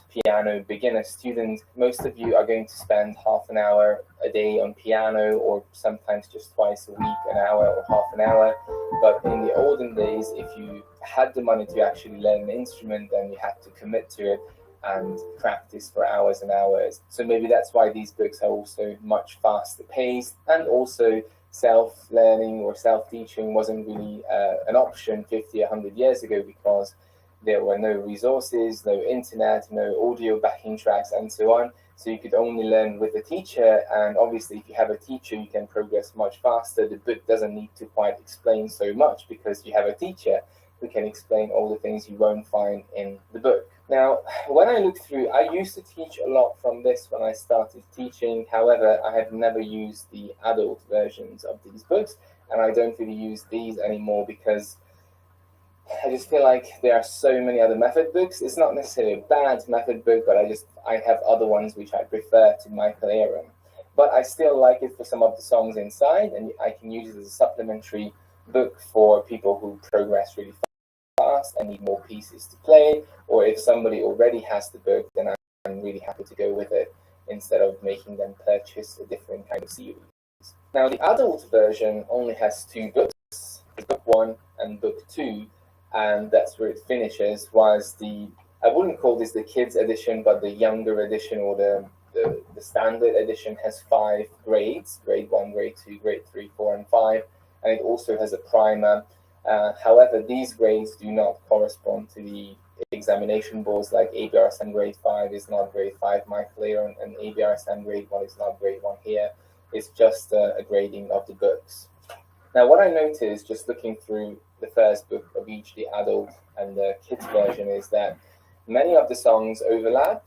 piano beginner student, most of you are going to spend half an hour a day on piano, or sometimes just twice a week, an hour or half an hour. But in the olden days, if you had the money to actually learn an instrument, then you had to commit to it and practice for hours and hours. So maybe that's why these books are also much faster paced, and also self-learning or self-teaching wasn't really an option 50, 100 years ago, because there were no resources, no internet, no audio backing tracks, and so on. So you could only learn with a teacher, and obviously if you have a teacher, you can progress much faster. The book doesn't need to quite explain so much because you have a teacher who can explain all the things you won't find in the book. Now, when I look through, I used to teach a lot from this when I started teaching. However, I have never used the adult versions of these books, and I don't really use these anymore because I just feel like there are so many other method books. It's not necessarily a bad method book, but I have other ones which I prefer to Michael Aaron. But I still like it for some of the songs inside, and I can use it as a supplementary book for people who progress really fast and need more pieces to play, or if somebody already has the book, then I'm really happy to go with it instead of making them purchase a different kind of series. Now, the adult version only has two books, book 1 and book 2, and that's where it finishes. Was I wouldn't call this the kids edition, but the younger edition, or the standard edition, has 5 grades: grade 1, grade 2, grade 3, 4, and 5, and it also has a primer. However, these grades do not correspond to the examination boards, like ABRSM grade 5 is not grade 5 Michael Aaron, and ABRSM grade 1 is not grade 1 here. It's just a grading of the books. Now, what I noticed just looking through the first book of each, the adult and the kids version, is that many of the songs overlap,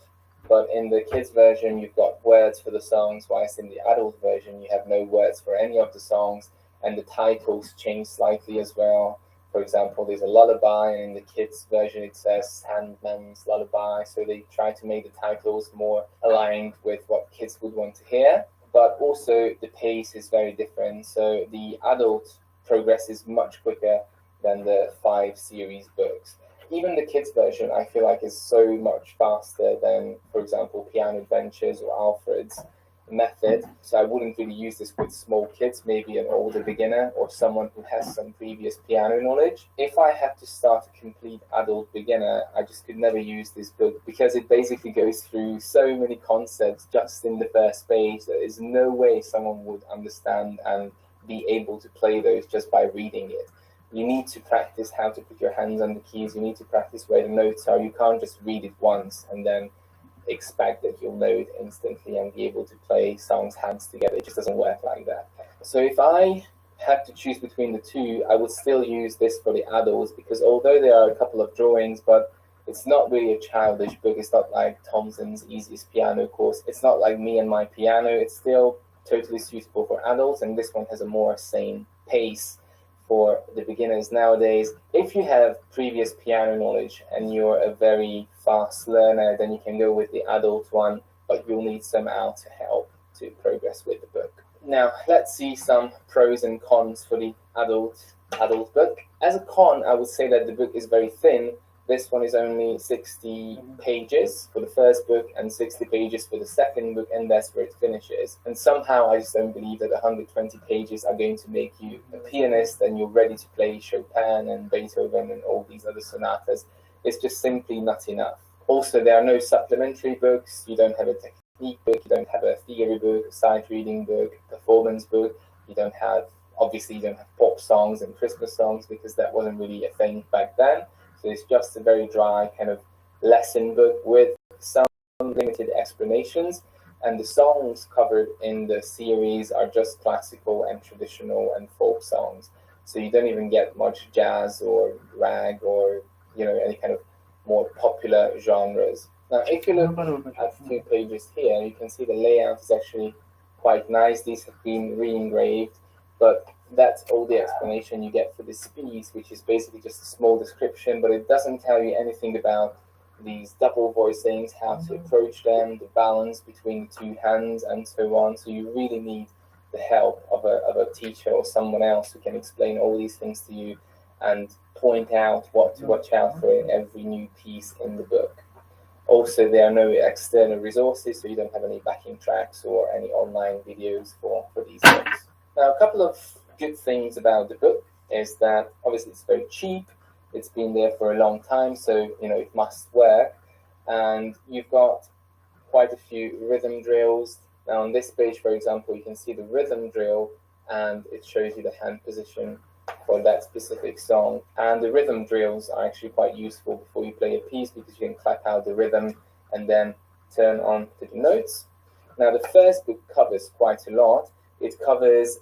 but in the kids version you've got words for the songs, whilst in the adult version you have no words for any of the songs, and the titles change slightly as well. For example, there's a lullaby, and in the kids version it says Sandman's Lullaby, so they try to make the titles more aligned with what kids would want to hear. But also the pace is very different, so the adult progresses much quicker than the 5 series books. Even the kids version, I feel like, is so much faster than, for example, Piano Adventures or Alfred's method. So I wouldn't really use this with small kids, maybe an older beginner or someone who has some previous piano knowledge. If I had to start a complete adult beginner, I just could never use this book, because it basically goes through so many concepts just in the first page. There is no way someone would understand and be able to play those just by reading it. You need to practice how to put your hands on the keys. You need to practice where the notes are. You can't just read it once and then expect that you'll know it instantly and be able to play songs hands together. It just doesn't work like that. So if I had to choose between the two, I would still use this for the adults, because although there are a couple of drawings, but it's not really a childish book. It's not like Thompson's Easiest Piano Course. It's not like Me and My Piano. It's still totally suitable for adults, and this one has a more sane pace for the beginners nowadays. If you have previous piano knowledge and you're a very fast learner, then you can go with the adult one, but you'll need some outer help to progress with the book. Now, let's see some pros and cons for the adult book. As a con, I would say that the book is very thin. This one is only 60 pages for the first book and 60 pages for the second book, and that's where it finishes. And somehow I just don't believe that 120 pages are going to make you a pianist and you're ready to play Chopin and Beethoven and all these other sonatas. It's just simply not enough. Also, there are no supplementary books. You don't have a technique book. You don't have a theory book, a sight reading book, performance book. You don't have pop songs and Christmas songs, because that wasn't really a thing back then. So it's just a very dry kind of lesson book with some limited explanations. And the songs covered in the series are just classical and traditional and folk songs. So you don't even get much jazz or rag or, any kind of more popular genres. Now, if you look at the 2 pages here, you can see the layout is actually quite nice. These have been re-engraved, but that's all the explanation you get for this piece, which is basically just a small description, but it doesn't tell you anything about these double voicings, how to approach them, the balance between the 2 hands, and so on. So you really need the help of a teacher or someone else who can explain all these things to you and point out what to watch out for in every new piece in the book. Also, there are no external resources, so you don't have any backing tracks or any online videos for these books. Now, a couple of good things about the book is that obviously it's very cheap. It's been there for a long time, so it must work. And you've got quite a few rhythm drills. Now on this page, for example, you can see the rhythm drill, and it shows you the hand position for that specific song. And the rhythm drills are actually quite useful before you play a piece, because you can clap out the rhythm and then turn on to the notes. Now the first book covers quite a lot. It covers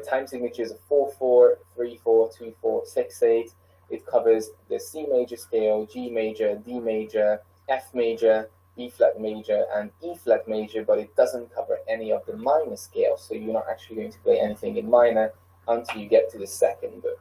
time signatures of 4/4, 3/4, 2/4, 6/8. It covers the C major scale, G major, D major, F major, B flat major, and E flat major, but it doesn't cover any of the minor scales, so you're not actually going to play anything in minor until you get to the second book.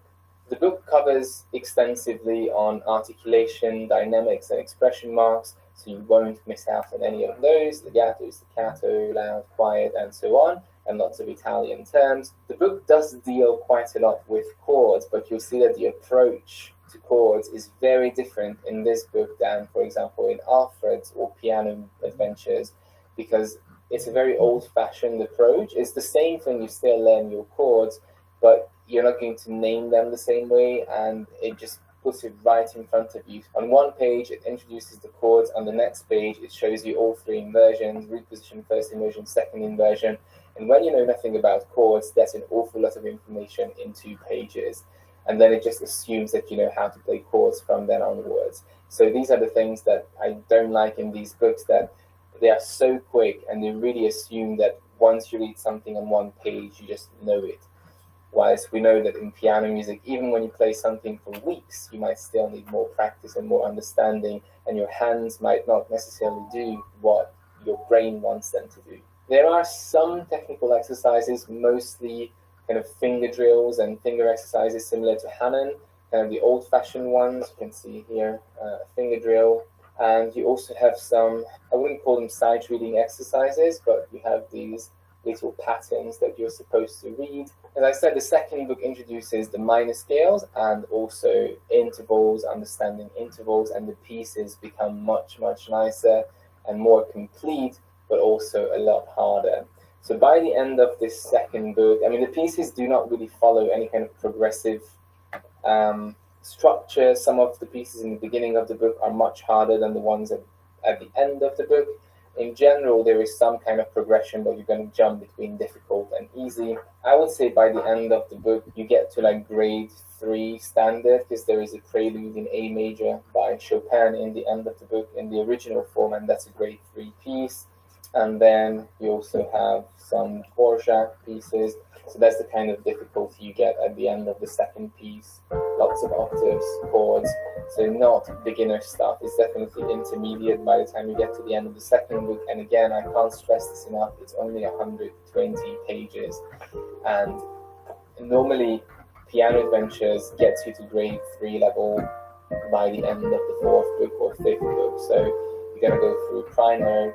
The book covers extensively on articulation, dynamics, and expression marks, so you won't miss out on any of those: legato, staccato, loud, quiet, and so on, and lots of Italian terms. The book does deal quite a lot with chords, but you'll see that the approach to chords is very different in this book than, for example, in Alfred's or Piano Adventures, because it's a very old-fashioned approach. It's the same thing, you still learn your chords, but you're not going to name them the same way, and it just puts it right in front of you. On one page, it introduces the chords. On the next page, it shows you all three inversions: root position, first inversion, second inversion. And when you know nothing about chords, that's an awful lot of information in 2 pages. And then it just assumes that you know how to play chords from then onwards. So these are the things that I don't like in these books, that they are so quick and they really assume that once you read something on one page, you just know it. Whilst we know that in piano music, even when you play something for weeks, you might still need more practice and more understanding, and your hands might not necessarily do what your brain wants them to do. There are some technical exercises, mostly kind of finger drills and finger exercises similar to Hanon, kind of the old-fashioned ones. You can see here a finger drill. And you also have some, I wouldn't call them sight reading exercises, but you have these little patterns that you're supposed to read. As I said, the second book introduces the minor scales and also intervals, understanding intervals, and the pieces become much, much nicer and more complete, but also a lot harder. So by the end of this second book, I mean, the pieces do not really follow any kind of progressive structure. Some of the pieces in the beginning of the book are much harder than the ones at the end of the book. In general, there is some kind of progression, but you're going to jump between difficult and easy. I would say by the end of the book, you get to like grade 3 standard, because there is a prelude in A major by Chopin in the end of the book in the original form, and that's a grade 3 piece. And then you also have some Dvorak pieces. So that's the kind of difficulty you get at the end of the second piece. Lots of octaves, chords. So not beginner stuff. It's definitely intermediate by the time you get to the end of the second book. And again, I can't stress this enough. It's only 120 pages. And normally, Piano Adventures gets you to grade 3 level by the end of the 4th book or 5th book. So you're going to go through primer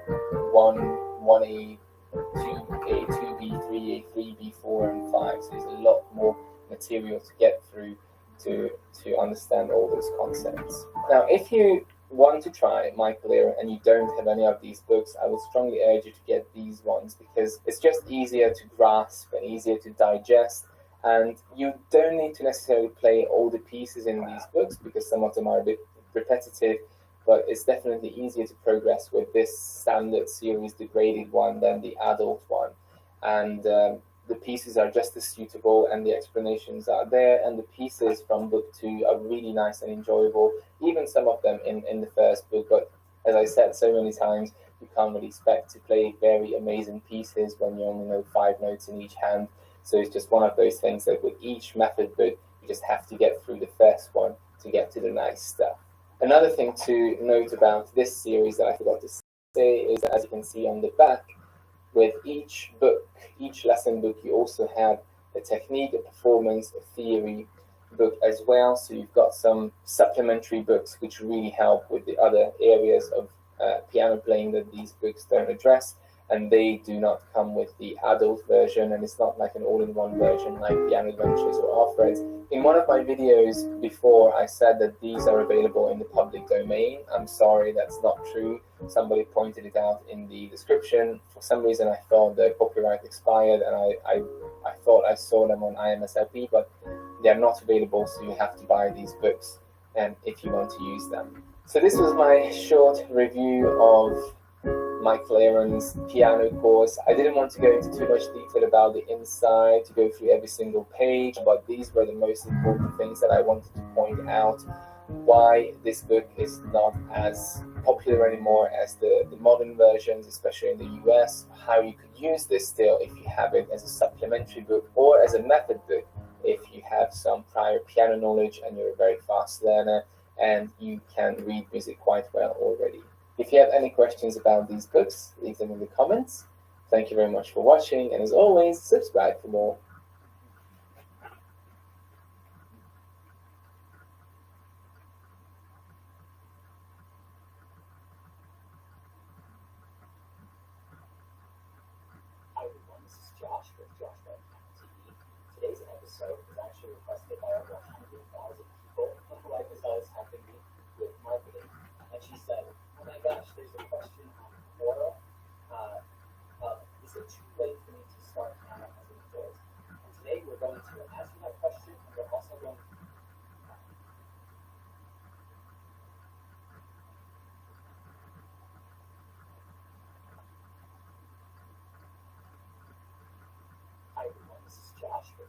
1, 1A, 2A, 2B, 3A, 3B, 4, and 5. So there's a lot more material to get through to understand all those concepts. Now, if you want to try Michael Lehrer and you don't have any of these books, I would strongly urge you to get these ones, because it's just easier to grasp and easier to digest. And you don't need to necessarily play all the pieces in these books, because some of them are a bit repetitive, but it's definitely easier to progress with this standard series, the graded one, than the adult one. And the pieces are just as suitable, and the explanations are there, and the pieces from book 2 are really nice and enjoyable, even some of them in the first book. But as I said so many times, you can't really expect to play very amazing pieces when you only know 5 notes in each hand. So it's just one of those things that with each method book, you just have to get through the first one to get to the nice stuff. Another thing to note about this series that I forgot to say is that, as you can see on the back, with each book, each lesson book, you also have a technique, a performance, a theory book as well. So you've got some supplementary books which really help with the other areas of piano playing that these books don't address. and they do not come with the adult version, and it's not like an all-in-one version like the Young Adventures or Our Friends. In one of my videos before, I said that these are available in the public domain. I'm sorry, that's not true. Somebody pointed it out in the description. For some reason, I thought the copyright expired, and I thought I saw them on IMSLP, but they're not available, so you have to buy these books if you want to use them. So this was my short review of Michael Aaron's piano course. I didn't want to go into too much detail about the inside, to go through every single page, but these were the most important things that I wanted to point out. Why this book is not as popular anymore as the modern versions, especially in the US, how you could use this still if you have it as a supplementary book or as a method book if you have some prior piano knowledge and you're a very fast learner and you can read music quite well already. If you have any questions about these books, leave them in the comments. Thank you very much for watching, and as always, subscribe for more. Hi everyone, this is Josh with Josh.TV. Today's episode was actually requested by over 100,000 people who, like us, have been with marketing. And she said, oh my gosh, there's a question on Quora. Is it too late for me to start piano as an adult? And today we're going to answer that question, and we're also going to Hi everyone, this is Josh with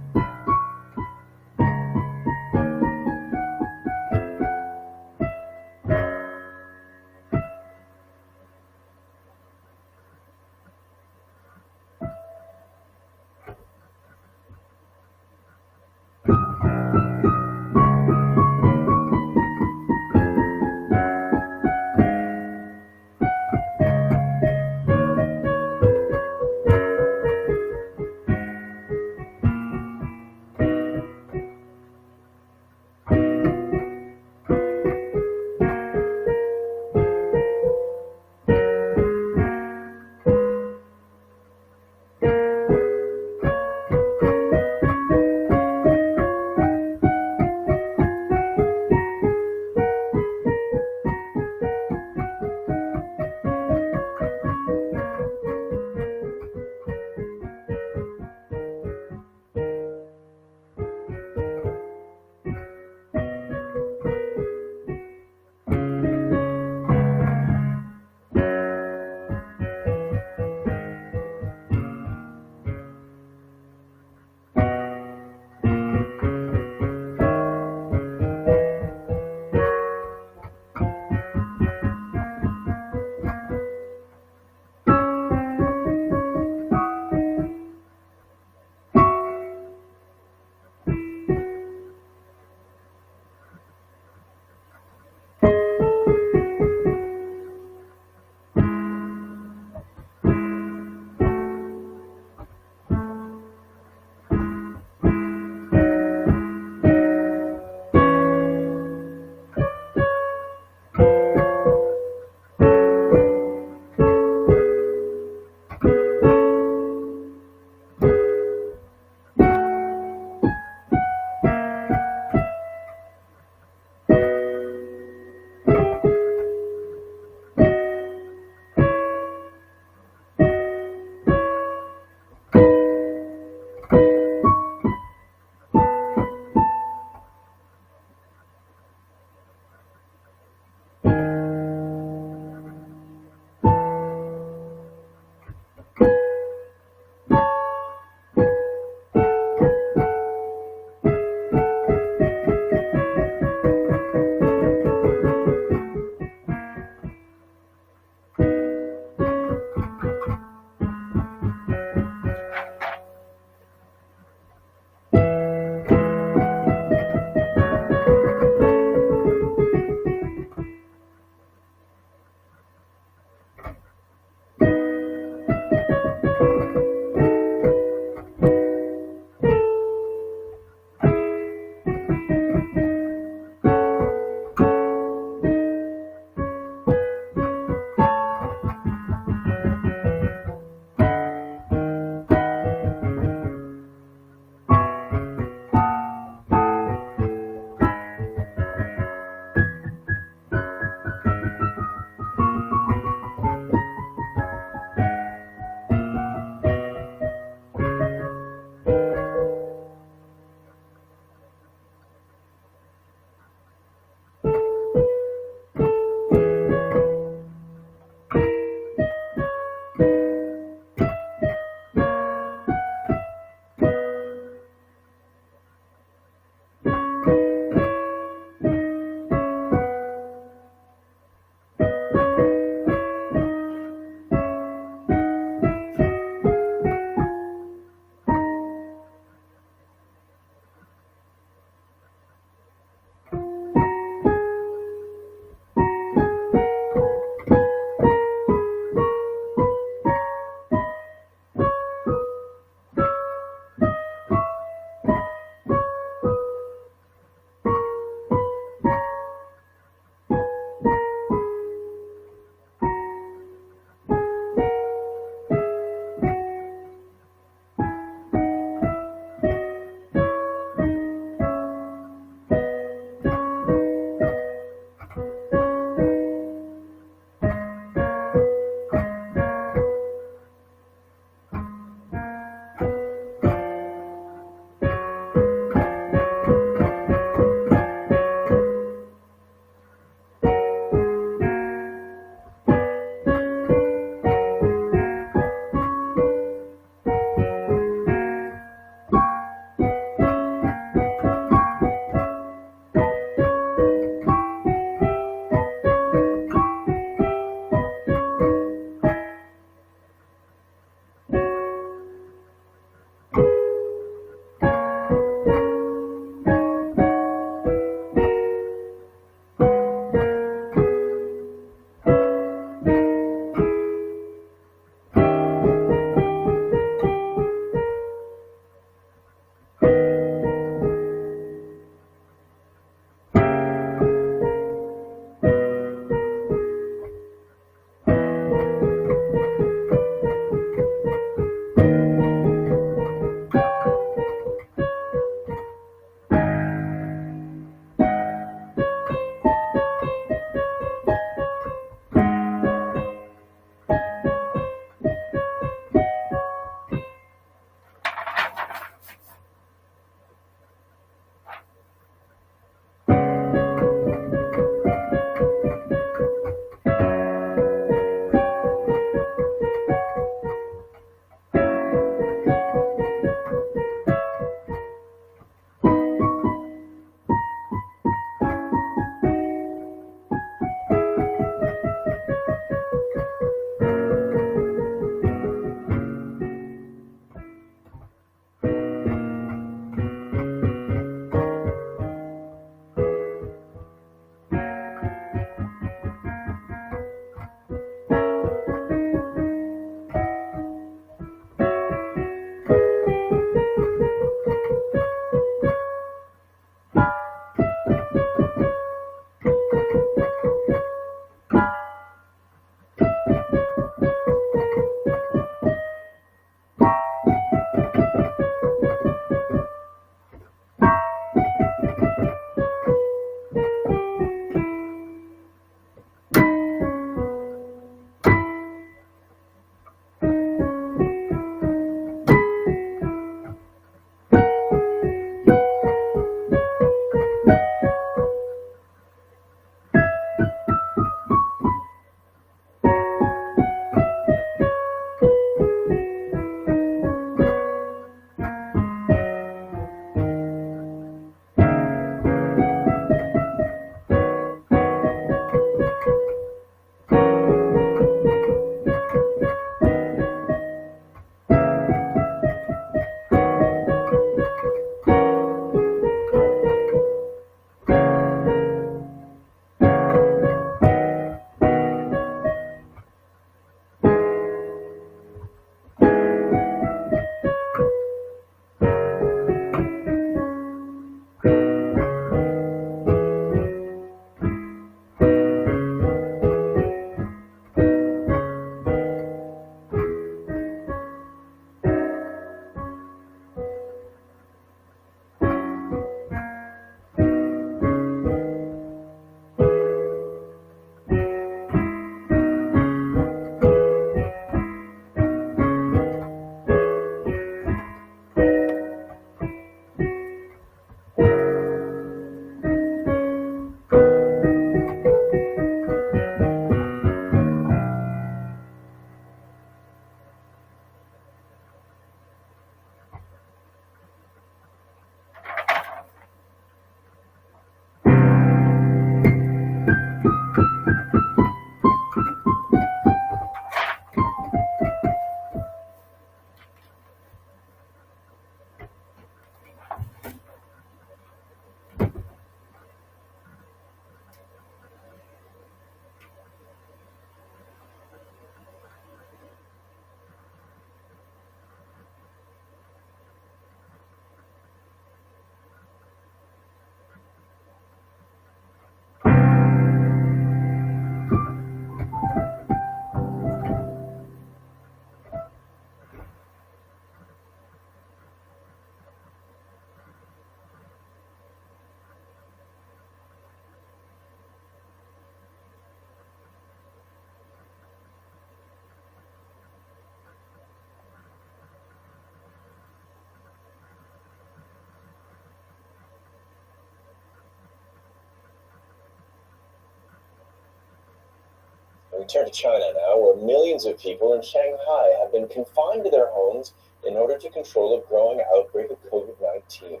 We turn to China now, where millions of people in Shanghai have been confined to their homes in order to control a growing outbreak of COVID-19.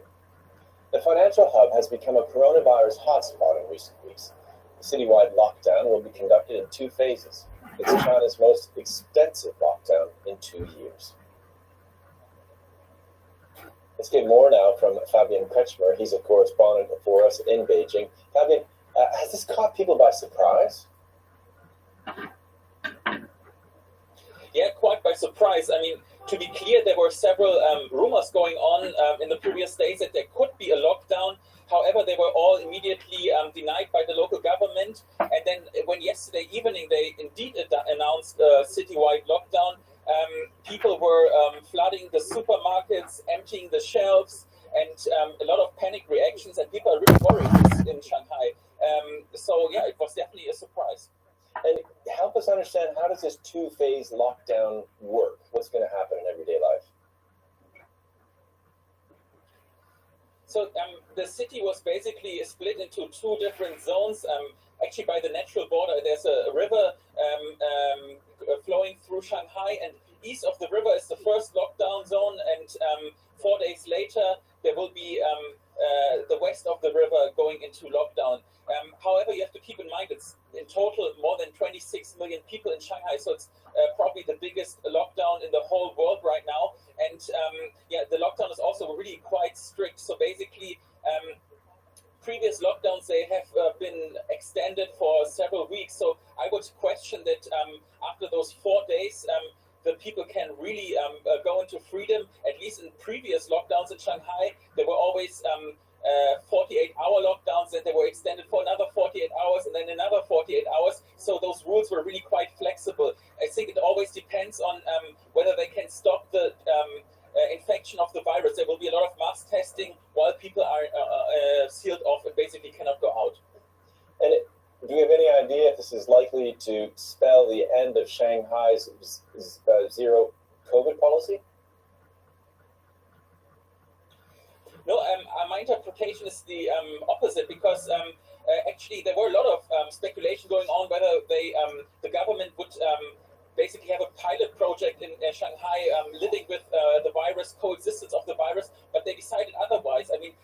The financial hub has become a coronavirus hotspot in recent weeks. The citywide lockdown will be conducted in 2 phases. It's China's most extensive lockdown in 2 years. Let's get more now from Fabian Kretschmer. He's a correspondent for us in Beijing. Fabian, has this caught people by surprise? Yeah, quite by surprise. I mean, to be clear, there were several rumors going on in the previous days that there could be a lockdown. However, they were all immediately denied by the local government. And then when yesterday evening they indeed announced a citywide lockdown, people were flooding the supermarkets, emptying the shelves, and a lot of panic reactions, and people are really worried in Shanghai. So yeah, it was definitely a surprise. And help us understand, how does this 2-phase lockdown work? What's going to happen in everyday life? So the city was basically split into 2 different zones. Actually, by the natural border, there's a river flowing through Shanghai, and east of the river is the first lockdown zone, and 4 days later, there will be the west of the river going into lockdown. However, you have to keep in mind it's in total more than 26 million people in Shanghai, so it's probably the biggest lockdown in the whole world right now. And yeah, the lockdown is also really quite strict. So basically, previous lockdowns, they have been extended for several weeks. So I would question that after those 4 days, the people can really go into freedom. At least in previous lockdowns in Shanghai, there were always 48-hour lockdowns, and they were extended for another 48 hours and then another 48 hours. So those rules were really quite flexible. I think it always depends on whether they can stop the infection of the virus. There will be a lot of mass testing while people are sealed off and basically cannot go out. And do you have any idea if this is likely to spell the end of Shanghai's zero COVID policy? No, my interpretation is the opposite, because actually there were a lot of speculation going on whether the government would basically have a pilot project in Shanghai living with the virus, coexistence of the virus, but they decided otherwise. I mean,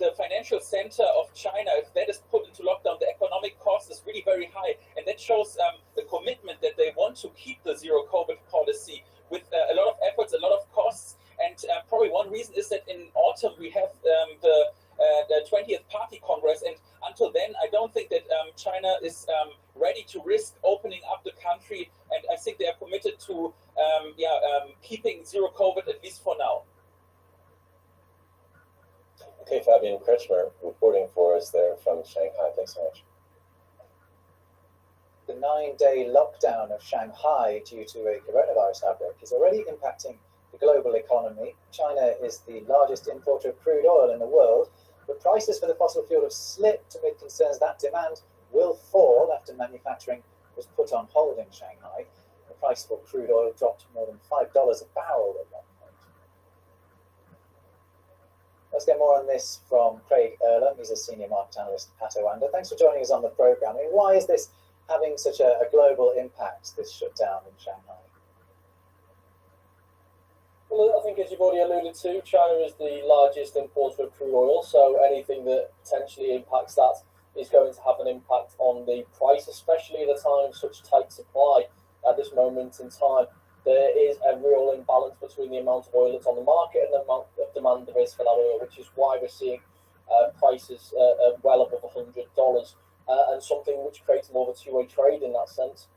the financial center of China, if that is put into lockdown, the economic cost is really very high, and that shows the commitment that they want to keep the zero COVID policy with a lot of efforts, a lot of costs. And probably one reason is that in autumn we have the 20th Party Congress, and until then I don't think that China is ready to risk opening up the country, and I think they are committed to keeping zero COVID, at least for now. Okay, Fabian Kretschmer reporting for us there from Shanghai. Thanks so much. The 9-day lockdown of Shanghai due to a coronavirus outbreak is already impacting the global economy. China is the largest importer of crude oil in the world, but prices for the fossil fuel have slipped amid concerns that demand will fall after manufacturing was put on hold in Shanghai. The price for crude oil dropped more than $5 a barrel at one point. Let's get more on this from Craig Erlam. He's a senior market analyst at Oanda. Thanks for joining us on the programme. I mean, why is this having such a global impact, this shutdown in Shanghai? Well, I think as you've already alluded to, China is the largest importer of crude oil, so anything that potentially impacts that is going to have an impact on the price, especially at a time of such tight supply at this moment in time. There is a real imbalance between the amount of oil that's on the market and the amount of demand there is for that oil, which is why we're seeing prices well above $100, and something which creates more of a two-way trade in that sense.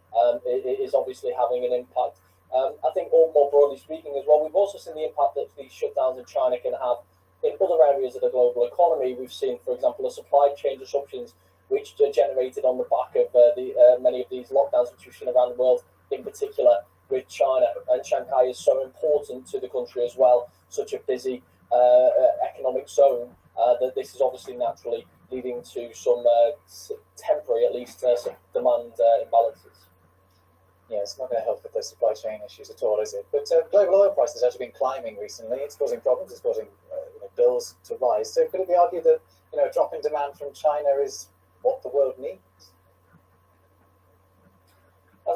It is obviously having an impact. I think more broadly speaking as well, we've also seen the impact that these shutdowns in China can have in other areas of the global economy. We've seen, for example, the supply chain disruptions which are generated on the back of many of these lockdowns which we've seen around the world, in particular with China. And Shanghai is so important to the country as well, such a busy economic zone, that this is obviously naturally leading to some temporary, at least, some demand imbalances. Yeah, it's not going to help with the supply chain issues at all, is it? But global oil prices have actually been climbing recently. It's causing problems. It's causing bills to rise. So could it be argued that a drop in demand from China is what the world needs? I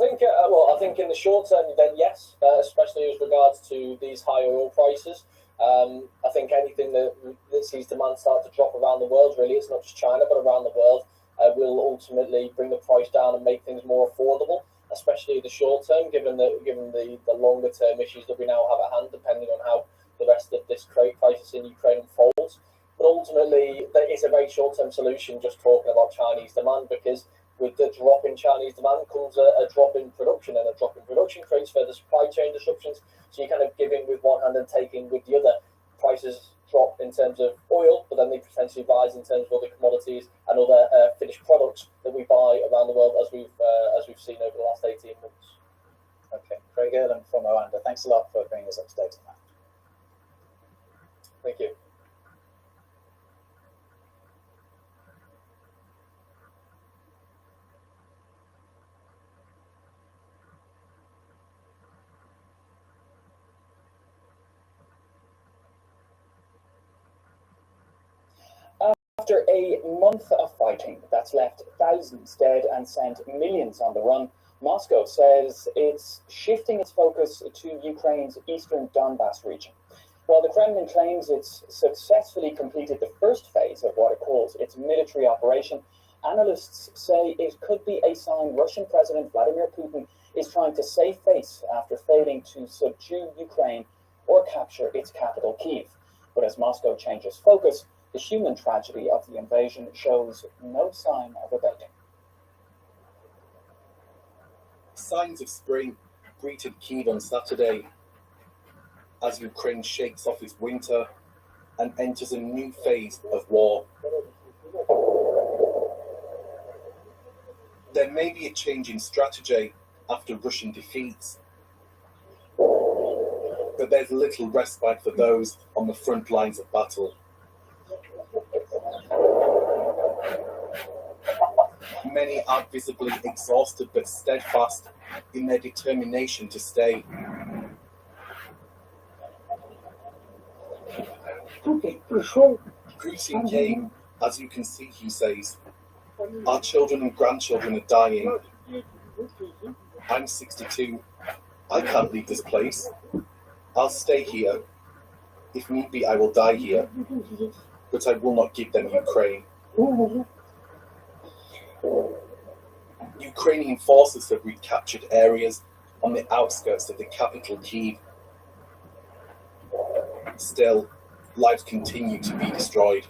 think in the short term, then yes, especially as regards to these higher oil prices. I think anything that sees demand start to drop around the world, really, it's not just China, but around the world, will ultimately bring the price down and make things more affordable, especially in the short term, given the longer term issues that we now have at hand, depending on how the rest of this crisis in Ukraine unfolds. But ultimately, it's a very short term solution just talking about Chinese demand, because with the drop in Chinese demand comes a drop in production, and a drop in production creates further supply chain disruptions. So you're kind of giving with one hand and taking with the other. Prices drop in terms of oil, but then they potentially rise in terms of other commodities and other finished products that we buy around the world, as we've seen over the last 18 months. Okay, Craig Erland from Rwanda, thanks a lot for bringing us up to date on that. Thank you. After a month of fighting that's left thousands dead and sent millions on the run, Moscow says it's shifting its focus to Ukraine's eastern Donbas region. While the Kremlin claims it's successfully completed the first phase of what it calls its military operation, analysts say it could be a sign Russian President Vladimir Putin is trying to save face after failing to subdue Ukraine or capture its capital, Kyiv. But as Moscow changes focus, the human tragedy of the invasion shows no sign of abating. Signs of spring greeted Kyiv on Saturday as Ukraine shakes off its winter and enters a new phase of war. There may be a change in strategy after Russian defeats, but there's little respite for those on the front lines of battle. Many are visibly exhausted but steadfast in their determination to stay. Putin came, as you can see, he says. Our children and grandchildren are dying. I'm 62. I can't leave this place. I'll stay here. If need be, I will die here. But I will not give them Ukraine. Ukrainian forces have recaptured areas on the outskirts of the capital, Kyiv. Still, lives continue to be destroyed.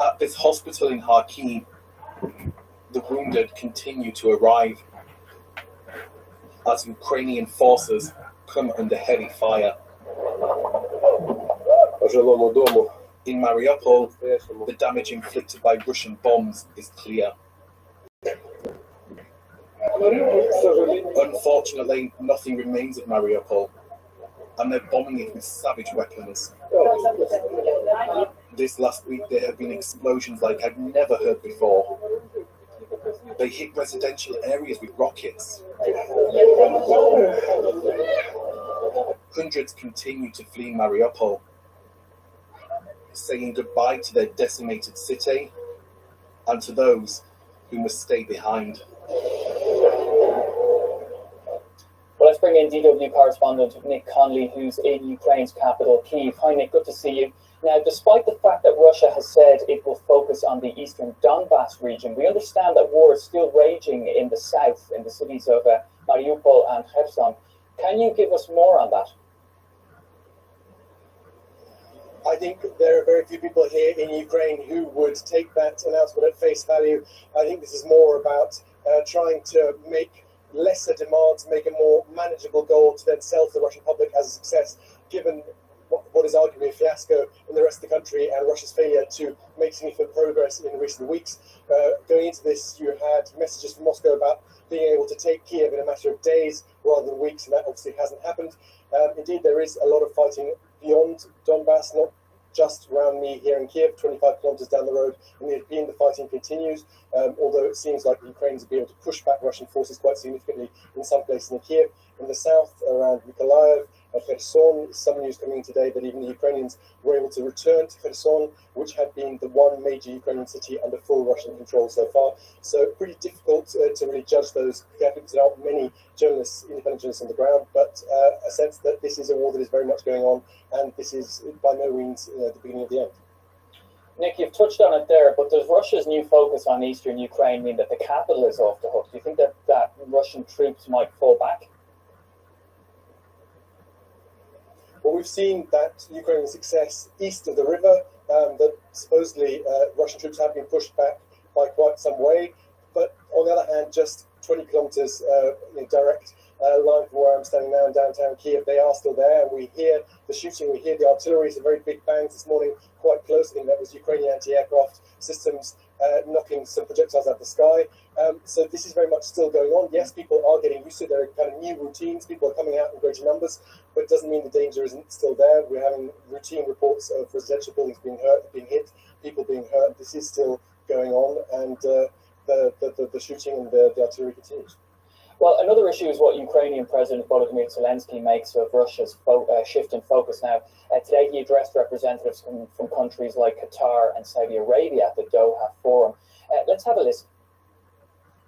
At this hospital in Kharkiv, the wounded continue to arrive as Ukrainian forces come under heavy fire. In Mariupol, the damage inflicted by Russian bombs is clear. Unfortunately, nothing remains of Mariupol, and they're bombing it with savage weapons. This last week there have been explosions like I've never heard before. They hit residential areas with rockets. Hundreds continue to flee Mariupol, saying goodbye to their decimated city and to those who must stay behind. Well, let's bring in DW correspondent Nick Conley, who's in Ukraine's capital, Kyiv. Hi, Nick, good to see you. Now, despite the fact that Russia has said it will focus on the eastern Donbas region, we understand that war is still raging in the south, in the cities of Mariupol and Kherson. Can you give us more on that? I think there are very few people here in Ukraine who would take that announcement at face value. I think this is more about trying to make lesser demands, make a more manageable goal to then sell to the Russian public as a success, given what is arguably a fiasco in the rest of the country and Russia's failure to make significant progress in recent weeks. Going into this, you had messages from Moscow about being able to take Kiev in a matter of days rather than weeks, and that obviously hasn't happened. Indeed, there is a lot of fighting beyond Donbass, not just around me here in Kiev, 25 kilometers down the road. In the European, the fighting continues, although it seems like the Ukrainians will be able to push back Russian forces quite significantly in some places in Kiev. In the south, around Mykolaiv, Kherson. Some news coming in today that even the Ukrainians were able to return to Kherson, which had been the one major Ukrainian city under full Russian control so far. So pretty difficult to really judge those because there aren't many journalists, independent journalists on the ground, but a sense that this is a war that is very much going on, and this is by no means the beginning of the end. Nick, you've touched on it there, but does Russia's new focus on eastern Ukraine mean that the capital is off the hook? Do you think that Russian troops might fall back? Well, we've seen that Ukrainian success east of the river, that supposedly Russian troops have been pushed back by quite some way. But on the other hand, just 20 kilometers direct line from where I'm standing now in downtown Kiev, they are still there. And we hear the shooting, we hear the artillery, some very big bangs this morning, quite close. I think that was Ukrainian anti-aircraft systems knocking some projectiles out of the sky. So this is very much still going on. Yes, people are getting used to it. There are kind of new routines. People are coming out in greater numbers, but it doesn't mean the danger isn't still there. We're having routine reports of residential buildings being hit, people being hurt. This is still going on, and the shooting and the artillery continues. Well, another issue is what Ukrainian President Volodymyr Zelensky makes of Russia's shift in focus now. Today he addressed representatives from countries like Qatar and Saudi Arabia at the Doha Forum. Let's have a listen.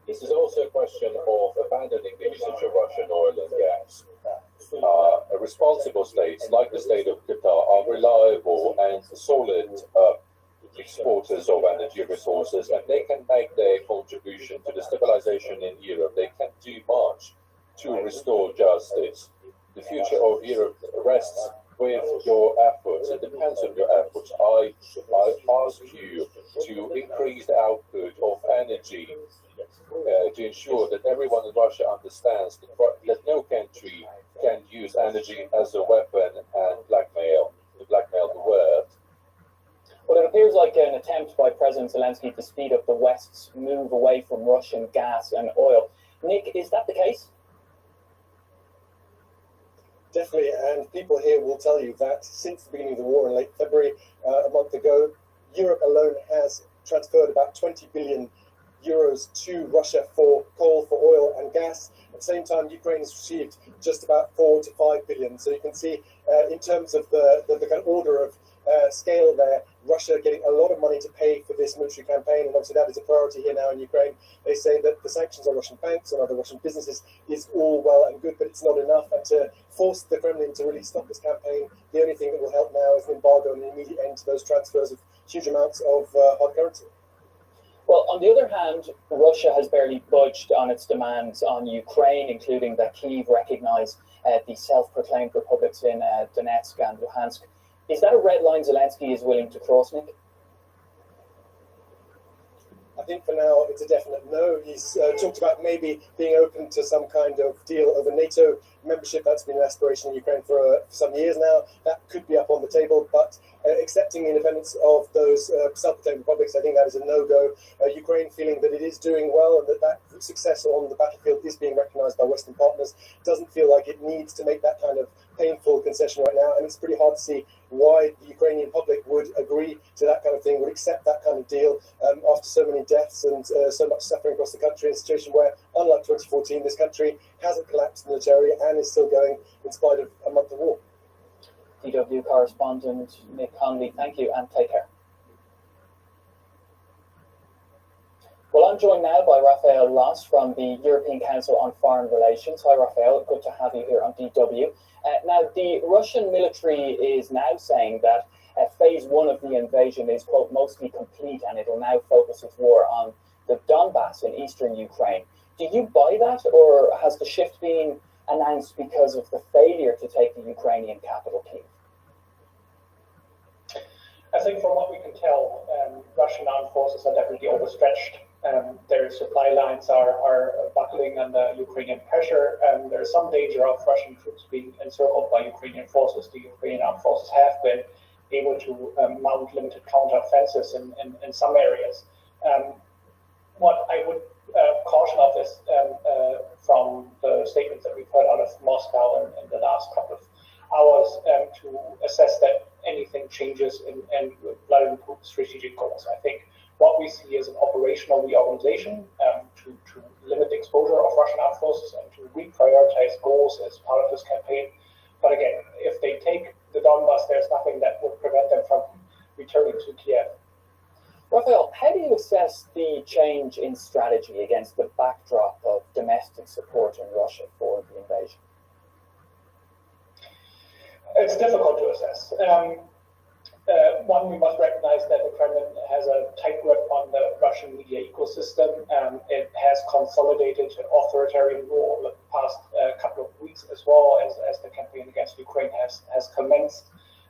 This is also a question of abandoning the usage of Russian oil and gas. Responsible states, like the state of Qatar, are reliable and solid exporters of energy resources, and they can make their contribution to the stabilization in Europe. They can do much to restore justice. The future of Europe rests with your efforts. It depends on your efforts. I ask you to increase the output of energy to ensure that everyone in Russia understands that no country can use energy as a weapon and blackmail the world. Well, it appears like an attempt by President Zelensky to speed up the West's move away from Russian gas and oil. Nick, is that the case? Definitely, and people here will tell you that since the beginning of the war in late February, a month ago, Europe alone has transferred about 20 billion euros to Russia for coal, for oil and gas. At the same time, Ukraine has received just about 4 to 5 billion. So you can see in terms of the kind of order of scale there, Russia getting a lot of money to pay for this military campaign, and obviously that is a priority here now in Ukraine. They say that the sanctions on Russian banks and other Russian businesses is all well and good, but it's not enough, and to force the Kremlin to really stop this campaign, the only thing that will help now is an embargo and an immediate end to those transfers of huge amounts of hard currency. Well, on the other hand, Russia has barely budged on its demands on Ukraine, including that Kyiv recognise the self-proclaimed republics in Donetsk and Luhansk. Is that a red line Zelensky is willing to cross, Nick? I think for now it's a definite no. He's talked about maybe being open to some kind of deal over NATO membership. That's been an aspiration in Ukraine for some years now. That could be up on the table, but accepting the independence of those self-proclaimed republics, I think that is a no-go. Ukraine feeling that it is doing well and that success on the battlefield is being recognised by Western partners, doesn't feel like it needs to make that kind of painful concession right now, and it's pretty hard to see why the Ukrainian public would agree to that kind of thing, would accept that kind of deal after so many deaths and so much suffering across the country, in a situation where, unlike 2014, this country hasn't collapsed militarily and is still going in spite of a month of war. DW correspondent Nick Conley, thank you and take care. Well, I'm joined now by Raphael Loss from the European Council on Foreign Relations. Hi, Raphael. Good to have you here on DW. Now, the Russian military is now saying that phase one of the invasion is, quote, mostly complete, and it'll now focus its war on the Donbass in eastern Ukraine. Do you buy that, or has the shift been announced because of the failure to take the Ukrainian capital, Kyiv? I think from what we can tell, Russian armed forces are definitely overstretched. Their supply lines are buckling under Ukrainian pressure. There is some danger of Russian troops being encircled by Ukrainian forces. The Ukrainian armed forces have been able to mount limited counter-offensives in some areas. What I would caution of is from the statements that we've heard out of Moscow in the last couple of hours to assess that anything changes in Vladimir Putin's strategic goals. I think what we see is an operational reorganization to limit the exposure of Russian armed forces and to reprioritize goals as part of this campaign. But again, if they take the Donbas, there's nothing that would prevent them from returning to Kiev. Raphael, how do you assess the change in strategy against the backdrop of domestic support in Russia for the invasion? It's difficult to assess. One, we must recognize that the Kremlin has a tight grip on the Russian media ecosystem. It has consolidated authoritarian rule over the past couple of weeks as well as the campaign against Ukraine has commenced.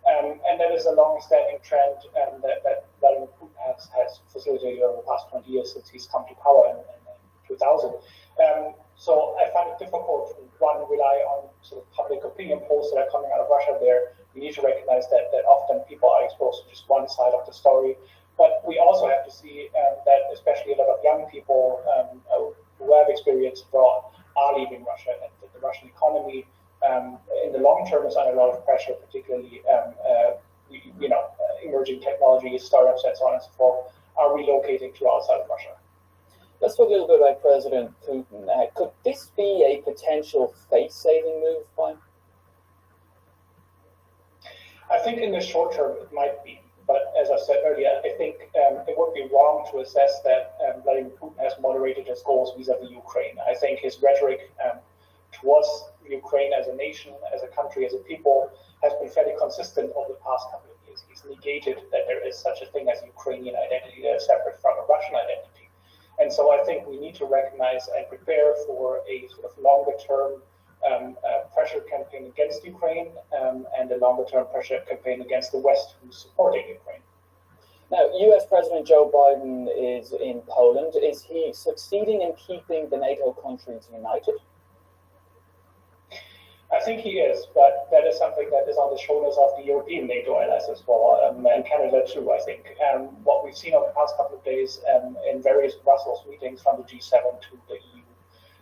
And that is a long-standing trend that Vladimir Putin has facilitated over the past 20 years since he's come to power in 2000. So I find it difficult to, one, rely on sort of public opinion polls that are coming out of Russia there. We need to recognize that often people are exposed to just one side of the story. But we also have to see that especially a lot of young people who have experience abroad are leaving Russia, and that the Russian economy in the long term is under a lot of pressure, particularly emerging technologies, startups, and so on and so forth, are relocating to outside of Russia. Let's talk a little bit about President Putin. Could this be a potential face-saving move by him? I think in the short term it might be, but as I said earlier, I think it would be wrong to assess that Vladimir Putin has moderated his goals vis-a-vis Ukraine. I think his rhetoric towards Ukraine as a nation, as a country, as a people, has been fairly consistent over the past couple of years. He's negated that there is such a thing as Ukrainian identity that is separate from a Russian identity. And so I think we need to recognize and prepare for a sort of longer-term pressure campaign against Ukraine and a longer-term pressure campaign against the West who's supporting Ukraine. Now, US President Joe Biden is in Poland. Is he succeeding in keeping the NATO countries united? I think he is, but that is something that is on the shoulders of the European NATO allies as well, and Canada too, I think. What we've seen over the past couple of days in various Brussels meetings, from the G7 to the EU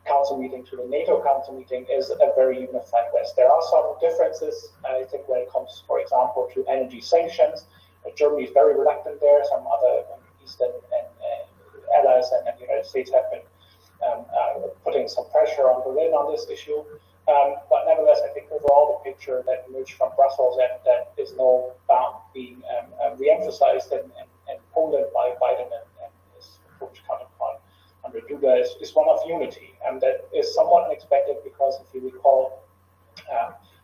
Council meeting to the NATO Council meeting, is a very unified West. There are some differences, I think, when it comes, for example, to energy sanctions. Germany is very reluctant there. Some other Eastern allies and the United States have been putting some pressure on Berlin on this issue. But nevertheless, I think overall the picture that emerged from Brussels and that is now being re-emphasized in Poland by Biden and his Polish counterpart under Duda is one of unity. And that is somewhat unexpected because if you recall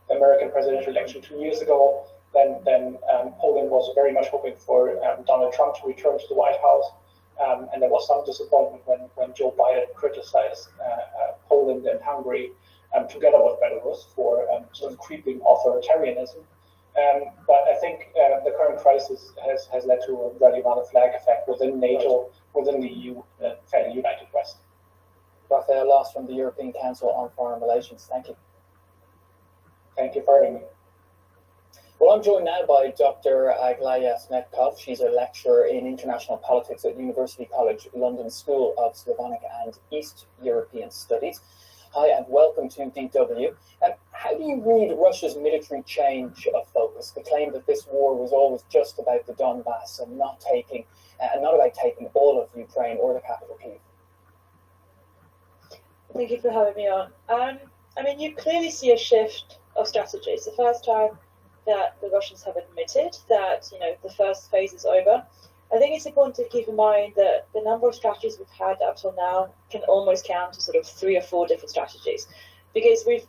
the American presidential election 2 years ago, then Poland was very much hoping for Donald Trump to return to the White House. And there was some disappointment when Joe Biden criticized Poland and Hungary together with Belarus for sort of creeping authoritarianism. But I think the current crisis has led to a very rather flag effect within NATO, within the EU, fairly united West. Raphael Loss from the European Council on Foreign Relations. Thank you. Thank you for having me. Well, I'm joined now by Dr. Aglaya Smetkov. She's a lecturer in international politics at University College London School of Slavonic and East European Studies. Hi, and welcome to DW. How do you read Russia's military change of focus? The claim that this war was always just about the Donbass and not about taking all of Ukraine or the capital Kyiv. Thank you for having me on. I mean, you clearly see a shift of strategy. It's the first time that the Russians have admitted that, the first phase is over. I think it's important to keep in mind that the number of strategies we've had up till now can almost count to sort of 3 or 4 different strategies, because we've,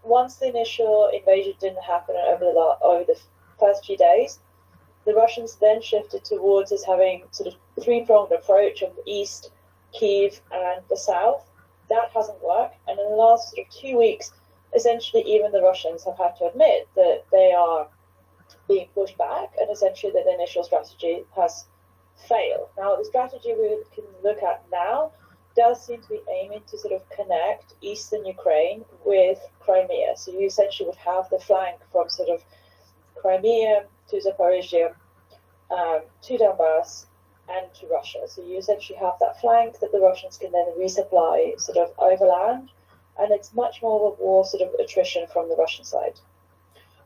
once the initial invasion didn't happen over the first few days, the Russians then shifted towards us having sort of 3-pronged approach of the east, Kyiv, and the south. That hasn't worked, and in the last sort of 2 weeks, essentially even the Russians have had to admit that they are being pushed back, and essentially that the initial strategy has failed. Now, the strategy we can look at now does seem to be aiming to sort of connect eastern Ukraine with Crimea. So you essentially would have the flank from sort of Crimea to Zaporizhia, to Donbass, and to Russia. So you essentially have that flank that the Russians can then resupply sort of overland, and it's much more of a war sort of attrition from the Russian side.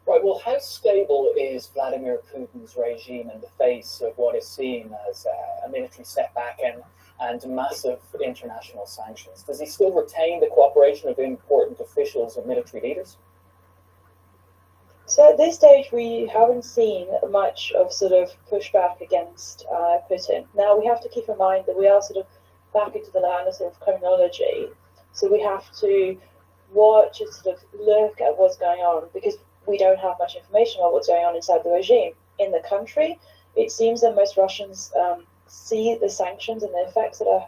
Right, well, how stable is Vladimir Putin's regime in the face of what is seen as a military setback and massive international sanctions? Does he still retain the cooperation of important officials and military leaders? So at this stage, we haven't seen much of sort of pushback against Putin. Now we have to keep in mind that we are sort of back into the land of sort of criminology. So we have to watch and sort of look at what's going on, because we don't have much information about what's going on inside the regime. In the country, it seems that most Russians see the sanctions and the effects that are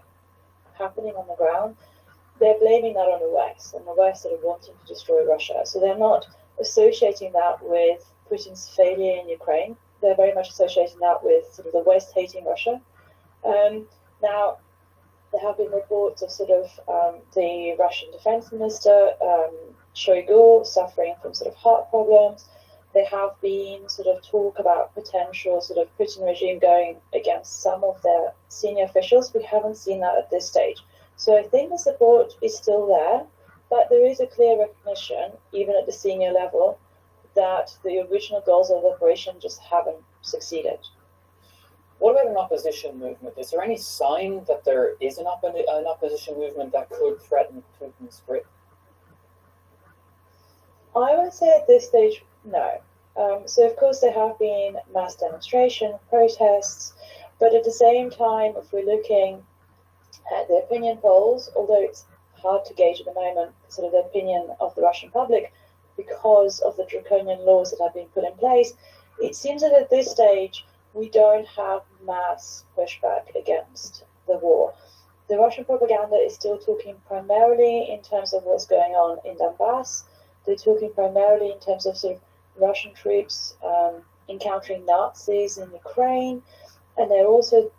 happening on the ground. They're blaming that on the West, and the West sort of wanting to destroy Russia. So they're not associating that with Putin's failure in Ukraine. They're very much associating that with sort of the West hating Russia. Now, there have been reports of sort of the Russian defense minister, Shoigu, suffering from sort of heart problems. There have been sort of talk about potential sort of Putin regime going against some of their senior officials. We haven't seen that at this stage. So I think the support is still there, but there is a clear recognition, even at the senior level, that the original goals of the operation just haven't succeeded. What about an opposition movement? Is there any sign that there is an opposition movement that could threaten Putin's grip? I would say at this stage, no. So of course there have been mass demonstrations, protests, but at the same time, if we're looking at the opinion polls, although it's hard to gauge at the moment sort of the opinion of the Russian public because of the draconian laws that have been put in place, it seems that at this stage we don't have mass pushback against the war. The Russian propaganda is still talking primarily in terms of what's going on in Donbass. They're talking primarily in terms of sort of Russian troops encountering Nazis in Ukraine, and they're also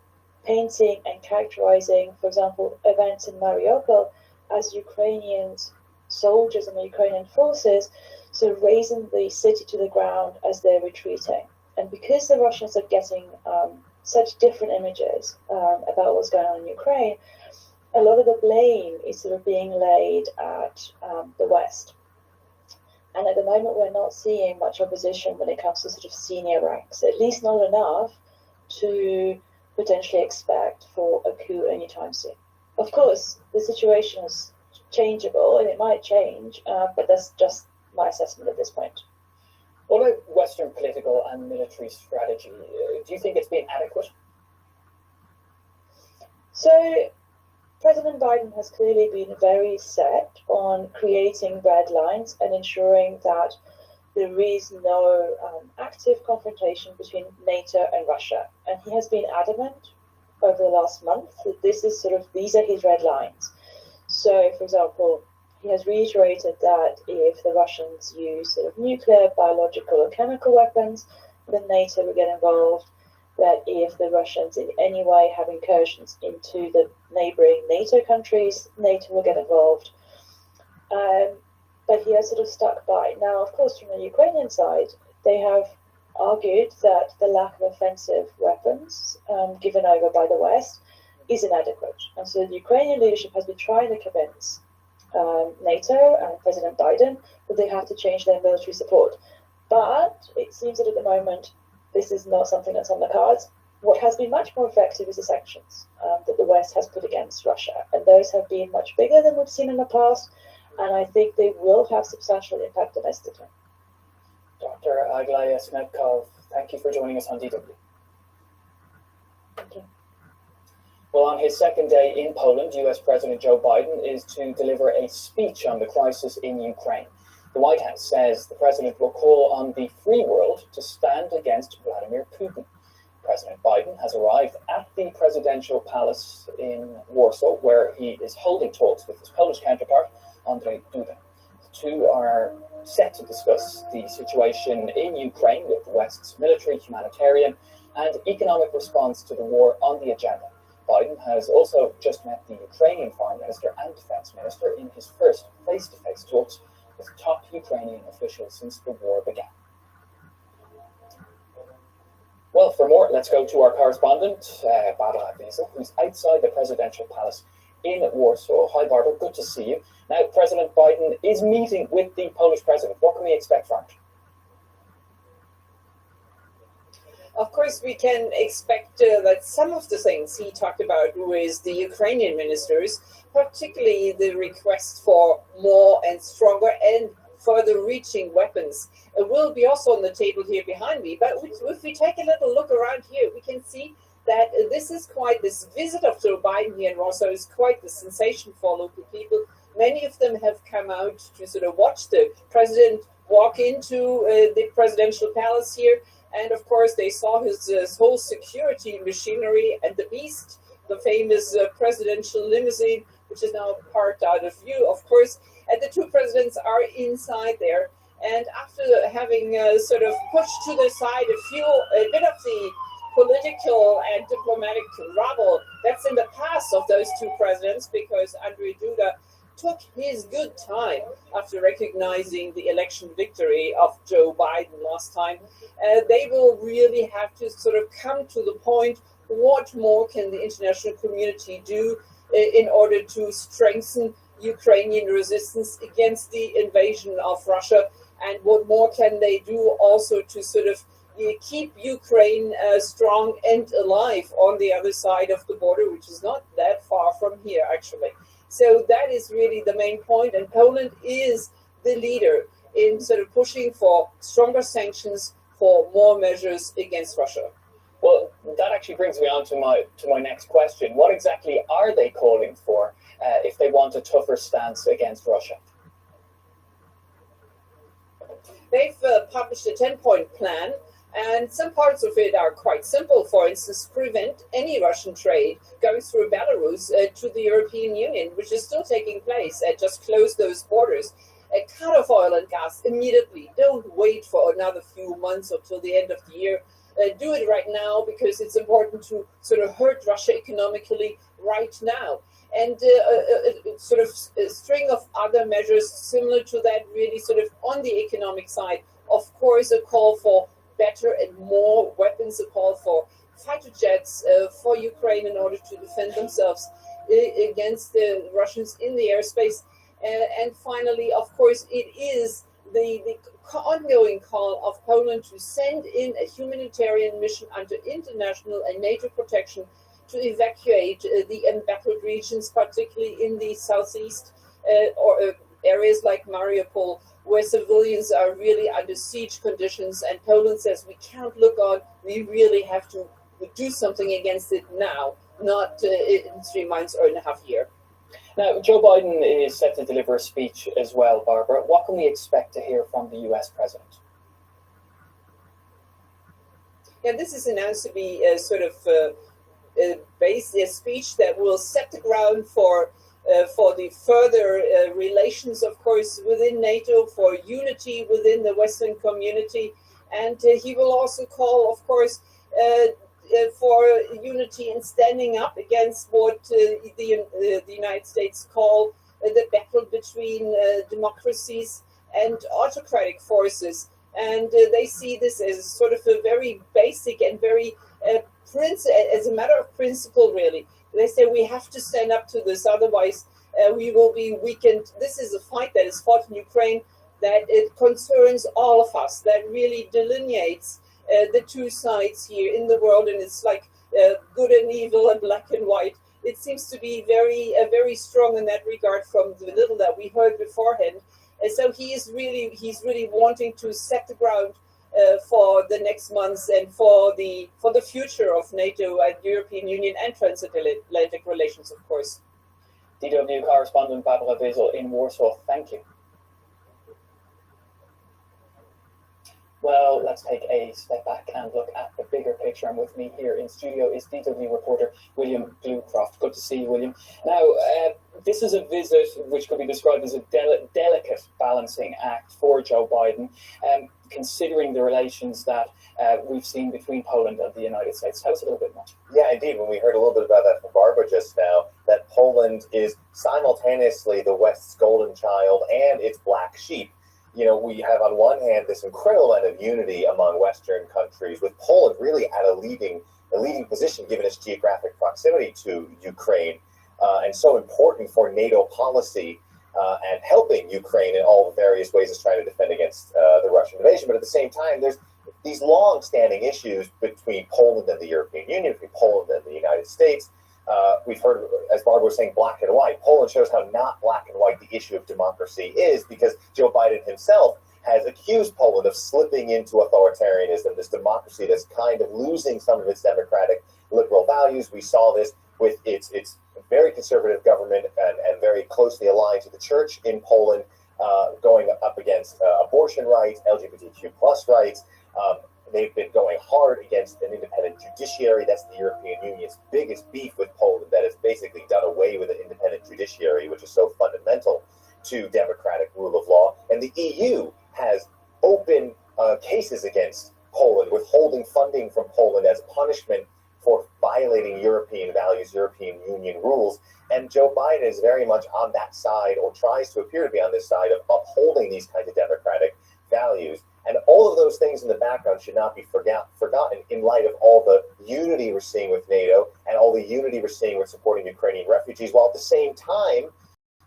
painting and characterizing, for example, events in Mariupol as Ukrainian soldiers and the Ukrainian forces sort of raising the city to the ground as they're retreating. And because the Russians are getting such different images about what's going on in Ukraine, a lot of the blame is sort of being laid at the West. And at the moment, we're not seeing much opposition when it comes to sort of senior ranks, at least not enough to potentially expect for a coup anytime soon. Of course, the situation is changeable and it might change, but that's just my assessment at this point. What about Western political and military strategy? Do you think it's been adequate? So, President Biden has clearly been very set on creating red lines and ensuring that there is no active confrontation between NATO and Russia. And he has been adamant over the last month that these are his red lines. So, for example, he has reiterated that if the Russians use sort of nuclear, biological, or chemical weapons, then NATO will get involved. That if the Russians in any way have incursions into the neighboring NATO countries, NATO will get involved. But he has sort of stuck by. Now, of course, from the Ukrainian side, they have argued that the lack of offensive weapons given over by the West is inadequate. And so the Ukrainian leadership has been trying to convince NATO and President Biden that they have to change their military support. But it seems that at the moment, this is not something that's on the cards. What has been much more effective is the sanctions that the West has put against Russia. And those have been much bigger than we've seen in the past. And I think they will have substantial impact domestically. Dr. Aglaya Smetkov, thank you for joining us on DW. Thank you. Well, on his second day in Poland, US President Joe Biden is to deliver a speech on the crisis in Ukraine. The White House says the president will call on the free world to stand against Vladimir Putin. President Biden has arrived at the presidential palace in Warsaw, where he is holding talks with his Polish counterpart, Andrzej Duda. The two are set to discuss the situation in Ukraine with the West's military, humanitarian, and economic response to the war on the agenda. Biden has also just met the Ukrainian Foreign Minister and Defense Minister in his first face-to-face talks with top Ukrainian officials since the war began. Well, for more, let's go to our correspondent, Barbara Wiesel, who's outside the presidential palace in Warsaw. Hi, Barbara, good to see you. Now, President Biden is meeting with the Polish president. What can we expect from it? Of course, we can expect that some of the things he talked about with the Ukrainian ministers, particularly the request for more and stronger and further reaching weapons will be also on the table here behind me. But if we take a little look around here, we can see that this visit of Joe Biden here in Warsaw is quite the sensation for local people. Many of them have come out to sort of watch the president walk into the presidential palace here. And of course, they saw his whole security machinery and the beast, the famous presidential limousine, which is now parked out of view, of course. And the two presidents are inside there. And after having sort of pushed to the side a bit of the political and diplomatic rubble that's in the past of those two presidents, because Andrzej Duda took his good time after recognizing the election victory of Joe Biden last time. They will really have to sort of come to the point, what more can the international community do in order to strengthen Ukrainian resistance against the invasion of Russia, and what more can they do also to sort of keep Ukraine strong and alive on the other side of the border, which is not that far from here, actually. So that is really the main point, and Poland is the leader in sort of pushing for stronger sanctions, for more measures against Russia. Well, that actually brings me on to my next question. What exactly are they calling for if they want a tougher stance against Russia? They've published a 10-point plan, and some parts of it are quite simple. For instance, prevent any Russian trade going through Belarus to the European Union, which is still taking place. Just close those borders. Cut off oil and gas immediately. Don't wait for another few months or till the end of the year. Do it right now, because it's important to sort of hurt Russia economically right now. And sort of a string of other measures similar to that, really sort of on the economic side. Of course, a call for better and more weapons, a call for fighter jets for Ukraine in order to defend themselves against the Russians in the airspace. And finally, of course, it is the ongoing call of Poland to send in a humanitarian mission under international and NATO protection to evacuate the embattled regions, particularly in the southeast or areas like Mariupol, where civilians are really under siege conditions. And Poland says we can't look on, we really have to do something against it now, not in 3 months or in a half year. Now, Joe Biden is set to deliver a speech as well, Barbara. What can we expect to hear from the US president? Yeah, this is announced to be a sort of a speech that will set the ground for the further relations, of course, within NATO, for unity within the Western community. And he will also call, of course, for unity in standing up against what the United States call the battle between democracies and autocratic forces. And they see this as sort of a very basic and very as a matter of principle, really. They say we have to stand up to this, otherwise we will be weakened. This is a fight that is fought in Ukraine, that it concerns all of us, that really delineates the two sides here in the world, and it's like good and evil and black and white. It seems to be very strong in that regard from the little that we heard beforehand. And so he's really wanting to set the ground for the next months and for the future of NATO and European Union and transatlantic relations, of course. DW correspondent Barbara Wiesel in Warsaw, thank you. Well, let's take a step back and look at the bigger picture. And with me here in studio is DW reporter William Bluecroft. Good to see you, William. Now, this is a visit which could be described as a delicate balancing act for Joe Biden, considering the relations that we've seen between Poland and the United States. Tell us a little bit more. Yeah, indeed. When we heard a little bit about that from Barbara just now, that Poland is simultaneously the West's golden child and its black sheep. You know, we have on one hand this incredible amount of unity among Western countries, with Poland really at a leading position given its geographic proximity to Ukraine, and so important for NATO policy and helping Ukraine in all the various ways it's trying to defend against the Russian invasion. But at the same time, there's these long-standing issues between Poland and the European Union, between Poland and the United States, we've heard, as Barbara was saying, black and white. Poland shows how not black and white the issue of democracy is, because Joe Biden himself has accused Poland of slipping into authoritarianism, this democracy that's kind of losing some of its democratic liberal values. We saw this with its very conservative government and very closely aligned to the church in Poland, going up against abortion rights, LGBTQ plus rights. They've been going hard against an independent judiciary. That's the European Union's biggest beef with Poland, that has basically done away with an independent judiciary, which is so fundamental to democratic rule of law. And the EU has open cases against Poland, withholding funding from Poland as punishment for violating European values, European Union rules. And Joe Biden is very much on that side, or tries to appear to be on this side, of upholding these kinds of democratic values. And all of those things in the background should not be forgotten in light of all the unity we're seeing with NATO and all the unity we're seeing with supporting Ukrainian refugees, while at the same time,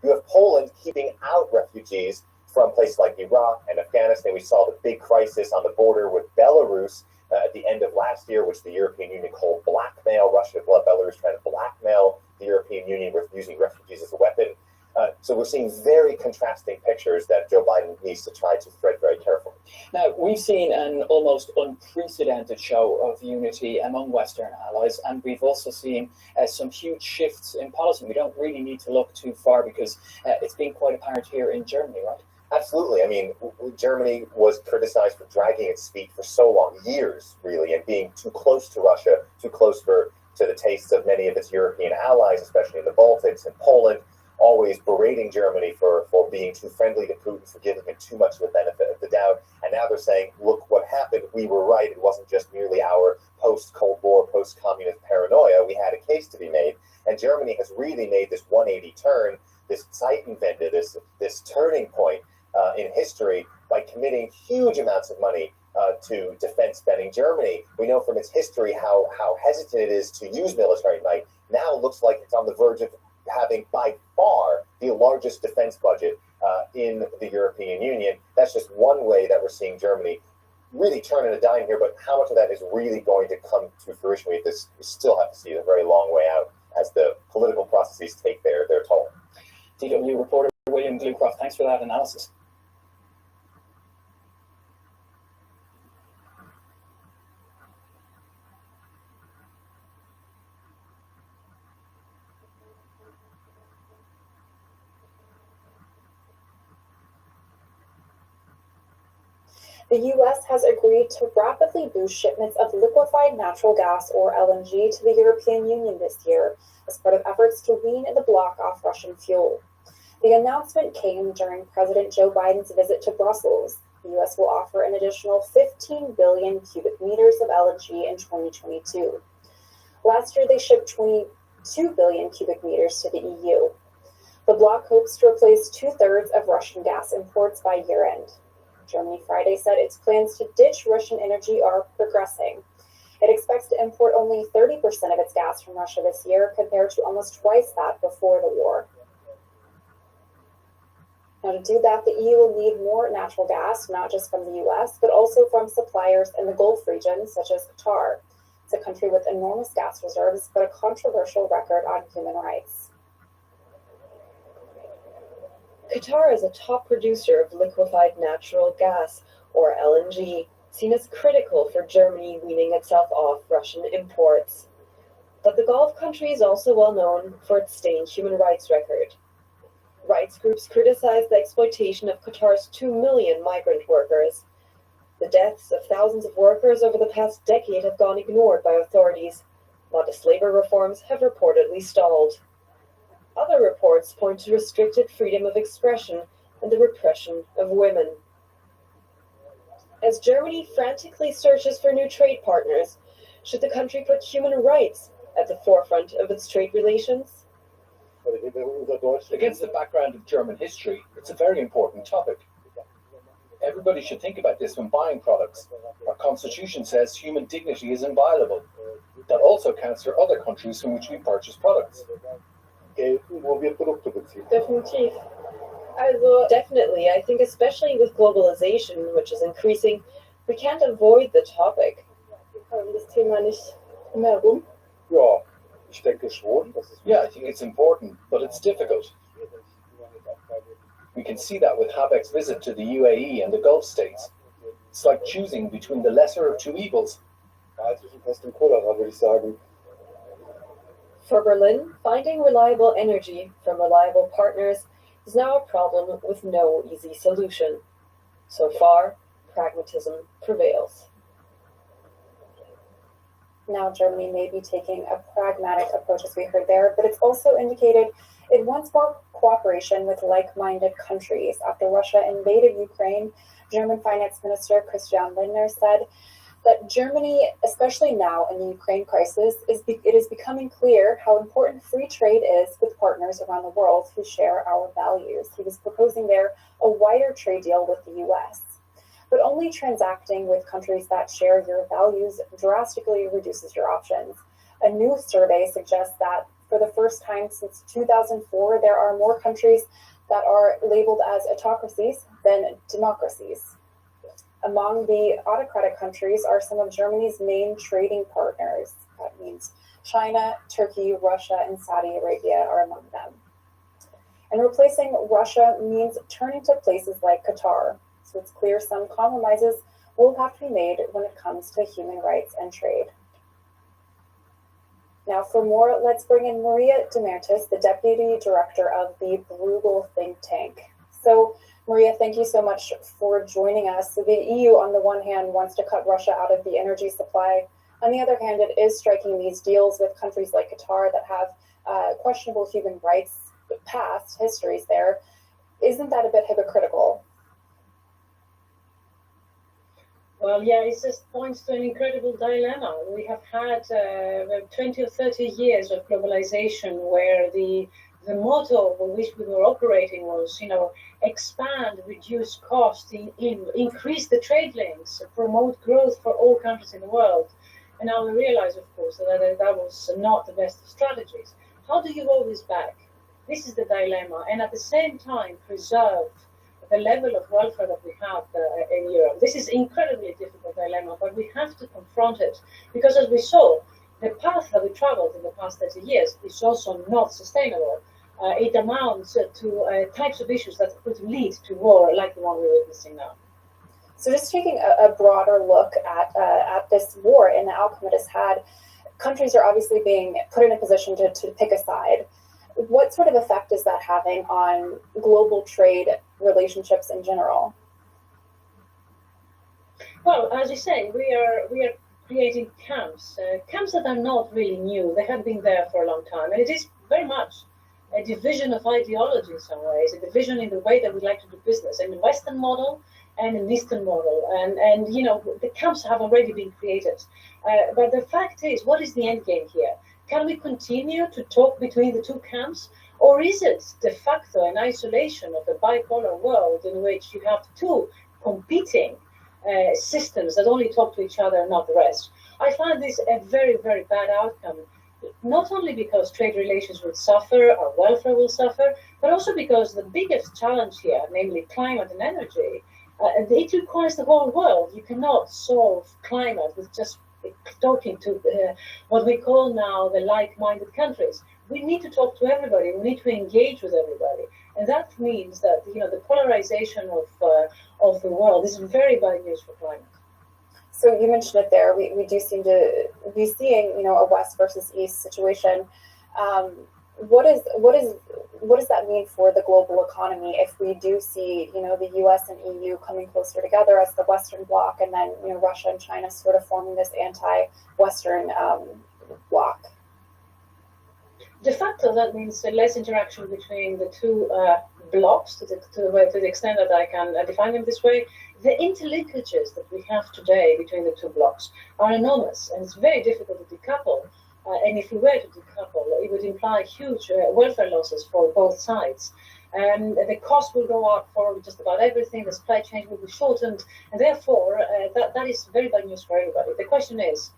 you have Poland keeping out refugees from places like Iraq and Afghanistan. We saw the big crisis on the border with Belarus at the end of last year, which the European Union called blackmail. Russia, Belarus trying to blackmail the European Union with using refugees as a weapon. So we're seeing very contrasting pictures that Joe Biden needs to try to thread very carefully. Now, we've seen an almost unprecedented show of unity among Western allies, and we've also seen some huge shifts in policy. We don't really need to look too far, because it's been quite apparent here in Germany, right? Absolutely. I mean, Germany was criticized for dragging its feet for so long, years really, and being too close to Russia, too close to the tastes of many of its European allies, especially in the Baltics and Poland, always berating Germany for being too friendly to Putin, for giving him too much of the benefit of the doubt. And now they're saying, look what happened. We were right. It wasn't just merely our post-Cold War, post-communist paranoia. We had a case to be made. And Germany has really made this 180 turn, this Zeitenwende, this turning point in history, by committing huge amounts of money to defense spending. Germany, we know from its history how hesitant it is to use military might. Now it looks like it's on the verge of having by far the largest defense budget in the European Union. That's just one way that we're seeing Germany really turning a dime here, but how much of that is really going to come to fruition? We still have to see it a very long way out as the political processes take their toll. DW reporter William Glucroft, thanks for that analysis. The U.S. has agreed to rapidly boost shipments of liquefied natural gas, or LNG, to the European Union this year as part of efforts to wean the bloc off Russian fuel. The announcement came during President Joe Biden's visit to Brussels. The U.S. will offer an additional 15 billion cubic meters of LNG in 2022. Last year, they shipped 22 billion cubic meters to the EU. The bloc hopes to replace two-thirds of Russian gas imports by year-end. Germany Friday said its plans to ditch Russian energy are progressing. It expects to import only 30% of its gas from Russia this year, compared to almost twice that before the war. Now, to do that, the EU will need more natural gas, not just from the US, but also from suppliers in the Gulf region, such as Qatar. It's a country with enormous gas reserves, but a controversial record on human rights. Qatar is a top producer of liquefied natural gas, or LNG, seen as critical for Germany weaning itself off Russian imports. But the Gulf country is also well known for its stained human rights record. Rights groups criticize the exploitation of Qatar's 2 million migrant workers. The deaths of thousands of workers over the past decade have gone ignored by authorities. Modest labor reforms have reportedly stalled. Other reports point to restricted freedom of expression and the repression of women. As Germany frantically searches for new trade partners, should the country put human rights at the forefront of its trade relations? Against the background of German history, it's a very important topic. Everybody should think about this when buying products. Our constitution says human dignity is inviolable. That also counts for other countries from which we purchase products. Definitiv. Definitely. I think especially with globalization, which is increasing, we can't avoid the topic. Das Thema nicht mehr rum. Ja, Yeah, I think it's important, but it's difficult. We can see that with Habeck's visit to the UAE and the Gulf states. It's like choosing between the lesser of two evils. For Berlin, finding reliable energy from reliable partners is now a problem with no easy solution. So far, pragmatism prevails. Now Germany may be taking a pragmatic approach, as we heard there, but it's also indicated it wants more cooperation with like-minded countries. After Russia invaded Ukraine, German Finance Minister Christian Lindner said that Germany, especially now in the Ukraine crisis, it is becoming clear how important free trade is with partners around the world who share our values. He was proposing there a wider trade deal with the US. But only transacting with countries that share your values drastically reduces your options. A new survey suggests that for the first time since 2004, there are more countries that are labeled as autocracies than democracies. Among the autocratic countries are some of Germany's main trading partners. That means China, Turkey, Russia, and Saudi Arabia are among them. And replacing Russia means turning to places like Qatar. So it's clear some compromises will have to be made when it comes to human rights and trade. Now for more, let's bring in Maria Demertis, the Deputy Director of the Bruegel think tank. So Maria, thank you so much for joining us. So the EU, on the one hand, wants to cut Russia out of the energy supply. On the other hand, it is striking these deals with countries like Qatar that have questionable human rights past histories there. Isn't that a bit hypocritical? Well, yeah, it just points to an incredible dilemma. We have had 20 or 30 years of globalization where the motto on which we were operating was, expand, reduce cost, increase the trade links, promote growth for all countries in the world. And now we realize, of course, that was not the best of strategies. How do you roll this back? This is the dilemma. And at the same time, preserve the level of welfare that we have in Europe. This is incredibly difficult dilemma, but we have to confront it because, as we saw, the path that we traveled in the past 30 years is also not sustainable. It amounts to types of issues that could lead to war like the one we're witnessing now. So just taking a broader look at this war and the outcome it has had, countries are obviously being put in a position to pick a side. What sort of effect is that having on global trade relationships in general? Well, as you say, we are creating camps that are not really new. They have been there for a long time, and it is very much a division of ideology in some ways, a division in the way that we like to do business, a Western model and an Eastern model, and the camps have already been created. But the fact is, what is the end game here? Can we continue to talk between the two camps? Or is it de facto an isolation of a bipolar world in which you have two competing systems that only talk to each other and not the rest? I find this a very, very bad outcome, not only because trade relations will suffer, our welfare will suffer, but also because the biggest challenge here, namely climate and energy, it requires the whole world. You cannot solve climate with just talking to what we call now the like-minded countries. We need to talk to everybody. We need to engage with everybody, and that means that the polarization of the world is very bad news for climate. So you mentioned it there. We do seem to be seeing a West versus East situation. What does that mean for the global economy if we do see the U.S. and EU coming closer together as the Western bloc, and then Russia and China sort of forming this anti-Western bloc? De facto, that means less interaction between the two blocs to the extent that I can define them this way. The interlinkages that we have today between the two blocs are enormous, and it's very difficult to decouple. And if we were to decouple, it would imply huge welfare losses for both sides. And the cost will go up for just about everything, the supply chain will be shortened, and therefore that is very bad news for everybody. The question is,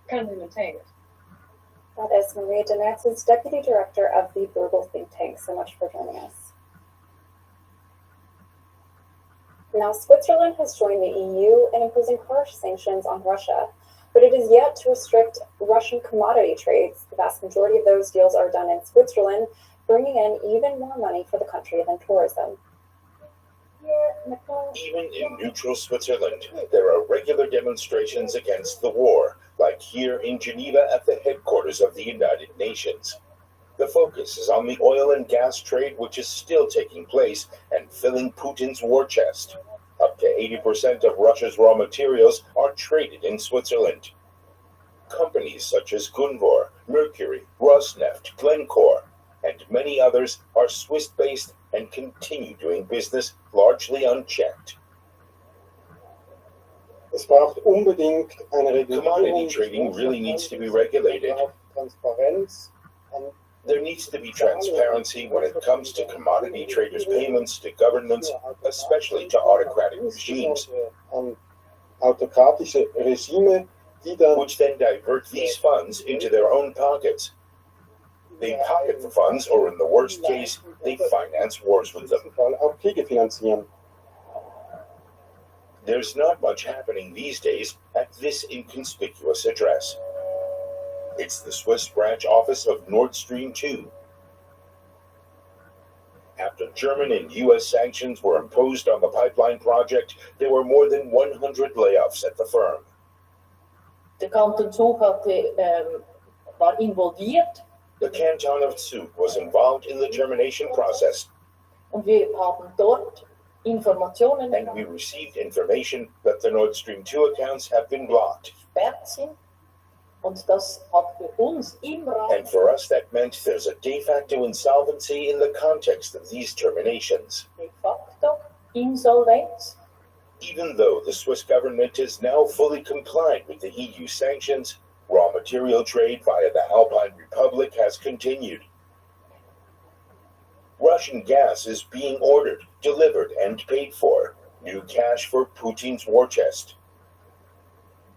can we maintain it? That is Maria Demertis, Deputy Director of the Bruegel think tank. So much for joining us. Now, Switzerland has joined the EU in imposing harsh sanctions on Russia. but it is yet to restrict Russian commodity trades. The vast majority of those deals are done in Switzerland, bringing in even more money for the country than tourism. Even in neutral Switzerland, there are regular demonstrations against the war, like here in Geneva at the headquarters of the United Nations. The focus is on the oil and gas trade, which is still taking place and filling Putin's war chest. Up to 80% of Russia's raw materials are traded in Switzerland. Companies such as Gunvor, Mercury, Rosneft, Glencore, and many others are Swiss-based and continue doing business largely unchecked. Es braucht unbedingt eine Regulierung. Commodity trading really needs to be regulated. Transparenz. There needs to be transparency when it comes to commodity traders' payments to governments, especially to autocratic regimes, Autokratische Regime, die dann which then divert these funds into their own pockets. They pocket the funds, or in the worst case, they finance wars with them. auch Kriege finanzieren. There's not much happening these days at this inconspicuous address. It's the Swiss branch office of Nord Stream 2. After German and U.S. sanctions were imposed on the pipeline project, there were more than 100 layoffs at the firm. De kanton Zug war involviert. The canton of Zug was involved in the germination process, Und wir haben dort Informationen and we received information that the Nord Stream 2 accounts have been blocked. gesperrt sind. Und das hat für uns im Raum And for us, that meant there's a de facto insolvency in the context of these terminations. de facto Insolvenz. Even though the Swiss government is now fully complied with the EU sanctions, raw material trade via the Alpine Republic has continued. Russian gas is being ordered, delivered, and paid for. New cash for Putin's war chest.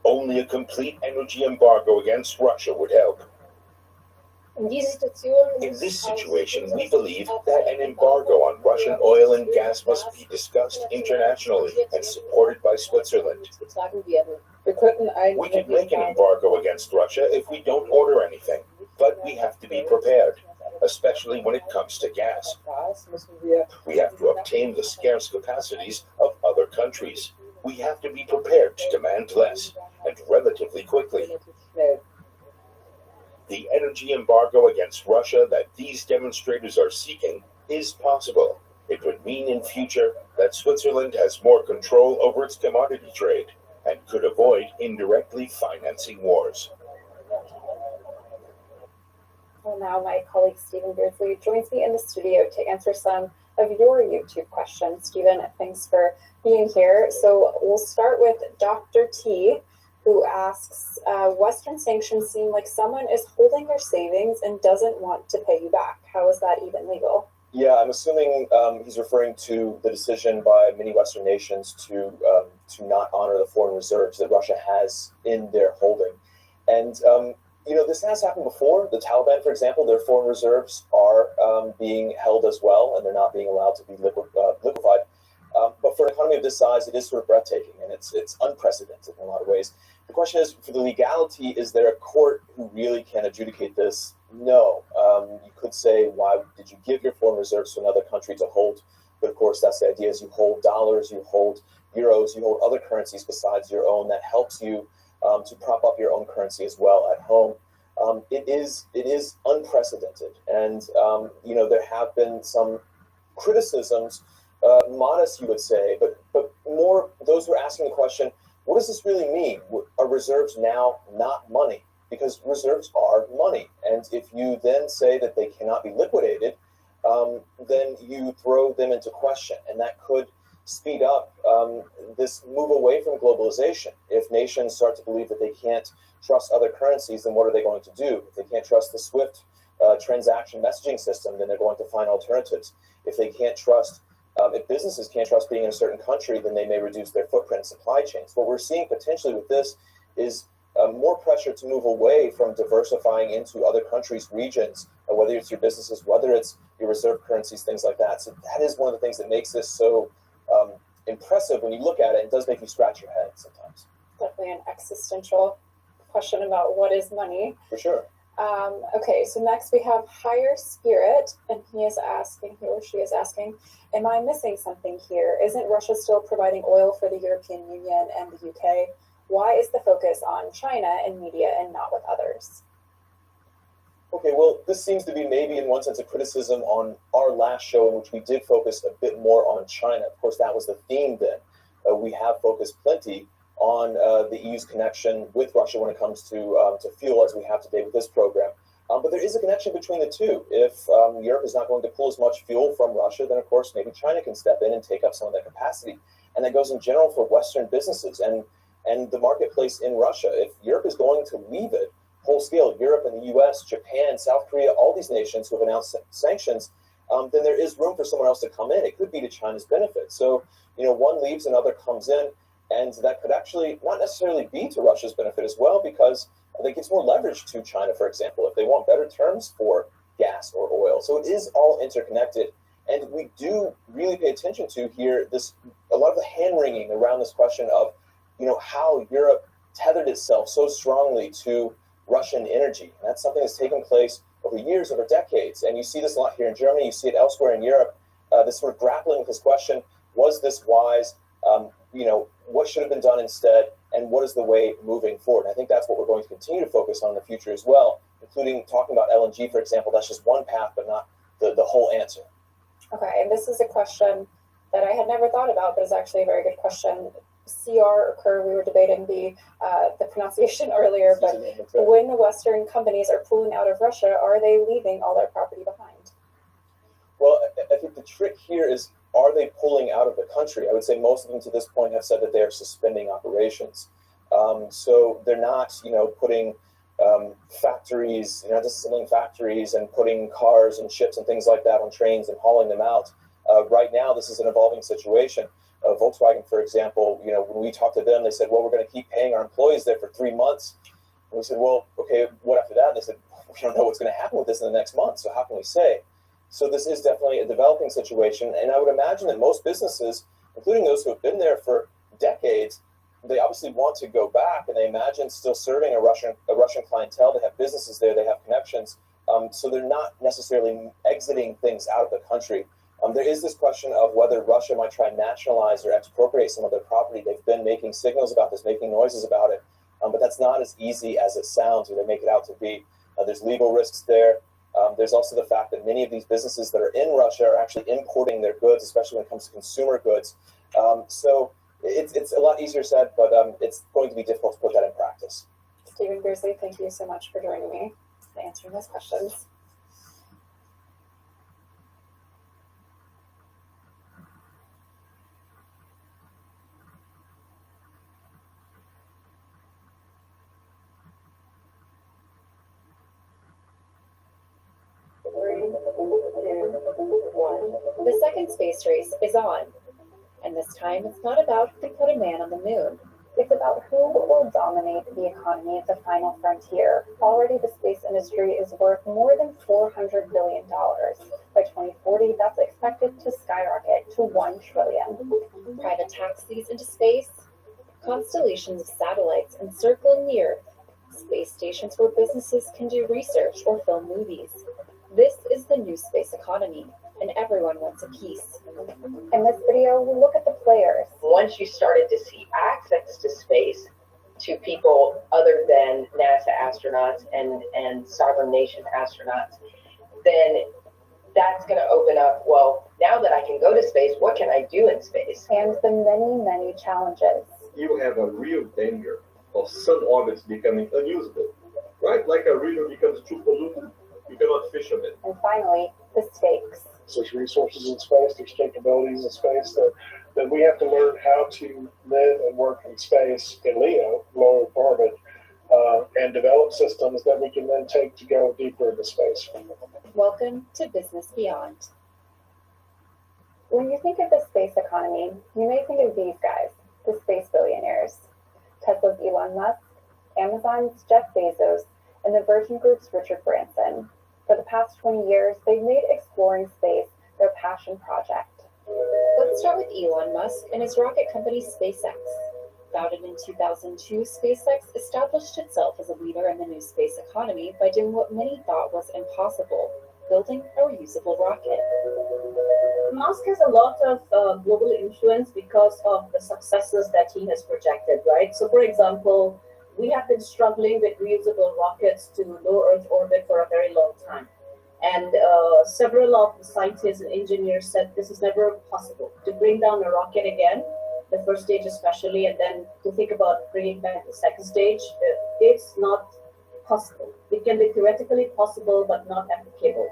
Only a complete energy embargo against Russia would help. In dieser Situation In this situation, we believe that an embargo on Russian oil and gas must be discussed internationally and supported by Switzerland. getragen werden. We could make an embargo against Russia if we don't order anything, but we have to be prepared, especially when it comes to gas. We have to obtain the scarce capacities of other countries. We have to be prepared to demand less, and relatively quickly. The energy embargo against Russia that these demonstrators are seeking is possible. It would mean in future that Switzerland has more control over its commodity trade and could avoid indirectly financing wars. Well, now my colleague Stephen Beardsley joins me in the studio to answer some of your YouTube questions. Stephen, thanks for being here. So we'll start with Dr. T, who asks, Western sanctions seem like someone is holding their savings and doesn't want to pay you back. How is that even legal? Yeah, I'm assuming he's referring to the decision by many Western nations to not honor the foreign reserves that Russia has in their holding. And, this has happened before. The Taliban, for example, their foreign reserves are being held as well, and they're not being allowed to be liquefied. But for an economy of this size, it is sort of breathtaking, and it's unprecedented in a lot of ways. The question is, for the legality, is there a court who really can adjudicate this? No. You could say, why did you give your foreign reserves to another country to hold? But of course, that's the idea, is you hold dollars, you hold euros, you hold other currencies besides your own. That helps you to prop up your own currency as well at home. It is unprecedented. And, there have been some criticisms, modest, you would say, but more those who are asking the question, what does this really mean? Are reserves now not money? Because reserves are money. And if you then say that they cannot be liquidated, then you throw them into question. And that could speed up this move away from globalization. If nations start to believe that they can't trust other currencies, then what are they going to do? If they can't trust the SWIFT transaction messaging system, then they're going to find alternatives. If they can't trust if businesses can't trust being in a certain country, then they may reduce their footprint and supply chains. What we're seeing potentially with this is more pressure to move away from diversifying into other countries, regions, whether it's your businesses, whether it's your reserve currencies, things like that. So that is one of the things that makes this so impressive when you look at it. It does make you scratch your head sometimes. Definitely an existential question about what is money. For sure. Okay, so next we have Higher Spirit, and he or she is asking, am I missing something here? Isn't Russia still providing oil for the European Union and the UK? Why is the focus on China in media and not with others? Okay, well, this seems to be maybe in one sense a criticism on our last show in which we did focus a bit more on China. Of course, that was the theme then. We have focused plenty on the EU's connection with Russia when it comes to fuel, as we have today with this program. But there is a connection between the two. If Europe is not going to pull as much fuel from Russia, then of course maybe China can step in and take up some of that capacity. And that goes in general for Western businesses and the marketplace in Russia. If Europe is going to leave it whole scale, Europe and the US, Japan, South Korea, all these nations who have announced sanctions, then there is room for someone else to come in. It could be to China's benefit. So, one leaves, another comes in. And that could actually not necessarily be to Russia's benefit as well, because that gives more leverage to China, for example, if they want better terms for gas or oil. So it is all interconnected. And we do really pay attention to here a lot of the hand-wringing around this question of, how Europe tethered itself so strongly to Russian energy. And that's something that's taken place over years, over decades. And you see this a lot here in Germany. You see it elsewhere in Europe, this sort of grappling with this question, was this wise? What should have been done instead, and what is the way moving forward? And I think that's what we're going to continue to focus on in the future as well, including talking about LNG, for example. That's just one path, but not the whole answer. Okay, and this is a question that I had never thought about, but is actually a very good question. CR or Kerr, we were debating the pronunciation earlier, but when the Western companies are pulling out of Russia, are they leaving all their property behind? Well, I think the trick here is, are they pulling out of the country? I would say most of them to this point have said that they are suspending operations. So they're not, putting factories, dismantling factories and putting cars and ships and things like that on trains and hauling them out. Right now, this is an evolving situation. Volkswagen, for example, when we talked to them, they said, well, we're going to keep paying our employees there for 3 months. And we said, well, okay, what after that? And they said, we don't know what's going to happen with this in the next month, so how can we say? So this is definitely a developing situation, and I would imagine that most businesses, including those who have been there for decades, they obviously want to go back, and they imagine still serving a Russian clientele. They have businesses there, they have connections, so they're not necessarily exiting things out of the country. There is this question of whether Russia might try and nationalize or expropriate some of their property. They've been making signals about this, making noises about it, but that's not as easy as it sounds or they make it out to be. There's legal risks there. There's also the fact that many of these businesses that are in Russia are actually importing their goods, especially when it comes to consumer goods. So it's a lot easier said, but it's going to be difficult to put that in practice. Stephen Beardsley, thank you so much for joining me and answering those questions. The second space race is on, and this time it's not about who can put a man on the moon. It's about who will dominate the economy of the final frontier. Already the space industry is worth more than $400 billion. By 2040, that's expected to skyrocket to $1 trillion. Private taxis into space, constellations of satellites encircling the Earth, space stations where businesses can do research or film movies. This is the new space economy, and everyone wants a piece. In this video, we look at the players. Once you started to see access to space to people other than NASA astronauts and sovereign nation astronauts, then that's going to open up, well, now that I can go to space, what can I do in space? And the many, many challenges. You have a real danger of some orbits becoming unusable, right? Like a river becomes too polluted, you cannot fish on it. And finally, the stakes. There's resources in space, there's capabilities in space that we have to learn how to live and work in space in LEO, low Earth orbit, and develop systems that we can then take to go deeper into space. Welcome to Business Beyond. When you think of the space economy, you may think of these guys, the space billionaires. Tesla's Elon Musk, Amazon's Jeff Bezos, and the Virgin Group's Richard Branson. For the past 20 years, they've made exploring space their passion project. Let's start with Elon Musk and his rocket company SpaceX. Founded in 2002, SpaceX established itself as a leader in the new space economy by doing what many thought was impossible, building a reusable rocket. Musk has a lot of global influence because of the successes that he has projected, right? So, for example, we have been struggling with reusable rockets to low Earth orbit for a very long time. And several of the scientists and engineers said this is never possible. To bring down a rocket again, the first stage especially, and then to think about bringing back the second stage, it's not possible. It can be theoretically possible, but not applicable.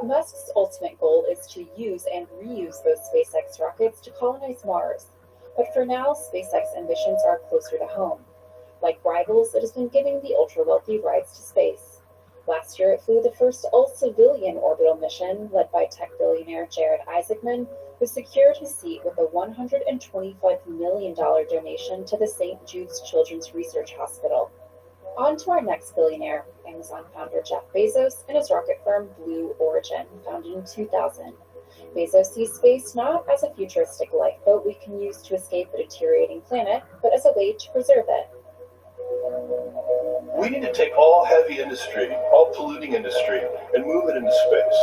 Musk's ultimate goal is to use and reuse those SpaceX rockets to colonize Mars. But for now, SpaceX ambitions are closer to home. Like rivals, it has been giving the ultra-wealthy rides to space. Last year, it flew the first all-civilian orbital mission, led by tech billionaire Jared Isaacman, who secured his seat with a $125 million donation to the St. Jude's Children's Research Hospital. On to our next billionaire, Amazon founder Jeff Bezos and his rocket firm Blue Origin, founded in 2000. Bezos sees space not as a futuristic lifeboat we can use to escape a deteriorating planet, but as a way to preserve it. We need to take all heavy industry, all polluting industry, and move it into space,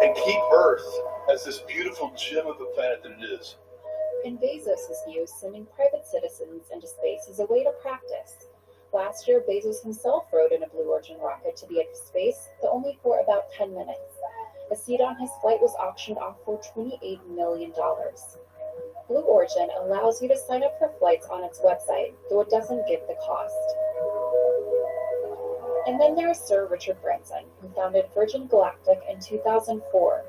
and keep Earth as this beautiful gem of a planet that it is. In Bezos' view, sending private citizens into space is a way to practice. Last year, Bezos himself rode in a Blue Origin rocket to the edge of space, but only for about 10 minutes. A seat on his flight was auctioned off for $28 million. Blue Origin allows you to sign up for flights on its website, though it doesn't give the cost. And then there is Sir Richard Branson, who founded Virgin Galactic in 2004.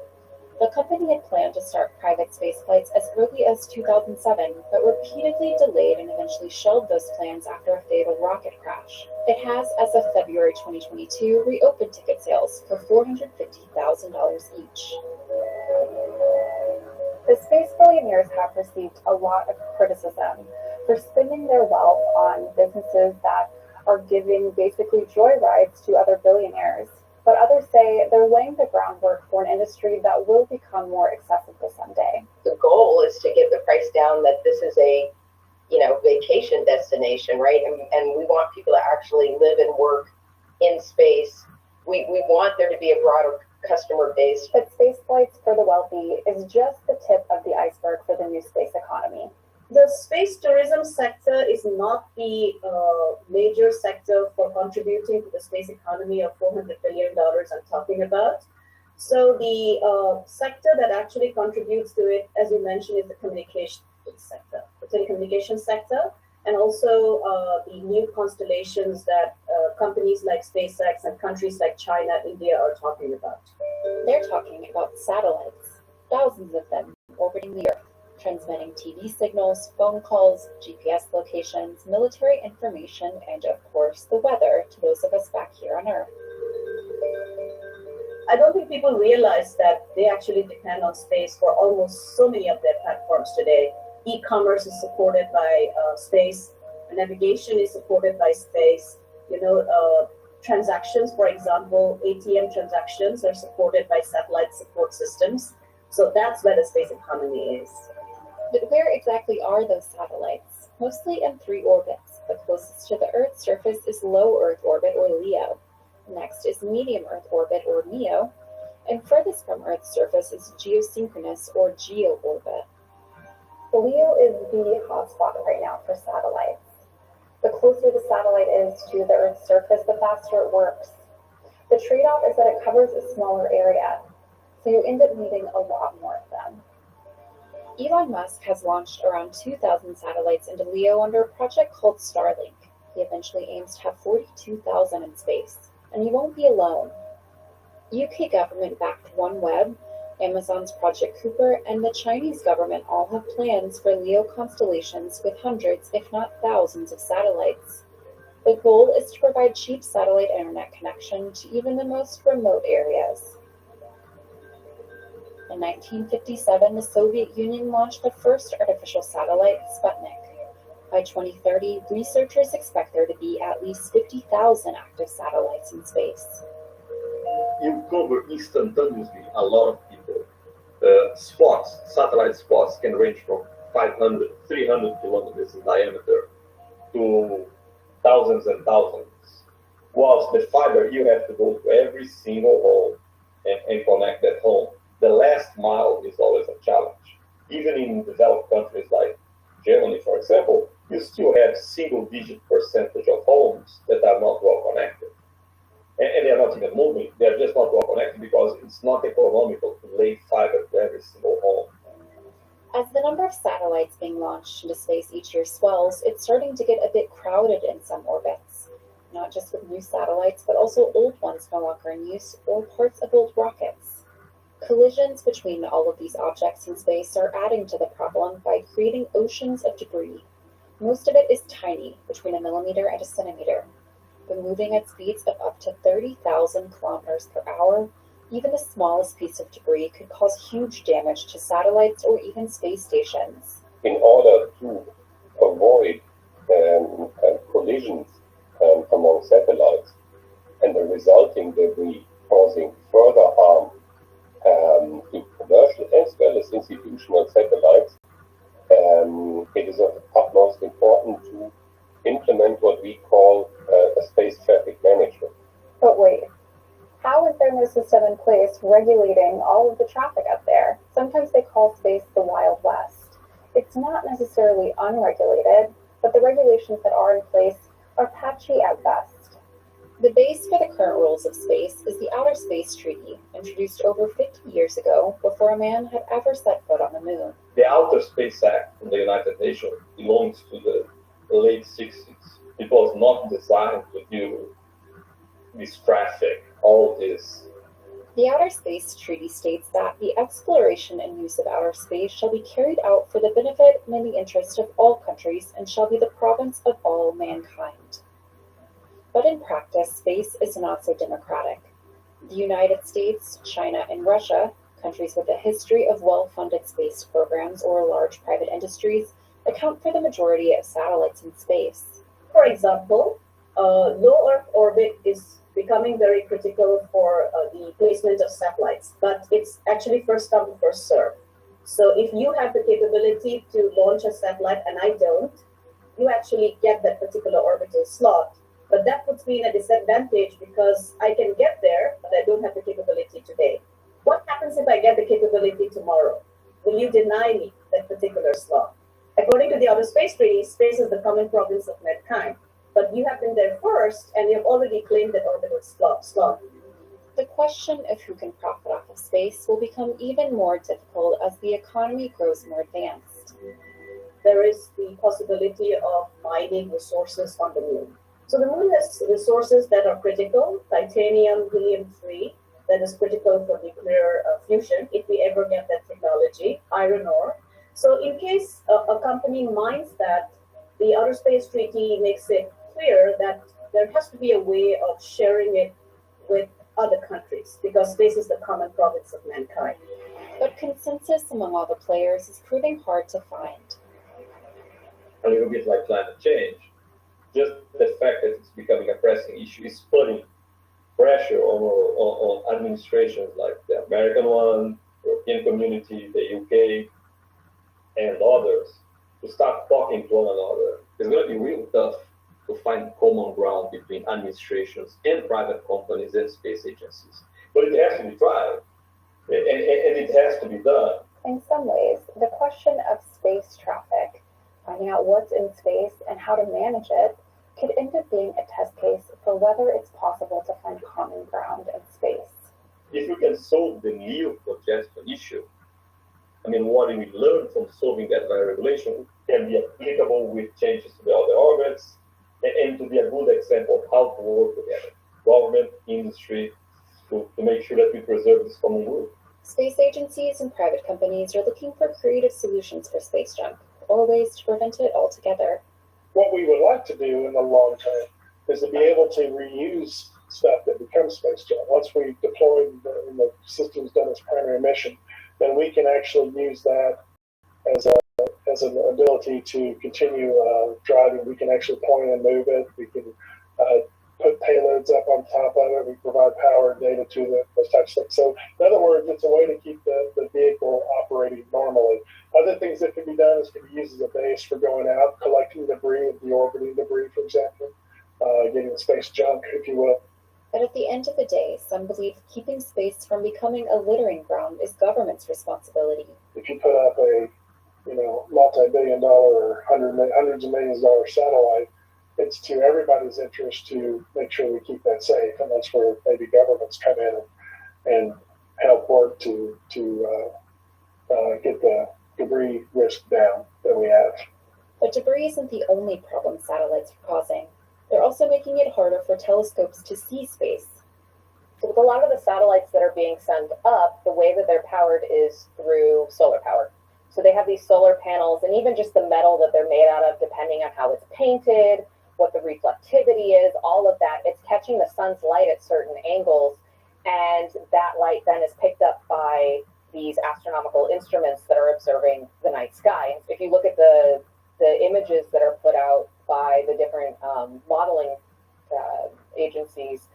The company had planned to start private space flights as early as 2007, but repeatedly delayed and eventually shelved those plans after a fatal rocket crash. It has, as of February 2022, reopened ticket sales for $450,000 each. The space billionaires have received a lot of criticism for spending their wealth on businesses that are giving basically joyrides to other billionaires. But others say they're laying the groundwork for an industry that will become more accessible someday. The goal is to get the price down that this is a, vacation destination, right? And we want people to actually live and work in space. We want there to be a broader customer base. But space flights for the wealthy is just the tip of the iceberg for the new space economy. The space tourism sector is not the major sector for contributing to the space economy of $400 billion I'm talking about. So the sector that actually contributes to it, as you mentioned, is the communication sector, the telecommunications sector, and also the new constellations that companies like SpaceX and countries like China, India are talking about. They're talking about satellites, thousands of them orbiting the Earth, transmitting TV signals, phone calls, GPS locations, military information, and of course the weather to those of us back here on Earth. I don't think people realize that they actually depend on space for almost so many of their platforms today. E-commerce is supported by space, navigation is supported by space, transactions, for example, ATM transactions are supported by satellite support systems. So that's where the space economy is. But where exactly are those satellites? Mostly in 3 orbits. The closest to the Earth's surface is low Earth orbit, or LEO. Next is medium Earth orbit, or MEO. And furthest from Earth's surface is geosynchronous, or GEO orbit. LEO is the hotspot right now for satellites. The closer the satellite is to the Earth's surface, the faster it works. The trade-off is that it covers a smaller area, so you end up needing a lot more of them. Elon Musk has launched around 2,000 satellites into LEO under a project called Starlink. He eventually aims to have 42,000 in space, and he won't be alone. UK government-backed OneWeb, Amazon's Project Cooper, and the Chinese government all have plans for LEO constellations with hundreds, if not thousands, of satellites. The goal is to provide cheap satellite internet connection to even the most remote areas. In 1957, the Soviet Union launched the first artificial satellite, Sputnik. By 2030, researchers expect there to be at least 50,000 active satellites in space. You cover instantaneously a lot of people. Satellite spots can range from 500, 300 kilometers in diameter. to thousands and thousands. Whilst the fiber, you have to go to every single home and connect that home. The last mile is always a challenge. Even in developed countries like Germany, for example, you still have single-digit percentage of homes that are not well connected. And they're not even moving, they're just not well connected because it's not economical to lay fiber to every single home. As the number of satellites being launched into space each year swells, it's starting to get a bit crowded in some orbits. Not just with new satellites, but also old ones no longer in use or parts of old rockets. Collisions between all of these objects in space are adding to the problem by creating oceans of debris. Most of it is tiny, between a millimeter and a centimeter. But moving at speeds of up to 30,000 kilometers per hour, even the smallest piece of debris could cause huge damage to satellites or even space stations. In order to avoid collisions among satellites and the resulting debris causing further harm to commercial as well as institutional satellites, it is of utmost importance to implement what we call space traffic management. But wait, how is there no system in place regulating all of the traffic up there? Sometimes they call space the Wild West. It's not necessarily unregulated, but the regulations that are in place are patchy at best. The base for the current rules of space is the Outer Space Treaty, introduced over 50 years ago before a man had ever set foot on the moon. The Outer Space Act from the United Nations belongs to the late 60s. It was not designed to do this traffic, all this. The Outer Space Treaty states that the exploration and use of outer space shall be carried out for the benefit and in the interest of all countries and shall be the province of all mankind. But in practice, space is not so democratic. The United States, China, and Russia, countries with a history of well-funded space programs or large private industries, account for the majority of satellites in space. For example, low Earth orbit is becoming very critical for the placement of satellites, but it's actually first come, first serve. So if you have the capability to launch a satellite and I don't, you actually get that particular orbital slot. But that puts me in a disadvantage because I can get there, but I don't have the capability today. What happens if I get the capability tomorrow? Will you deny me that particular slot? According to the Outer Space Treaty, space is the common province of mankind. But you have been there first, and you have already claimed that orbital slot. The question of who can profit off of space will become even more difficult as the economy grows more advanced. There is the possibility of mining resources on the moon. So the moon has resources that are critical, titanium, helium-3, that is critical for nuclear fusion, if we ever get that technology, iron ore. So in case a company mines that, the Outer Space Treaty makes it clear that there has to be a way of sharing it with other countries, because space is the common province of mankind. But consensus among all the players is proving hard to find. A little bit like climate change. Just the fact that it's becoming a pressing issue is putting pressure on administrations like the American one, European community, the UK, and others to start talking to one another. It's going to be real tough to find common ground between administrations and private companies and space agencies. But it has to be tried, and it has to be done. In some ways, the question of space traffic, finding out what's in space and how to manage it, could end up being a test case for whether it's possible to find common ground in space. If you can solve the new congestion issue, I mean, what we learned from solving that by regulation can be applicable with changes to the other orbits and to be a good example of how to work together, government, industry, to make sure that we preserve this common good. Space agencies and private companies are looking for creative solutions for space junk, or ways to prevent it altogether. What we would like to do in the long term is to be able to reuse stuff that becomes space junk. Once we deploy the system's done its primary mission, then we can actually use that as an ability to continue driving. We can actually point and move it. We can put payloads up on top of it. We provide power and data to those types of things. So in other words, it's a way to keep the vehicle operating normally. This the things that can be done is can be used as a base for going out, collecting debris, the orbiting debris, for example, getting space junk, if you will. But at the end of the day, some believe keeping space from becoming a littering ground is government's responsibility. If you put up a, multi-billion-dollar or hundreds of millions of dollar satellite, it's to everybody's interest to make sure we keep that safe, and that's where maybe governments come in and help work to get the debris risk down that we have. But debris isn't the only problem satellites are causing. They're also making it harder for telescopes to see space. So with a lot of the satellites that are being sent up, the way that they're powered is through solar power. So they have these solar panels, and even just the metal that they're made out of, depending on how it's painted, what the reflectivity is, all of that, it's catching the sun's light at certain angles, and that light then is picked up by these astronomical instruments that are observing the night sky. If you look at the images that are put out by the different modeling agencies,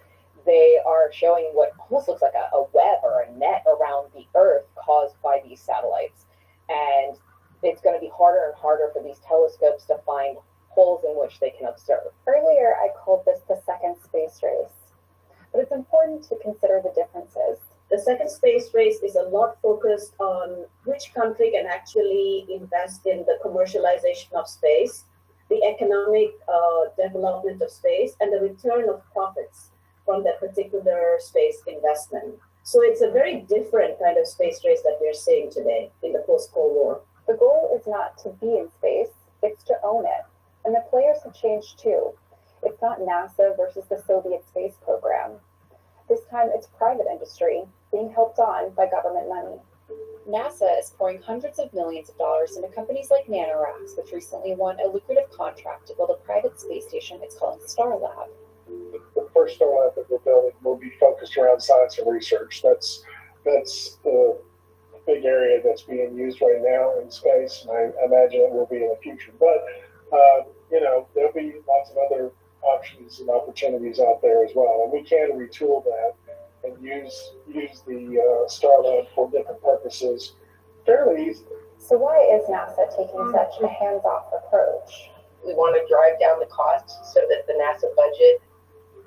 they are showing what almost looks like a web or a net around the Earth caused by these satellites. And it's going to be harder and harder for these telescopes to find holes in which they can observe. Earlier, I called this the second space race, but it's important to consider the differences. The second space race is a lot focused on which country can actually invest in the commercialization of space, the economic development of space, and the return of profits from that particular space investment. So it's a very different kind of space race that we're seeing today in the post-Cold War. The goal is not to be in space, it's to own it. And the players have changed too. It's not NASA versus the Soviet space program. This time it's private industry being helped on by government money. NASA is pouring hundreds of millions of dollars into companies like NanoRacks, which recently won a lucrative contract to build a private space station it's calling Starlab. The first Starlab that we're building will be focused around science and research. That's the big area that's being used right now in space, and I imagine it will be in the future. But there'll be lots of other options and opportunities out there as well, and we can retool that and use the Starlab for different purposes fairly easily. So why is NASA taking such a hands-off approach? We want to drive down the costs so that the NASA budget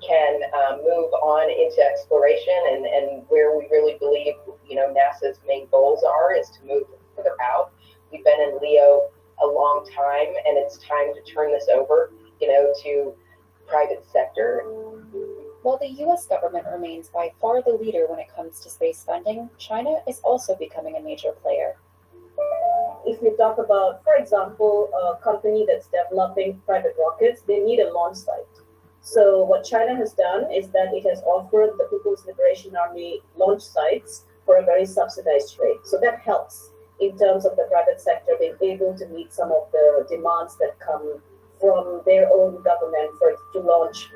can move on into exploration, and where we really believe NASA's main goals are is to move further out. We've been in LEO a long time, and it's time to turn this over to private sector. While the US government remains by far the leader when it comes to space funding, China is also becoming a major player. If you talk about, for example, a company that's developing private rockets, they need a launch site. So what China has done is that it has offered the People's Liberation Army launch sites for a very subsidized rate. So that helps in terms of the private sector being able to meet some of the demands that come from their own government for it to launch.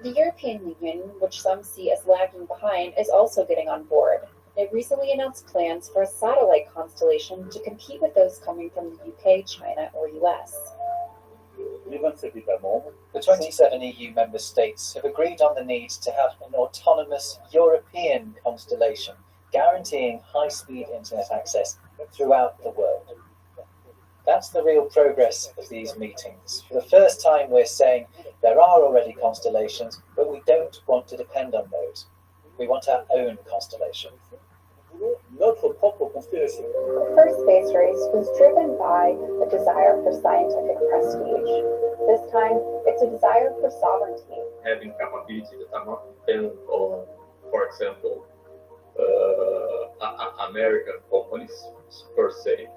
The European Union, which some see as lagging behind, is also getting on board. It recently announced plans for a satellite constellation to compete with those coming from the UK, China, or US. The 27 EU member states have agreed on the need to have an autonomous European constellation, guaranteeing high-speed internet access throughout the world. That's the real progress of these meetings. For the first time, we're saying there are already constellations, but we don't want to depend on those. We want our own constellation. The first space race was driven by a desire for scientific prestige. This time, it's a desire for sovereignty. Having capability that are not dependent on, for example, American companies per se.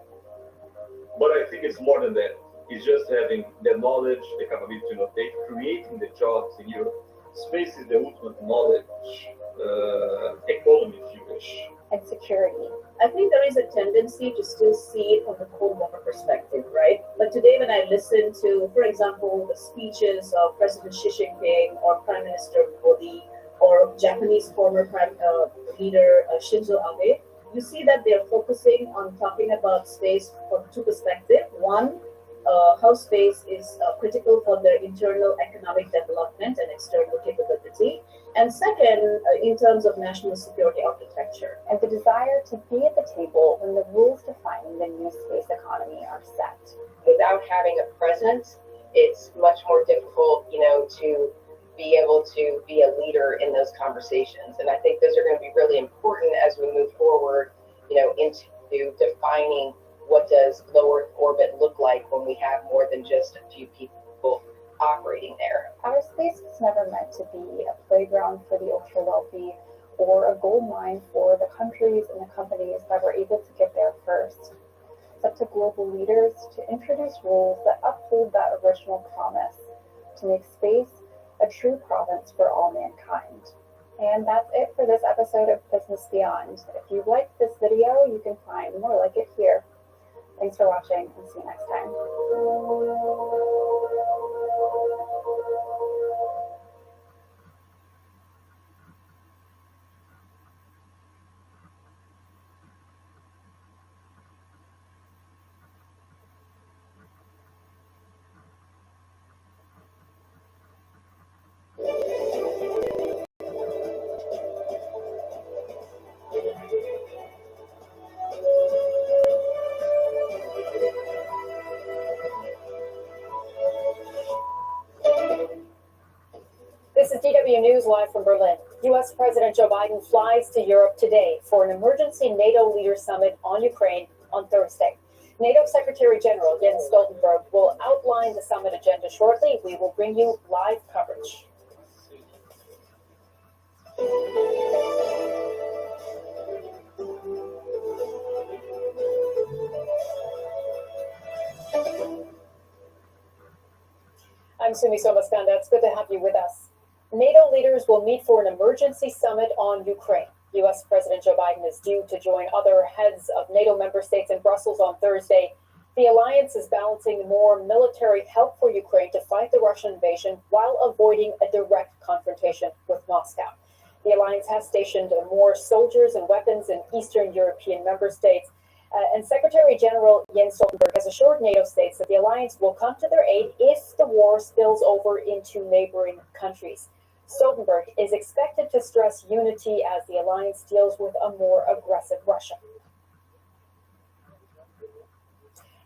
But I think it's more than that. It's just having the knowledge, the capability to innovate, creating the jobs in Europe. Space is the ultimate knowledge economy, if you wish. And security. I think there is a tendency to still see it from the Cold War perspective, right? But today when I listen to, for example, the speeches of President Xi Jinping or Prime Minister Modi or Japanese former leader Shinzo Abe, you see that they're focusing on talking about space from two perspectives. One, how space is critical for their internal economic development and external capability. And second, in terms of national security architecture. And the desire to be at the table when the rules defining the new space economy are set. Without having a presence, it's much more difficult, to be able to be a leader in those conversations. And I think those are going to be really important as we move forward, into defining what does low Earth orbit look like when we have more than just a few people operating there. Outer space was never meant to be a playground for the ultra wealthy or a gold mine for the countries and the companies that were able to get there first. It's up to global leaders to introduce rules that uphold that original promise, to make space a true province for all mankind. And that's it for this episode of Business Beyond. If you liked this video, you can find more like it here. Thanks for watching, and see you next time. This is DW News live from Berlin. U.S. President Joe Biden flies to Europe today for an emergency NATO leader summit on Ukraine on Thursday. NATO Secretary General Jens Stoltenberg will outline the summit agenda shortly. We will bring you live coverage. I'm Sumi Somaskanda. It's good to have you with us. NATO leaders will meet for an emergency summit on Ukraine. U.S. President Joe Biden is due to join other heads of NATO member states in Brussels on Thursday. The alliance is balancing more military help for Ukraine to fight the Russian invasion while avoiding a direct confrontation with Moscow. The alliance has stationed more soldiers and weapons in Eastern European member states. And Secretary General Jens Stoltenberg has assured NATO states that the alliance will come to their aid if the war spills over into neighboring countries. Stoltenberg is expected to stress unity as the alliance deals with a more aggressive Russia.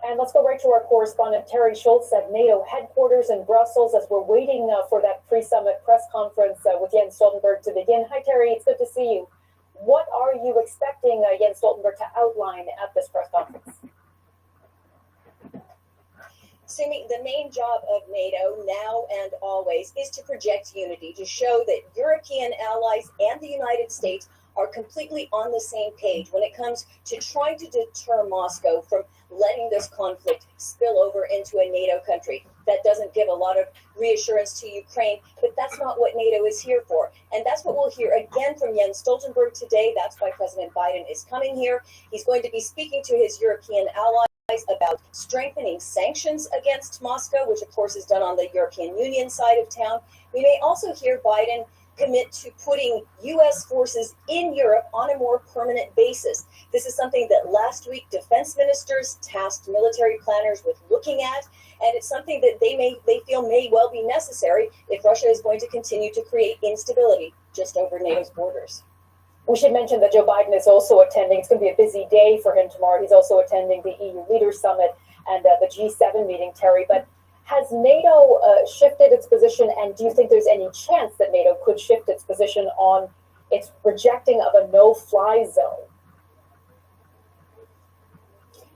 And let's go right to our correspondent Terry Schultz at NATO headquarters in Brussels as we're waiting for that pre-summit press conference with Jens Stoltenberg to begin. Hi, Terry. It's good to see you. What are you expecting Jens Stoltenberg to outline at this press conference? Sumi, the main job of NATO now and always is to project unity, to show that European allies and the United States are completely on the same page when it comes to trying to deter Moscow from letting this conflict spill over into a NATO country. That doesn't give a lot of reassurance to Ukraine, but that's not what NATO is here for. And that's what we'll hear again from Jens Stoltenberg today. That's why President Biden is coming here. He's going to be speaking to his European allies about strengthening sanctions against Moscow, which of course is done on the European Union side of town. We may also hear Biden commit to putting U.S. forces in Europe on a more permanent basis. This is something that last week defense ministers tasked military planners with looking at, and it's something that they feel may well be necessary if Russia is going to continue to create instability just over NATO's borders. We should mention that Joe Biden is also attending. It's going to be a busy day for him tomorrow. He's also attending the EU Leaders Summit and the G7 meeting, Terry. But has NATO shifted its position, and do you think there's any chance that NATO could shift its position on its rejecting of a no-fly zone?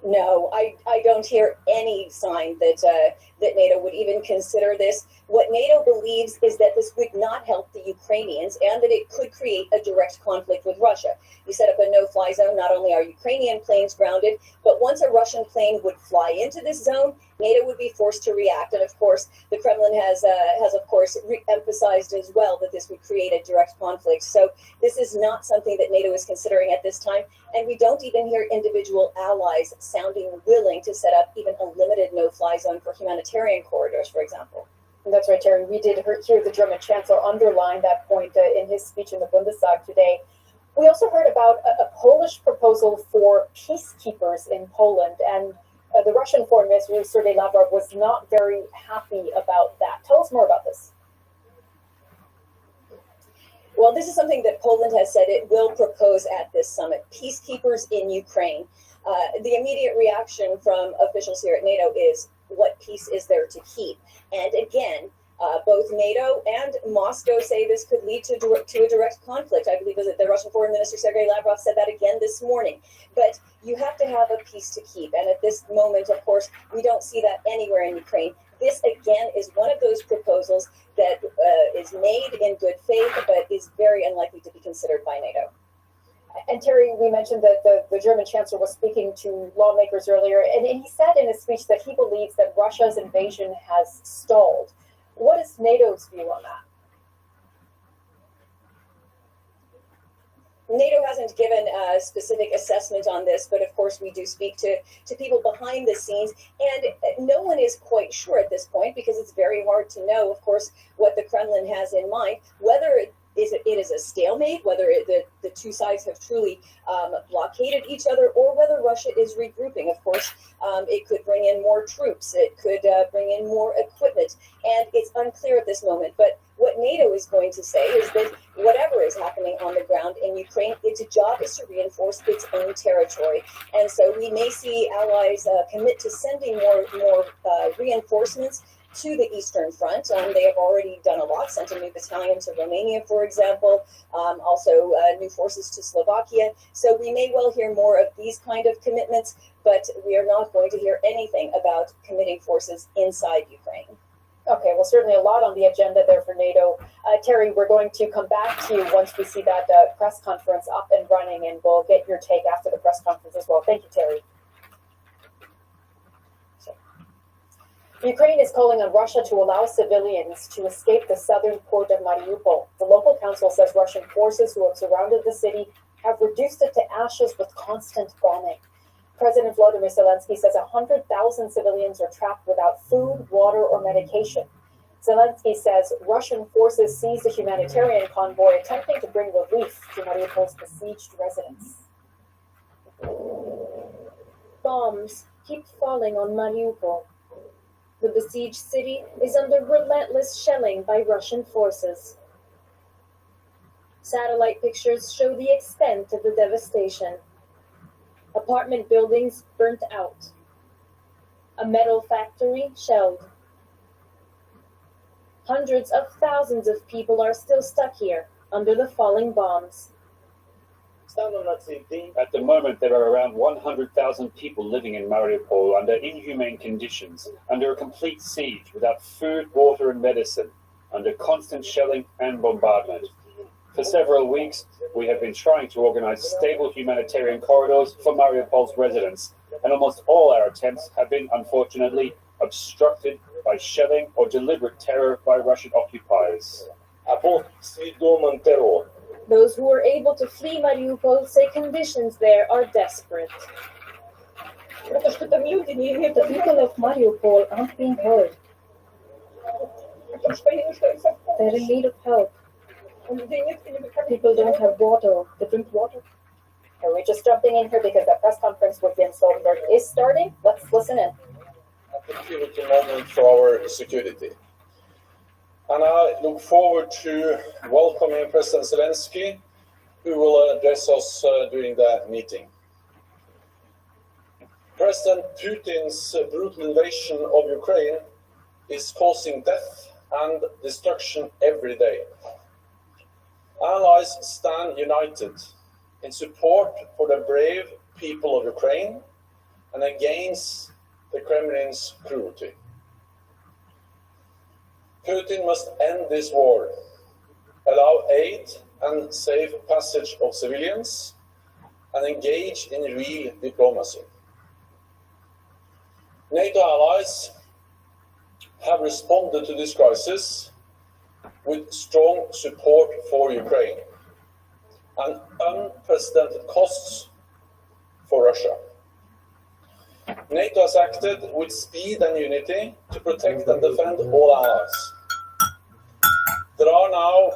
No, I don't hear any sign that NATO would even consider this. What NATO believes is that this would not help the Ukrainians and that it could create a direct conflict with Russia. You set up a no-fly zone, not only are Ukrainian planes grounded, but once a Russian plane would fly into this zone, NATO would be forced to react. And of course, the Kremlin has of course emphasized as well that this would create a direct conflict. So this is not something that NATO is considering at this time. And we don't even hear individual allies sounding willing to set up even a limited no-fly zone for humanitarian corridors, for example. That's right, Terry. We did hear the German Chancellor underline that point in his speech in the Bundestag today. We also heard about a Polish proposal for peacekeepers in Poland. And The Russian Foreign Minister Sergei Lavrov was not very happy about that. Tell us more about this. Well, this is something that Poland has said it will propose at this summit, peacekeepers in Ukraine. The immediate reaction from officials here at NATO is, what peace is there to keep? And again, both NATO and Moscow say this could lead to a direct conflict. I believe that the Russian Foreign Minister Sergei Lavrov said that again this morning. But you have to have a peace to keep. And at this moment, of course, we don't see that anywhere in Ukraine. This, again, is one of those proposals that is made in good faith, but is very unlikely to be considered by NATO. And Terry, we mentioned that the German chancellor was speaking to lawmakers earlier, and he said in his speech that he believes that Russia's invasion has stalled. What is NATO's view on that? NATO hasn't given a specific assessment on this, but of course we do speak to people behind the scenes, and no one is quite sure at this point because it's very hard to know, of course, what the Kremlin has in mind, whether it is a stalemate, whether the two sides have truly blockaded each other, or whether Russia is regrouping. Of course, it could bring in more troops, it could bring in more equipment, and it's unclear at this moment. But what NATO is going to say is that whatever is happening on the ground in Ukraine, its job is to reinforce its own territory. And so we may see allies commit to sending more reinforcements to the Eastern Front. They have already done a lot, sent a new battalion to Romania, for example, also new forces to Slovakia. So we may well hear more of these kind of commitments, but we are not going to hear anything about committing forces inside Ukraine. Okay, well, certainly a lot on the agenda there for NATO. Terry, we're going to come back to you once we see that press conference up and running, and we'll get your take after the press conference as well. Thank you, Terry. Ukraine is calling on Russia to allow civilians to escape the southern port of Mariupol. The local council says Russian forces who have surrounded the city have reduced it to ashes with constant bombing. President Volodymyr Zelensky says 100,000 civilians are trapped without food, water, or medication. Zelensky says Russian forces seized a humanitarian convoy attempting to bring relief to Mariupol's besieged residents. Bombs keep falling on Mariupol. The besieged city is under relentless shelling by Russian forces. Satellite pictures show the extent of the devastation. Apartment buildings burnt out. A metal factory shelled. Hundreds of thousands of people are still stuck here under the falling bombs. At the moment, there are around 100,000 people living in Mariupol under inhumane conditions, under a complete siege, without food, water, and medicine, under constant shelling and bombardment. For several weeks, we have been trying to organize stable humanitarian corridors for Mariupol's residents, and almost all our attempts have been, unfortunately, obstructed by shelling or deliberate terror by Russian occupiers. Those who were able to flee Mariupol say conditions there are desperate. The people of Mariupol aren't being heard. They're in need of help. People don't have water. They drink water. And we're just jumping in here because the press conference with Jens Stoltenberg is starting. Let's listen in. A pivotal moment for our security. And I look forward to welcoming President Zelensky, who will address us during the meeting. President Putin's brutal invasion of Ukraine is causing death and destruction every day. Allies stand united in support for the brave people of Ukraine and against the Kremlin's cruelty. Putin must end this war, allow aid and safe passage of civilians, and engage in real diplomacy. NATO allies have responded to this crisis with strong support for Ukraine and unprecedented costs for Russia. NATO has acted with speed and unity to protect and defend all allies. There are now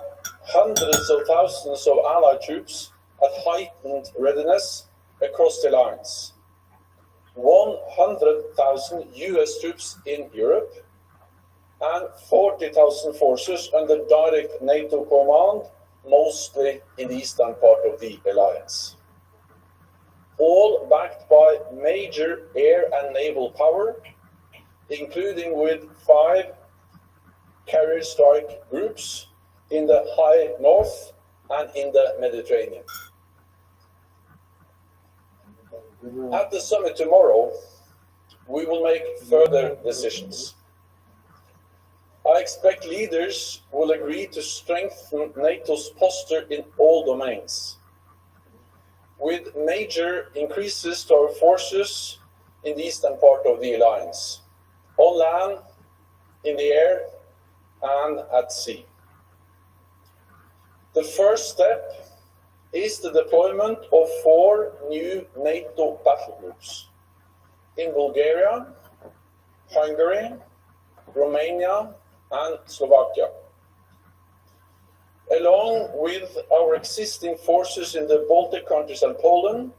hundreds of thousands of allied troops at heightened readiness across the lines. 100,000 US troops in Europe, and 40,000 forces under direct NATO command, mostly in the eastern part of the alliance. All backed by major air and naval power, including with 5 carrier strike groups in the high north and in the Mediterranean. At the summit tomorrow, we will make further decisions. I expect leaders will agree to strengthen NATO's posture in all domains, with major increases to our forces in the eastern part of the alliance, on land, in the air, and at sea. The first step is the deployment of 4 new NATO battle groups in Bulgaria, Hungary, Romania, and Slovakia. Along with our existing forces in the Baltic countries and Poland,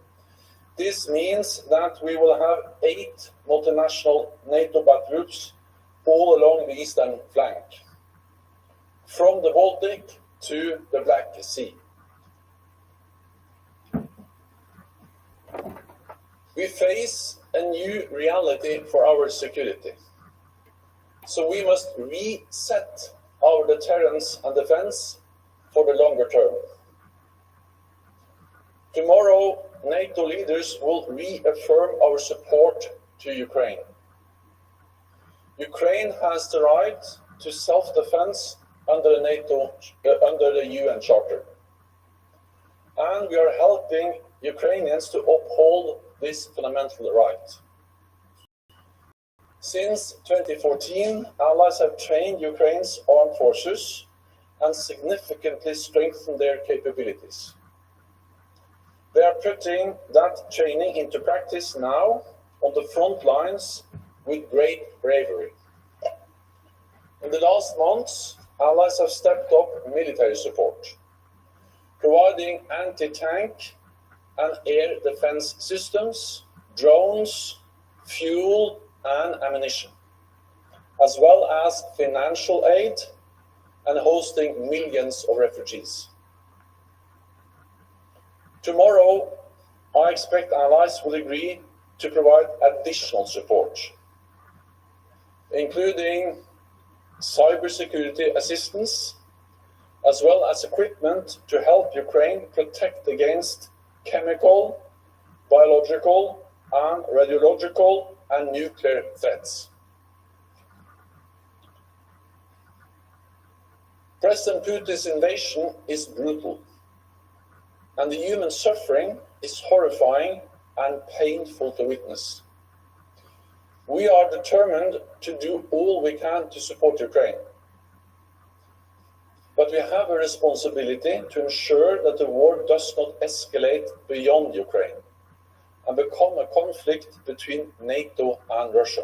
this means that we will have 8 multinational NATO battle groups all along the eastern flank, from the Baltic to the Black Sea. We face a new reality for our security, so we must reset our deterrence and defense for the longer term. Tomorrow, NATO leaders will reaffirm our support to Ukraine. Ukraine has the right to self-defense under the UN Charter, and we are helping Ukrainians to uphold this fundamental right. Since 2014, allies have trained Ukraine's armed forces and significantly strengthened their capabilities. They are putting that training into practice now on the front lines with great bravery. In the last months, allies have stepped up military support, providing anti-tank and air defense systems, drones, fuel, and ammunition, as well as financial aid and hosting millions of refugees. Tomorrow, I expect allies will agree to provide additional support, including cybersecurity assistance, as well as equipment to help Ukraine protect against chemical, biological, and radiological and nuclear threats. President Putin's invasion is brutal, and the human suffering is horrifying and painful to witness. We are determined to do all we can to support Ukraine. But we have a responsibility to ensure that the war does not escalate beyond Ukraine and become a conflict between NATO and Russia.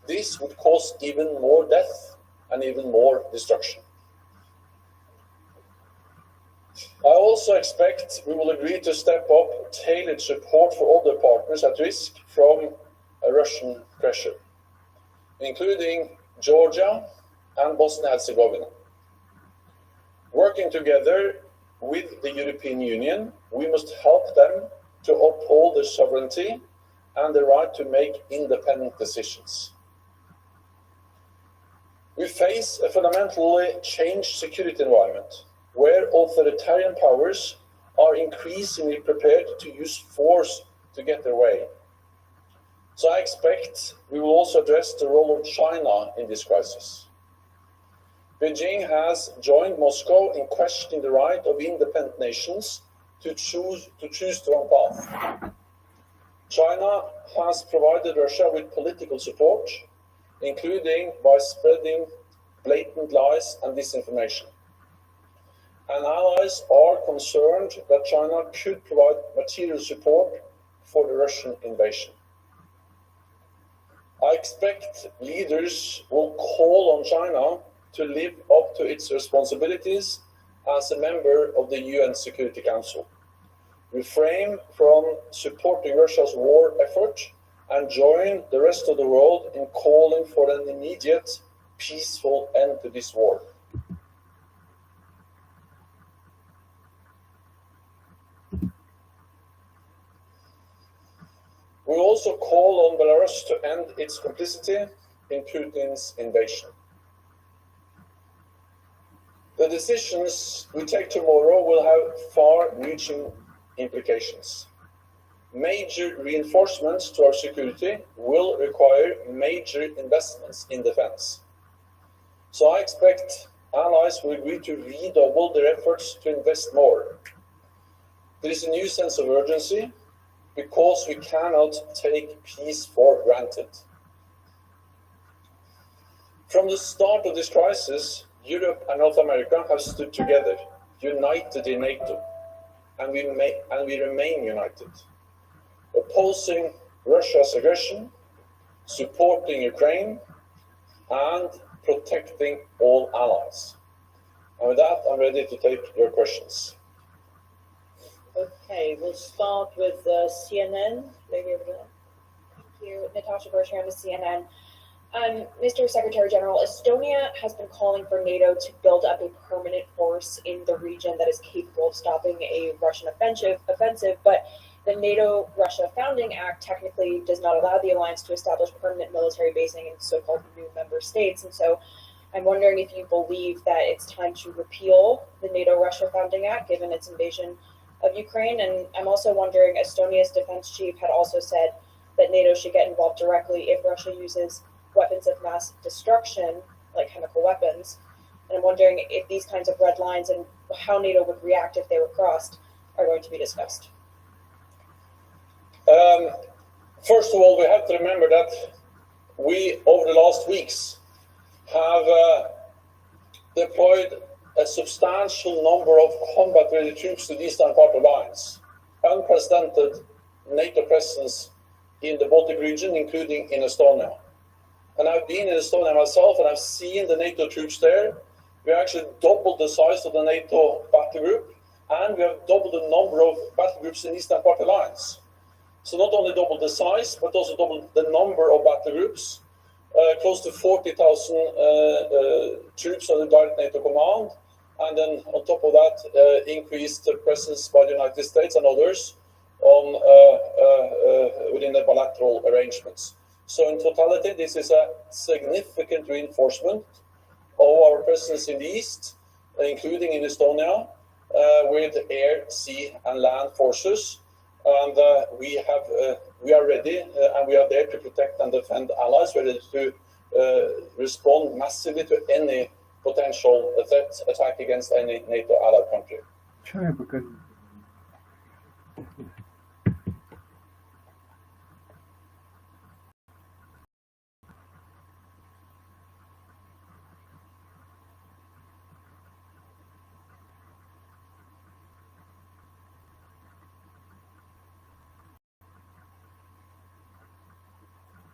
This would cause even more death and even more destruction. I also expect we will agree to step up tailored support for other partners at risk from Russian pressure, including Georgia and Bosnia-Herzegovina. Working together with the European Union, we must help them to uphold their sovereignty and the right to make independent decisions. We face a fundamentally changed security environment where authoritarian powers are increasingly prepared to use force to get their way. So I expect we will also address the role of China in this crisis. Beijing has joined Moscow in questioning the right of independent nations to choose their own path. China has provided Russia with political support, including by spreading blatant lies and disinformation. And allies are concerned that China could provide material support for the Russian invasion. I expect leaders will call on China to live up to its responsibilities as a member of the UN Security Council, refrain from supporting Russia's war effort, and join the rest of the world in calling for an immediate, peaceful end to this war. We also call on Belarus to end its complicity in Putin's invasion. The decisions we take tomorrow will have far-reaching implications. Major reinforcements to our security will require major investments in defense. So I expect allies will agree to redouble their efforts to invest more. There is a new sense of urgency because we cannot take peace for granted. From the start of this crisis, Europe and North America have stood together, united in NATO, and we remain united, opposing Russia's aggression, supporting Ukraine, and protecting all allies. And with that, I'm ready to take your questions. Okay, we'll start with CNN. Maybe over there. Thank you. Natasha Bertrand with CNN. Mr. Secretary General, Estonia has been calling for NATO to build up a permanent force in the region that is capable of stopping a Russian offensive, but the NATO-Russia Founding Act technically does not allow the alliance to establish permanent military basing in so-called new member states. And so I'm wondering if you believe that it's time to repeal the NATO-Russia Founding Act, given its invasion of Ukraine. And I'm also wondering, Estonia's defense chief had also said that NATO should get involved directly if Russia uses weapons of mass destruction, like chemical weapons. And I'm wondering if these kinds of red lines and how NATO would react if they were crossed are going to be discussed. First of all, we have to remember that we, over the last weeks, have deployed a substantial number of combat-ready troops to the eastern part of the alliance. Unprecedented NATO presence in the Baltic region, including in Estonia. And I've been in Estonia myself, and I've seen the NATO troops there. We actually doubled the size of the NATO battle group, and we have doubled the number of battle groups in the eastern part of the alliance. So not only doubled the size, but also doubled the number of battle groups. Close to 40,000 troops under direct NATO command, and then on top of that, increased presence by the United States and others on within the bilateral arrangements. So in totality, this is a significant reinforcement of our presence in the east, including in Estonia, with air, sea, and land forces. And we are ready, and we are there to protect and defend allies, ready to respond massively to any potential attack against any NATO allied country.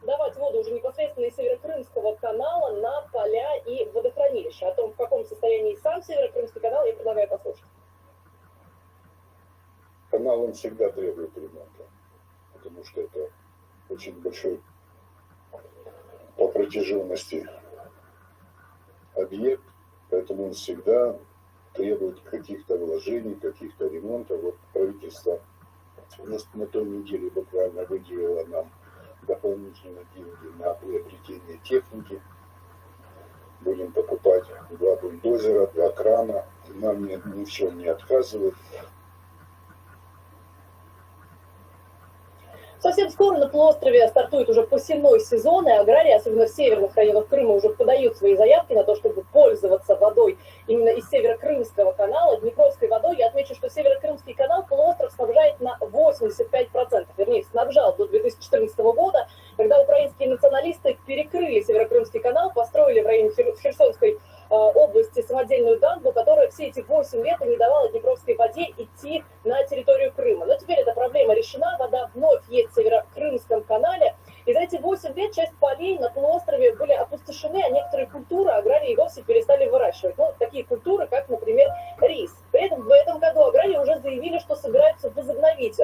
Давать воду уже непосредственно из Северокрымского канала на поля и водохранилища. О том, в каком состоянии сам Северокрымский канал, я предлагаю послушать. Канал он всегда требует ремонта, потому что это очень большой по протяженности объект, поэтому он всегда требует каких-то вложений, каких-то ремонтов. Вот правительство на той неделе буквально выделило нам дополнительные деньги на приобретение техники. Будем покупать 2 бульдозера, 2 крана. Нам ни в чем не отказывают. Совсем скоро на полуострове стартует уже посевной сезон, и аграрии, особенно в северных районах Крыма, уже подают свои заявки на то, чтобы пользоваться водой именно из Северокрымского канала, Днепровской водой. Я отмечу, что Северокрымский канал полуостров снабжает на 85%, вернее, снабжал до 2014 года, когда украинские националисты перекрыли Северокрымский канал, построили в районе Херсонской области самодельную дамбу, которая все эти 8 лет не давала Днепровской воде идти на территорию Крыма. Но теперь эта проблема решена, вода вновь есть в Северокрымском канале. И за эти 8 лет часть полей на полуострове были опустошены, а некоторые культуры аграрии вовсе перестали выращивать. Ну, такие культуры, как, например, рис. При этом в этом году аграрии уже заявили, что собираются возобновить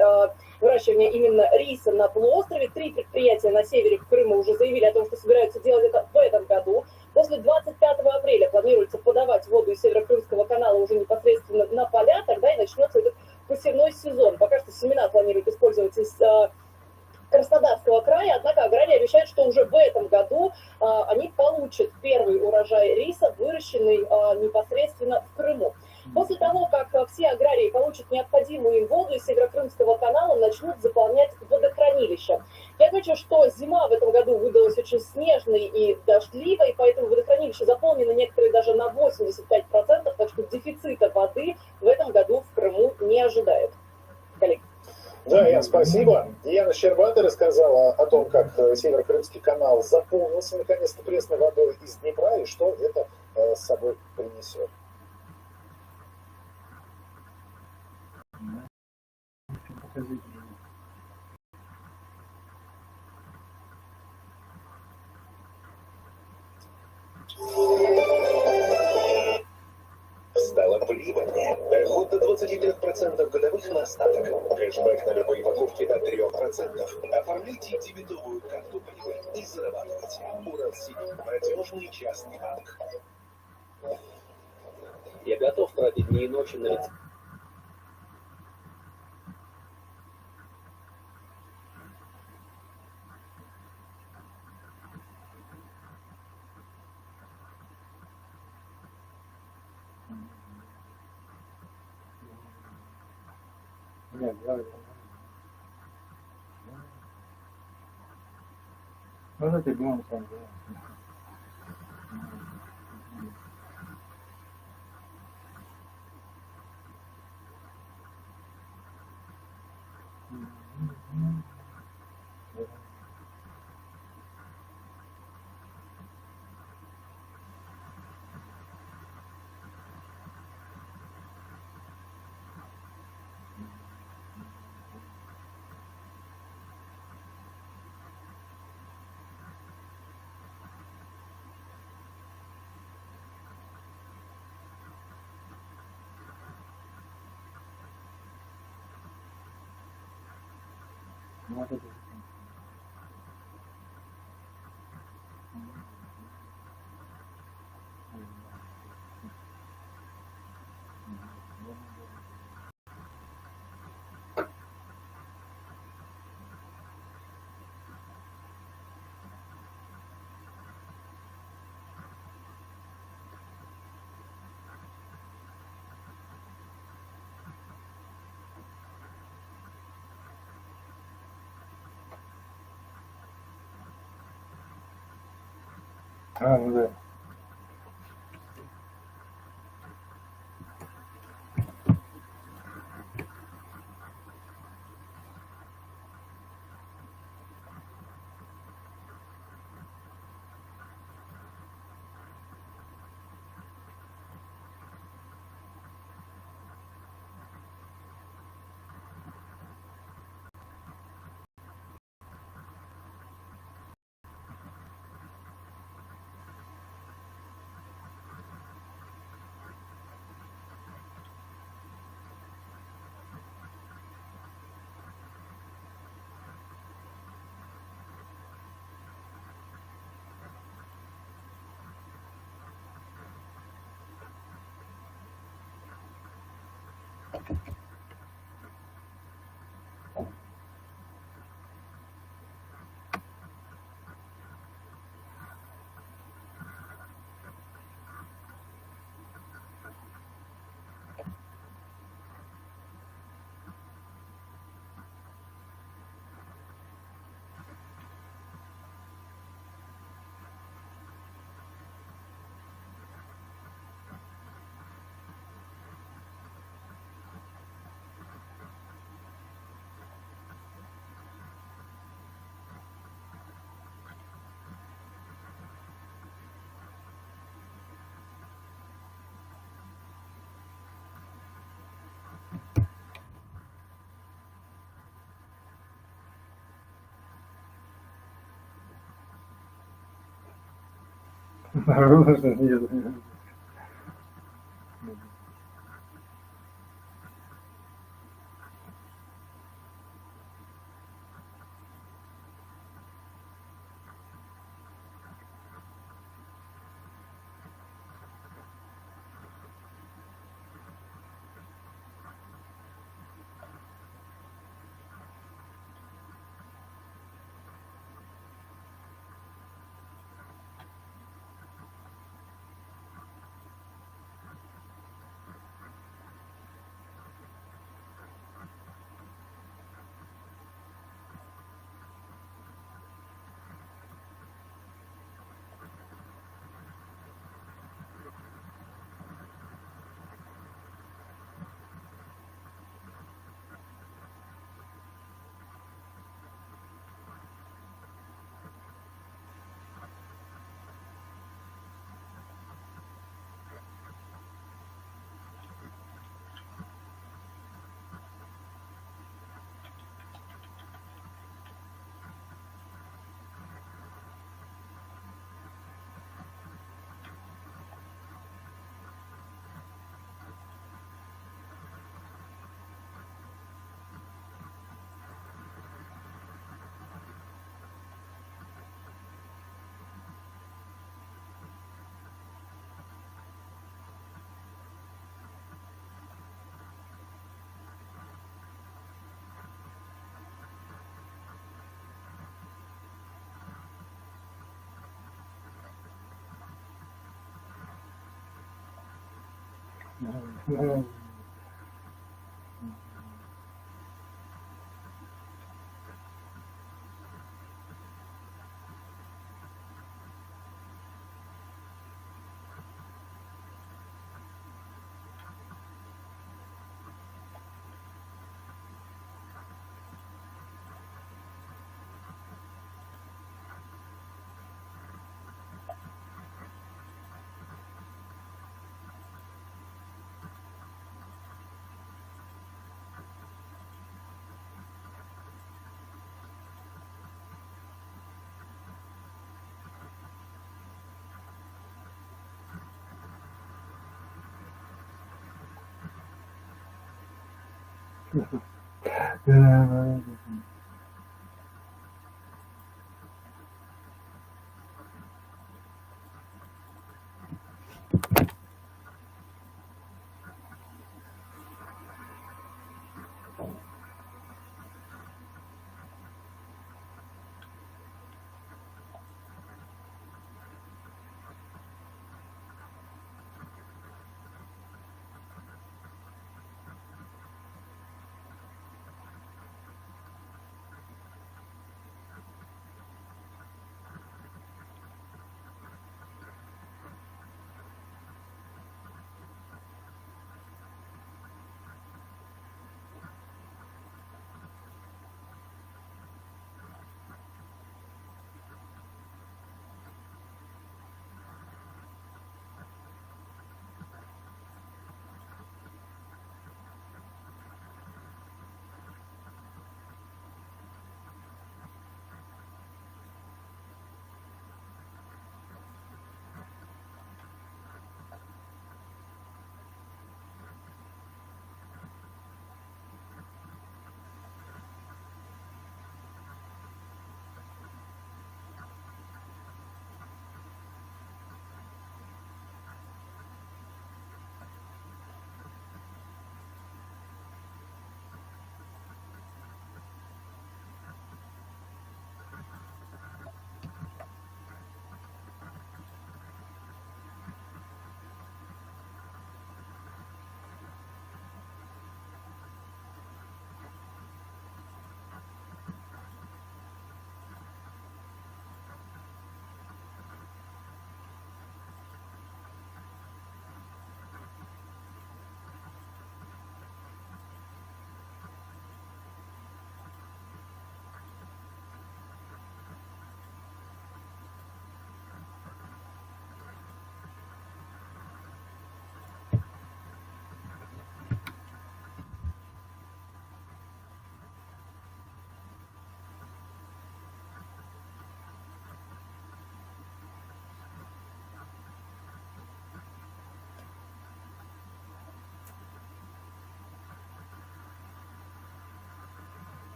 выращивание именно риса на полуострове. 3 предприятия на севере в Крыму уже заявили о том, что собираются делать это в этом году. После 25 апреля планируется подавать воду из Северо-Крымского канала уже непосредственно на поля, тогда и начнется этот посевной сезон. Пока что семена планируют использовать из Краснодарского края, однако аграрии обещают, что уже в этом году они получат первый урожай риса, выращенный непосредственно в Крыму. После того, как все аграрии получат необходимую им воду из Северо-Крымского канала, начнут заполнять водохранилища. Я отмечу, что зима в этом году выдалась очень снежной и дождливой, поэтому водохранилища заполнены некоторые даже на 85%, так что дефицита воды в этом году в Крыму не ожидают. Коллеги. Да, Ян, спасибо. Яна Щербата рассказала о том, как Северо-Крымский канал заполнился наконец-то пресной водой из Днепра и что это с собой принесет. Стало плевание. Доход до 23% годовых на остаток. Кэшбэк на любые покупки до 3%. Оформляйте дебетовую карту Привы и зарабатывайте. Уралсиб. Надежный частный банк. Я готов тратить дни и ночи на лице. Нет, давай. Ну, это бьем сам, да. Вот это. Ну да.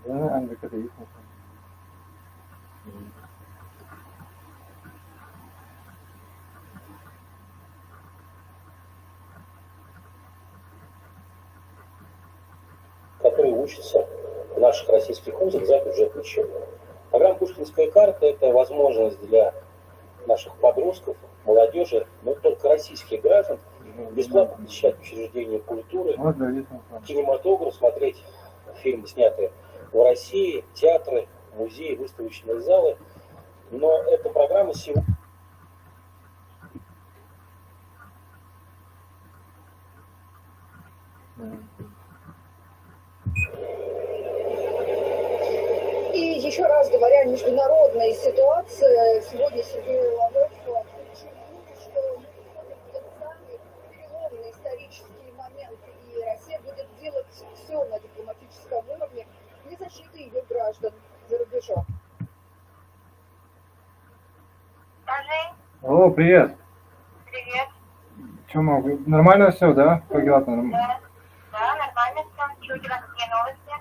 которые учатся в наших российских вузах за бюджетный счет. Программа «Пушкинская карта» – это возможность для наших подростков, молодежи, но только российских граждан, бесплатно посещать учреждения культуры, кинематограф, смотреть фильмы, снятые в России, театры, музеи, выставочные залы. Но эта программа сегодня... И еще раз говоря, международная ситуация, сегодня Сергей Лавров подчеркнул, что это самый переломный исторический момент, и Россия будет делать все на дипломатическом уровне для защиты ее граждан за рубежом. Алло, привет. Привет. Че, могу? Нормально все, да? Как дела? Да, нормально все. Что у тебя, какие новости?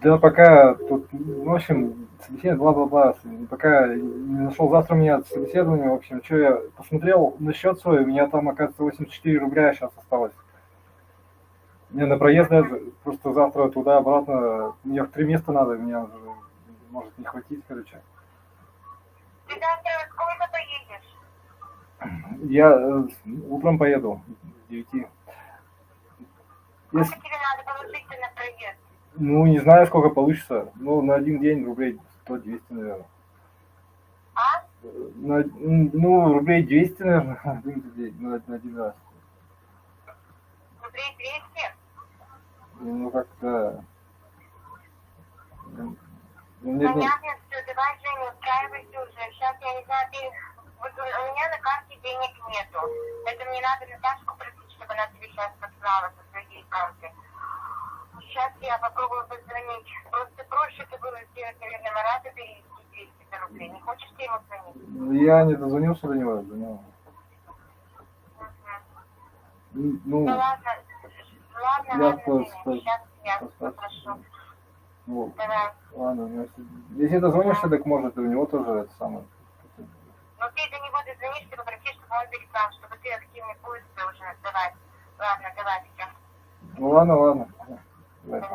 Да, пока тут, в общем, собеседование, бла-бла-бла. Пока не нашел завтра у меня собеседование, в общем, что я посмотрел на счет свой, у меня там, оказывается, 84 рубля сейчас осталось. Мне на проезд даже, просто завтра туда-обратно, мне в 3 места надо, мне уже может не хватить, короче. Ты завтра сколько поедешь? Я утром поеду, с 9. Сколько тебе надо положить на проезд? Ну, не знаю, сколько получится. Ну, на один день рублей 100-200, наверное. А? Ну, рублей 200, наверное, на один раз. Рублей 200? Ну, как-то... Понятно, все, давай, Женя, устраивайся уже. Сейчас, я не знаю, вот у меня на карте денег нету. Это мне надо Наташку просить, чтобы она тебе сейчас послала со своей карты. Сейчас я попробую позвонить. Просто проще это было сделать, наверное, Марату перевести 200 рублей. Не хочешь ты ему звонить? Я не дозвонился до него, Ну, ладно, сейчас я попрошу. Вот. Давай. Ладно, если дозвонишься, так может и у него тоже это самое. Ну ты до него дозвонишься, попроси, чтобы он перестал, чтобы ты активный поиск уже. Давай. Ладно, давай сейчас. Ну ладно. Давай.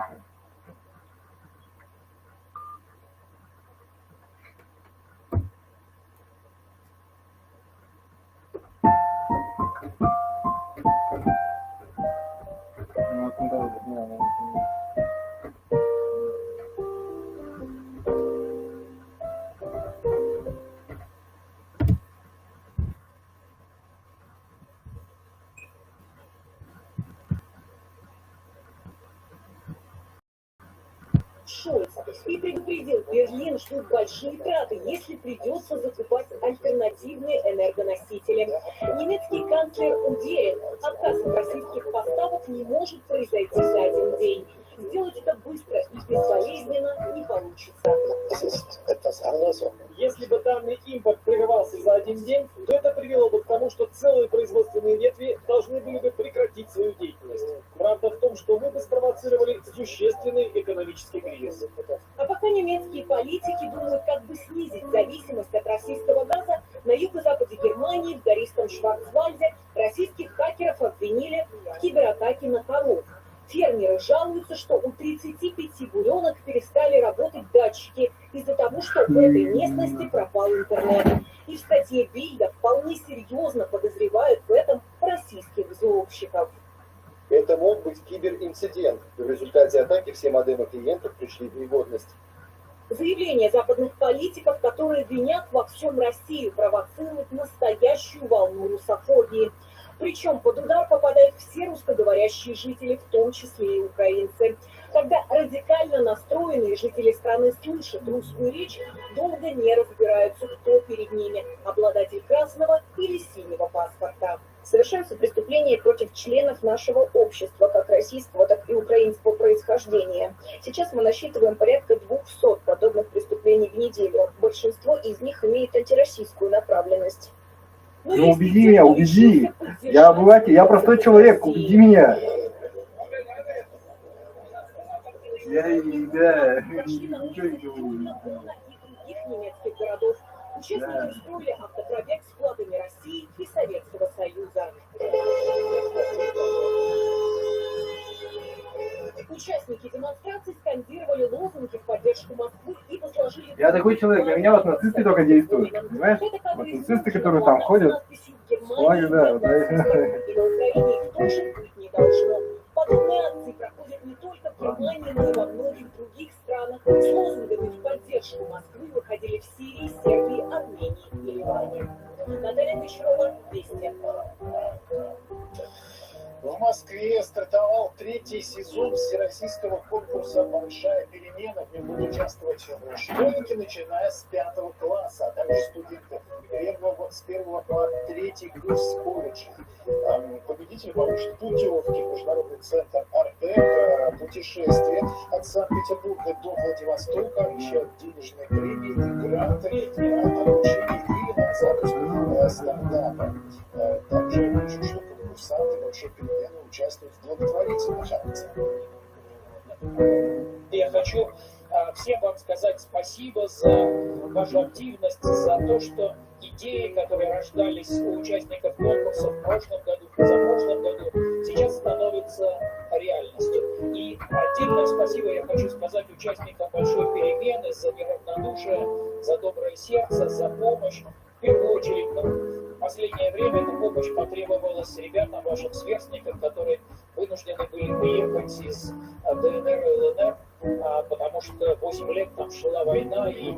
Шольца и предупредил Берлин, ждут большие траты, если придется закупать альтернативные энергоносители. Немецкий канцлер уверен, отказ от российских поставок не может произойти за один день. Сделать это быстро и безболезненно не получится. Если бы данный импорт прерывался за один день, то это привело бы к тому, что целые производственные ветви должны были бы прекратить свою деятельность. Правда в том, что мы бы спровоцировали существенный экономический кризис. А пока немецкие политики думают, как бы снизить зависимость от российского газа, на юго-западе Германии, в гористом Шварцвальде, российских хакеров обвинили в кибератаке на коров. Фермеры жалуются, что у 35 буренок перестали работать датчики из-за того, что в этой местности пропал интернет. И в статье Бильда вполне серьезно подозревают в этом российских взломщиков. Это мог быть киберинцидент. В результате атаки все модемы клиентов пришли в негодность. Заявления западных политиков, которые винят во всем Россию, провоцируют настоящую волну русофобии. Причем под удар попадают все русскоговорящие жители, в том числе и украинцы. Когда радикально настроенные жители страны слышат русскую речь, долго не разбираются, кто перед ними – обладатель красного или синего паспорта. Совершаются преступления против членов нашего общества, как российского, так и украинского происхождения. Сейчас мы насчитываем порядка 200 подобных преступлений в неделю. Большинство из них имеет антироссийскую направленность. Ну убеди меня, убеди. Я обыватель, я простой человек, убеди меня. Я Да, прошли на ничего не улицах говори. Лондона и других немецких городов. Участники устроили автопробег с флагами России и Советского Союза. Участники демонстрации скандировали лозунги в поддержку Москвы и возложили... Я такой человек, на меня вот нацисты только действуют, понимаешь? Вот нацисты, которые там ходят, флаги, да, вот, И на Украине их тоже быть не должно. Подобные акции проходят не только в Германии, но и во многих других странах. С лозунгами в поддержку Москвы выходили в Сирии, Сербии, Армении и Ливане. Наталья Гончарова, Вести. В Москве стартовал третий сезон всероссийского конкурса «Большая перемена». В нем будут участвовать школьники, начиная с 5 класса, а также студенты с 1 по 3 курс колледжа. Победитель получит путевки в международный центр «Артек», путешествие от Санкт-Петербурга до Владивостока, обещают денежные премии и гранты на обучение и на запуск стартапа. Также пишут, что конкурсанты «Большой перемены» участвуют в благотворительных акциях. Я хочу всем вам сказать спасибо за вашу активность, за то, что идеи, которые рождались у участников конкурса в прошлом году, в позапрошлом году, сейчас становятся реальностью. И отдельное спасибо я хочу сказать участникам «Большой перемены» за неравнодушие, за доброе сердце, за помощь. В первую очередь, в последнее время эта помощь потребовалась ребятам, вашим сверстникам, которые вынуждены были уехать из ДНР и ЛНР, потому что 8 лет там шла война, и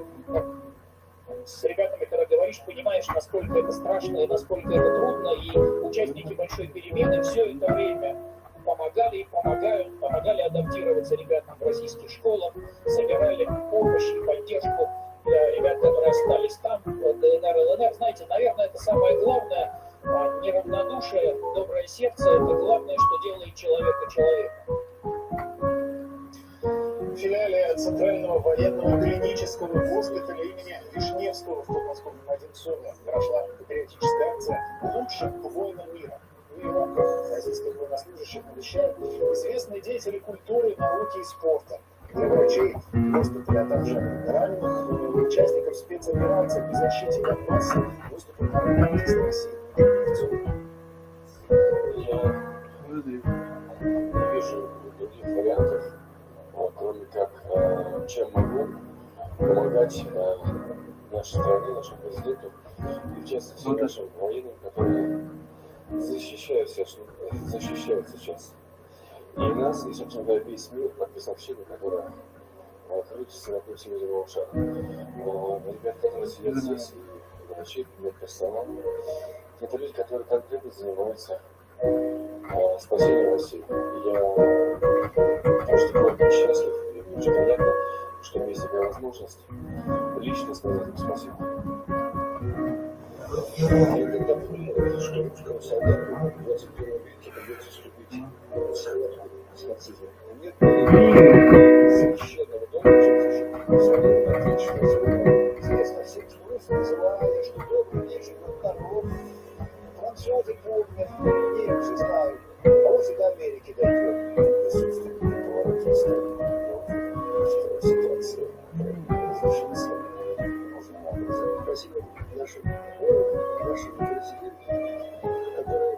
с ребятами, когда говоришь, понимаешь, насколько это страшно и насколько это трудно, и участники «Большой перемены» все это время помогали и помогали адаптироваться ребятам в российских школах, собирали помощь и поддержку для ребят, которые остались там, в ДНР и ЛНР. Знаете, наверное, это самое главное, неравнодушие, доброе сердце, это главное, что делает человека человеком. В филиале Центрального военного клинического госпиталя имени Вишневского в подмосковном Одинцове прошла патриотическая акция «Лучшим воинам мира». В ее рамках российских военнослужащих навещают известные деятели культуры, науки и спорта. Для врачей госпиталя, а также раненых участников спецоперации по защите Донбасса выступил народный артист России. Я не вижу других вариантов, кроме как, чем могу помогать нашей стране, нашему президенту, и в частности нашим военным, которые защищают сейчас и нас, и, собственно говоря, весь мир, подписавшими, которые крутятся вокруг всемирного шара. Ребят, которые сидят здесь, и врачи, медперсонал, это люди, которые конкретно занимаются спасением России. Я просто очень счастлив, и мне очень приятно, что есть такая возможность лично сказать им спасибо. Я когда понял, что русскому солдату в 21 веке придется вступить в схватку с нацизмом, нет священного дома, чем защитить свое отечество, свое известно всем, что русские называли, что добрый вечер, народ, французы помнят, немцы знают, а вот и до Америки дойдет присутствие повороте истории. Ситуация разрешится нужным образом. Спасибо нашему президенту, которые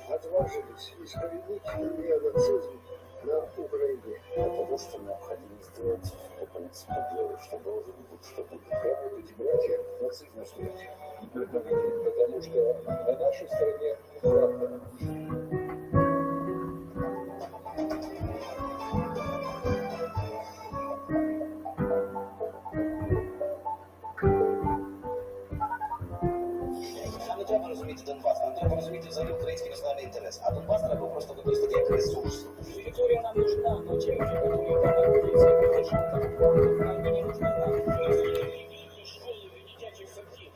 отважились искоренить неонацизм на Украине. Потому что необходимо сделать, в принципе, дело, что должен быть, что будет. Как эти братья нацизму смерть. Потому что на нашей стороне правда. Не треба розуміти Донбас, нам треба розуміти взагалі український національний інтерес. А Донбас треба просто використати як ресурс. Территория нам нужна, но те люди, которые там находятся, конечно, нам не нужно знать. Школы, детячие садки,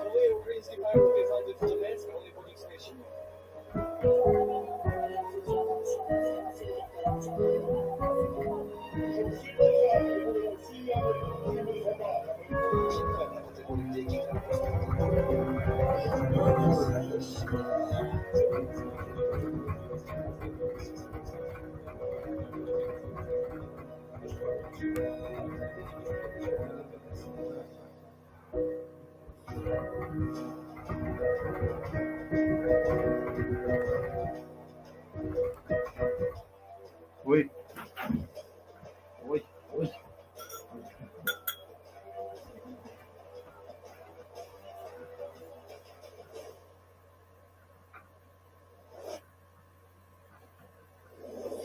коли українські парки зайдуть в Донецьк, вони будуть знищені. Ой, ой, ой.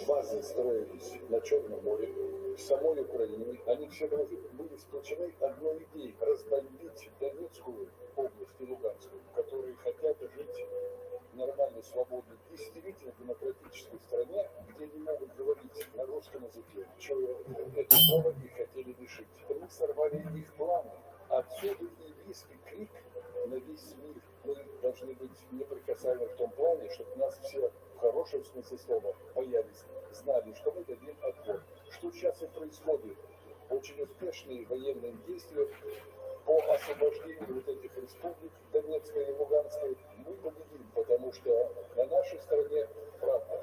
Базы строились на Черном море, в самой Украине. Они все были сплочены одной идеей – разбомбить Донецкую область и Луганскую, которые хотят жить в нормальной, свободной, действительно демократической стране, где они могут говорить на русском языке, чего это право и хотели лишить. Мы сорвали их планы. Отсюда и виски крик на весь мир. Мы должны быть неприкасаемы в том плане, чтобы нас все в хорошем смысле слова боялись, знали, что мы дадим отпор. Что сейчас и происходит. Очень успешные военные действия по освобождению вот этих республик, Донецкой и Луганской, мы победим, потому что на нашей стороне правда.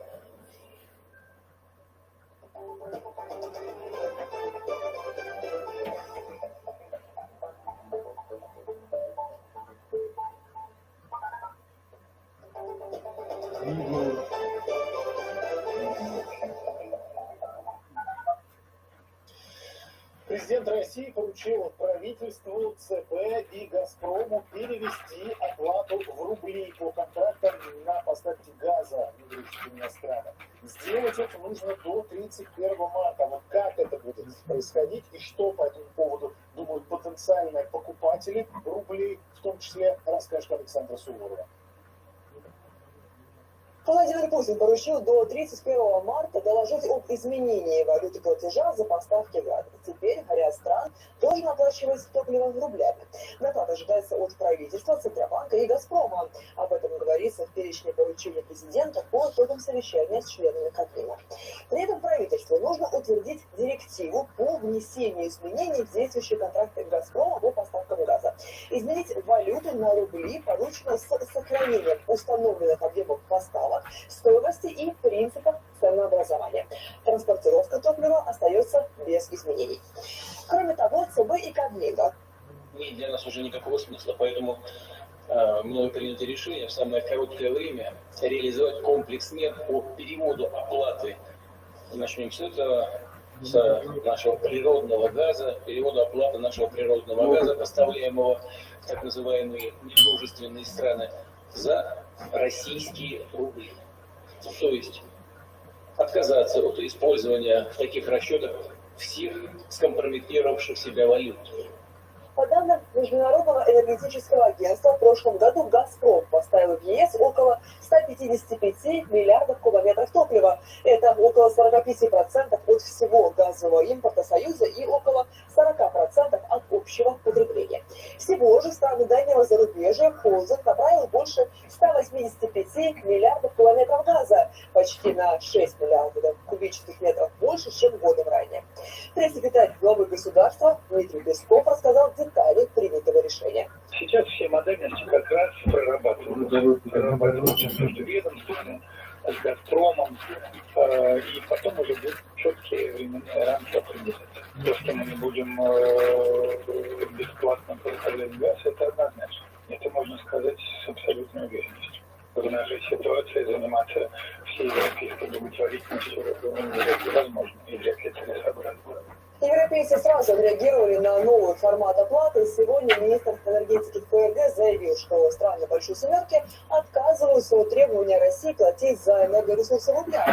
Президент России поручил правительству, ЦБ и «Газпрому» перевести оплату в рубли по контрактам на поставки газа в дружественные страны. Сделать это нужно до 31 марта. Вот как это будет происходить и что по этому поводу думают потенциальные покупатели рублей, в том числе, расскажет Александра Суворова. Владимир Путин поручил до 31 марта доложить об изменении валюты платежа за поставки газа. Теперь ряд стран должен оплачивать топливо рублями. Доклад ожидается от правительства, Центробанка и «Газпрома». Об этом говорится в перечне поручений президента по итогам совещания с членами Кабмина. При этом правительству нужно утвердить директиву по внесению изменений в действующие контракты «Газпрома» по поставкам газа. Изменить валюту на рубли поручено с сохранением установленных объемов поставок, стоимости и принципов ценообразования. Транспортировка топлива остается без изменений. Кроме того, ЦБ и Кабмин нет для нас уже никакого смысла, поэтому мною принято решение в самое короткое время реализовать комплекс мер по переводу оплаты. Начнем с этого, с нашего природного газа, перевода оплаты нашего природного газа, поставляемого в так называемые недружественные страны, за российские рубли. То есть отказаться от использования в таких расчетах всех скомпрометировавших себя валют. По данным Международного энергетического агентства, в прошлом году «Газпром» поставил в ЕС около 155 миллиардов кубометров топлива. Это около 45% от всего газового импорта Союза и около 40% от общего потребления. Всего же в страны дальнего зарубежья холдинг направил больше 185 миллиардов кубометров газа, почти на 6 миллиардов кубических метров больше, чем годом ранее. Пресс-секретарь главы государства Дмитрий Песков рассказал детали принятого решения. Сейчас все модальности как раз прорабатываются между ведомствами, с «Газпромом», и потом уже будут четкие временные рамки определяться. То, что мы не будем бесплатно поставлять газ, это однозначно. Это можно сказать с абсолютной уверенностью. В нашей ситуации заниматься всей европейской благотворительностью невозможно и вряд ли целесообразно. Европейцы сразу реагировали на новый формат оплаты. Сегодня министр энергетики ФРГ заявил, что страны Большой Семерки отказываются от требования России платить за энергоресурсы в рублях.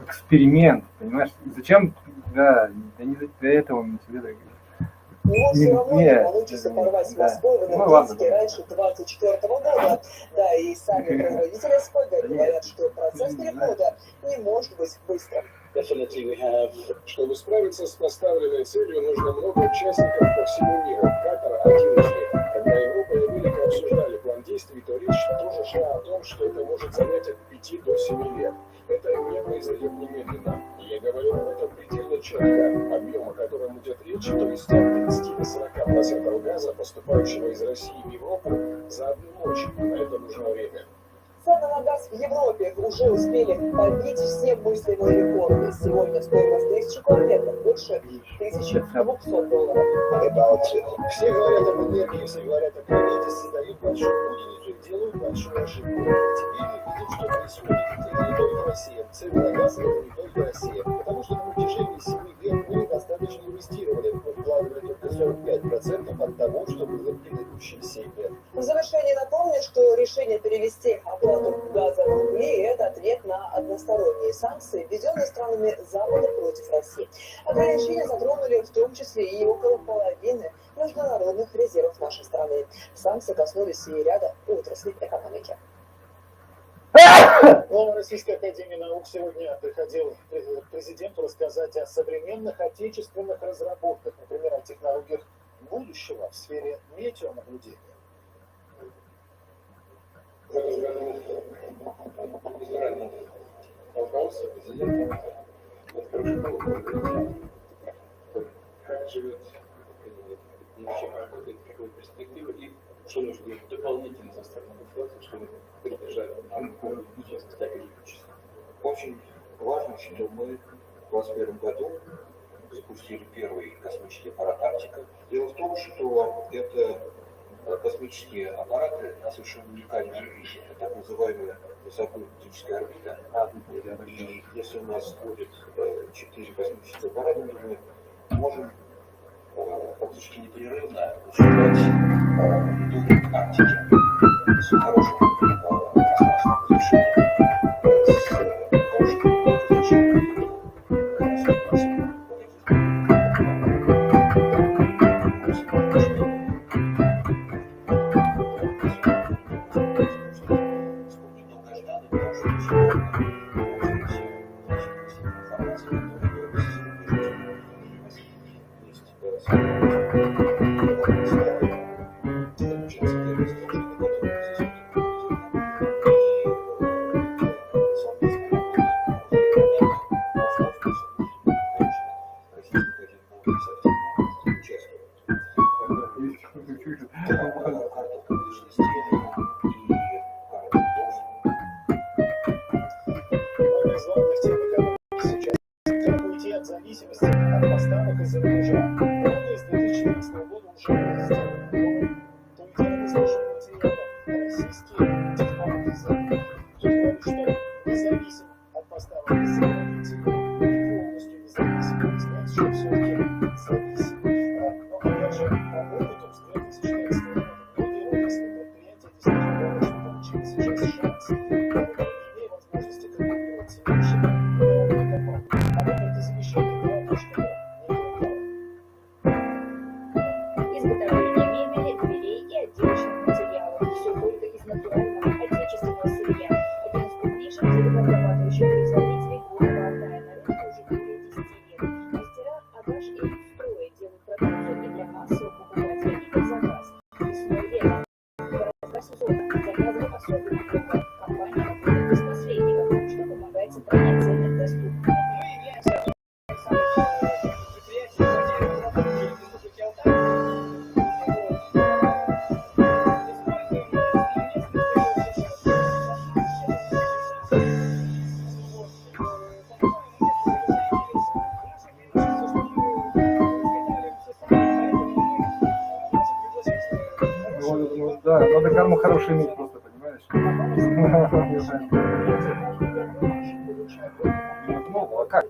Эксперимент, понимаешь? Зачем? Да, не для этого мы тебе так. Но все равно не получится порвать с Москвой в энергетике раньше 2024 года. Да, и сами производители СПГ говорят, что процесс перехода не может быть быстрым. Чтобы справиться с поставленной целью, нужно много участников по всему миру. Катар один из них. Когда Европа и Америка обсуждали план действий, то речь тоже шла о том, что это может занять от 5 до 7 лет. Это не произойдет немедленно. Я говорю об этом предельно четко. Объем, о котором идет речь, то есть от 30 до 40% газа, поступающего из России в Европу, за одну ночь. На это нужно время. Цены на газ в Европе уже успели побить все мыслимые рекорды. Сегодня стоимость 1000 кубометров больше $1200. Все говорят об энергии, все говорят о правительстве, дают большую путаницу и делают большую ошибку. Теперь мы видим, что происходит. Это не только Россия. Цены на газ — это не только Россия. Потому что на протяжении 7 лет мы недостаточно инвестировали. Мы вкладывали только 45% от того, что было в предыдущие 7 лет. В завершение напомню, что решение перевести оплату газа в рубли – это ответ на односторонние санкции, введенные странами Запада против России. Ограничения затронули в том числе и около половины международных резервов нашей страны. Санкции коснулись и ряда отраслей экономики. Глава Российской академии наук сегодня приходил к президенту рассказать о современных отечественных разработках, например, о технологиях будущего в сфере метеонаблюдения. Вопросы президента. Как живет и чем работает, какой перспективы и что нужно делать дополнительно со стороны государства, чтобы поддержать сейчас такие числа. Очень важно, что мы в 2021 году запустили первый космический аппарат «Арктика». Дело в том, что это космические аппараты на совершенно уникальной орбите. Это так называемая высокоэллиптическая орбита. И если у нас будет 4 космических аппарата, мы можем практически непрерывно наблюдать мониторинг Арктики с хорошим пространственным разрешением, с хорошим разрешением. Зависимости от поставок из-за рубежа. Ровно с 2014 года уже сделано. То и дело мы слышим материалы российские технологии. Кто говорит, что независим от поставок из-за границы, полностью независим. Знаете, что все-таки зависим. Но опять же, по опыту с 2014 года многие отрасли предприятия действительно говорят, что получили сейчас шанс, не имея возможности конкурировать с меньшими мировыми компаниями. А вот это замещение главное, что Изготовление мебели, дверей и отделочных материалов. Все только из натурального отечественного сырья. Один из крупнейших деревообрабатывающих производителей города Алтая на рынке уже более 10 лет. Мастера Агаш и Строя делают продукцию и для массового покупателя, и под заказ. Весной летом. Разраз узора. Заказы особенно много. Компания работает без посредников, что помогает сохранять цены доступными. Ну, да, надо карму хорошую иметь просто, понимаешь? Ну, а как?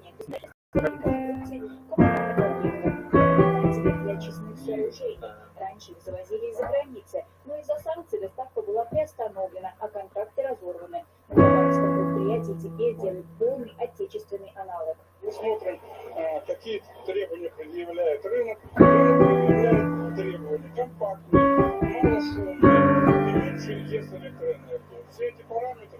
Для очистных сооружений. Раньше их завозили из-за границы, но из-за санкций доставка была приостановлена, а контракты разорваны. Новоморское предприятие теперь делает полный отечественный аналог. Мы смотрим, какие требования предъявляет рынок. Рынок предъявляет требования компактные, малошумные, имеющие вес электроэнергии. Все эти параметры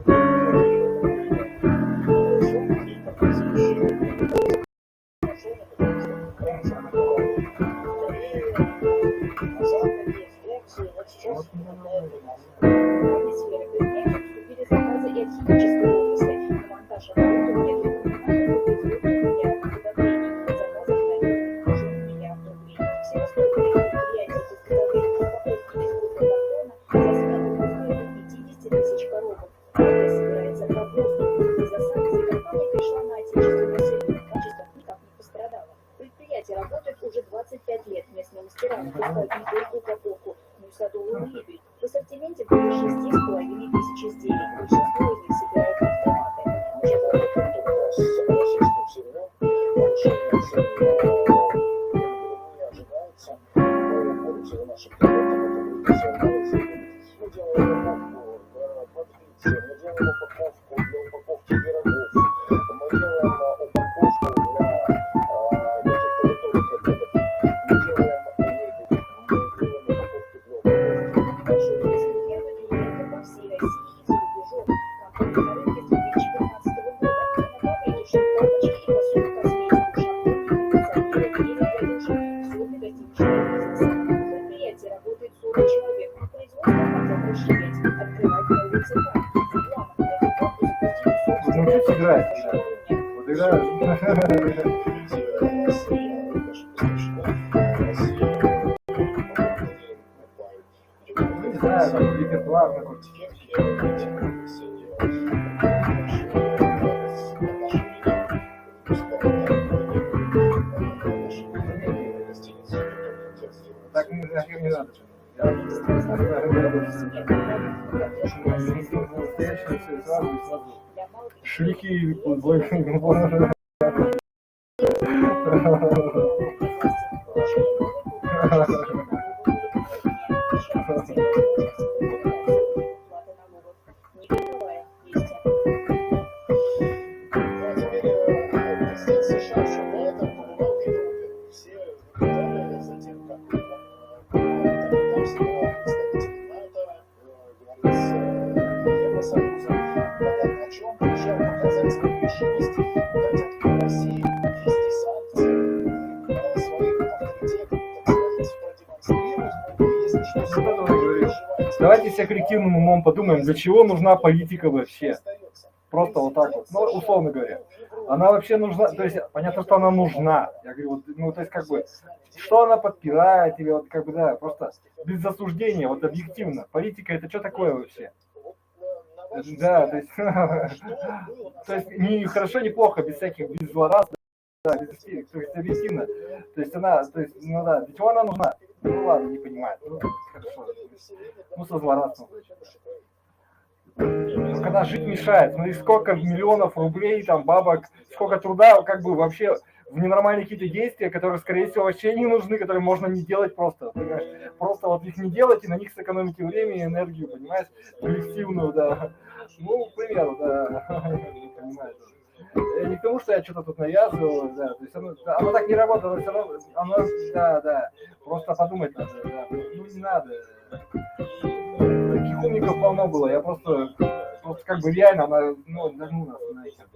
Главные сферы предприятия вступили заказы и от химической области на монтаж оборудования для коммунального производства удобрений. Заказов на это уже миллиард рублей. Всего стоимость предприятия по изготовлению упаковки искусственного картона за смену стоит 50 тысяч коробок. Это собирается про воздух. Из-за санкций компания перешла на отечественное сырье. Качество никак не пострадало. Предприятие работает уже 25 лет. Местные мастера выпускают не только упаковку, но и садовую мебель. В ассортименте более 6,5 тысяч изделий. Большинство из них собирают автоматы. с российским сырьем повышение цен не ожидается. Мы боремся за наших клиентов, это будет мы делаем упаковку под пиццы, мы делаем упаковку для упаковки пирогов, мы делаем упаковку для каких-то готовых обедов, мы делаем мебель, мы делаем упаковки для упаковки. Большой рынок первый клиенты по всей России и за рубежом. Компания на рынке с 2015 года. Направление шампаночки и посуду косметику, шампуни, кондиционеры, гели для душа. Все для гостиничного бизнеса. Предприятие работает 40 человек. Производство хотят расширять, открывать новые цеха. В планах на этот год запустить собственное Научись играть. оборудование. Вот играешь. Не знаю, там репертуар какой-то. Так нахер не надо. Шлики, США, что в этом побывал Европе. Все наблюдали за тем, как там снова представители НАТО, говорит, Евросоюза. Понятно, о чем приезжал показать свою решимость, дать отпор России, ввести санкции, своим авторитетом, так сказать, продемонстрировать, но если что, сегодня давайте все коллективным умом подумаем, для чего нужна политика вообще. Просто вот так вот, ну, условно говоря. Она вообще нужна, то есть, понятно, что она нужна. Я говорю, вот, ну, то есть, как бы, что она подпирает, или вот, как бы, да, просто без засуждения, вот, объективно. Политика — это что такое вообще? Да, то есть не хорошо, не плохо, без всяких, без злорадства, да, без истерик, то есть, объективно. То есть, она, то есть, ну, да, для чего она нужна? Ну, ладно, не понимаю, ну, хорошо. Ну, со злорадством. Но когда жить мешает, смотри, сколько миллионов рублей, там, бабок, сколько труда, как бы, вообще, в ненормальные какие-то действия, которые, скорее всего, вообще не нужны, которые можно не делать просто, понимаешь? Просто вот их не делать и на них сэкономите время и энергию, понимаешь? Коллективную, да. Ну, к примеру, да. Понимаешь. Не к тому, что я что-то тут навязываю, да. То есть оно так не работает, оно, да. Просто подумать надо, да. Ну, не надо. Таких умников полно было, я просто как бы реально, она, ну, нас нахер,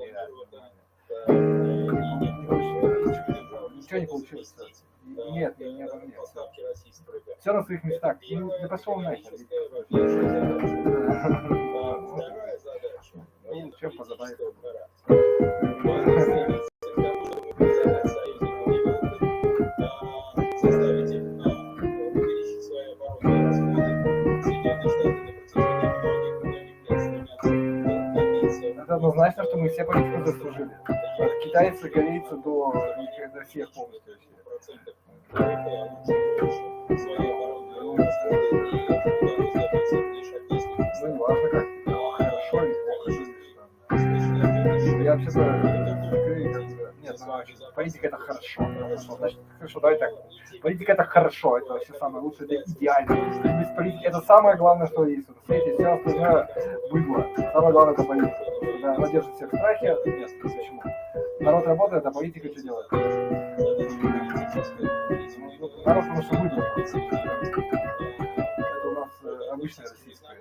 ничего не получилось. Нет, не обо мне. Все на своих местах. Я пошел нахер. Ну, чем позабавить? Это однозначно, что мы все политику заслужили. От китайца, корейца до всех полностью. вообще-то нет, ну, политика это хорошо. Значит, хорошо, давай так. Политика это хорошо, это вообще самое лучшее, это идеально. Без политики это самое главное, что есть на свете, все остальное быдло. Самое главное это политика. Когда она держит всех в страхе, нет, почему? Народ работает, а политика что делает? Народ потому что быдло. Это у нас обычная российская.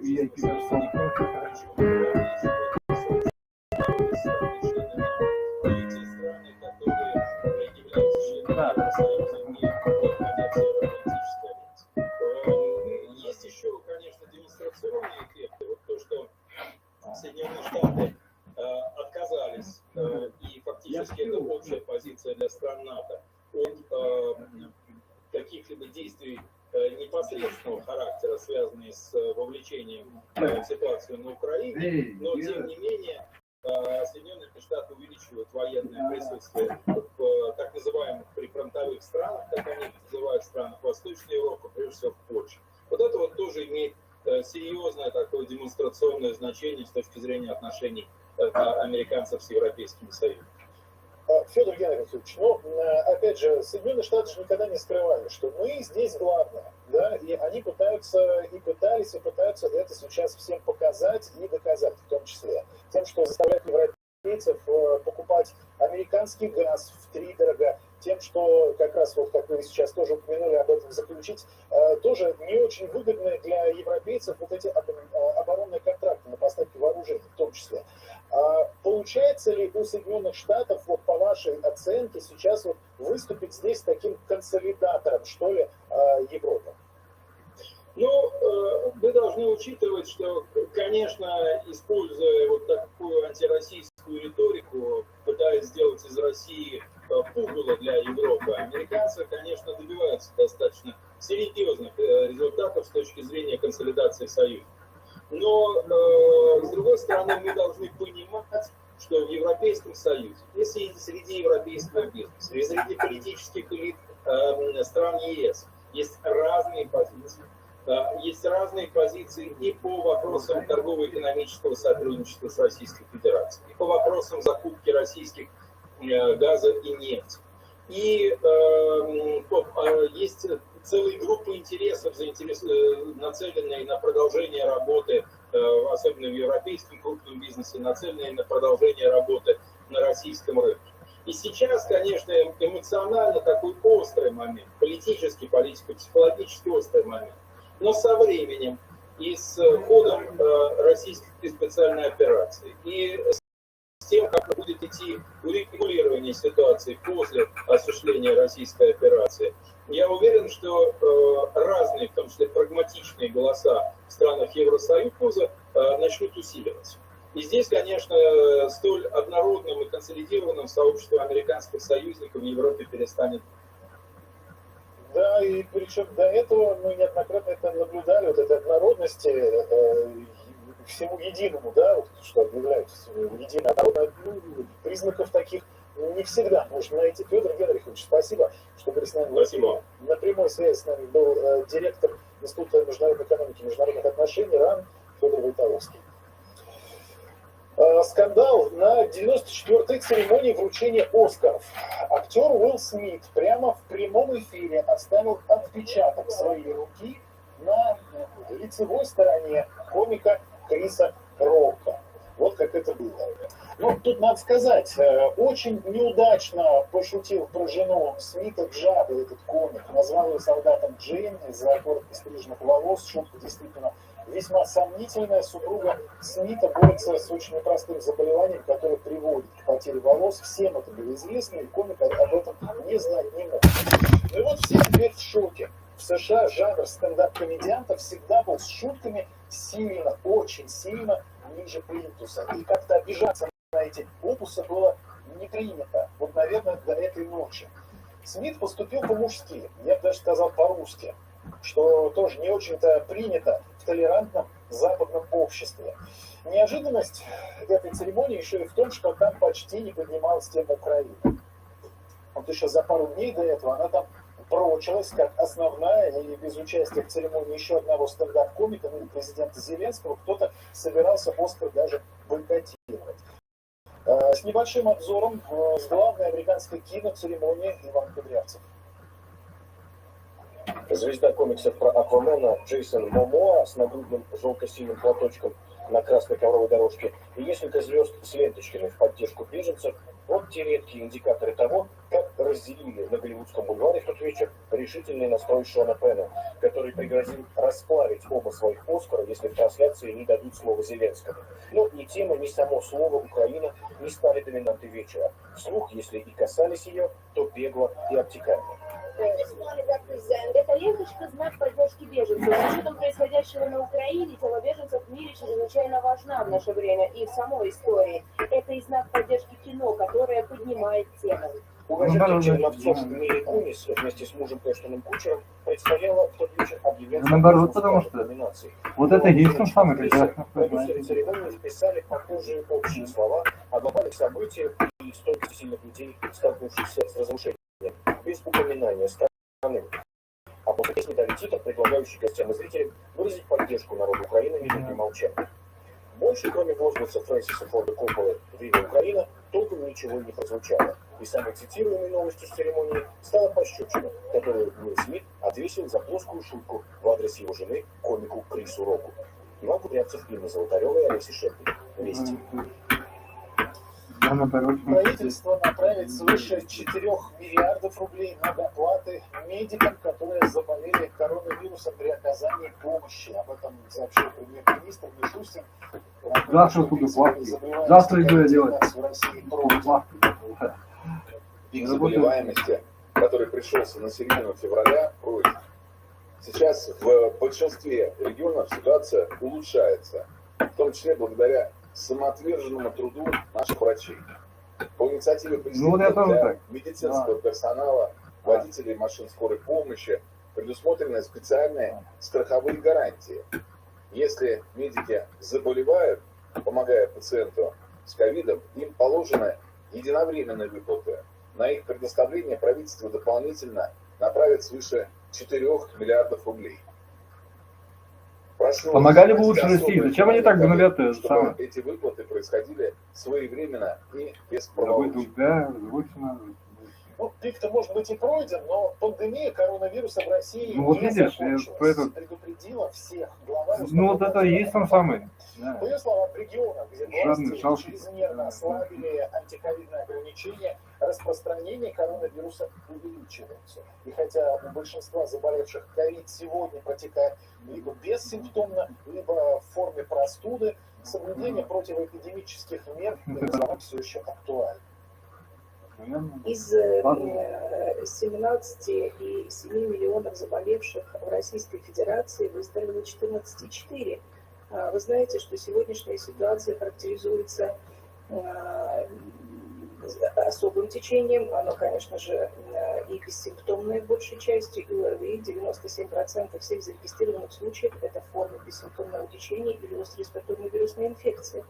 VIP-персона. Есть еще, конечно, демонстрационные эффекты. Вот то, что Соединенные Штаты отказались, и фактически это общая позиция для стран НАТО, от каких-либо действий непосредственного характера, связанные с вовлечением в ситуацию на Украине, но тем не менее Соединенные Штаты увеличивают военное присутствие в так называемых прифронтовых странах, как они их называют, странах Восточной Европы, прежде всего в Польше. Вот это вот тоже имеет серьезное такое демонстрационное значение с точки зрения отношений американцев с Европейским Союзом. Федор Генрихович, ну, опять же, Соединенные Штаты же никогда не скрывали, что мы здесь главные, да, и они пытаются, и пытались, и пытаются это сейчас всем показать и доказать, в том числе тем, что заставляют европейцев покупать американский газ втридорога, тем, что как раз, вот как вы сейчас тоже упомянули об этом, заключить тоже не очень выгодные для европейцев вот эти оборонные контракты на поставки вооружений в том числе. Получается ли у Соединенных Штатов, вот по вашей оценке, сейчас вот выступить здесь таким консолидатором, что ли, Европы? Ну, вы должны учитывать, что, конечно, используя вот такую антироссийскую риторику, пытаясь сделать из России пугало для Европы, американцы, конечно, добиваются достаточно серьезных результатов с точки зрения консолидации союза. Но, с другой стороны, мы должны понимать, что в Европейском Союзе, если среди европейского бизнеса, и среди политических элит стран ЕС есть разные позиции. Есть разные позиции и по вопросам торгово-экономического сотрудничества с Российской Федерацией, и по вопросам закупки российских газа и нефти. И есть целые группы интересов, нацеленные на продолжение работы, особенно в европейском крупном бизнесе, нацеленные на продолжение работы на российском рынке. И сейчас, конечно, эмоционально такой острый момент, политический, политико-психологически острый момент. Но со временем и с ходом российской специальной операции, и с тем, как будет идти урегулирование ситуации после осуществления российской операции, я уверен, что разные, в том числе прагматичные голоса в странах Евросоюза начнут усиливаться. И здесь, конечно, столь однородным и консолидированным сообщество американских союзников в Европе перестанет. Да, и причем до этого мы неоднократно это наблюдали, вот этой однородности всему единому, да, вот, что объявляют единое, признаков таких не всегда можно найти. Федор Генрихович, спасибо, что были с нами. Спасибо. На прямой связи с нами был директор Института международной экономики и международных отношений РАН Федор Войтовский. Скандал на 94-й церемонии вручения Оскаров. Актер Уилл Смит прямо в прямом эфире оставил отпечаток своей руки на лицевой стороне комика Криса Рока. Вот как это было. Ну, тут надо сказать, очень неудачно пошутил про жену Смита Джаба, этот комик. Назвал ее солдатом Джейн из-за коротко стриженных волос. Шутка действительно весьма сомнительная. Супруга Смита борется с очень непростым заболеванием, которое приводит к потере волос. Всем это было известно, и комик об этом не знать не мог. Ну и вот все теперь в шоке. В США жанр стендап-комедианта всегда был с шутками сильно, очень сильно ниже плинтуса. И как-то обижаться на эти опусы было не принято. Вот, наверное, до этой ночи. Смит поступил по-мужски, я бы даже сказал по-русски, что тоже не очень-то принято в толерантном западном обществе. Неожиданность этой церемонии еще и в том, что там почти не поднималась тема Украины. Вот еще за пару дней до этого она там прочилась как основная, и без участия в церемонии еще одного стендап-комика, ну и президента Зеленского, кто-то собирался Оскар даже бойкотировать. С небольшим обзором с главной американской киноцеремонии Иван Кудрявцев. Звезда комиксов про Аквамена Джейсон Момоа с нагрудным желто-синим платочком на красной ковровой дорожке и несколько звезд с ленточками в поддержку беженцев — вот те редкие индикаторы того, как разделили на Голливудском бульваре в тот вечер решительный настрой Шона Пенна, который пригрозил расплавить оба своих Оскара, если в трансляции не дадут слово Зеленскому. Но ни тема, ни само слово «Украина» не стали доминанты вечера. Вслух, если и касались ее, то бегло и обтекаемо. Эта ленточка — знак поддержки беженцев. С учетом происходящего на Украине, тема беженцев в мире чрезвычайно важна в наше время и в самой истории. Это и знак поддержки кино, которое поднимает тему. Уважаемый Черновцов Мири Кунис вместе с мужем Эштоном Кучером предстояло в тот вечер объявлять наоборот, потому что номинаций. вот это есть он самый прекрасный. Продюсеры церемонии вписали похожие общие слова о глобальных событиях и стольких сильных людей, столкнувшихся с разрушением, без упоминания страны. А после песни дали титр, предлагающий гостям и зрителям выразить поддержку народу Украины минутным молчанием. Больше, кроме возгласа Фрэнсиса Форда Копполы «Вива Украина», толком ничего не прозвучало. И самой цитируемой новостью с церемонии стала пощечина, которую Уилл Смит отвесил за плоскую шутку в адрес его жены, комику Крису Року. Иван Кудрявцев, Инна Золотарева и Олеся Шепель. Вести. Правительство направит свыше 4 миллиардов рублей на доплаты медикам, которые заболели коронавирусом при оказании помощи. Об этом сообщил премьер-министр Мишустин. Завтра буду плавать. Завтра иду я делать. Пик заболеваемости, который пришелся на середину февраля, пройден. Сейчас в большинстве регионов ситуация улучшается, в том числе благодаря самоотверженному труду наших врачей. По инициативе президента для медицинского персонала, водителей машин скорой помощи предусмотрены специальные страховые гарантии. Если медики заболевают, помогая пациенту с ковидом, им положены единовременные выплаты. На их предоставление правительство дополнительно направит свыше 4 миллиардов рублей. Прошу помогали бы лучше России. Зачем они так гнулят? Чтобы эти выплаты происходили своевременно и без проволочек. Ну, пик-то, может быть, и пройден, но пандемия коронавируса в России не закончилась. Предупредила всех глава. Ну, вот это и есть он самый. По ее словам, в регионах, где власти чрезмерно ослабили антиковидные ограничения, распространение коронавируса увеличивается. И хотя у большинства заболевших ковид сегодня протекает либо бессимптомно, либо в форме простуды, соблюдение противоэпидемических мер все еще актуально. Из 17,7 миллионов заболевших в Российской Федерации выздоровело 14,4. Вы знаете, что сегодняшняя ситуация характеризуется особым течением. Оно, конечно же, и бессимптомное в большей части, и ОРВИ. 97% всех зарегистрированных случаев – это форма бессимптомного течения или острой респираторной вирусной инфекции.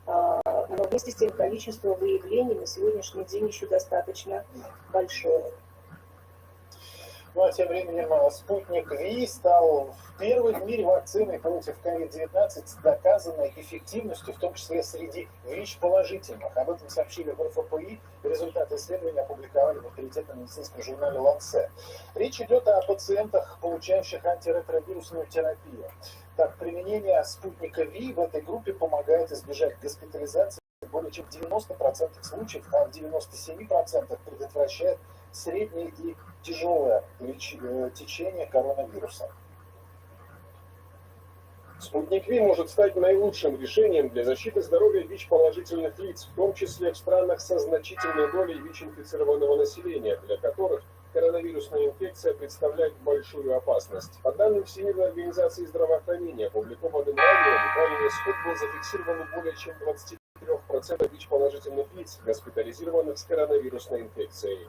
Но вместе с тем количество выявлений на сегодняшний день еще достаточно большое. Ну а тем временем спутник Ви стал первой в мире вакциной против COVID-19 с доказанной эффективностью, в том числе среди ВИЧ-положительных. Об этом сообщили в РФПИ. Результаты исследования опубликовали в авторитетном медицинском журнале «Ланцет». Речь идет о пациентах, получающих антиретровирусную терапию. Так, применение спутника Ви в этой группе помогает избежать госпитализации более чем в 90% случаев, а в 97% предотвращает среднее и тяжелое течение коронавируса. Спутник Ви может стать наилучшим решением для защиты здоровья ВИЧ-положительных лиц, в том числе в странах со значительной долей ВИЧ-инфицированного населения, для которых коронавирусная инфекция представляет большую опасность. По данным Всемирной организации здравоохранения, опубликованным ранее, в Италии исход был зафиксирован у более чем 23% ВИЧ-положительных лиц, госпитализированных с коронавирусной инфекцией.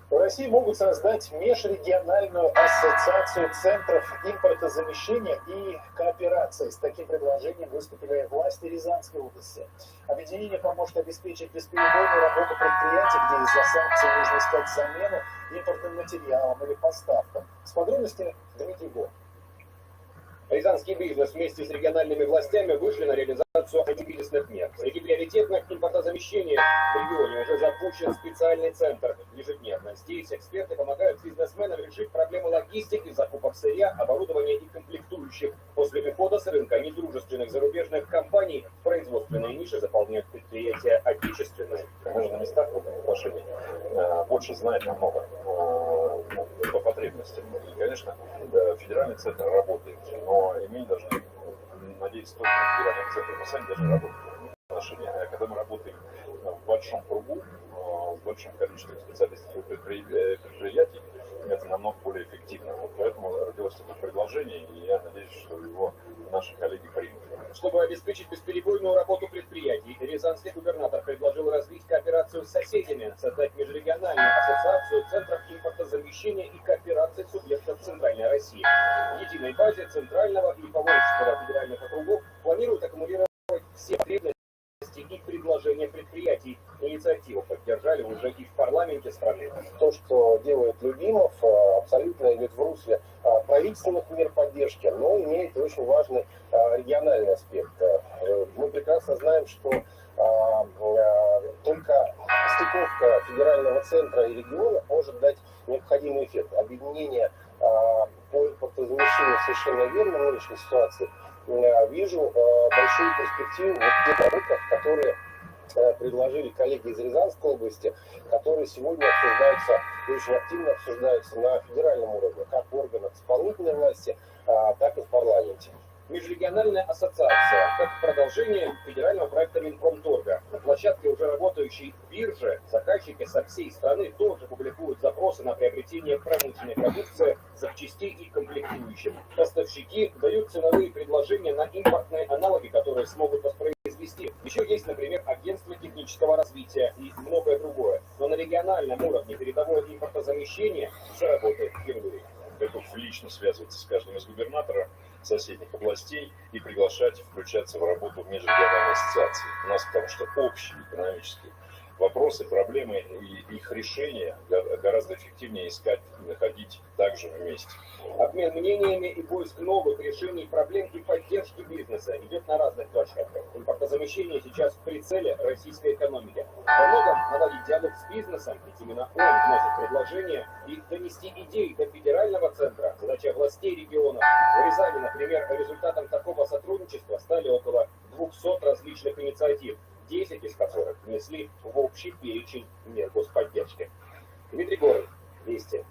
В России могут создать межрегиональную ассоциацию центров импортозамещения и кооперации. С таким предложением выступили власти Рязанской области. Объединение поможет обеспечить бесперебойную работу предприятий, где из-за санкций нужно искать замену импортным материалам или поставкам. С подробностями Дмитрий Гор. Рязанский бизнес вместе с региональными властями вышли на реализацию антикризисных мер. Среди приоритетных импортозамещения в регионе уже запущен специальный центр ежедневно. Здесь эксперты помогают бизнесменам решить проблемы логистики, закупок сырья, оборудования и комплектующих. После перехода с рынка недружественных зарубежных компаний производственные ниши заполняют предприятия отечественные. Мы же на местах в этом отношении больше знаем намного по потребностям. И, конечно, федеральный центр работает, но иметь должны надеяться только на федеральный центр. Мы сами должны работать в этом отношении. А когда мы работаем в большом кругу, с большим количеством специалистов и предприятий, это намного более эффективно. Вот поэтому родилось такое предложение, и я надеюсь, что его наши коллеги примут. Чтобы обеспечить бесперебойную работу предприятий, рязанский губернатор предложил развить кооперацию с соседями, создать межрегиональную ассоциацию центров импортозамещения и кооперации субъектов Центральной России. В единой базе Центрального и Поволжского федеральных округов планируют аккумулировать все потребности и предложения предприятий. Инициативу поддержали уже и в парламенте страны. То, что делает Любимов, абсолютно идет в русле правительственных мер поддержки, но имеет очень важный региональный аспект. Мы прекрасно знаем, что только стыковка федерального центра и региона может дать необходимый эффект. Объединение по импортозамещению совершенно верно в нынешней ситуации. Вижу большую перспективу в тех работах, которые предложили коллеги из Рязанской области, которые сегодня обсуждаются и очень активно обсуждаются на федеральном уровне, как в органах исполнительной власти, так и в парламенте. Межрегиональная ассоциация – как продолжение федерального проекта Минпромторга. На площадке уже работающей биржи заказчики со всей страны тоже публикуют запросы на приобретение промышленной продукции, запчастей и комплектующих. Поставщики дают ценовые предложения на импортные аналоги, которые смогут воспроизвести. Еще есть, например, агентство технического развития и многое другое. Но на региональном уровне передовое импортозамещение уже работает впервые. Готов лично связываться с каждым из губернаторов соседних областей и приглашать включаться в работу в межрегиональной ассоциации. У нас потому что общие экономические вопросы, проблемы и их решения гораздо эффективнее искать и находить также вместе. Обмен мнениями и поиск новых решений проблем и поддержки бизнеса идет на разных площадках. Импортозамещение сейчас в прицеле российской экономики. Во многом наладить диалог с бизнесом, ведь именно он вносит предложения и донести идеи до федерального центра. Задача властей регионов. В Рязани, например, результатом такого сотрудничества стали около 200 различных инициатив, 10 из которых внесли в общий перечень мер господдержки. Дмитрий Горин, Вести.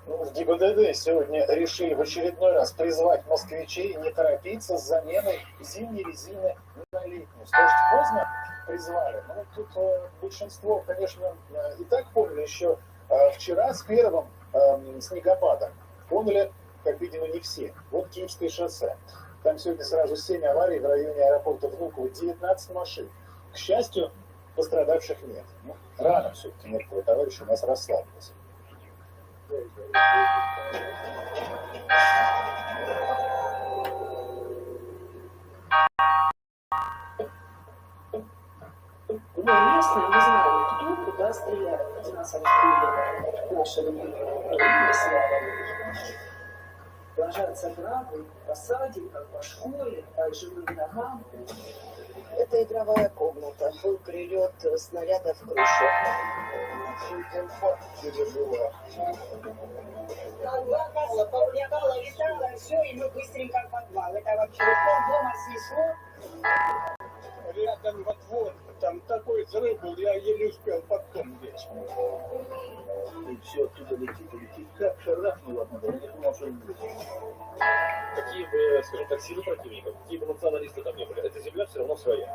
В ГИБДД сегодня решили в очередной раз призвать москвичей не торопиться с заменой зимней резины на летнюю. Скажете, поздно призвали? Ну, тут большинство, конечно, и так поняли еще вчера с первым снегопадом. Поняли, как, видимо, не все. Вот Киевское шоссе. Там сегодня сразу 7 аварий в районе аэропорта Внуково, 19 машин. К счастью, пострадавших нет. Ну, рано все-таки некоторые товарищи у нас расслабились. Ну, местные не знают, кто куда стреляет. Один раз они приняли наши ложатся грады, посадиках, по школе, по живым ногам. Это игровая комната. Был прилет снаряда в крышу. Летала, все, и мы быстренько в подвал. Это вообще дома снесло. Рядом во двор, там такой взрыв был, я еле успел под дом лечь. И все оттуда летит и летит. Как шарахнуло оттуда, я не думал, что он будет. Какие бы, скажем так, силы противников, какие бы националисты там не были, эта земля все равно своя.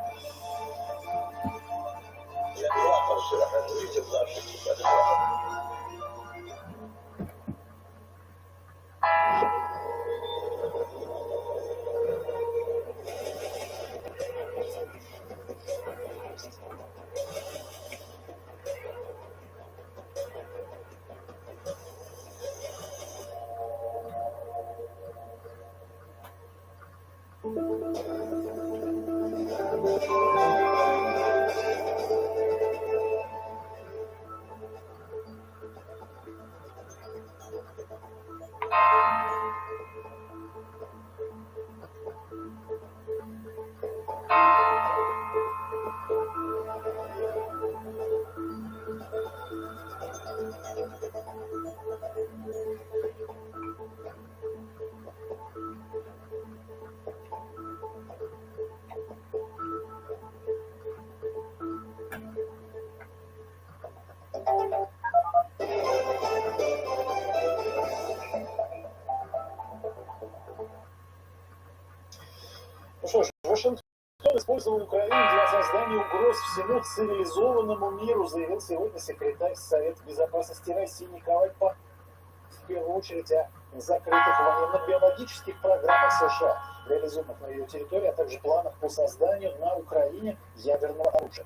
вмешательства Украины для создания угроз всему цивилизованному миру, заявил сегодня секретарь Совета Безопасности России Николай Павлов. В первую очередь о закрытых военно-биологических программах США, реализуемых на ее территории, а также планах по созданию на Украине ядерного оружия.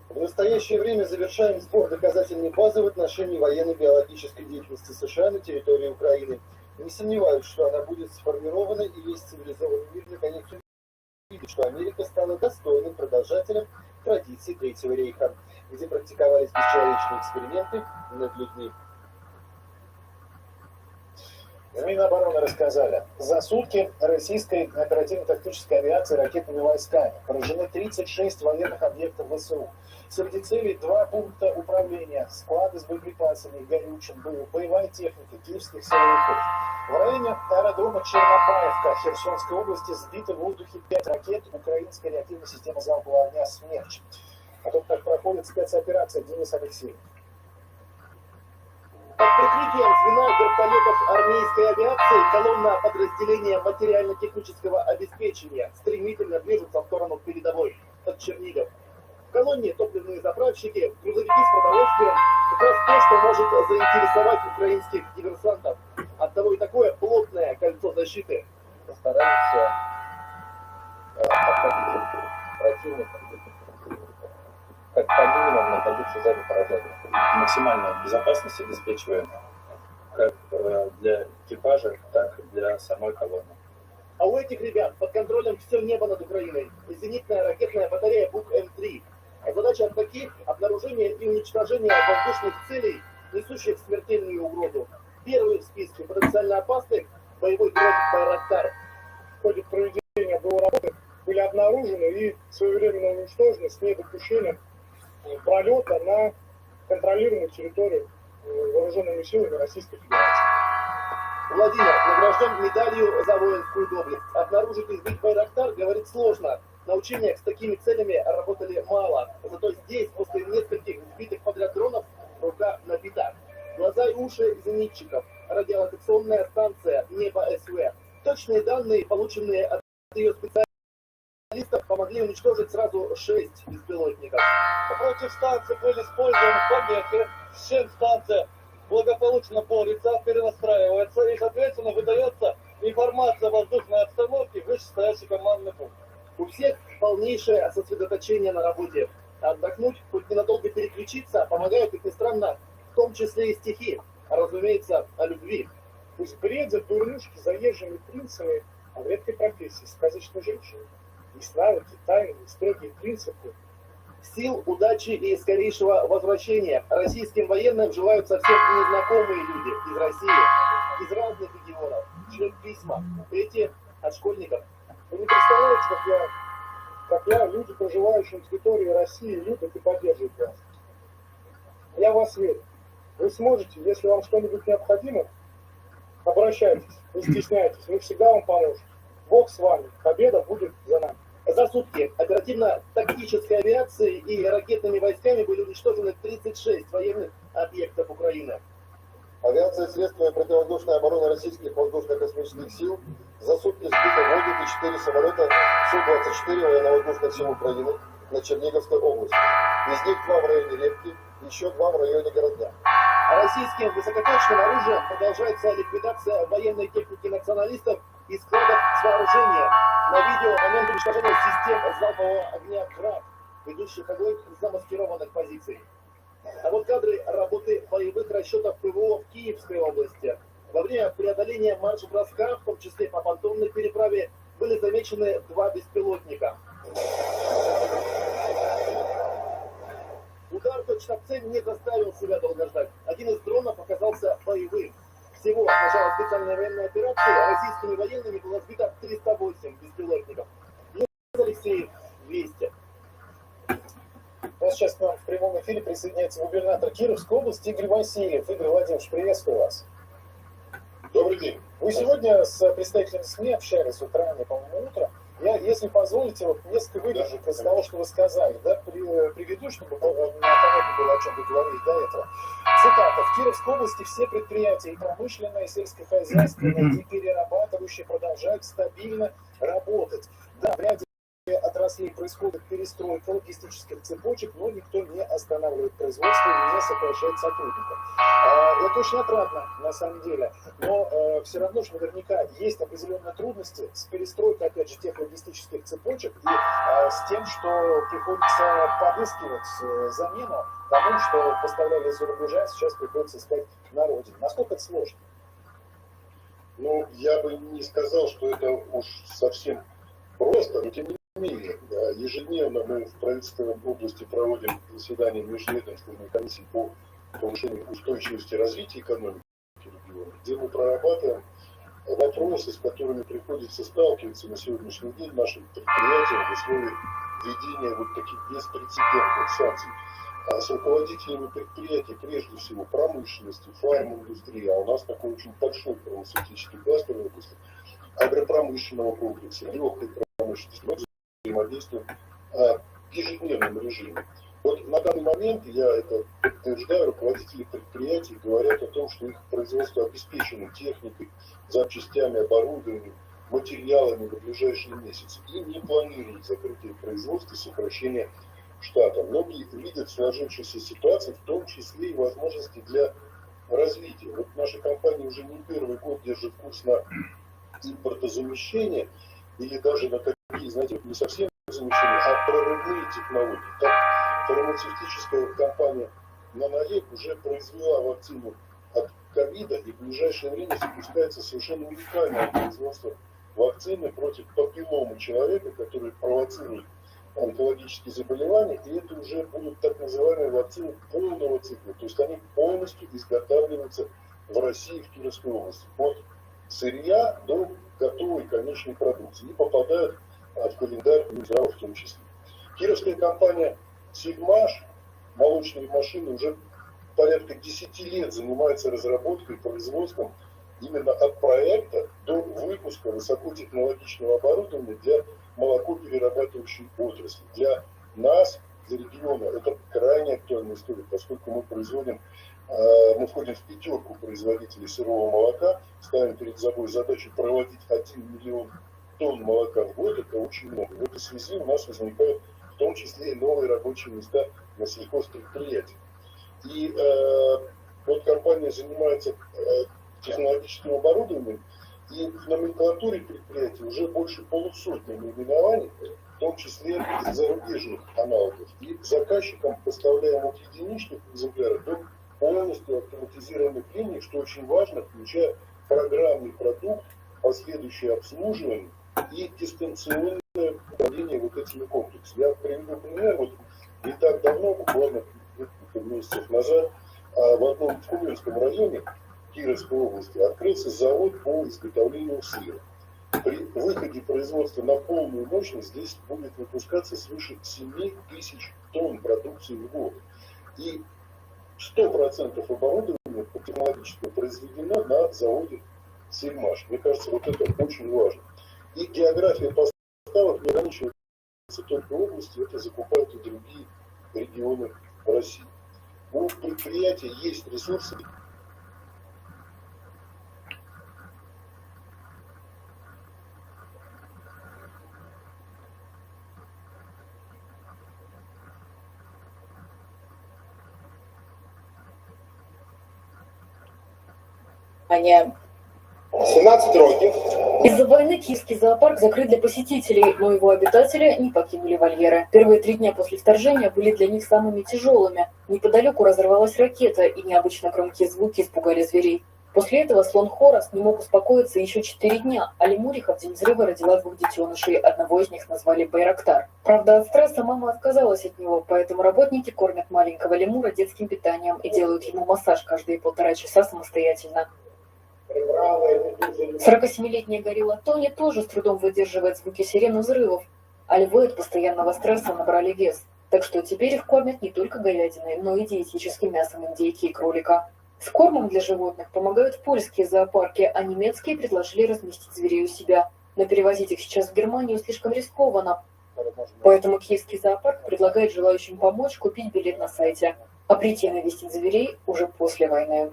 В настоящее время завершаем сбор доказательной базы в отношении военно-биологической деятельности США на территории Украины. Не сомневаюсь, что она будет сформирована, и весь цивилизованный мир наконец увидит, что Америка стала достойным продолжателем традиций Третьего рейха, где практиковались бесчеловечные эксперименты над людьми. В Минобороны рассказали, за сутки российской оперативно-тактической авиации ракетными войсками поражены 36 военных объектов ВСУ. Среди целей 2 пункта управления, склады с боеприпасами, горючим, боевая техника киевских силовиков. В районе аэродрома Чернопаевка Херсонской области сбиты в воздухе 5 ракет украинской реактивной системы залпового огня «Смерч». А тут так проходит спецоперация. Денис Алексеев. Под прикрытием звена вертолетов армейской авиации колонна подразделения материально-технического обеспечения стремительно движется в сторону передовой от Чернигов. В колонне топливные заправщики, грузовики с продовольствием, как раз то, что может заинтересовать украинских диверсантов. Оттого и такое плотное кольцо защиты. Постараемся обходить противника, как по минимуму находиться сзади поражения. Максимальную безопасность обеспечиваем как для экипажа, так и для самой колонны. А у этих ребят под контролем все небо над Украиной. Зенитная ракетная батарея БУК-М3. А задача таких — обнаружение и уничтожение воздушных целей, несущих смертельную угрозу. Первый в списке потенциально опасных — боевой дрон «Байрактар». В ходе проведения боевой работы были обнаружены и своевременно уничтожены с недопущением пролета на контролируемую территорию вооруженными силами Российской Федерации. Владимир награжден медалью за воинскую доблесть. Обнаружить и сбить Байрактар, говорит, сложно. На учениях с такими целями работали мало. Зато здесь, после нескольких сбитых подряд дронов, рука набита. Глаза и уши зенитчиков. Радиолокационная станция «Небо СВ». Точные данные, полученные от ее специалистов, помогли уничтожить сразу 6 беспилотников. Против станции были использованы помехи, с чем станция благополучно борется, перенастраивается и, соответственно, выдается информация о воздушной обстановке в вышестоящий командный пункт. У всех полнейшее сосредоточение на работе. Отдохнуть, хоть ненадолго переключиться, помогают, как ни странно, в том числе и стихи, а разумеется, о любви. Пусть бредят дурнушки заезжими принцами о редкой профессии сказочной женщины. Есть навыки, тайны, строгие принципы. Сил, удачи и скорейшего возвращения российским военным желают совсем незнакомые люди из России, из разных регионов. Шлют письма. Эти от школьников. Вы не представляете, как я, люди, проживающие на территории России, любят и поддерживают вас. Я в вас верю. Вы сможете, если вам что-нибудь необходимо, обращайтесь, не стесняйтесь, мы всегда вам поможем. Бог с вами, победа будет за нами. За сутки оперативно-тактической авиацией и ракетными войсками были уничтожены 36 военных объектов Украины. Авиация и средства противовоздушной обороны российских воздушно-космических сил за сутки сбито в воздух 4 самолета Су-24 военно-воздушных сил Украины на Черниговской области. Из них 2 в районе Репки, еще 2 в районе Городня. Российским высокоточным оружием продолжается ликвидация военной техники националистов и складов с вооружением. На видео момент уничтожения систем залпового огня «Град», ведущих огонь с замаскированных позиций. А вот кадры работы боевых расчетов ПВО в Киевской области. Во время преодоления марш-броска, в том числе по понтонной переправе, были замечены 2 беспилотника. Удар точно в цель не заставил себя долго ждать. Один из дронов оказался боевым. Всего с начала специальной военной операции российскими военными было сбито 308 беспилотников. Алексеев 200. Вот сейчас к нам в прямом эфире присоединяется губернатор Кировской области Игорь Васильев. Игорь Владимирович, приветствую вас. Добрый день. Вы сегодня с представителями СМИ общались вот ранее, по-моему, утром. Я, если позволите, вот несколько выдержек из того, что вы сказали, да, приведу, чтобы понятно было, о чем вы говорили до этого. Цитата. В Кировской области все предприятия, и промышленные, и сельскохозяйственные, и перерабатывающие, продолжают стабильно работать. Да, в ряде отраслей происходит перестройка логистических цепочек, но никто не останавливает производство и не сокращает сотрудников. Это очень отрадно, на самом деле, но все равно же наверняка есть определенные трудности с перестройкой, опять же, тех логистических цепочек и с тем, что приходится подыскивать замену тому, что поставляли из-за рубежа, а сейчас приходится искать на родине. Насколько это сложно? Ну, я бы не сказал, что это уж совсем просто, но тем не менее, ежедневно мы в правительственной области проводим заседания межведомственной комиссии по повышению устойчивости развития экономики региона, где мы прорабатываем вопросы, с которыми приходится сталкиваться на сегодняшний день нашим предприятиям в условиях введения вот таких беспрецедентных санкций. А с руководителями предприятий, прежде всего промышленности, фарм-индустрии, а у нас такой очень большой фармацевтический кластер в области агропромышленного комплекса, легкой промышленности, мы взаимодействуем в ежедневном режиме. Вот на данный момент, я это подтверждаю, руководители предприятий говорят о том, что их производство обеспечено техникой, запчастями, оборудованием, материалами в ближайшие месяцы и не планируют закрытие производства и сокращение штата. Многие видят сложившуюся ситуацию, в том числе и возможности для развития. Вот наша компания уже не первый год держит курс на импортозамещение или даже на такие, знаете, не совсем замещения, а прорывные технологии. Так, фармацевтическая компания «Нанолек» уже произвела вакцину от ковида, и в ближайшее время запускается совершенно уникальное производство вакцины против папилломы человека, который провоцирует онкологические заболевания, и это уже будут так называемые вакцины полного цикла. То есть они полностью изготавливаются в России, в Кировской области. От сырья до готовой конечной продукции. И попадают в календарь Минздрава в том числе. Кировская компания «Сигмаш», молочные машины, уже порядка 10 лет занимается разработкой и производством именно от проекта до выпуска высокотехнологичного оборудования для молокоперерабатывающей отрасли. Для нас, для региона, это крайне актуальная история, поскольку мы производим, мы входим в пятерку производителей сырого молока, ставим перед собой задачу проводить 1 миллион тонн молока в год, это очень много. В этой связи у нас возникают в том числе и новые рабочие места на сельхозпредприятиях. И вот компания занимается технологическим оборудованием, и в номенклатуре предприятий уже больше полусотни наименований, в том числе зарубежных аналогов. И заказчикам поставляем от единичных экземпляров до полностью автоматизированных линий, что очень важно, включая программный продукт, последующее обслуживание и дистанционное управление вот этими комплексами. Я приведу пример, вот не так давно, буквально несколько месяцев назад, в одном Куменском районе Кировской области открылся завод по изготовлению сыра. При выходе производства на полную мощность здесь будет выпускаться свыше 7 тысяч тонн продукции в год. И 100% оборудования технологического произведено на заводе «Сельмаш». Мне кажется, вот это очень важно. И география поставок не ограничивается только областью, это закупают и другие регионы России. У предприятия есть ресурсы. Аня. 17 років. Из-за войны киевский зоопарк закрыт для посетителей, но его обитатели не покинули вольеры. Первые 3 дня после вторжения были для них самыми тяжелыми. Неподалеку разорвалась ракета, и необычно громкие звуки испугали зверей. После этого слон Хорас не мог успокоиться еще 4 дня, а лемуриха в день взрыва родила 2 детенышей, одного из них назвали Байрактар. Правда, от стресса мама отказалась от него, поэтому работники кормят маленького лемура детским питанием и делают ему массаж каждые 1,5 часа самостоятельно. 47-летняя горилла Тони тоже с трудом выдерживает звуки сирен взрывов, а львы от постоянного стресса набрали вес. Так что теперь их кормят не только говядиной, но и диетическим мясом индейки и кролика. С кормом для животных помогают польские зоопарки, а немецкие предложили разместить зверей у себя. Но перевозить их сейчас в Германию слишком рискованно. Поэтому киевский зоопарк предлагает желающим помочь купить билет на сайте, а прийти навестить зверей уже после войны.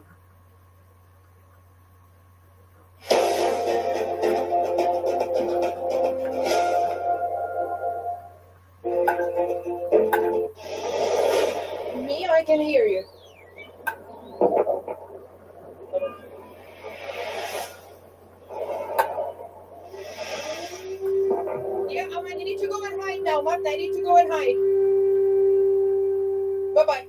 I can hear you. Yeah, I need to go and hide now, Marta. I need to go and hide. Bye-bye.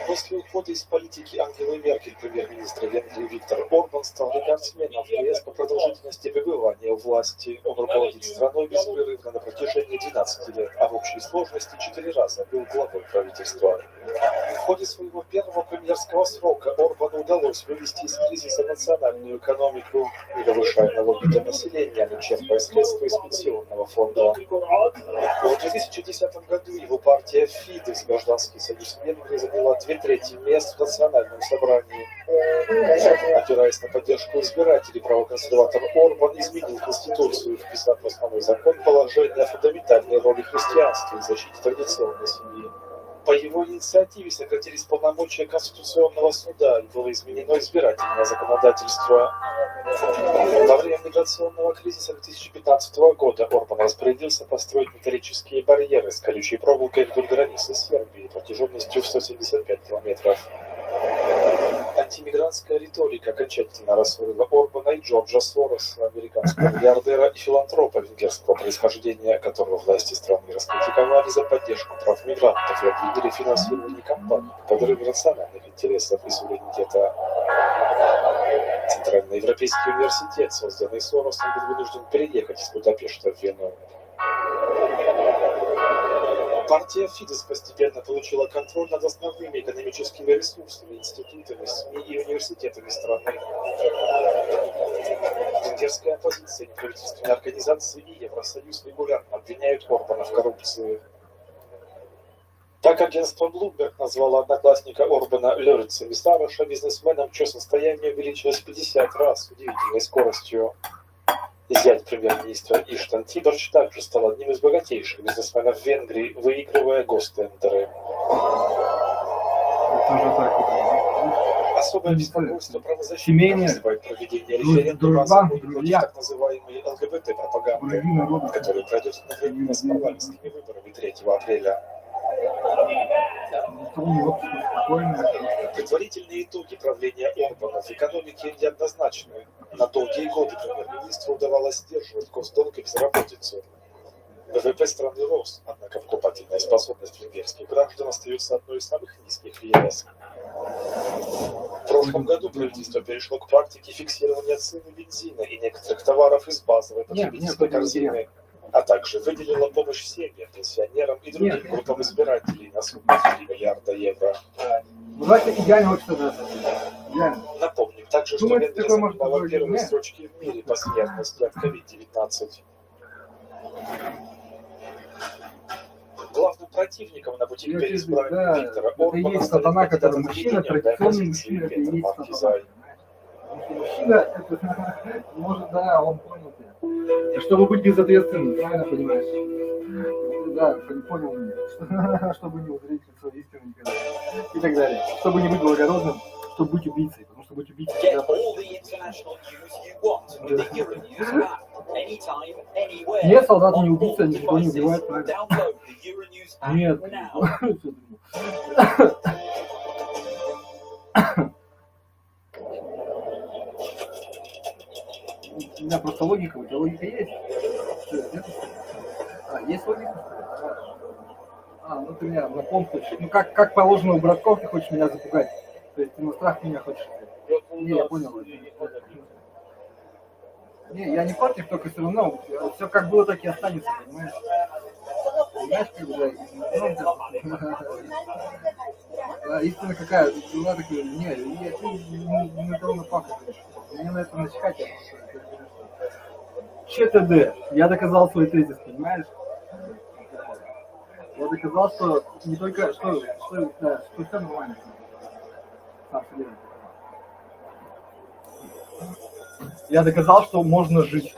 После ухода из политики Ангелы Меркель премьер-министр Венгрии Виктор Орбан стал рекордсменом в ЕС по продолжительности пребывания у власти. Он руководит страной беспрерывно на протяжении 12 лет, а в общей сложности 4 раза был главой правительства. В ходе своего первого премьерского срока Орбану удалось вывести из кризиса национальную экономику, не повышая налоги для населения, но черпая средства из пенсионного фонда. В 2010 году его партия Фидес, гражданский союз Венгрии, заняла 2/3 мест в национальном собрании. Опираясь на поддержку избирателей, правоконсерватор Орбан изменил Конституцию, вписав в основной закон положение о фундаментальной роли христианства и защите традиционной семьи. По его инициативе сократились полномочия Конституционного суда и было изменено избирательное законодательство. Во время миграционного кризиса 2015 года Орбан распорядился построить металлические барьеры с колючей проволокой вдоль границы Сербии протяженностью в 175 километров. Антимигрантская риторика окончательно рассорила Орбана и Джорджа Сороса, американского миллиардера и филантропа венгерского происхождения, которого власти страны раскритиковали за поддержку прав мигрантов и обвинили в финансировании кампаний по подрыву национальных интересов и суверенитета. Центральноевропейский университет, созданный Соросом, был вынужден переехать из Будапешта в Вену. Партия Фидес постепенно получила контроль над основными экономическими ресурсами, институтами, СМИ и университетами страны. Венгерская оппозиция, неправительственные организации и Евросоюз регулярно обвиняют Орбана в коррупции. Так агентство Bloomberg назвало одноклассника Орбана Лёрица Висароша бизнесменом, чье состояние увеличилось в 50 раз с удивительной скоростью. Зять премьер-министра Иштван Тиборч также стал одним из богатейших бизнесменов в Венгрии, выигрывая гостендеры. Особое беспокойство правозащитников вызывает проведение референдума против так называемой ЛГБТ-пропаганды, который пройдет одновременно с парламентскими выборами 3 апреля. Предварительные итоги правления Орбана в экономике неоднозначны. На долгие годы премьер-министру удавалось сдерживать госдолг и безработицу. ВВП страны рос, однако покупательная способность венгерских граждан остается одной из самых низких в ЕС. В прошлом году правительство перешло к практике фиксирования цены бензина и некоторых товаров из базовой потребительской корзины, а также выделила помощь семьям, пенсионерам и другим группам избирателей на сумму в 3 миллиарда евро. Напомним также, что Венгрия занимала первые строчки в мире по смертности от COVID-19. Главным противником на пути к переизбранию Виктора Орбана стали кандидаты на введение для оппозиции Петр Маркизай. Мужчина, это, может, да, он понял тебя. Чтобы быть безответственным, правильно понимаешь? Да, понял меня. Чтобы не узреть лицо истины никогда. И так далее. Чтобы не быть благородным, чтобы быть убийцей. Потому что быть убийцей всегда... Нет, солдаты не убийцы, они никого не убивают, правильно? Нет. У меня просто логика, у тебя логика есть? Есть логика? Ну ты меня на ком хочешь? Ну как положено у братков, ты хочешь меня запугать? То есть ты на страх меня хочешь? Не, я понял. Не, я не против, только все равно все как было, так и останется, понимаешь? Понимаешь, когда истина какая? Была такая, не, ты на того напаха. Мне на это насекать, я ЧТД. Я доказал свой тезис, понимаешь? Я доказал, что не только, что все нормально. Я доказал, что можно жить,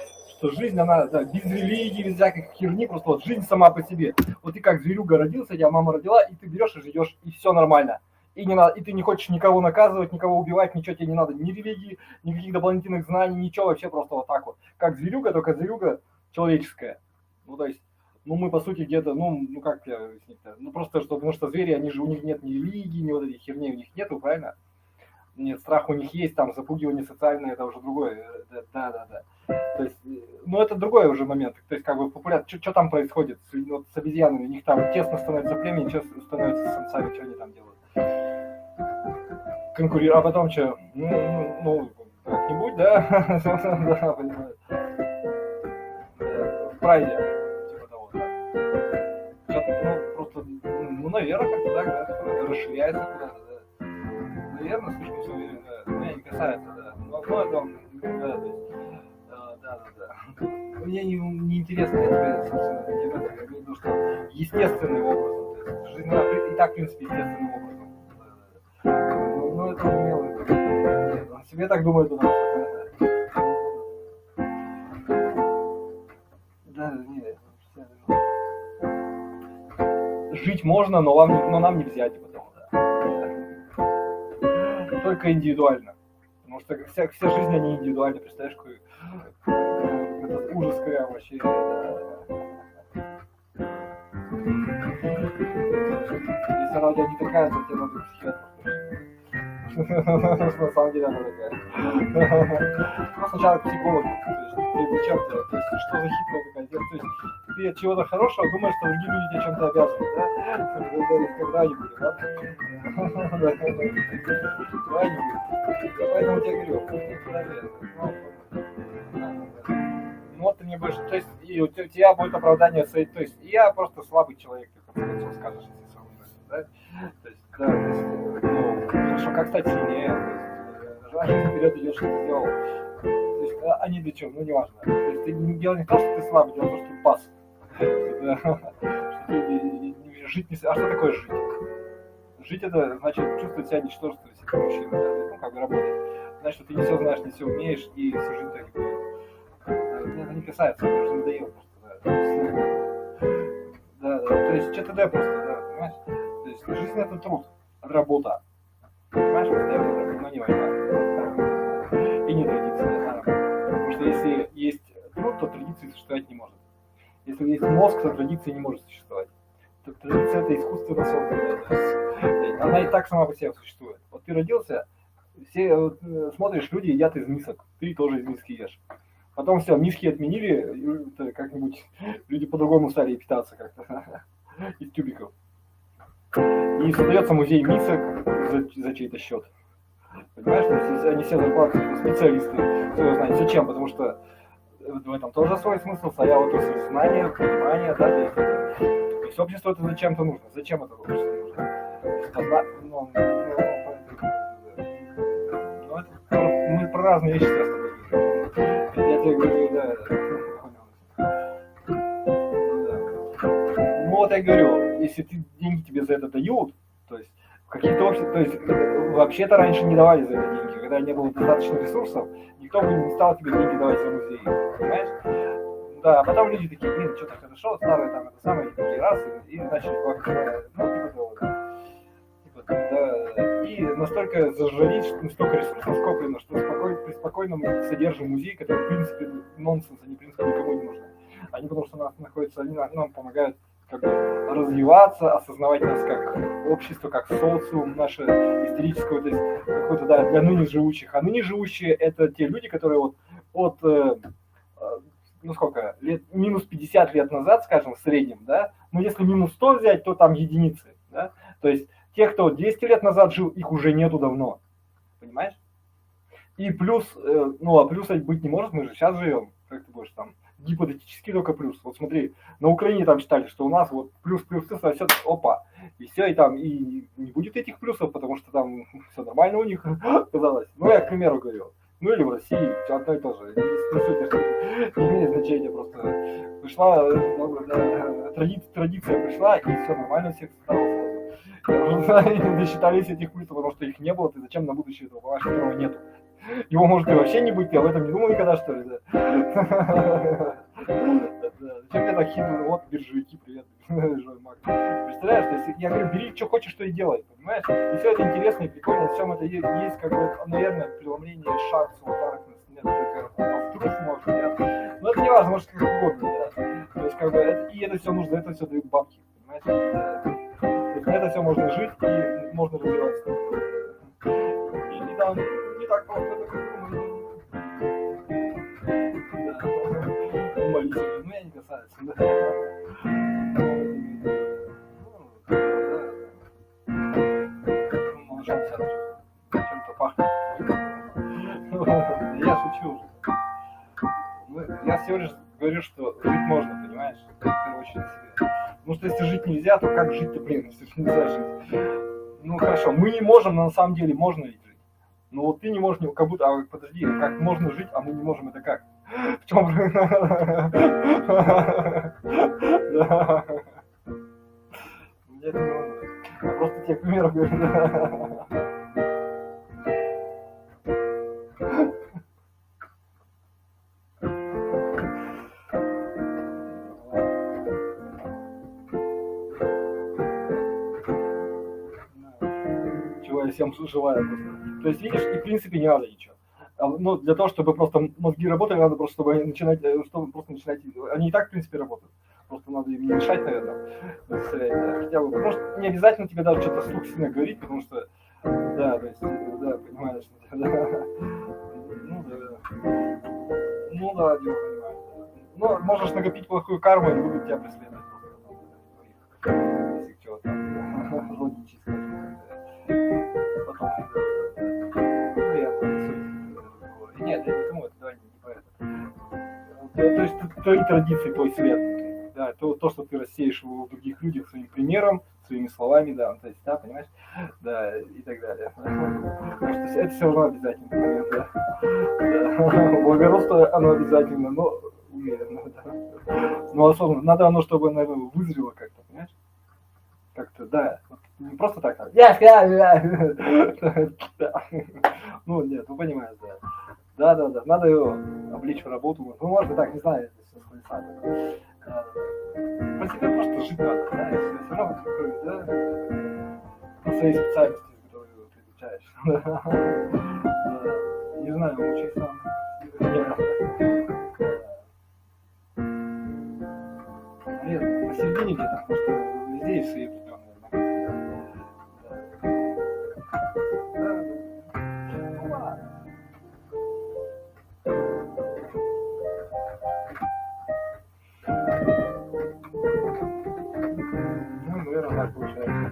что жизнь, она да, без религии, без всякой херни, просто вот жизнь сама по себе. Вот ты как зверюга родился, тебя мама родила, и ты берешь и живешь, и все нормально. И, не надо, и ты не хочешь никого наказывать, никого убивать, ничего тебе не надо, ни религии, никаких дополнительных знаний, ничего, вообще просто вот так вот. Как зверюга, только зверюга человеческая. Ну, то есть, ну, мы, по сути, где-то, ну как я объяснить-то? Ну, просто, что, потому что звери, они же, у них нет ни религии, ни вот этих херней у них нету, правильно? Нет, страх у них есть, там, запугивание социальное, это уже другое. Да. То есть, ну, это другой уже момент. То есть, как бы, популярно, что там происходит вот, с обезьянами? У них там тесно становится племя, что становится с самцами, что они там делают? Конкурируют, а потом что? Ну как-нибудь, да? Да, понимаю. В прайде. Типа того, да. Ну, просто, ну, наверное, как-то так, да, расширяется куда-то, да. Наверное, слишком все время, да. Меня не касается, да. Но это, да, то есть, да. Мне не интересно, это, собственно, я имею в виду, что естественным образом, то есть, жизнь, она и так, в принципе, естественным образом. Ну, это умело. Он себе так думает у нас. Да, нет. Жить можно, но нам нельзя, типа того, да. Только индивидуально. Потому что вся жизнь, они индивидуальны, представляешь, какой этот ужас прям вообще. Если она у тебя не такая, то тебе надо психиатр. На самом деле она такая. Ну, сначала к психологу. То есть, ты зачем-то, то есть, что за хитрая такая дело. То есть, ты от чего-то хорошего думаешь, что другие люди тебе чем-то обязаны, да? Когда-нибудь, да? Когда-нибудь. Поэтому я говорю, ну вот ты мне будешь, то есть, и у тебя будет оправдание, то есть, я просто слабый человек, ты в скажешь, да? То есть, да, то есть, ну, хорошо, как стать сильнее, то есть, вперед идешь, что ты сделал, то есть, а не для чего, ну, неважно, то есть, ты дело не то, что ты слабый, дело в том, что ты пас, жить не... А что такое жить? Жить это значит чувствовать себя ничтожеством, если ты мужчина, да? Ну, как бы работать. Значит, что ты не все знаешь, не все умеешь, и всю жизнь так и будет. Мне это не касается, мне уже надоело просто, да. То есть ЧТД просто, да, понимаешь? То есть жизнь это труд, работа. Понимаешь, постоянно, но не война. И не традиция, да. Потому что если есть труд, то традиции существовать не может. Если есть мозг, то традиция не может существовать. Традиция это искусственно созданная. Она и так сама по себе существует. Вот ты родился, все вот, смотришь, люди едят из мисок, ты тоже из миски ешь. Потом все, миски отменили, как-нибудь люди по-другому стали питаться как-то из тюбиков. И создается музей мисок за чей-то счет. Понимаешь, то есть они все зарплаты специалисты, все знают. Зачем? Потому что в этом тоже свой смысл, своя отрасль знания, понимания, да, то есть обществу это зачем-то нужно. Зачем это обществу нужно? Мы про разные вещи сейчас с тобой говорим. Я тебе говорю, да. Ну вот я говорю, если деньги тебе за это дают, то есть какие-то общества, то есть вообще-то раньше не давали за это деньги, когда не было достаточно ресурсов, никто бы не стал тебе деньги давать за музей, понимаешь? Да, а потом люди такие, блин, что-то хорошо, старые там, это самое, такие раз, и начали плакать, ну, типа того, да. Да, и настолько зажались, что столько ресурсов скоплено, что при спокойном содержим музей, который, в принципе, нонсенс, они, в принципе, никому не нужны. Они, потому что у нас находятся, они нам помогают как бы развиваться, осознавать нас как общество, как социум наше историческое, то есть какое-то, да, для ныне живущих. А ныне живущие это те люди, которые вот от, ну сколько, лет, минус 50 лет назад, скажем, в среднем, да, ну если минус 100 взять, то там единицы, да, то есть тех, кто 200 лет назад жил, их уже нету давно, понимаешь? И плюс, ну а плюса быть не может, мы же сейчас живем, как ты будешь там, гипотетически только плюс. Вот смотри, на Украине там читали, что у нас вот плюс, а все, опа, и все, и там, и не будет этих плюсов, потому что там все нормально у них казалось. Ну, я, к примеру, говорю. Ну, или в России, одно и то же. Не имеет значения просто. Пришла, традиция пришла, и все нормально, всех стало. Досчитались этих плюсов, потому что их не было, ты зачем на будущее этого, вашего которого нету. Его может и вообще не быть, ты об этом не думал никогда, что ли, да? Зачем ты так хитро? Вот, биржевики, привет, Мак. Представляешь, то есть я говорю, бери, что хочешь, что и делай, понимаешь? И все это интересно и прикольно, всем это есть, как бы, наверное, преломление шансов, darkness, нет, только truth, может, нет. Но это не важно, может, как угодно, да. То есть, как бы, и это все нужно, это все дают бабки, понимаете? То есть, это все можно жить и можно развиваться. И там не так просто, это как думаю. Молитвы, ну я не касаюсь, да. Чем-то пахнет. Я шучу уже. Я всего лишь говорю, что жить можно, понимаешь? В первую очередь себе. Потому что если жить нельзя, то как жить-то, блин, если нельзя жить? Ну хорошо, мы не можем, но на самом деле можно ведь жить. Но вот ты не можешь, как будто, а подожди, как можно жить, а мы не можем, это как? В чем? Да. Я это не могу. Я просто тебе пример говорю. Чего я всем желаю просто. То есть, видишь, и в принципе не надо ничего. Ну, для того, чтобы просто мозги работали, надо просто, чтобы начинать, они и так, в принципе, работают. Просто надо им не мешать, наверное, хотя бы, потому что не обязательно тебе даже что-то вслух сильно говорить, потому что, да, то есть, да, понимаешь, ну да, я понимаю. Ну, можешь накопить плохую карму, и будут тебя преследовать. Если чего там, логически, скажем так. Потом, нет, я не думаю, давай не по этому. То есть твои традиции, твой свет, да, то, что ты рассеешь в других людях своим примером, своими словами, да, то есть, да, понимаешь, да, и так далее. Потому что это все равно обязательно, да. Благородство, оно обязательно, но умеренно, да. Но особенно, надо оно, чтобы, наверное, вызрело как-то, понимаешь? Как-то, да, не просто так, ну, нет, ну, понимаешь, да. Да, надо его обличь в работу. Ну, можно так, не знаю, это все спонсорно. Про себя просто жить надо, да, если все равно, да, по своей специальности, которую ты изучаешь. Не знаю, учись сам. Нет, посередине где-то, потому что везде есть свои определенные. Ну ладно. Ну, наверное, так получается.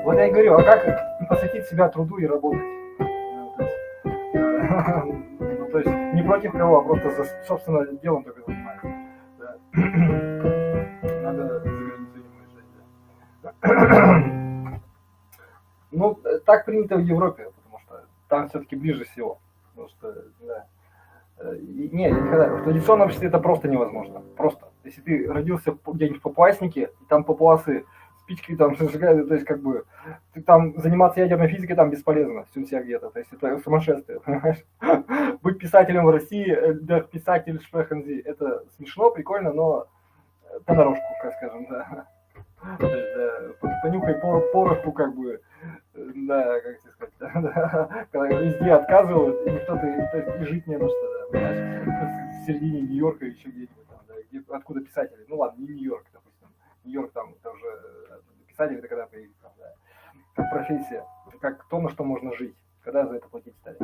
Вот я и говорю, а как посвятить себя труду и работать? Ну, то есть не против кого, а просто за собственным делом только заниматься. Да. Надо за границей не уезжать. Ну, так принято в Европе, потому что там все-таки ближе всего. Потому что, да. Нет, никогда. В традиционном обществе это просто невозможно. Просто. Если ты родился где-нибудь в папуаснике, и там папуасы спички там зажигают, то есть как бы ты там заниматься ядерной физикой там бесполезно, все у себя где-то, то есть это сумасшествие, понимаешь? Быть писателем в России, да, писатель Шпрехензи, это смешно, прикольно, но понарошку, как скажем, да. То есть, да, понюхай пороху, как бы, да, как тебе сказать, да, когда везде отказывают, и никто, то есть, и жить не на что, да, понимаешь? В середине Нью-Йорка еще где-нибудь там, да, откуда писатели, ну ладно, не Нью-Йорк, допустим, Нью-Йорк там, это уже писатель, это когда появился, там, да, как профессия, как то, на что можно жить, когда за это платить стали,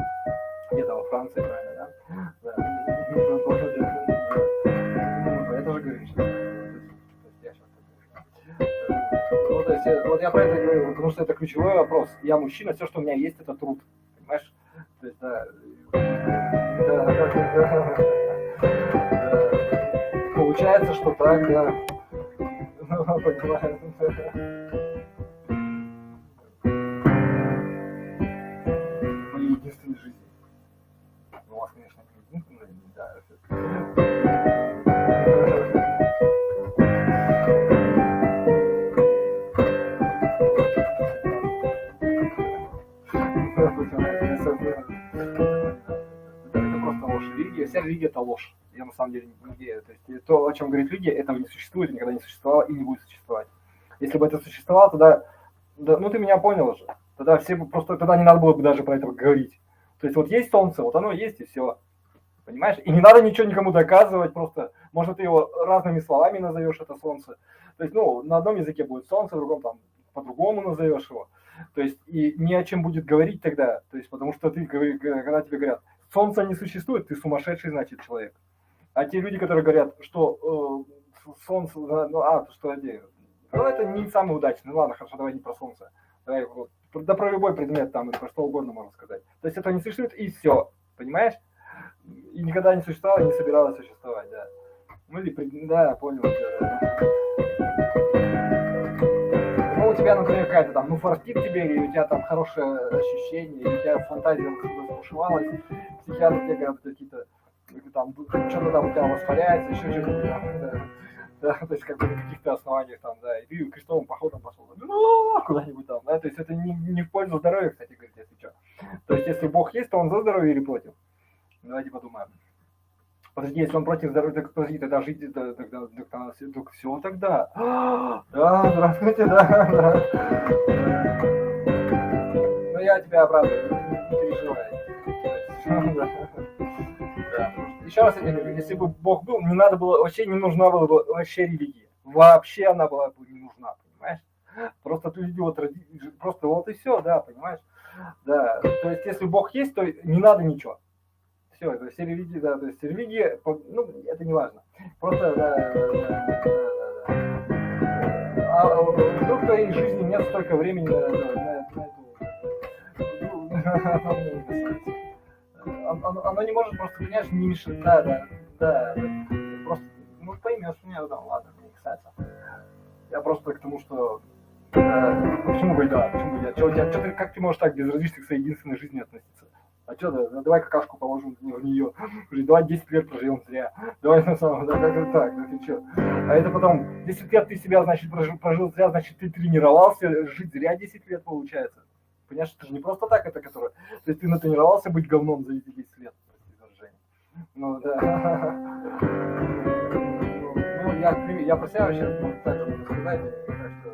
где-то во Франции, правильно, да, да, это же говоришь, я я про это говорю, потому что это ключевой вопрос. Я мужчина, все, что у меня есть, это труд. Понимаешь? То есть, получается, что так, да. Понимаю. Моей единственной жизни. У вас, конечно, не единственная, да. Это просто ложь. Религия, вся религия — это ложь. Я на самом деле не верю. То есть то, о чем говорит религия, этого не существует, никогда не существовало и не будет существовать. Если бы это существовало, тогда, да, ну ты меня понял уже. Тогда все бы просто, тогда не надо было бы даже про это говорить. То есть вот есть солнце, вот оно есть и все. Понимаешь? И не надо ничего никому доказывать, просто, может, ты его разными словами назовешь, это солнце. То есть, ну, на одном языке будет солнце, в другом там по-другому назовешь его. То есть, и ни о чем будет говорить тогда. То есть, потому что ты, когда тебе говорят, солнце не существует, ты сумасшедший, значит, человек. А те люди, которые говорят, что солнце, ну, что эти, ну, это не самый удачный. Ну, ладно, хорошо, давай не про солнце. Давай, вот, да про любой предмет там, или про что угодно можно сказать. То есть, этого не существует, и все. Понимаешь? И никогда не существовало, и не собиралось существовать, да. Ну, или, да, понял. Да. Ну, у тебя, например, какая-то там, ну, форстит тебе, или у тебя там хорошее ощущение, или у тебя фантазия разбушевалась, психиатры тебе говорят какие-то, там, что-то там у тебя воспаляется, еще что-то там, да, то есть как бы на каких-то основаниях там, да, и ты крестовым походом пошел, ну, куда-нибудь там, да, то есть это не в пользу здоровья, кстати, говорить, если что. То есть если Бог есть, то он за здоровье или против? Давайте подумаем. Подожди, если он против здоровья, так подожди, тогда жить, тогда все тогда. Да, здравствуйте, да. Ну я тебя оправдываю, не переживай. Еще раз я тебе говорю, если бы Бог был, не надо было, вообще не нужна была бы вообще религия. Вообще она была бы не нужна, понимаешь? Просто люди вот просто вот и все, да, понимаешь? Да, то есть если Бог есть, то не надо ничего. Все, это все религии, да, то есть религия, ну, это не важно. Просто, да. А вдруг в твоей жизни нет столько времени на эту... Оно не может просто, понимаешь, не мешать, да. Просто, ну, поймешь меня, да, ладно, не касается. Я просто к тому, что... почему бы, да, почему бы, как ты можешь так безразлично к своей единственной жизни относиться? А что, да, давай какашку положим в нее, давай 10 лет проживем зря, давай на самом деле, как так, ну ты что? А это потом, 10 лет ты себя, значит, прожил зря, значит, ты тренировался, жить зря 10 лет получается. Понимаешь, это же не просто так, это которое, то есть ты натренировался быть говном за эти 10 лет, ну да. Ну, я про себя вообще, ну, так же могу сказать, так что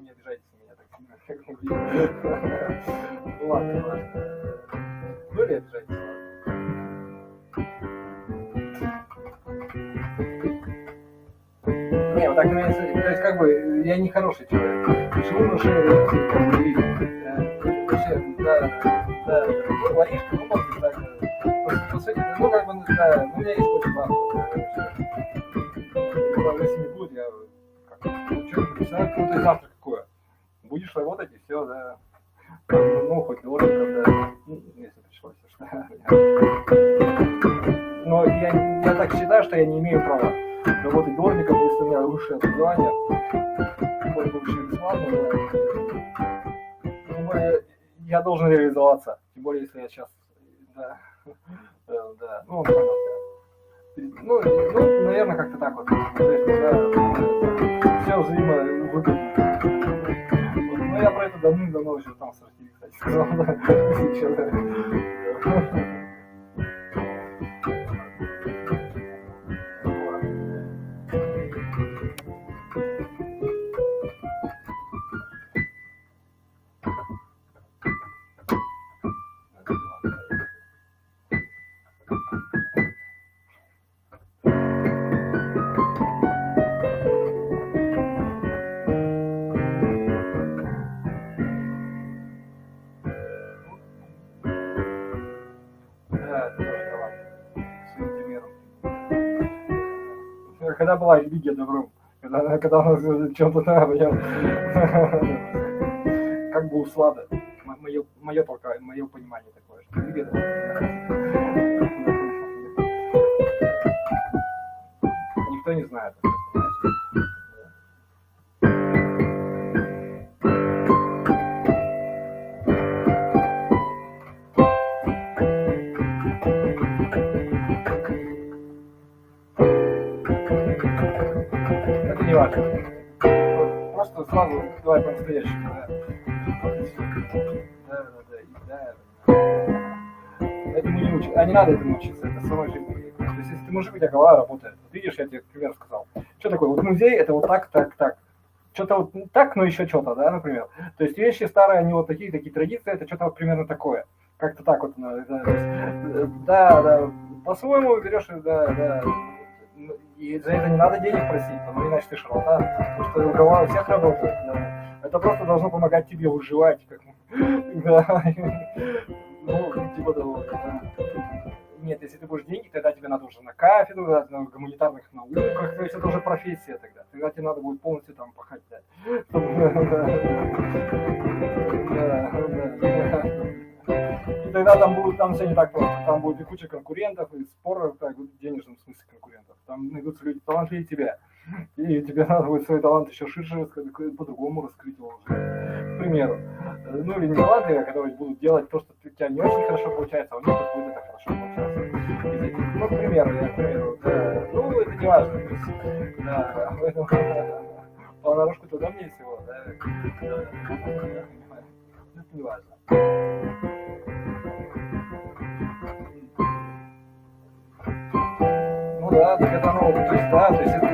не обижайтесь на меня так сильно, как вы. Ну ладно. Ну или обижайтесь. Не, вот так, то есть как бы я не хороший человек. Живу на шее, как бы, и вообще, да, ну, воришка, ну, может, так, по сути, ну, как бы, да, у меня есть какой-то план. Если не будет, я как-то, что крутой завтрак какое. Будешь работать, и все, да. Ну, хоть дорого, да, если пришлось, что. Но я так считаю, что я не имею права работать дворником, если у меня высшее образование, хоть бы вообще бесплатно, да. Тем более, я должен реализоваться, тем более, если я сейчас, да, ну, понял, да. Ну, наверное, как-то так вот, то есть, да, все взаимовыгодно. Ну, я про это давным-давно еще там с Россией, кстати, сказал, да, если что, да. Когда была религия добром, когда у нас чем-то, да, как бы услада. Мое только, мое понимание такое, что никто не знает. Это не важно. Просто сразу давай по-настоящему, да. Этому не учат. А не надо этому учиться, это самой жизни. То есть, если ты мужик, у тебя голова работает. Вот видишь, я тебе пример сказал. Что такое? Вот музей это вот так. Что-то вот так, но еще что-то, да, например. То есть вещи старые, они вот такие традиции, это что-то вот примерно такое. Как-то так вот. Да. По-своему берешь, да. И за это не надо денег просить, потому иначе ты шарлатан. Потому что голова у всех работает. Да. Это просто должно помогать тебе выживать. Да. Ну, типа того. Да. Нет, если ты будешь деньги, тогда тебе надо уже на кафедру, да, на гуманитарных науках, то есть это уже профессия тогда. Тогда тебе надо будет полностью там пахать, да. И тогда там все не так просто. Там будет и куча конкурентов, и споров, так, в денежном смысле конкурентов. Там найдутся люди талантливее тебя. И тебе надо будет свой талант еще ширше, по-другому раскрыть его уже. К примеру. Ну или не талантливые, которые будут делать то, что у тебя не очень хорошо получается, а у них будет это хорошо получаться. Ну, к примеру, да. Ну, это не важно. То есть, да, поэтому полнорожку туда мне всего, да. Это не важно. Ну да, так это оно, то есть да, то есть это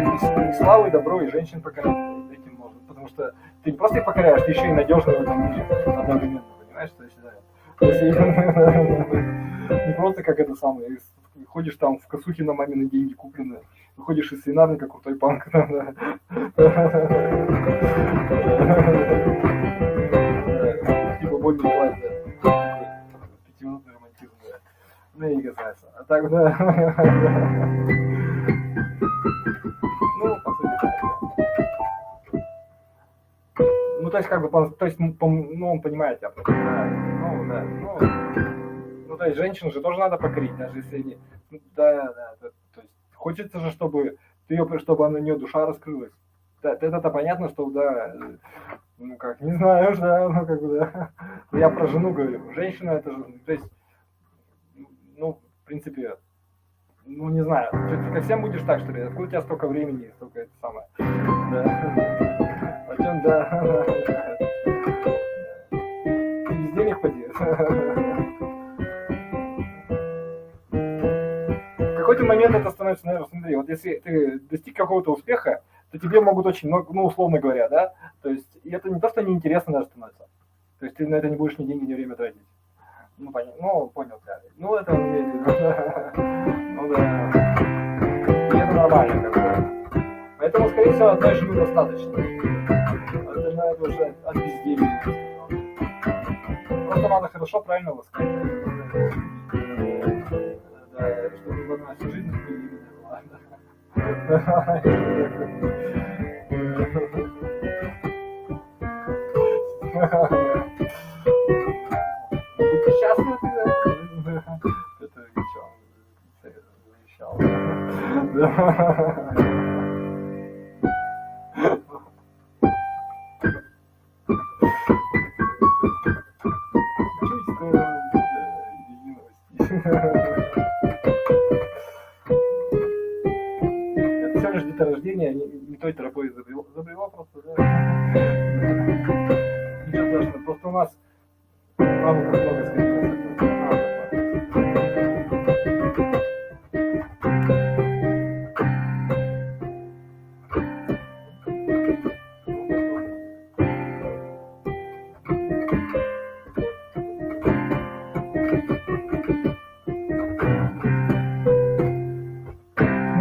и славу, и добро, и женщин покорять этим можно, потому что ты не просто их покоряешь, ты еще и надежный в этом мире одновременно, понимаешь, то есть да. То есть, не просто как это самое, ходишь там в косухе на мамины деньги купленные, выходишь из свинарника, крутой панк, типа больный класс, да, пятиминутный романтизм, да. Ну и не касается. А так, да. Ну, по сути, да. Ну, то есть, как бы, то есть, ну, он понимает тебя. Ну, то есть, женщину же тоже надо покорить, даже если не... Да, то есть, хочется же, чтобы на нее душа раскрылась. Да, это понятно, что, да, ну, как, не знаю, да, ну, как бы, да. Я про жену говорю. Женщина, это же, то есть, ну, в принципе, ну, не знаю, ты ко всем будешь так, что ли? Откуда у тебя столько времени, столько это самое? Да. О чем, да. Ты без денег поди. В какой-то момент это становится, наверное, смотри, вот если ты достиг какого-то успеха, то тебе могут очень много, ну, условно говоря, да, то есть, и это не то, что неинтересно даже становится. То есть ты на это не будешь ни деньги, ни время тратить. Ну, понятно, ну, понял, да. Ну, это, ну, да. И это нормально, как бы. Поэтому, скорее всего, одной жены достаточно. Это уже от безделья. Просто надо хорошо, правильно воспитывать. Да, чтобы она всю жизнь не была. Будьте счастливы тогда. Это ничего. Завещал. Это всего лишь деторождение, не той тропой забрело просто, да. Ничего страшного, просто у нас много скорее.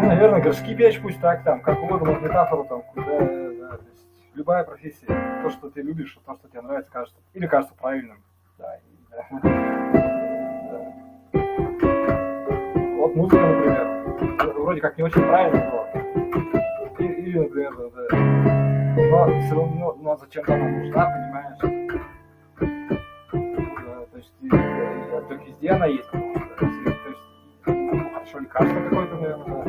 Наверное, горшки печь пусть так, там, как угодно, может, метафору там, да, то есть любая профессия, то, что ты любишь, то, что тебе нравится, кажется, или кажется правильным, да. Вот музыка, например, вроде как не очень правильно, но, или, например, да, но все равно, но зачем-то она нужна, понимаешь, и она есть. То есть, ну, хорошо, лекарство какое-то, наверное, да.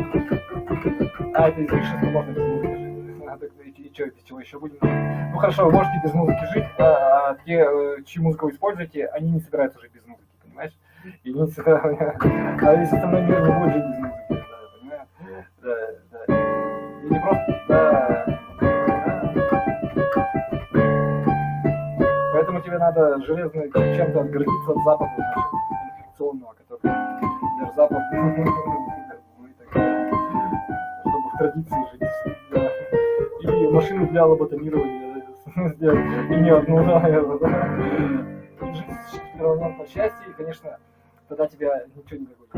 А, это излишество, можно без музыки жить. И что, без чего еще будем? Ну хорошо, вы можете без музыки жить, а те, чью музыку вы используете, они не собираются жить без музыки, понимаешь? И не собираются, а весь остальной мир не будет жить без музыки, да, понимаешь? Да, да. И не просто, да. Поэтому тебе надо железно чем-то отгородиться от Запада, значит, инфекционного, который даже Запад, чтобы в традиции жить. Да. И машину для лоботомирования сделать, и не одну, наверное, да. И жить перманентно счастье, и, конечно, тогда тебя ничего не загонит.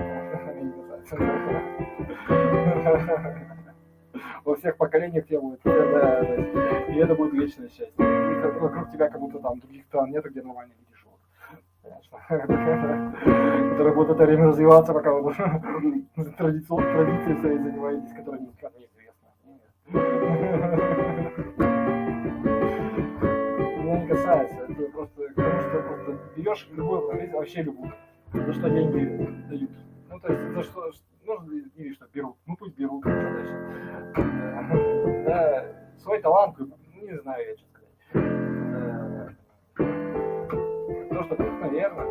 Во всех поколениях тебя будет, да, и это будет вечное счастье. И вокруг тебя как будто там других стран нету, где нормально люди живут. Которые будут это время развиваться, пока вы традицией своей занимаетесь, которая никак не известна. Меня не касается, это просто потому что просто берешь любую профессию, вообще любую, за что деньги дают. Ну, то есть за что, ну, или что берут, ну пусть берут, что дальше. Да, свой талант, не знаю я, что сказать. То, что тут, наверное.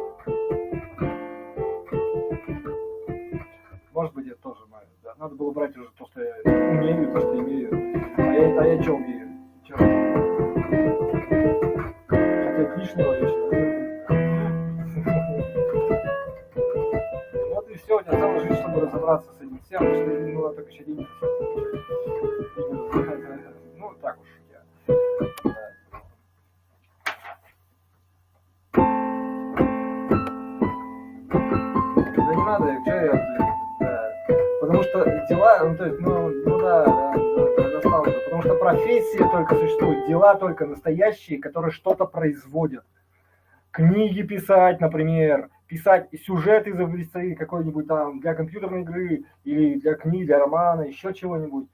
Может быть, это тоже мое. Да. Надо было брать уже то, что я умею, то, что имею. А я что умею? Чё? Хотя лишнего еще. Вот и все, у тебя целая жизнь, чтобы разобраться с этим всем, что ну, только еще деньги. Ну, так уж я. Да не надо, что я, да. Потому что дела, ну, то есть, ну да, достал, потому что профессия только существует, дела только настоящие, которые что-то производят. Книги писать, например, писать сюжет изобрести какой-нибудь там для компьютерной игры или для книги, для романа, еще чего-нибудь.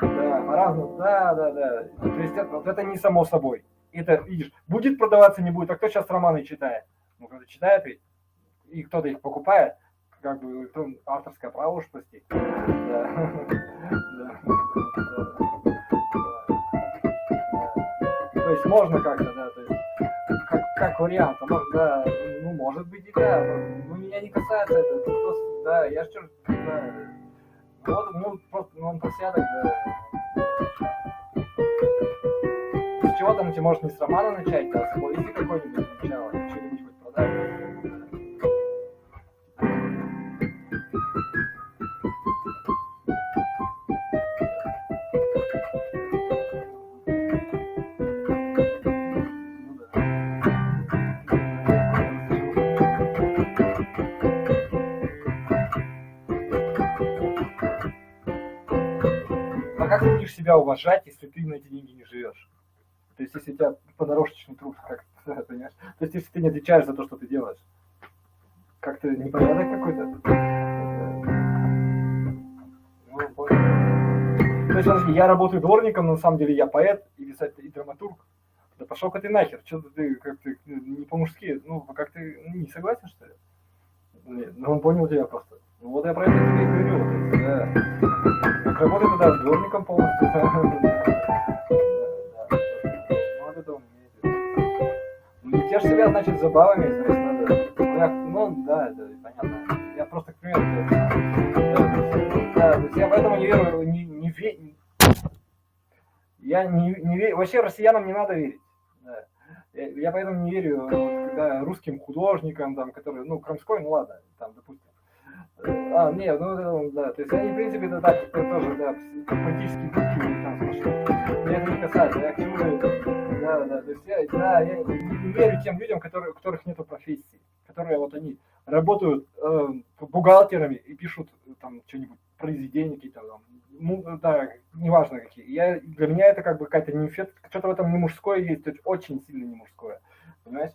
Да, по-разному, да. То есть вот это не само собой. Это, видишь, будет продаваться, не будет. А кто сейчас романы читает? Ну, кто-то читает ведь, и кто-то их покупает. Как бы авторское право уж, прости. Да. То есть можно как-то, да, то есть как вариант, да, ну может быть и да, но меня не касается это, просто, да, я что, да, вот, ну просто, ну он просядок, да. С чего там ты можешь не с романа начать, а с повести какой-нибудь сначала, что-нибудь хоть продать. А как ты будешь себя уважать, если ты на эти деньги не живешь? То есть, если у тебя подорожечный труд, как понимаешь? То есть, если ты не отвечаешь за то, что ты делаешь, как-то непорядок какой-то. Ну, понял. То есть, смотри, я работаю дворником, но на самом деле я поэт и писатель, и драматург. Да пошел-ка ты нахер, что-то ты как-то не по-мужски, ну, как ты не согласен, что ли? Нет, ну он понял тебя просто. Ну вот я про это тебе и говорю, то есть, да. Как работает тогда дворником полностью, да. Ну вот это он имеет в виду. Ну не тешь себя, значит, забавами, значит, надо. Ну да, это понятно. Я просто, к примеру, да, то есть я поэтому не верю, я не верю, вообще россиянам не надо верить. Да. Я поэтому не верю, когда русским художникам, там, которые, ну, Крамской, ну ладно, там, допустим. Нет, ну, да, то есть они, в принципе, это так, это тоже, да, политические пути, там, смешно. Меня это не касается, я к чему говорю, да, то есть я не верю тем людям, у которых нету профессии, которые вот они работают бухгалтерами и пишут там что-нибудь, произведения какие-то там, ну, да, неважно какие. Для меня это как бы какая-то что-то в этом не мужское есть, то есть очень сильно не мужское, понимаешь?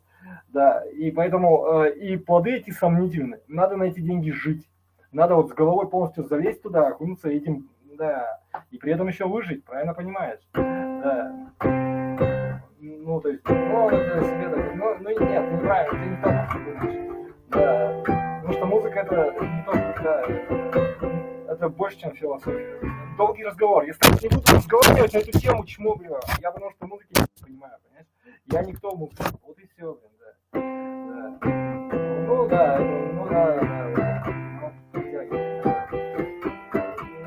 Да, и поэтому и плоды эти сомнительны. Надо на эти деньги жить. Надо вот с головой полностью залезть туда, окунуться этим, да, и при этом еще выжить, правильно понимаешь? Да. Ну, то есть, ну, это себе так, ну, нет, неправильно, ты не так думаешь. Да. Потому что музыка это не только, да, это больше, чем философия. Долгий разговор. Если я не буду разговаривать на эту тему, чему, блин, я потому что музыки не понимаю, понимаешь? Я никто в музыке. Вот и все, блин, да. Да.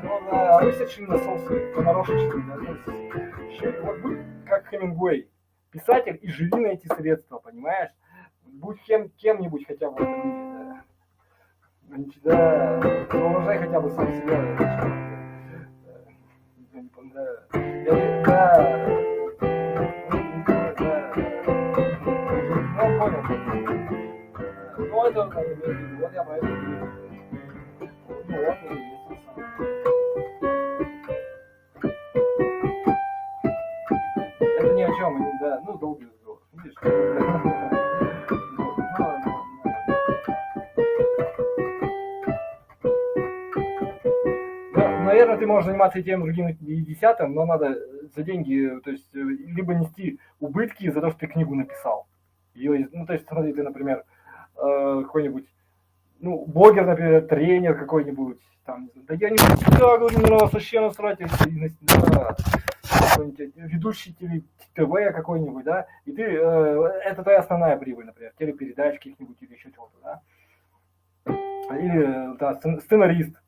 Ну да, а высочили на солнце, понарошечили, да, то есть, вот будь как Хемингуэй, писатель и живи на эти средства, понимаешь? Будь кем-нибудь хотя бы в этом мире, да. Да, уважай хотя бы сам себя, ну, понял. Ну, это, вот я про это говорю. Ну, вот, это ни о чем, да, ну, долгий разговор. Видишь? Наверное, ты можешь заниматься и тем, другим, и десятым, но надо за деньги, то есть, либо нести убытки за то, что ты книгу написал. Ее, ну, то есть, смотри, ты, например, какой-нибудь, ну, блогер, например, тренер какой-нибудь, там, да я не всегда говорю, на вас вообще насрать, да, ведущий ТВ какой-нибудь, да, и ты, это твоя основная прибыль, например, телепередач каких-нибудь или еще чего-то, да, или, да, сценарист,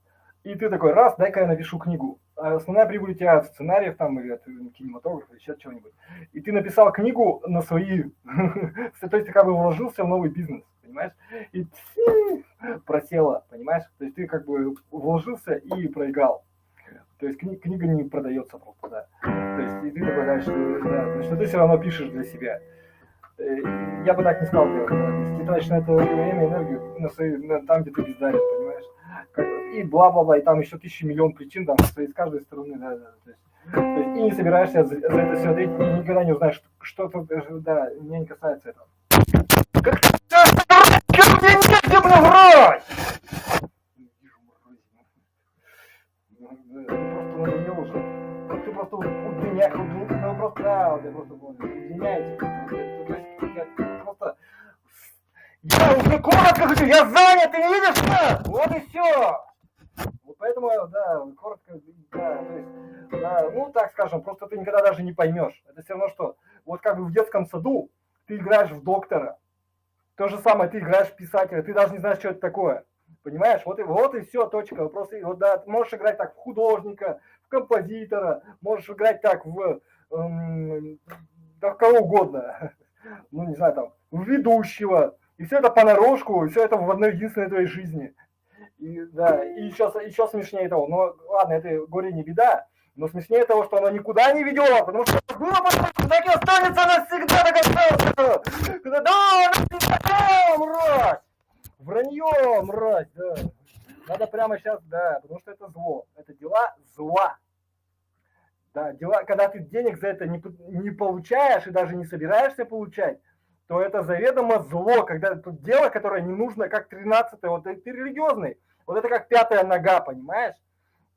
и ты такой, раз, дай-ка я напишу книгу, а основная прибыль у тебя от сценариев там, или от кинематографа, или еще чего-нибудь, и ты написал книгу на свои, то есть ты как бы вложился в новый бизнес, понимаешь, и просело, понимаешь, то есть ты как бы вложился и проиграл. То есть книга не продается просто, да. То есть и ты такой дальше, да, что ты все равно пишешь для себя. Я бы так не стал делать, да. Если ты тратишь на это время, энергию, там, где ты бездарен, понимаешь. И бла-бла-бла, и там еще 1000 миллион причин, там, с каждой стороны, да. То есть и не собираешься за это все ответить, и никогда не узнаешь, что-то, да, меня не касается этого. Как ты мне не врать! Просто надоел уже. Ты просто удлиняешь, ну просто, да, вот я просто удлиняете. То есть я просто... Я уже коротко хочу, я занят, ты не видишь, что? Вот и все. Вот поэтому, да, коротко, да, то есть, да, ну так скажем, просто ты никогда даже не поймешь. Это все равно, что вот как бы в детском саду ты играешь в доктора. То же самое, ты играешь в писателя, ты даже не знаешь, что это такое. Понимаешь? Вот и все, точка. Вопрос, вот, да, можешь играть так в художника, в композитора, можешь играть так да, в кого угодно. Ну, не знаю, там, в ведущего. И все это понарошку, и все это в одной единственной твоей жизни. И, да, и еще смешнее того. Ну, ладно, это горе не беда, но смешнее того, что оно никуда не ведет, потому что было, так и останется навсегда до конца. Да, навсегда, мразь! Вранье, мразь, да. Надо прямо сейчас, да, потому что это зло. Это дела зла. Да, дела, когда ты денег за это не получаешь и даже не собираешься получать, то это заведомо зло, когда это дело, которое не нужно, как 13-е, вот ты религиозный, вот это как 5-я нога, понимаешь?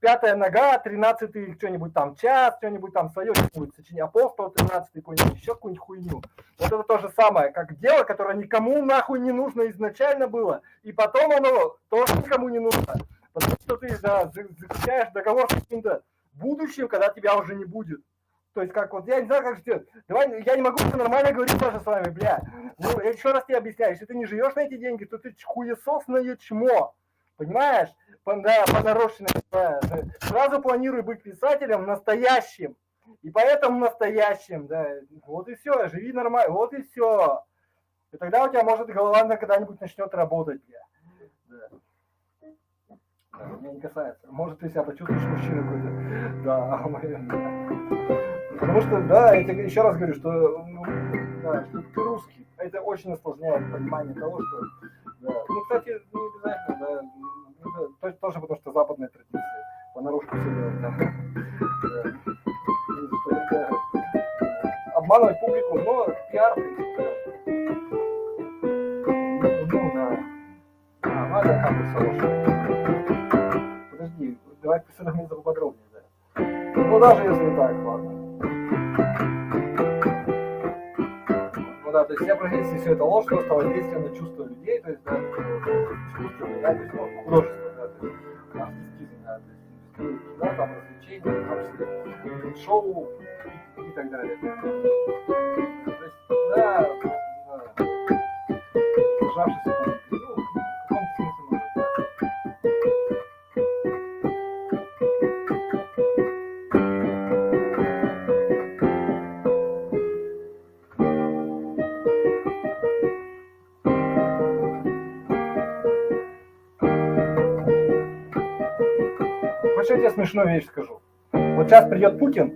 5-я нога, 13-й что-нибудь там час, что-нибудь там свое, что-нибудь сочинение, апостол 13-й, какой-нибудь, еще какую-нибудь хуйню. Вот это то же самое, как дело, которое никому нахуй не нужно изначально было, и потом оно тоже никому не нужно, потому что ты, да, заключаешь договор с каким-то будущим, когда тебя уже не будет. То есть как вот, я не знаю, как же, давай, я не могу нормально говорить тоже с вами, бля. Ну, я еще раз тебе объясняю, если ты не живешь на эти деньги, то ты хуесосное чмо. Понимаешь? Да, понарошенное. Да. Сразу планируй быть писателем настоящим. И поэтому настоящим, да. Вот и все, живи нормально, вот и все. И тогда у тебя, может, голова когда-нибудь начнет работать, бля. Да. Да, меня не касается. Может, ты себя почувствуешь мужчиной какой-то. Да. Потому что, да, я тебе еще раз говорю, что, да, что ты русский. Это очень осложняет понимание того, что... Да. Ну, кстати, не обязательно, да. Это тоже потому, что западная традиция. Понарошку все делать, да. Да. Обманывать публику, но пиар, ну, да. Надо как бы хорошо. Подожди, давай посмотрим поподробнее, да. Ну, даже если так, ладно. Ну да, то есть я если все это ложь, просто воздействие на чувства людей, то есть, да, искусство, да, то есть, ну, художество, да, то есть, артистизм, да, то есть, индустрия, да, там развлечения, в том числе шоу и так далее. То есть, да, сжавшийся публикой, ну, в каком-то смысле может, да. Хочешь, я тебе смешную вещь скажу? Вот сейчас придет Путин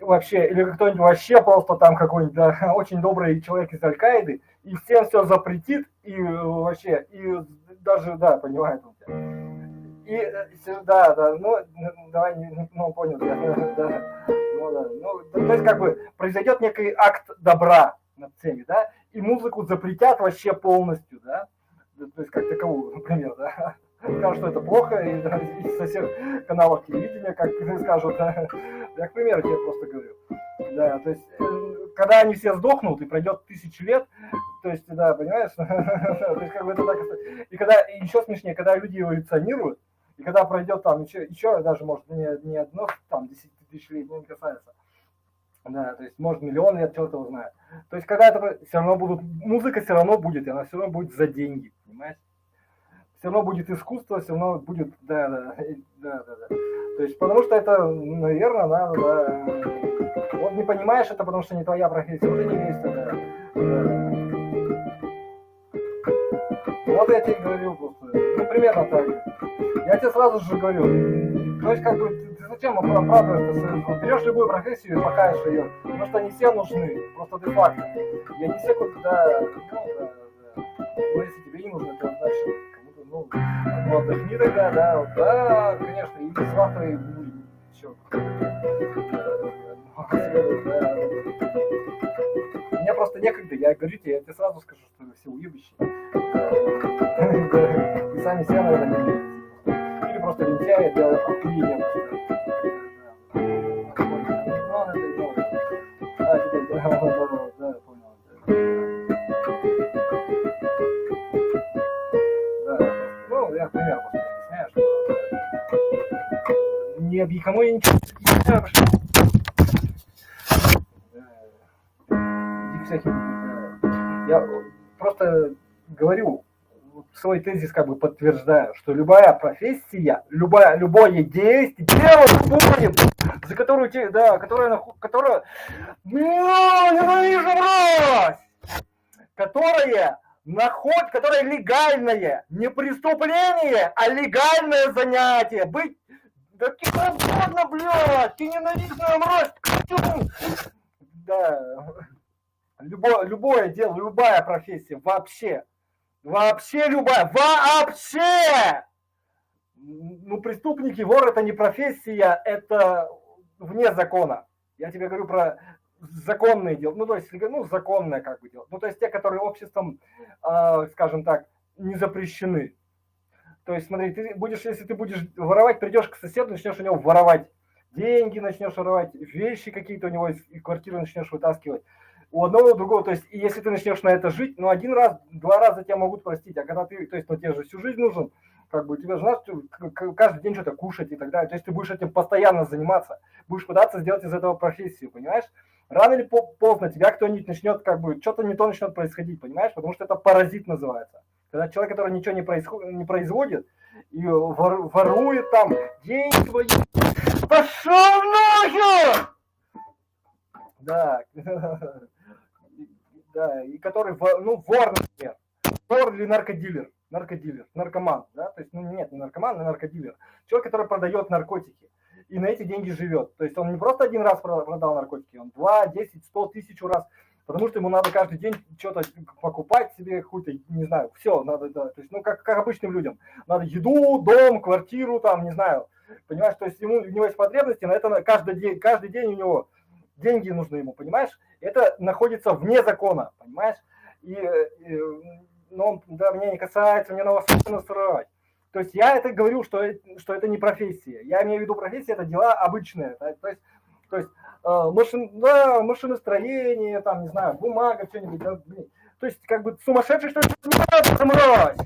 вообще, или кто-нибудь вообще просто там какой-нибудь, да, очень добрый человек из Аль-Каиды, и всем все запретит, и вообще, и даже, да, понимает он тебя. И, да, да, ну, давай, ну, понял, я, да, ну, да, ну, то есть, как бы, произойдет некий акт добра над всеми, да, и музыку запретят вообще полностью, да, то есть, как таковую, например, да. Скажут, что это плохо, и, да, и со всех каналов телевидения, как скажут, да. Я, к примеру, тебе просто говорю. Да, то есть, когда они все сдохнут, и пройдет 1000 лет, то есть, да, понимаешь, то есть, как бы это так, и когда, еще смешнее, когда люди эволюционируют, и когда пройдет там еще даже, может, не одно, там, 10 тысячелетий не касается, да, то есть, может, миллион лет, черт его знает. То есть, когда это все равно будут, музыка все равно будет, и она все равно будет за деньги, понимаешь? Все равно будет искусство, все равно будет, да. То есть, потому что это, наверное, надо, да. Вот не понимаешь это, потому что не твоя профессия, уже не весь это, да. Вот я тебе говорю просто, ну, примерно так. Я тебе сразу же говорю, то есть, как бы, ты зачем оправдываешься, берешь любую профессию и пахаешь ее, потому что они все нужны, просто ты факт. Я не все куда, да. Но если тебе не нужно, то значит, ну, отдохни тогда, да, конечно, и завтра и еще. Мне просто некогда, я говорю тебе, я тебе сразу скажу, что вы все уебищи. И сами себя, наверное, не видите. Или просто лентяи делают обклеение. Да, понял. Ну, я пример просто объясняю, что никому я ничего не объясняю, я просто говорю, свой тезис как бы подтверждаю, что любая профессия, любое действие, будет, за которую, да, которая, ненавижу мразь, которое легальное, не преступление, а легальное занятие. Быть, да кем угодно, блядь, ты ненавистная мразь. Да, любое дело, любая профессия, вообще любая, вообще. Ну, преступники, вор — это не профессия, это вне закона. Я тебе говорю про законные дела, ну, то есть, ну, законное как бы дело. Ну, то есть, те, которые обществом, скажем так, не запрещены. То есть, смотри, если ты будешь воровать, придешь к соседу, начнешь у него воровать деньги, начнешь воровать вещи какие-то у него из квартиры, начнешь вытаскивать. У одного, у другого, то есть, и если ты начнешь на это жить, ну, 1 раз, 2 раза тебя могут простить, а когда ты, то есть, ну, тебе же всю жизнь нужен, как бы, тебе же надо каждый день что-то кушать и так далее, то есть, ты будешь этим постоянно заниматься, будешь пытаться сделать из этого профессию, понимаешь? Рано или поздно тебя кто-нибудь начнет, как бы, что-то не то начнет происходить, понимаешь? Потому что это паразит называется. Когда человек, который ничего не производит, и ворует там деньги твои, пошел нахер! Да, да, и который, ну, вор, например, вор или наркодилер, наркоман, да, то есть, ну, нет, не наркоман, а наркодилер, человек, который продает наркотики и на эти деньги живет, то есть он не просто 1 раз продал наркотики, он 2, 10, 100, 1000 раз, потому что ему надо каждый день что-то покупать себе, какую-то, не знаю, все надо, да, то есть, ну, как обычным людям, надо еду, дом, квартиру, там, не знаю, понимаешь, то есть у него есть потребности, на это каждый день у него деньги нужны ему, понимаешь? Это находится вне закона, понимаешь? Но да, меня не касается, мне надо насрать. То есть я это говорю, что это не профессия. Я имею в виду профессия, это дела обычные. Да? То есть машиностроение, там, не знаю, бумага, что-нибудь. Да, то есть как бы сумасшедший, что ли, мразь.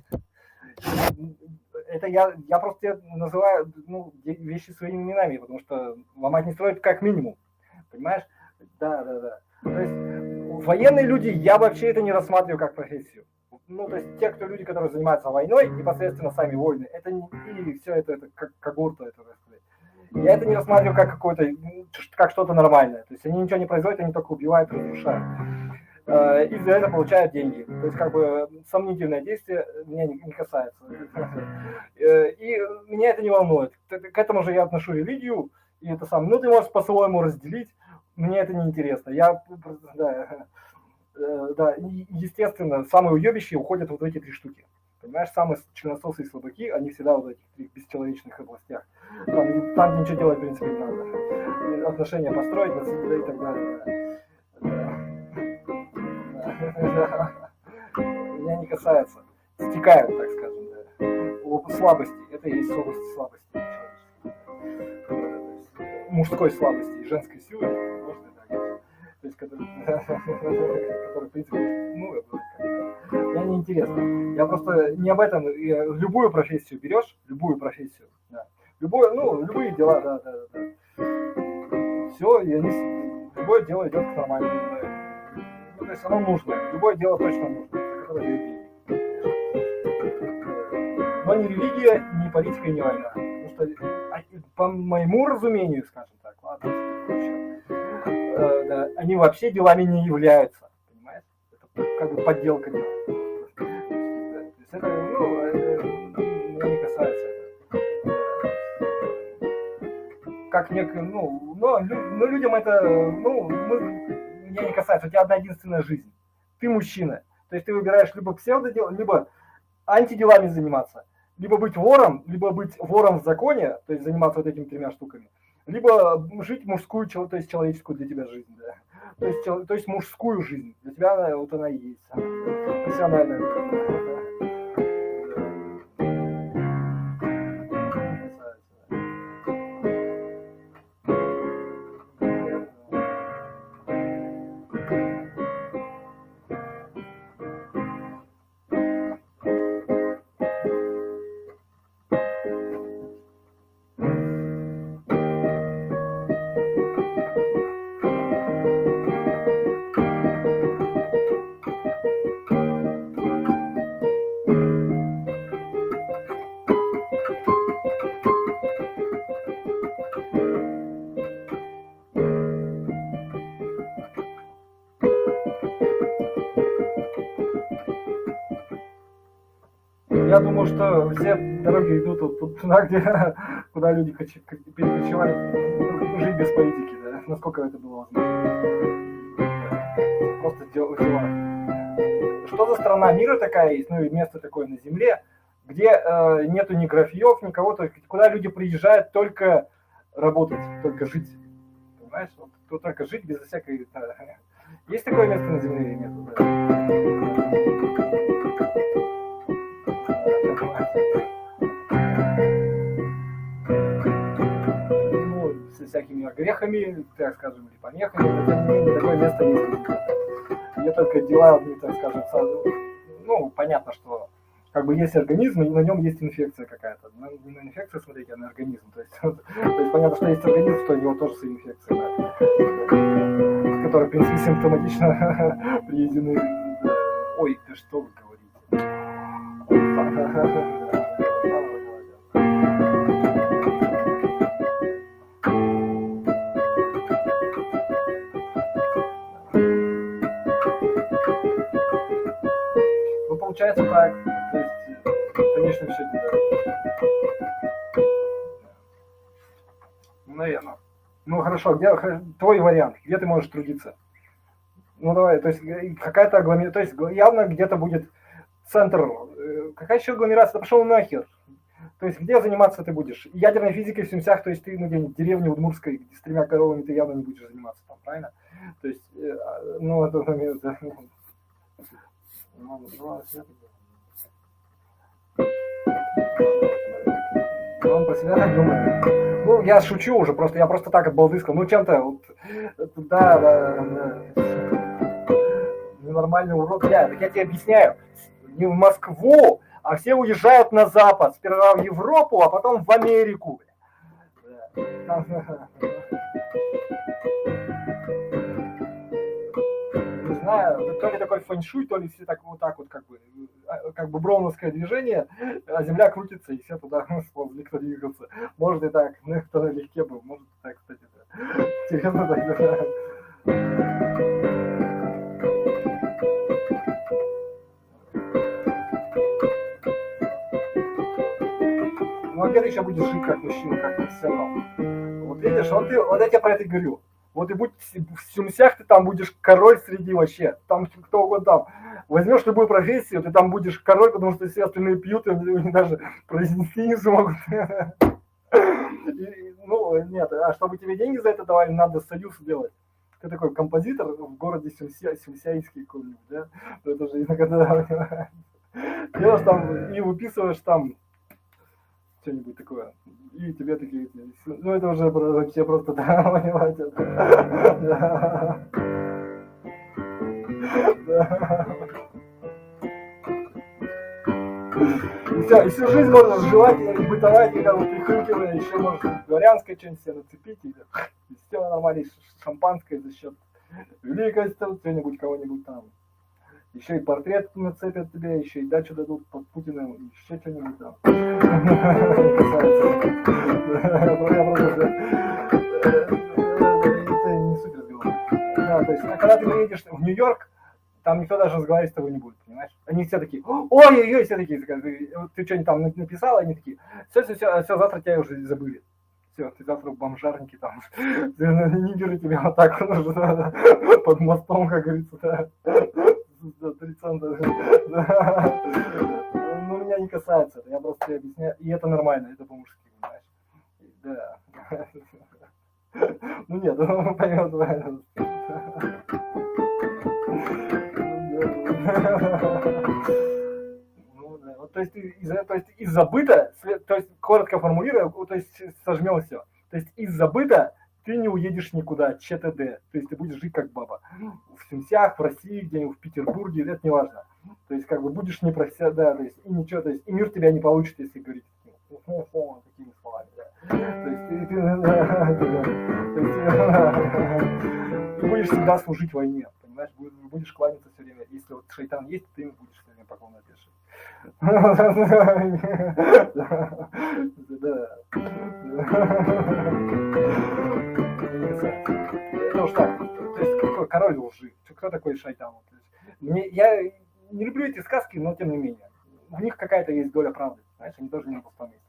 Это я просто называю вещи своими именами, потому что ломать не стоит как минимум. Понимаешь? Да. То есть военные люди, я вообще это не рассматриваю как профессию. То есть те, кто люди, которые занимаются войной, непосредственно сами войны, это не и все это как когорта, это сказать. Я это не рассматриваю как какое-то, как что-то нормальное. То есть они ничего не производят, они только убивают и разрушают. И за это получают деньги. То есть как бы сомнительное действие меня не касается. И меня это не волнует. К этому же я отношу религию, и это самое. Ты можешь по-своему разделить, мне это не интересно. Да, естественно, самые уебищи уходят вот в эти 3 штуки. Понимаешь, самые членососы и слабаки, они всегда вот в этих 3 бесчеловечных областях. Там ничего делать, в принципе, не надо. И отношения построить, и так далее. Меня не касается. Стекают, так скажем, да. Слабости. Это и есть область слабости. Мужской слабости и женской силы. Можно так говорить. То есть, который, в принципе, мне не интересно. Я просто не об этом. Любую профессию берешь, любую профессию, да. Любые дела, да. Все, любое дело идет к нормальному. То есть оно нужно. Любое дело точно нужно. Но ни религия, ни политика, ни война. Потому что, по моему разумению, скажем так, ладно, они вообще делами не являются. Понимаешь? Это как бы подделка дела. То есть это, меня не касается этого. Как людям это, меня не касается. У тебя одна единственная жизнь. Ты мужчина. То есть ты выбираешь либо псевдоделом, либо антиделами заниматься, либо быть вором в законе, то есть заниматься вот этими 3 штуками, либо жить мужскую, то есть человеческую для тебя жизнь, да. То есть мужскую жизнь. Для тебя вот она и есть. Профессиональная. Я думаю, что все дороги идут туда, куда люди перекочевали жить без политики, да, насколько это было возможно. Просто дела. Что за страна мира такая есть, и место такое на земле, где нету ни графьев, никого, куда люди приезжают только работать, только жить. Понимаешь? Только жить без всякой... Есть такое место на земле или нет? Со всякими грехами, так скажем, или помехами, но тем не менее такое место есть. Где только дела, так скажем, понятно, что как бы есть организм, и на нем есть инфекция какая-то. Не на инфекцию смотреть, а на организм. То есть понятно, что есть организм, что у него тоже свои инфекции, да, которые, в принципе, симптоматично приведены. Ой, ты что вы говорите? Получается так, то есть, конечно, все это, наверное. Хорошо, где твой вариант, где ты можешь трудиться? Давай, то есть какая-то агломерация, то есть явно где-то будет центр, какая еще агломерация, пошел нахер. То есть где заниматься ты будешь? Ядерной физикой в Симсях, то есть ты где-нибудь в деревне Удмуртской с 3 коровами ты явно не будешь заниматься там, правильно? То есть, это... Он про себя так думает. Я шучу уже, я просто так от балды сказал. Чем-то, да. Ненормальный урод. Так я тебе объясняю. Не в Москву, А все уезжают на Запад, сперва в Европу, а потом в Америку. Не знаю, то ли такой фэншуй, то ли все так вот как бы броуновское движение, а земля крутится, и все туда сползли, кто двигался. Может и так, ну, кто налегке был, может и так, кстати, да. Интересно так, Ну, во-первых, еще будешь жить как мужчина, как профессионал. Вот видишь, вот я тебе про это и говорю. Вот и будь в сюмсях, ты там будешь король среди вообще, там кто угодно там. Возьмешь любую профессию, ты там будешь король, потому что все остальные пьют, и они даже произнести не смогут. Ну, нет, а чтобы тебе деньги за это давали, надо союз делать. Ты такой композитор в городе Сюмсяйский какой-нибудь, да? Это же иногда делаешь там и выписываешь там что-нибудь такое. И тебе такие, ну это уже вообще просто, да, понимаете. И всю жизнь можно сживать и бытовать, и как бы прихрюкивая, еще можно дворянское что-нибудь себе нацепить, и все нормально, шампанское за счет великой что-нибудь, кого-нибудь там. Еще и портрет нацепят тебе, еще и дачу дадут под Путиным, еще что-нибудь там. Это не суть разговора. Да, то есть, когда ты приедешь в Нью-Йорк, там никто даже разговаривать с тобой не будет, понимаешь? Они все такие, ой-ой-ой, все такие, ты что-нибудь там написал, они такие, все, завтра тебя уже забыли. Все, ты завтра в бомжарнике там, нигеры тебя вот так под мостом, как говорится, да. 3 цента. Да. Ну, меня не касается это, я просто тебе объясняю, и это нормально, это по-мужски, понимаешь? Да. Ну нет, ну понятно. Ну, да. Вот, то есть из-за быта, то есть коротко формулируя, то есть сожмем все. То есть из-за быта ты не уедешь никуда, ЧТД, то есть ты будешь жить как баба. В Сюмсях, в России, где-нибудь в Петербурге, это не важно. То есть как бы будешь не профессионал, да, то есть и ничего, то есть и мир тебя не получит, если говорить такими словами, да. То есть ты будешь всегда служить войне, понимаешь, будешь кланяться все время. Если вот шайтан есть, ты ему будешь все время поклон отвешивать. Ну уж так, то есть какой король лжи, кто такой шайтан? Я не люблю эти сказки, но тем не менее, в них какая-то есть доля правды, знаешь, они тоже не на пустом месте.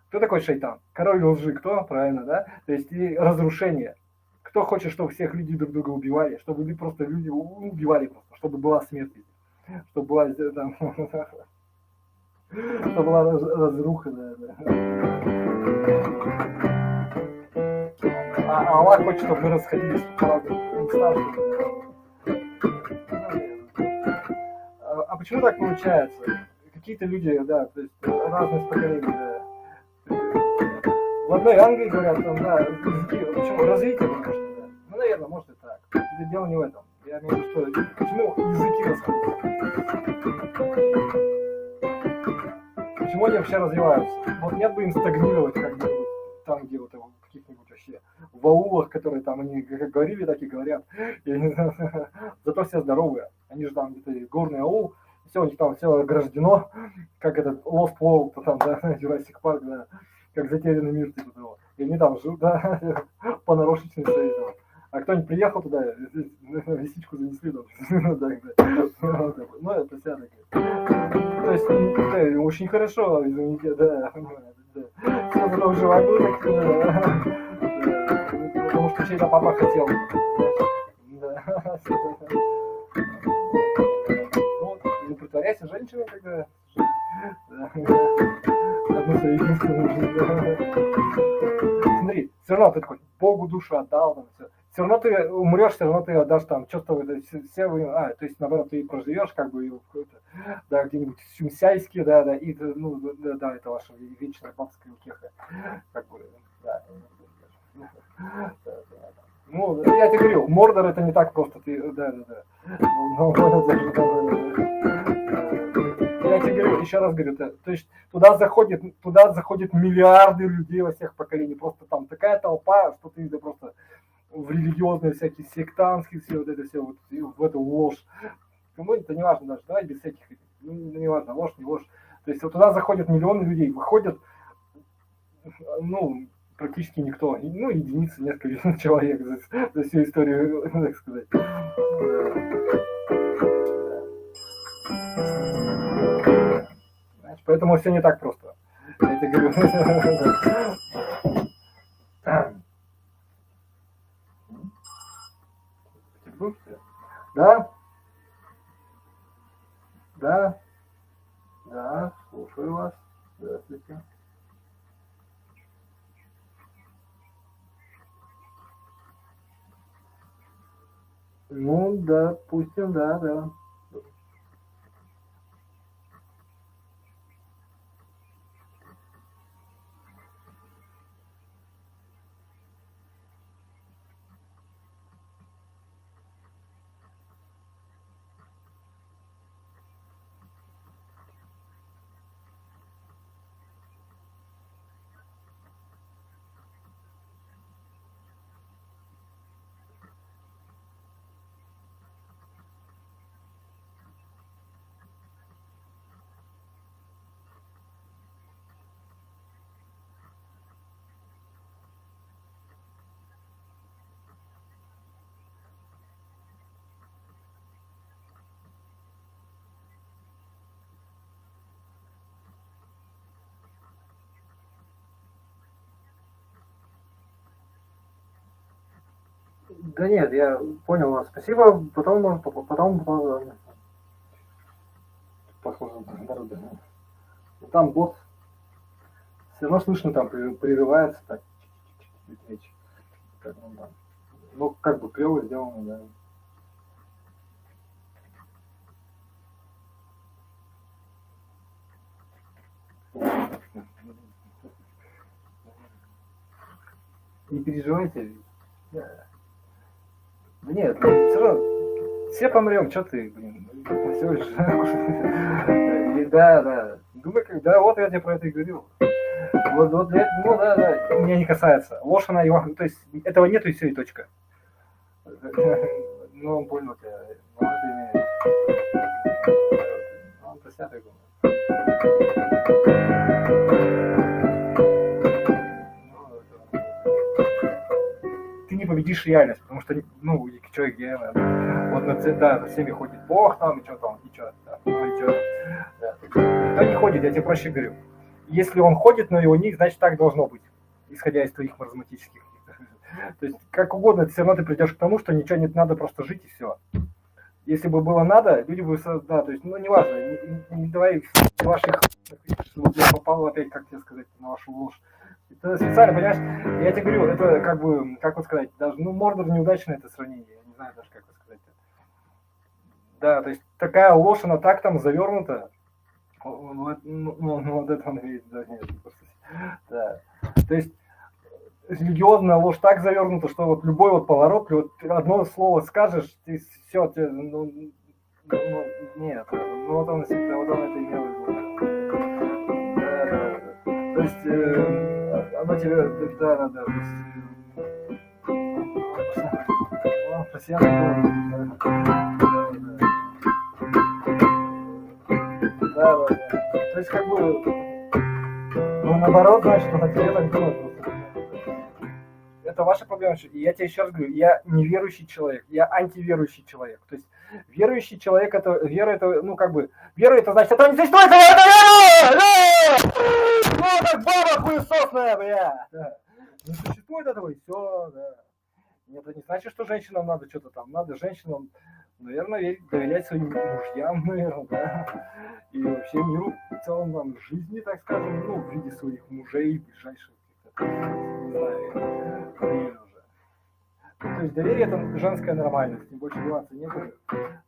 Кто такой шайтан? Король лжи, кто? Правильно, да? То есть и разрушение. Кто хочет, чтобы всех людей друг друга убивали, чтобы просто люди убивали просто, чтобы была смерть, чтобы была там, чтобы была разруха, да. А Аллах хочет, чтобы мы расходились в разных местах. А почему так получается? Какие-то люди, да, то есть разные поколения, да. В одной Англии говорят, там, да, языки, почему развитие, конечно, да. Ну, наверное, может и так. Это дело не в этом. Я имею в виду, что почему языки расходятся? Почему они вообще развиваются? Вот нет бы им стагнировать как-нибудь там, где вот в каких-нибудь вообще в аулах, которые там они как говорили, так и говорят. Зато все здоровые. Они же там где-то горный аул, все у них там все ограждено, как этот Lost World, там, да, Jurassic Park, да, как затерянный мир, типа того. И они там живут, да, понарошечной стоит. А кто-нибудь приехал туда, лисичку занесли, там, ну, это вся такая. То есть, очень хорошо, извините, да. Все потом животные такие, да. Потому что чей-то папа хотел. Да. Ну, не притворяйся женщиной, когда... Одну свою единственную жизнь. Смотри, все равно ты такой, Богу душу отдал, там, все равно ты умрешь, все равно ты отдашь там, что-то, все вы, то есть, наоборот, ты проживешь, как бы, да, где-нибудь в Сюмсяйске, да, и, ну, да, это ваша вечная бабская утеха, как бы, да. Ну, я тебе говорю, Мордор это не так просто, ты, да. Я тебе говорю, еще раз говорю, то есть туда заходят миллиарды людей во всех поколениях, просто там такая толпа, что ты просто в религиозные всякие сектантские, все вот это все, вот, в эту ложь. Ну, это не важно даже, давай без всяких, ну, не важно, ложь, не ложь. То есть вот туда заходят миллионы людей, выходят, ну, практически никто, ну, единицы, несколько человек за всю историю, так сказать. Знаешь, поэтому все не так просто. Я тебе говорю. Да? Да? Да, слушаю вас. Здравствуйте. Ну, да, допустим, да. Да нет, я понял вас. Спасибо. Потом похоже, народу. Там бот все равно слышно, там прерывается так. Речь. Как, ну, да. Ну, как бы клево сделано, да. Не переживайте. Да нет, все равно все помрем, что ты, блин, всего лишь. Да. Думаю, когда вот я тебе про это и говорил. Вот, ну да, меня не касается. Ложь она его, то есть этого нету и все, и точка. Ну, он понял тебя. Ну, это имеет. Он про себя так думает. Ты не победишь реальность, потому что, ну, человек гений, вот на всеми ходит Бог там, и что там, и что, да, ну, и что, да. Никто не ходит, я тебе проще говорю. Если он ходит на его них, значит так должно быть, исходя из твоих маразматических. То есть, как угодно, все равно ты придешь к тому, что ничего не надо, просто жить и все. Если бы было надо, люди бы, да, то есть, ну, неважно, не давай ваших, вот я попал опять, как тебе сказать, на вашу ложь. Это специально, понимаешь, я тебе говорю, это как бы, как вот сказать, даже, ну, Мордор неудачное это сравнение, я не знаю даже, как это сказать. Да, то есть, такая ложь, она так там завернута, вот это он видит, да, нет, просто, да. То есть, религиозная ложь так завернута, что вот любой вот поворот, вот одно слово скажешь, ты все, ты, нет, ну вот он это имел в виду. Да. То есть, оно тебе, да, то есть, постоянно да. То есть, как бы, ну, наоборот, значит, на тебе так думает. Это ваша проблема. И я тебе еще раз говорю, я неверующий человек, я антиверующий человек. То есть верующий человек, это вера, это, ну, как бы, вера, это значит, это не существует, это веру! Ну, как баба хуесосная, бля! Да. Не существует этого, и все, да. Нет, это не значит, что женщинам надо что-то там. Надо женщинам, наверное, доверять своим мужьям, наверное, да. И вообще миру в целом, там, жизни, так скажем, ну, в виде своих мужей, ближайших, не знаю, уже. То есть доверие это женская нормальность, тем больше нюансов не будет.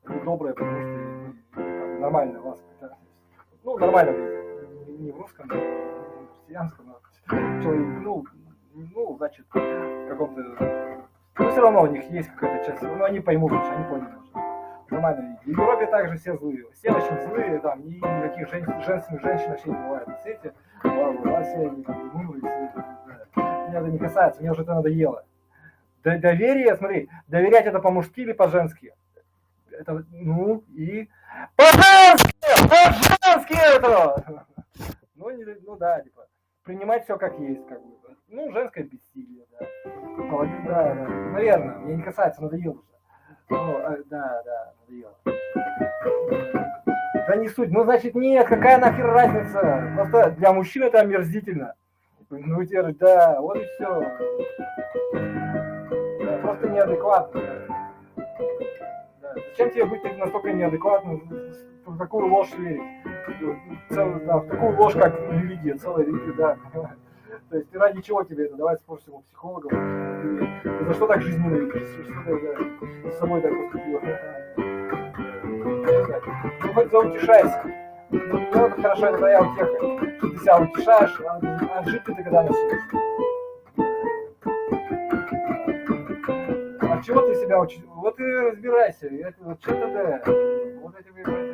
Это доброе, потому что нормально у вас, да. Ну, нормально будет. Не в русском, не в христианском, а человек, ну, значит, в каком-то. Ну, все равно у них есть какая-то часть, ну, они поймут, что они поняли уже. нормально. В Европе также все злые. Все очень злые, там никаких женщин вообще не бывает на свете. Все они там унылые, да. Меня это не касается, мне уже это надоело. Доверие, смотри, доверять это по-мужски или по-женски? Это, ну, и... По-женски! По-женски это! Ну да, типа, принимать все как есть, как бы. Ну, женское бессилие, да. Молодец, да, наверное, мне не касается, надоело уже. Ну, да, надоело. Да не суть, ну, значит, нет, какая нахер разница? Просто для мужчин это омерзительно. Ну, теперь, да, вот и все. Да, просто неадекватно. Да. Зачем тебе быть настолько неадекватным, в такую ложь верить? В такую ложь, как религия, целая религия, да. То есть ради чего тебе это? Давай спросим у психологов. Ты за что так жизнь ненавидишь? Что ты с собой так поступила? Ну, хоть заутешайся. Ну, это хорошо, это твоя утеха. Ты себя утешаешь, а жить ты когда начнешь? А чего ты себя учишь? Вот и разбирайся. Вот что-то да. Вот я тебе говорю.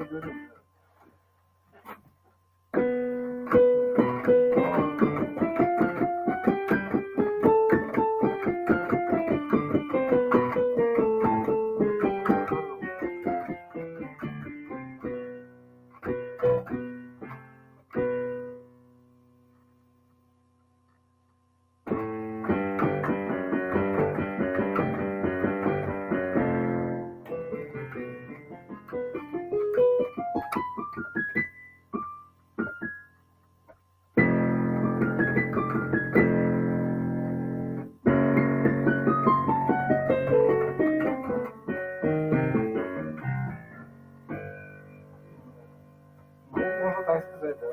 Можно так сказать, да.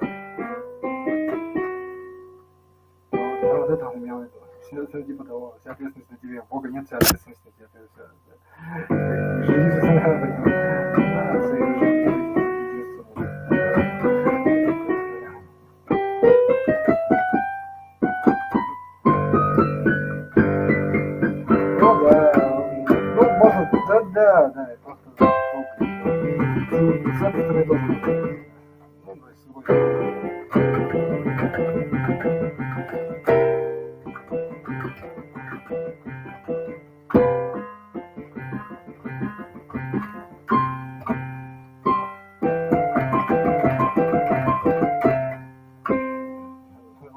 Вот это у меня все типа того, вся ответственность на тебе. Бога нет, вся ответственность на тебе. Ну да, ну можно, да, просто с этой стороны тоже. Ну, то есть с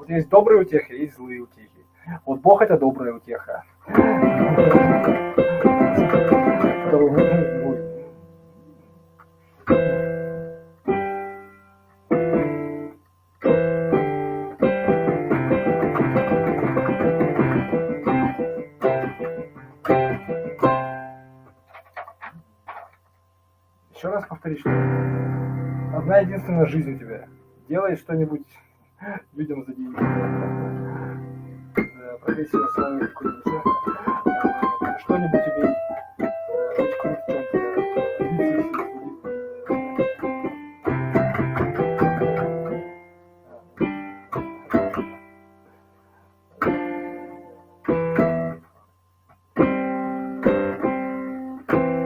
Вот есть добрые утехи, есть злые утехи. Вот Бог это добрая утеха. Еще раз повтори, что одна единственная жизнь у тебя. Делай что-нибудь людям за деньги. Да, профессию свою какую-нибудь. Что-нибудь убей. Быть крут в чем-то.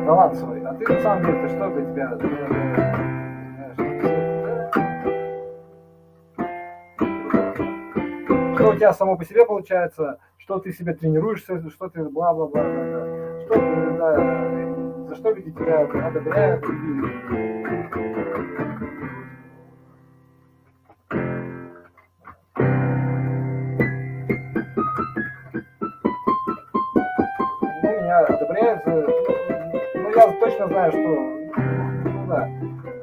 Талант свой. А ты на самом деле, что для тебя? Что у тебя само по себе получается, что ты себе тренируешься, что ты бла-бла-бла, что ты, да, за что люди тебя одобряют. Ну, меня одобряют, ну, я точно знаю, что, ну, да,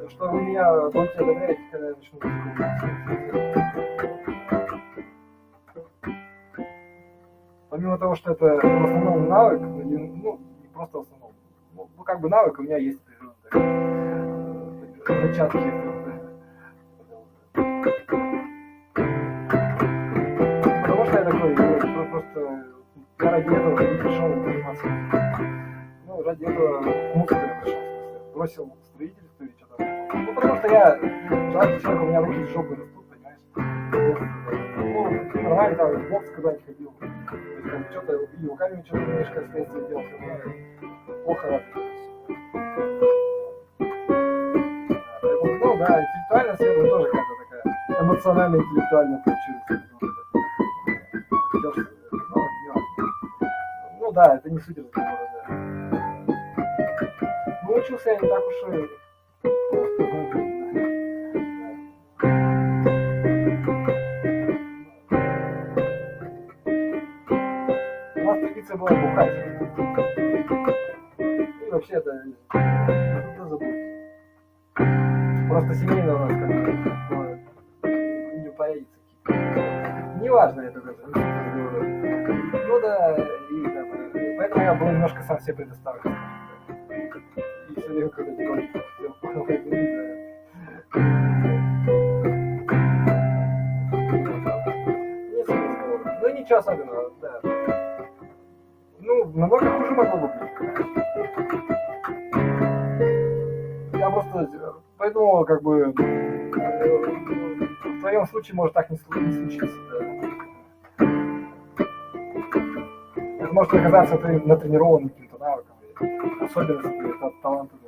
что вы меня будете одобрять, когда я начну. Помимо того, что это в основном навык, ну, не просто в основном, ну как бы навык у меня есть зачатки. Потому что я такой, просто я ради этого не пришел заниматься. Ну, ради этого музыкой пришел, бросил строительство или что-то. Ну, потому что я жалкий человек, у меня руки с жопы растут, понимаешь? Ну, нормально, там, в бокс когда-нибудь ходил. Что-то и руками что-то немножко следствие делал, плохо. да, интеллектуальная сфера тоже какая-то такая эмоционально-интеллектуальная получилась. Ну да, это не суть разговора, да. Ну, учился я не так уж и... У нас традиция была бухать. И вообще это забудь. Просто семейно у нас как-то не появится. Неважно это даже. Ну да, и как бы, поэтому я был немножко сам себе предоставлен. И все время когда делал, ну ничего особенного, да. Ну, намного хуже могло бы быть. Я просто, поэтому как бы в твоем случае может так не случиться. Да. Это может оказаться натренированным каким-то навыком, особенно если это талант, ну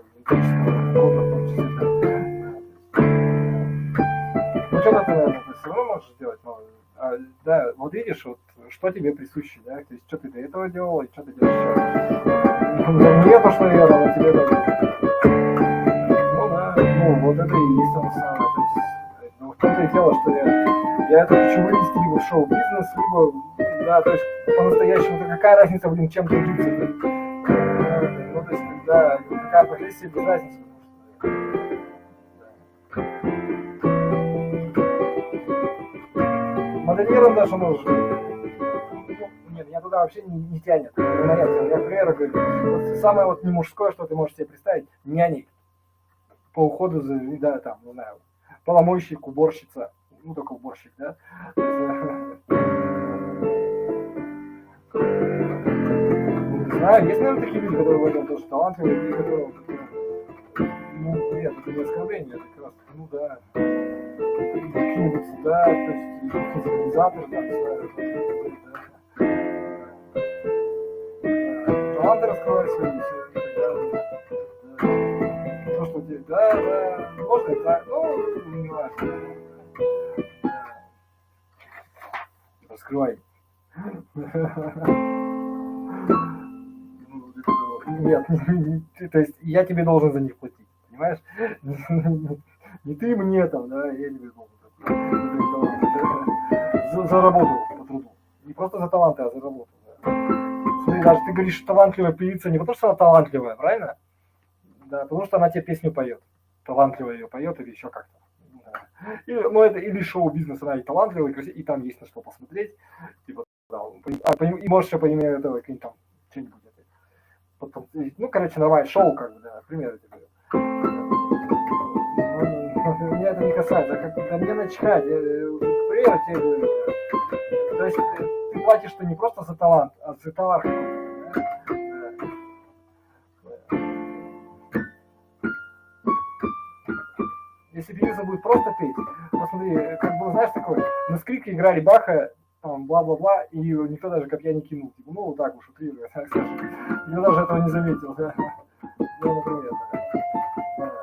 что-то ты, наверное, все равно можешь сделать, но, да, вот видишь, вот что тебе присуще, да, то есть что ты до этого делал и что ты делаешь сейчас. Не то, что я на тебе даю. Ну да, ну вот это и есть он самое, то есть, ну в том-то и дело, что я это хочу вывести либо в шоу-бизнес, либо, да, то есть по-настоящему, то какая разница, блин, чем трудиться, блин. Ну то есть, да, какая профессия, без разницы. Модельером даже можешь быть. Нет, меня туда вообще не тянет. Я, к примеру, говорю, вот самое вот не мужское, что ты можешь себе представить, няней по уходу за, да, там, не знаю, поломойщик, уборщица, ну только уборщик, да. Не знаю, есть, наверное, такие люди, которые в этом тоже талантливые, люди, которые, ну, нет, это не оскорбление, это как раз, ну да, какие-нибудь, да, то есть, организаторы, там, не знаю, таланты раскрываются, и все, и так далее. То, что тебе, да, можно и так, ну, не важно. Раскрывай. Нет, то есть я тебе должен за них платить, понимаешь? Не ты мне там, да, я тебе должен за работу по труду. Не просто за таланты, а за работу. Да. Смотри, даже ты говоришь, что талантливая певица не потому, что она талантливая, правильно? Да, потому что она тебе песню поет. Талантливо ее поет или еще как-то. Да. Или, ну, это, или шоу-бизнес, она и талантливая, и красивая, и там есть на что посмотреть. Типа, да, и можешь еще помимо этого какие-нибудь там что-нибудь. Потом, ну, короче, нормальное шоу, как бы, да, например, я тебе говорю. Меня это не касается, да мне начхать, пример тебе говорю. То есть ты платишь-то не просто за талант, а за товар какой-то, да? Если певица будет просто петь, посмотри, как бы, знаешь, такое, на скрипке играли Баха, там, бла-бла-бла, и никто даже копья не кинул. Типа, ну, вот так уж, утрируя, так скажем. Я даже этого не заметил, да. Ну, например, да.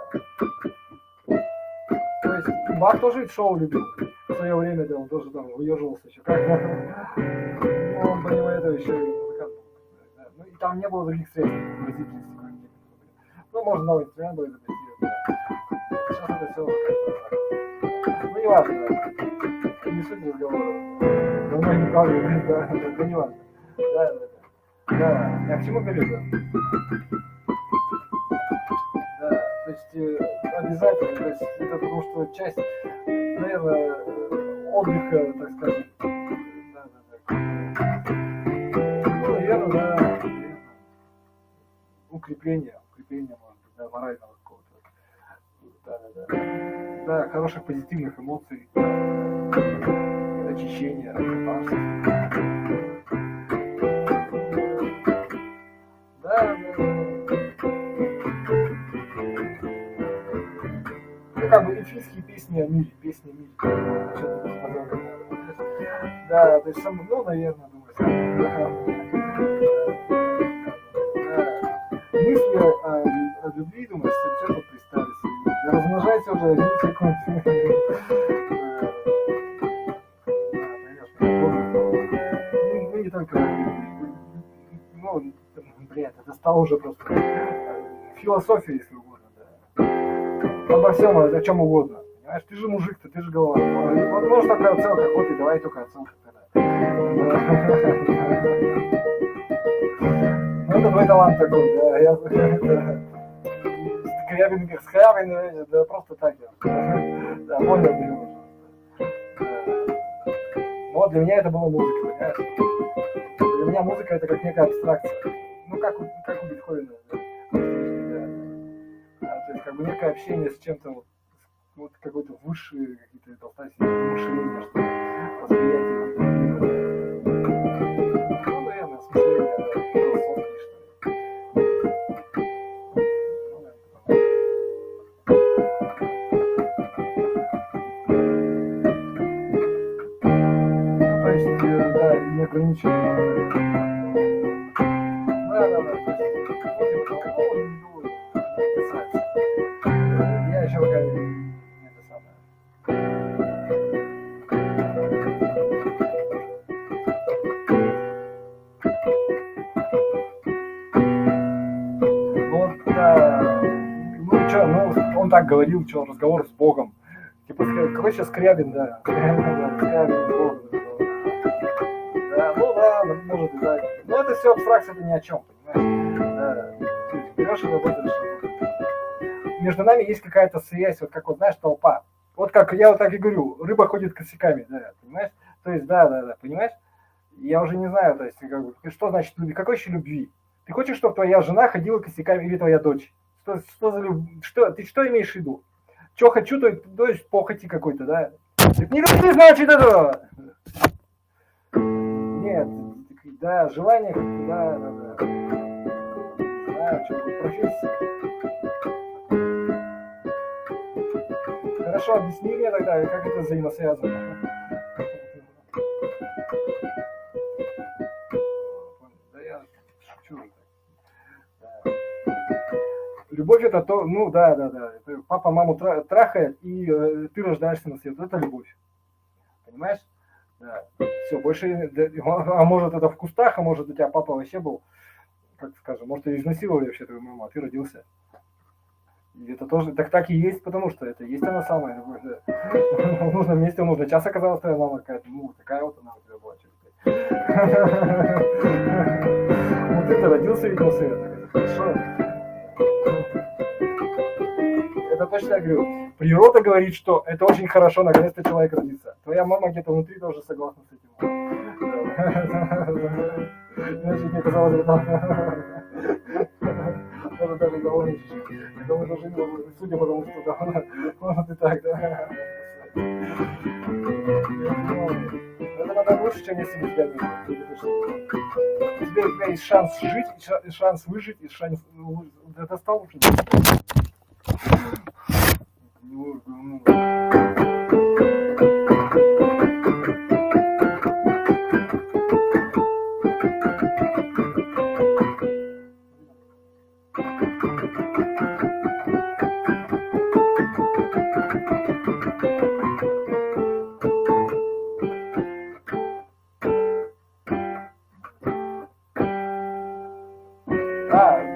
То есть, Бах тоже ведь шоу любил. В свое время, да, он тоже там выеживался еще. Как, ну, он помимо этого еще и музыкант. Да. Ну, и там не было других средств выразительности. Ну, можно новый инструмент был изобретировать, да. Сейчас это все как-то, ну, не важно, да. Не суть разговора. Давно не правда, да, это не важно. Да. Да, я к чему говорю, да? Да, то есть обязательно, то есть это потому что часть, наверное, отдыха, так скажем. Да. Ну, наверное, да. Укрепление, может быть, да, морального какого-то. Да, хороших позитивных эмоций. Очищение, катарсис. Да. Ну, как бы эльфийские песни о мире, песни о мире. Что-то подобное. Да, то есть, ну, наверное, думаю, мысли о любви, думаю, что-то представить. Да, размножайся уже, один секунд. Ну, не только, ну, блядь, это стало уже просто философия, если угодно, да. Обо всем, о чем угодно. Понимаешь, ты же мужик-то, ты же голова. Вот можешь такая оценка, вот и давай только оценка тогда. Ну, это твой талант такой, да. Я скрябин, да просто так я. Да, понял ты его. Вот для меня это была музыка, понимаешь? Для меня музыка это как некая абстракция. Ну, как у Бетховена, да. То есть как бы некое общение с чем-то вот какой-то высшие какие-то толстости мышления, что ли, восприятие. Ну, наверное, смысление, да, философии, что ли. Ну, то есть, да, не ограничено. Да, то есть, я еще пока не это самое. Вот, да, ну что, ну он так говорил, что разговор с Богом. Типа, какой сейчас Скрябин, да. Скрябин с Богом. Да, ну да, может и да. Но это все абстракция, это ни о чем, понимаешь? Да. Ты берешь и работаешь. Между нами есть какая-то связь, вот как вот, знаешь, толпа. Вот как я вот так и говорю, рыба ходит косяками, да, понимаешь? То есть, да, понимаешь? Я уже не знаю, то есть, как бы, что значит любви, какой еще любви? Ты хочешь, чтобы твоя жена ходила косяками или твоя дочь? Что за любовь? Ты что имеешь в виду? Что хочу, то есть похоти какой-то, да? Не люблю, значит, этого! Нет, да, желание, да. Да, что, профессия. Хорошо, объясни мне тогда, как это взаимосвязано. Да я шучу. Любовь это то, ну да. Это папа маму трахает, и ты рождаешься на свет. Это любовь. Понимаешь? Да. Все, больше, а может это в кустах, а может у тебя папа вообще был, как скажем, может и изнасиловали вообще твою маму, а ты родился. И это тоже, так и есть, потому что это есть она самая любовь, да. В нужном месте, в нужный час оказалась твоя мама какая-то, ну, такая вот она у тебя была. Ну, ты-то родился ведь на свет, это хорошо. Это точно я говорю. Природа говорит, что это очень хорошо, наконец-то человек родится. Твоя мама где-то внутри тоже согласна с этим. Иначе мне казалось, что даже довольно это мы дожили, судя по тому, что да, может и так, да. Это надо лучше, чем если бы тебя у тебя есть шанс жить, и шанс выжить, и шанс... Это стал лучше.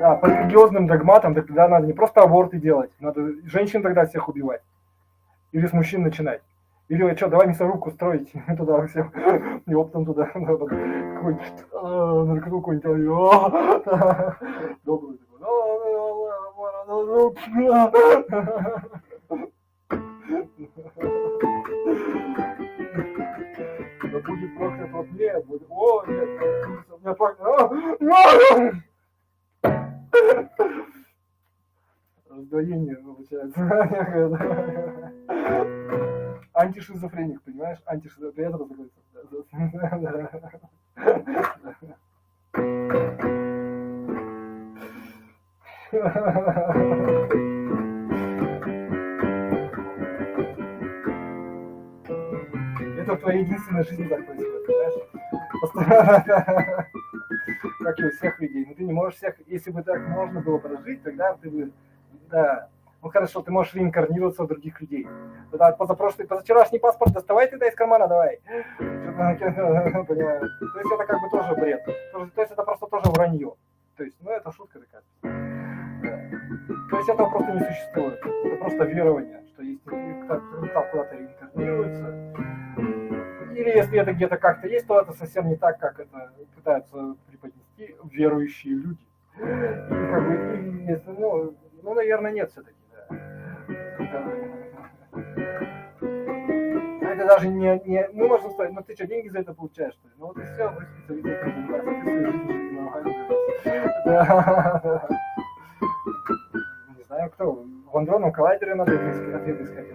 Да, по религиозным догматам тогда надо не просто аборты делать, надо женщин тогда всех убивать. Или с мужчин начинать. Или что, давай мясорубку строить туда всем. И оптом туда какой-нибудь добрый да будет проклят вот мне, будет... О, нет, у меня проклят... Раздвоение получается. Антишизофреник, понимаешь? Антишизофреник. Это в твоей единственной жизни так происходит, понимаешь? Как и у всех людей. Но ты не можешь всех, если бы так можно было прожить, тогда ты бы, да, Ну хорошо, ты можешь реинкарнироваться в других людей. Тогда позавчерашний паспорт доставай тогда из кармана, давай. Понимаю. То есть это как бы тоже бред. То есть это просто тоже вранье. То есть, ну это шутка такая. То есть этого просто не существует. Это просто верование, что есть кто-то куда-то реинкарнируется. Или если это где-то как-то есть, то это совсем не так, как это пытаются преподнести верующие люди. И как бы, ну, наверное, нет все-таки, да. Это даже не, ну, можно сказать, ну ты что, деньги за это получаешь, что ли? Ну вот и все, вы специалист этим занимаетесь, ты свою жизнь живи нормально. Да. Не знаю, кто, в андронном коллайдере надо ответ искать.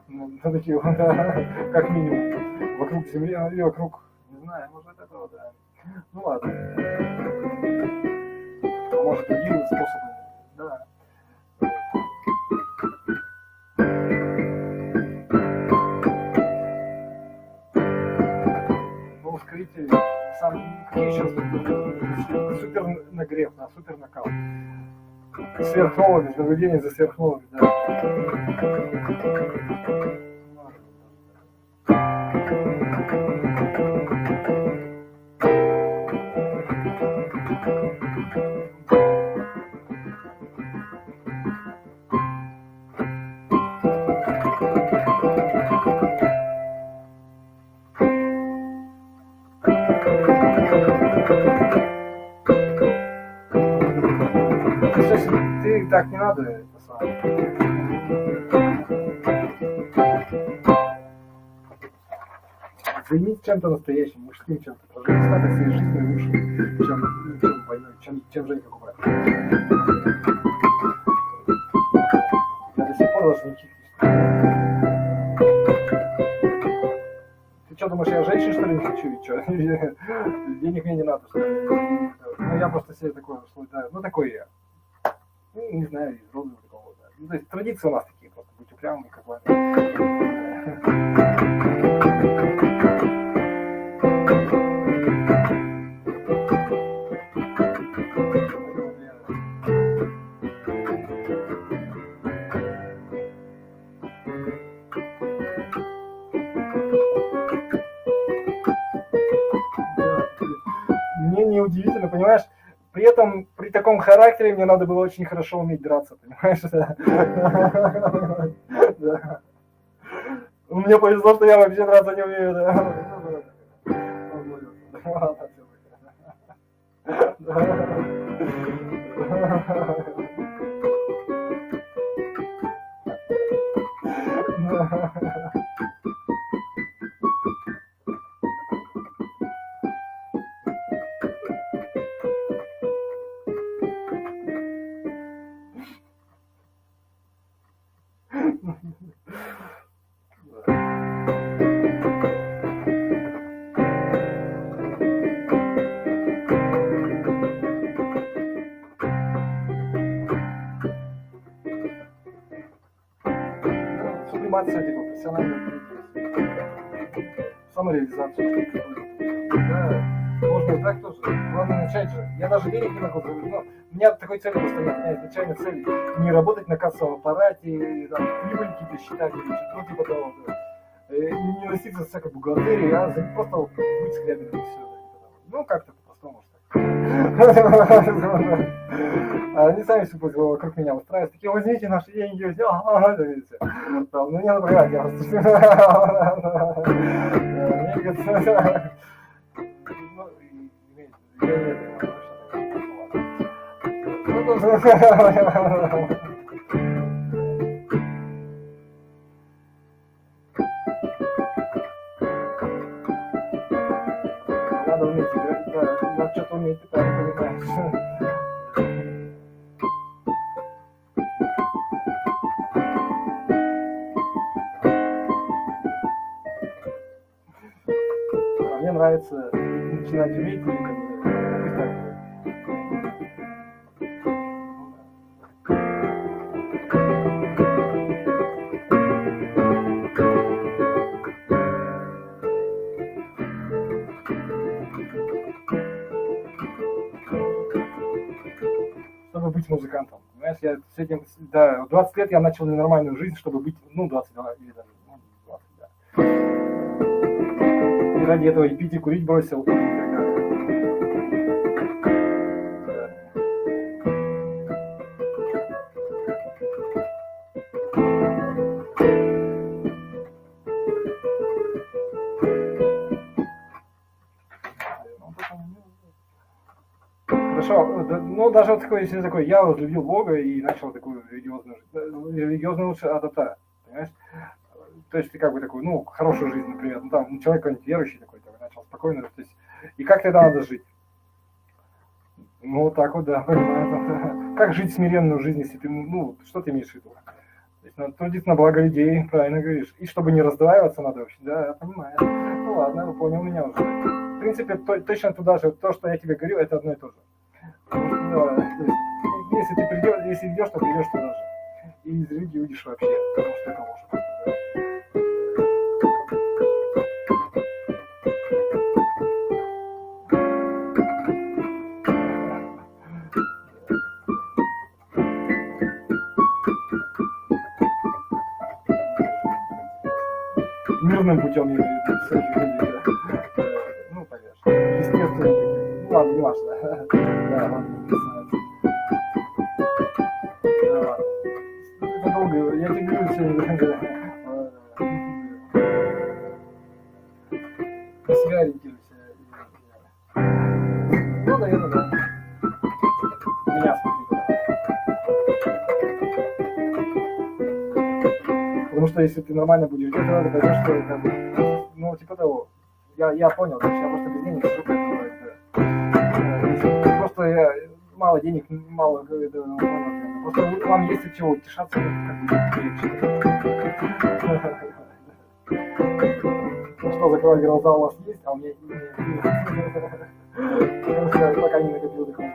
Ну, такие, да, как минимум, вокруг Земли, или вокруг, не знаю, может этого, да. Ну ладно. Может, другие способы, да. Ну, скажите, какие сейчас супер нагрев, да, супер накал. Сверхновыми, наблюдение за сверхновыми, да. Ты так не надо, это самое. Займись чем-то настоящим, мужским чем-то. Проживи остаток своей жизни лучше, чем войной, чем Женька Кубай. Я до сих пор даже не чистый. Ты что, думаешь, я женщин, что ли, не хочу? И что? Денег мне не надо, что ли? Ну, я просто себе такой, да, ну, такой я. Ну, не знаю, из рода такого, да. Ну, то есть традиции у нас такие, просто быть упрямыми, как бы. Мне неудивительно, понимаешь, при этом, при таком характере мне надо было очень хорошо уметь драться, понимаешь? Да. Мне повезло, что я вообще драться не умею, да. Сублимация, типа, профессиональная самореализацию. Да, можно и так тоже. Главное начать же. Я даже денег не могу заработать. Но у меня такой цели просто нет. У меня изначально цель не работать на кассовом аппарате, там, прибыль какие-то считать или что-то типа того. Да. Не носиться с всякой бухгалтерией, а просто быть скрябиным и все. Ну, как-то по-простому, что они сами все вокруг меня устраивают. Такие, возьмите наши деньги, ну не напрягать, я просто... Надо уметь играть, да, надо что-то уметь, ты правильно понимаешь. Мне нравится начинать уметь, и как бы, так. Чтобы быть музыкантом. Понимаешь, я с этим, да, в 20 лет я начал ненормальную жизнь, чтобы быть, 22 или даже 20, да. И ради этого и пить, и курить бросил, и так далее. Хорошо, ну даже вот такой, если такой, я возлюбил Бога и начал такую религиозную лучше адата, понимаешь? То есть ты как бы такой, ну, хорошую жизнь, например, ну там человек какой-нибудь верующий такой, начал спокойно, то есть, и как тогда надо жить? Ну, вот так вот, да, понимаю. Как жить смиренную жизнь, если ты, ну, что ты имеешь в виду? То есть надо трудиться на благо людей, правильно говоришь. И чтобы не раздваиваться надо вообще, да, я понимаю. Ну ладно, понял меня уже. В принципе, точно туда же, то, что я тебе говорил, это одно и то же. Да, то есть, если ты придешь, если идешь, то придешь туда же. И из религии уйдешь вообще, потому что это ложь. Мирным путем, я имею в виду, все же люди, да. Ну, конечно, естественно, ну ладно, не важно. Да, ладно, не касается. Да, ладно. Это долго, я тебе говорю сегодня, на себя ориентируйся. Ну, наверное, да. Меня смотри. Потому что если ты нормально будешь делать, ты пойдешь, что как бы, ну, типа того. Я понял, то есть я просто без денег сижу, поэтому, да. Просто я мало денег, мало, просто вам есть от чего утешаться, как бы легче. Ну что, закрывать глаза у вас есть, а у меня нет. Пока не накопил такого.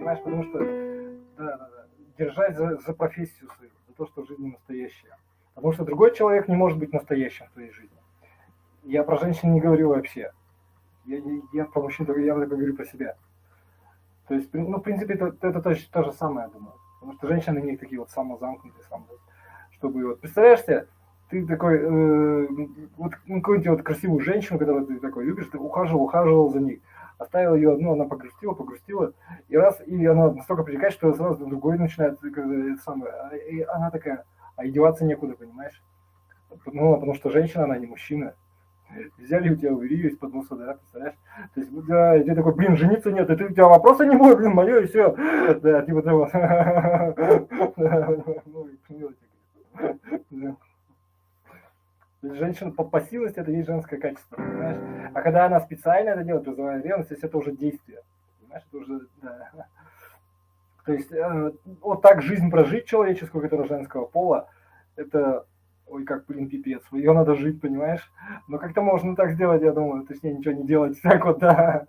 понимаешь, потому что, держать за профессию свою, за то, что жизнь не настоящая. Потому что другой человек не может быть настоящим в твоей жизни. Я про женщин не говорю вообще. Я про мужчин я только говорю про себя. То есть, ну, в принципе, это то же самое, я думаю. Потому что женщины не такие вот самозамкнутые, чтобы вот, представляешь себе, ты такой, вот какую-нибудь вот красивую женщину, которую ты такой любишь, ты ухаживал за ней, оставил ее одну, она погрустила, и она настолько привлекает, что сразу другой начинает, и она такая, а издеваться некуда, понимаешь? Ну, потому что женщина, она не мужчина. Взяли у тебя, увели из-под носа, да, представляешь? То есть, да, и ты такой, блин, жениться нет, и у тебя вопроса не будет, блин, мое, и все. Да, типа того. Женщина по пассивности это есть женское качество, понимаешь? А когда она специально это делает, вызывая ревность, то есть это уже действие. Понимаешь, это уже, да. То есть вот так жизнь прожить человеческую, которая женского пола, это, ой, как, блин, пипец, ее надо жить, понимаешь? Но как-то можно так сделать, я думаю, точнее ничего не делать, так вот, да.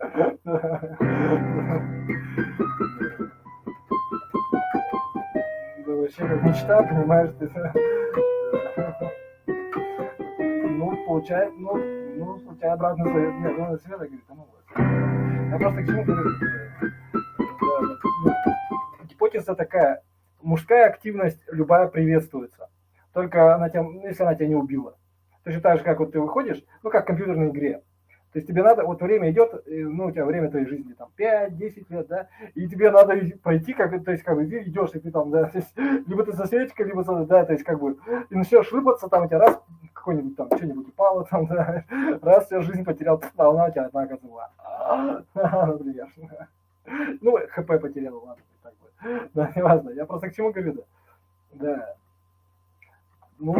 Вообще как мечта, понимаешь, ты. Ну, получает, у тебя обратный совет, нет, ну, Света говорит, ну, я просто к чему говорю, гипотеза такая, мужская активность любая приветствуется, только она тебя, если она тебя не убила. Точно так же, как вот ты выходишь, ну, как в компьютерной игре. То есть тебе надо, вот время идет, ну, у тебя время твоей жизни, там, 5-10 лет, да, и тебе надо пройти, то есть, как бы, ты идешь, и ты там, да, то есть, либо ты со Светикой, либо, да, то есть, как бы, и начнешь рыпаться, там, у тебя раз, какой-нибудь там, что-нибудь упало, там, да, раз, вся жизнь потерял, а она у тебя одна оказалась, например. Ну, ХП потерял, ладно, так бы, да, не важно, я просто к чему говорю, да, ну,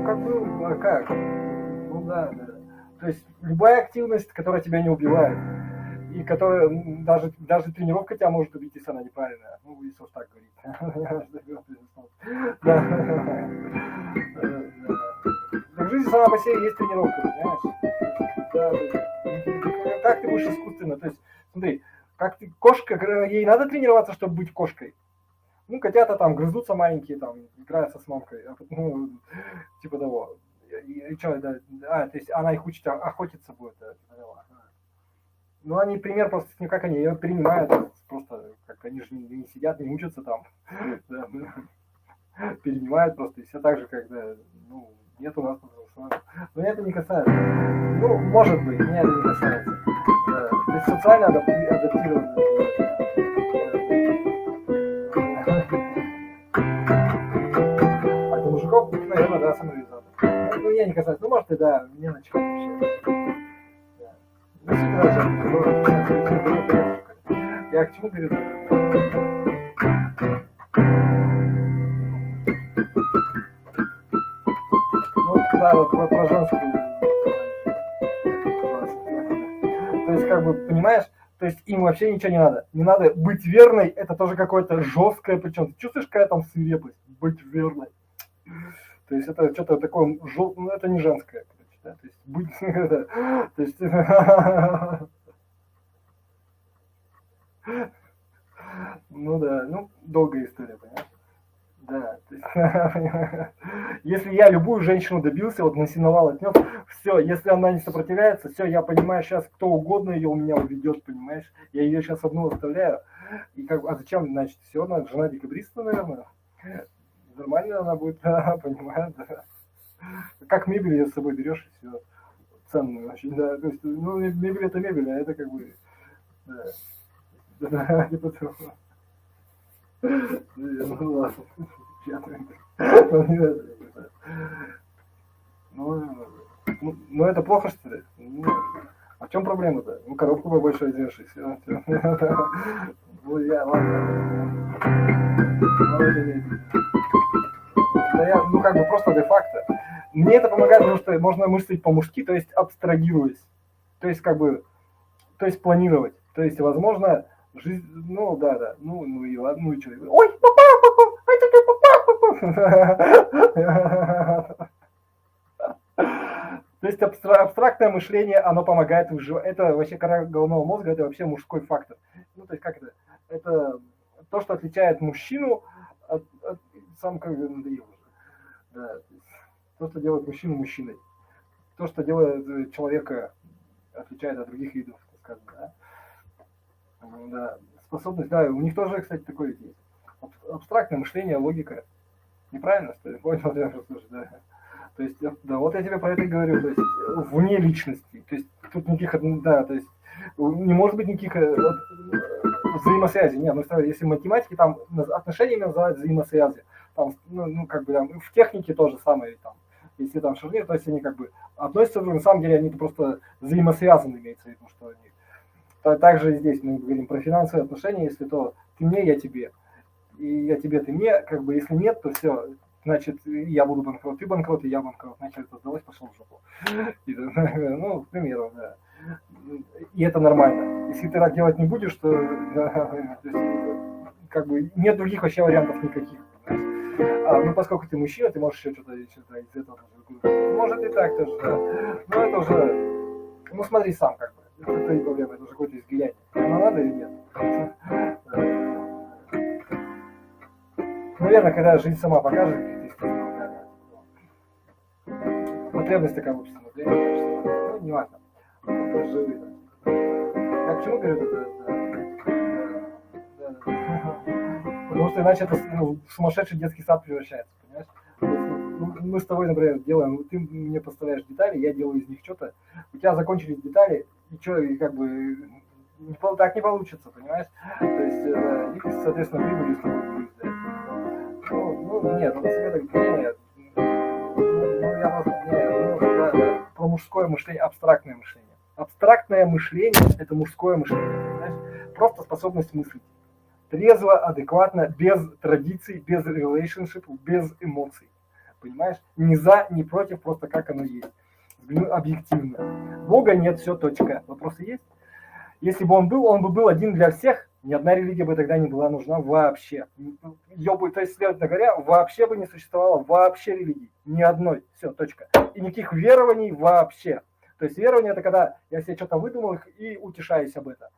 как бы, а как, ну, да. То есть любая активность, которая тебя не убивает, и которая даже тренировка тебя может убить, если она неправильная. Ну, если уж так говорить. В жизни сама по себе есть тренировка, понимаешь? Как ты будешь искусственно? То есть, смотри, как ты, кошка, ей надо тренироваться, чтобы быть кошкой. Ну, котята там грызутся маленькие, там, играются с мамкой, ну, типа того. И что, да, то есть она их учит охотиться будет. Ну, они пример просто, как они ее принимают, просто, как они же не сидят, не учатся там, да, перенимают просто, и все так же, когда, ну, нет у нас, но это не касается, ну, может быть, меня это не касается, да. То есть социально адаптированы. А для мужиков, наверное, да, самореализация. Ну, я не касаюсь, ну, может, и да, мне начать вообще. Да. Ну, я к чему говорю? Ну, да, вот про женскую. То есть, как бы, понимаешь, то есть им вообще ничего не надо. Не надо быть верной, это тоже какое-то жесткое, причем ты чувствуешь, какая там свирепость, быть верной. То есть это что-то такое, ну, это не женское, короче, да, то есть быть, то есть, ну да, ну, долгая история, понимаешь? Да, то есть, если я любую женщину добился, вот насиновал от нее, все, если она не сопротивляется, все, я понимаю, сейчас кто угодно ее у меня уведет, понимаешь? Я ее сейчас одну оставляю, и как, а зачем, значит, все, она жена декабриста, наверное? Нормально она будет, понимаю, да. Как мебель ее с собой берешь, и все, ценную очень, да, то есть, ну, мебель это мебель, а это как бы, да, да, типа того. Ну ладно, ну это плохо, что ли? А в чем проблема-то? Ну, коробку побольше одешь, и все. Ну, я, ладно. Да я, ну, как бы просто де-факто. Мне это помогает, потому что можно мыслить по-мужски, то есть абстрагируясь. То есть, как бы, то есть планировать. То есть, возможно, жизнь, ну, да, ну и ладно, ну и что? Ой, папа, ой, папа. То есть абстрактное мышление, оно помогает выживать. Это вообще кора головного мозга, это вообще мужской фактор. Ну, то есть как это? Это отличает мужчину от сам как бы надоело уже. Да, то, что делает мужчину мужчиной. То, что делает человека, отличает от других видов, так скажем, да. Да. Способность, да, у них тоже, кстати, такое есть. Абстрактное мышление, логика. Неправильно, что ли? Понял, да. То есть, да, вот я тебе про это и говорю, то есть вне личности. То есть тут никаких, да, то есть не может быть никаких вот, взаимосвязей. Нет, ну, если в математике там отношениями называют взаимосвязи, там, ну, как бы там, в технике то же самое, там, если там шарнир, то есть они как бы относятся друг к другу, на самом деле они просто взаимосвязаны, имеется в виду, что они. Также здесь мы говорим про финансовые отношения, если то ты мне, я тебе. И я тебе, ты мне, как бы, если нет, то все, значит, я буду банкрот, ты банкрот, и я банкрот, значит, это сдалось, пошел в жопу. Ну, к примеру, да. И это нормально. Если ты так делать не будешь, то, да, как бы, нет других вообще вариантов никаких. Ну, поскольку ты мужчина, ты можешь еще что-то из этого. Может и так тоже, да. Но это уже, ну, смотри сам, как бы. Это твои проблемы, это уже какое-то изгияние. Оно надо или нет? Наверное, когда жизнь сама покажет, потребность такая в обществе, ну, не важно. Я к чему говорю это? Потому что иначе это в сумасшедший детский сад превращается, понимаешь? Мы с тобой, например, делаем, ты мне поставляешь детали, я делаю из них что-то, у тебя закончились детали, и что, и как бы так не получится, понимаешь? То есть, и, соответственно, прибыль из него будет взять. Ну, нет, это совет, нет. Я просто, нет, да, про мужское мышление, абстрактное мышление. Абстрактное мышление – это мужское мышление, понимаешь? Просто способность мыслить. Трезво, адекватно, без традиций, без relationship, без эмоций. Понимаешь? Ни за, ни против, просто как оно есть. Объективно. Бога нет, все, точка. Вопросы есть? Если бы он бы был один для всех, ни одна религия бы тогда не была нужна вообще. Ее бы, то есть, следовательно говоря, вообще бы не существовало вообще религии. Ни одной. Все, точка. И никаких верований вообще. То есть верование – это когда я себе что-то выдумал и утешаюсь об этом.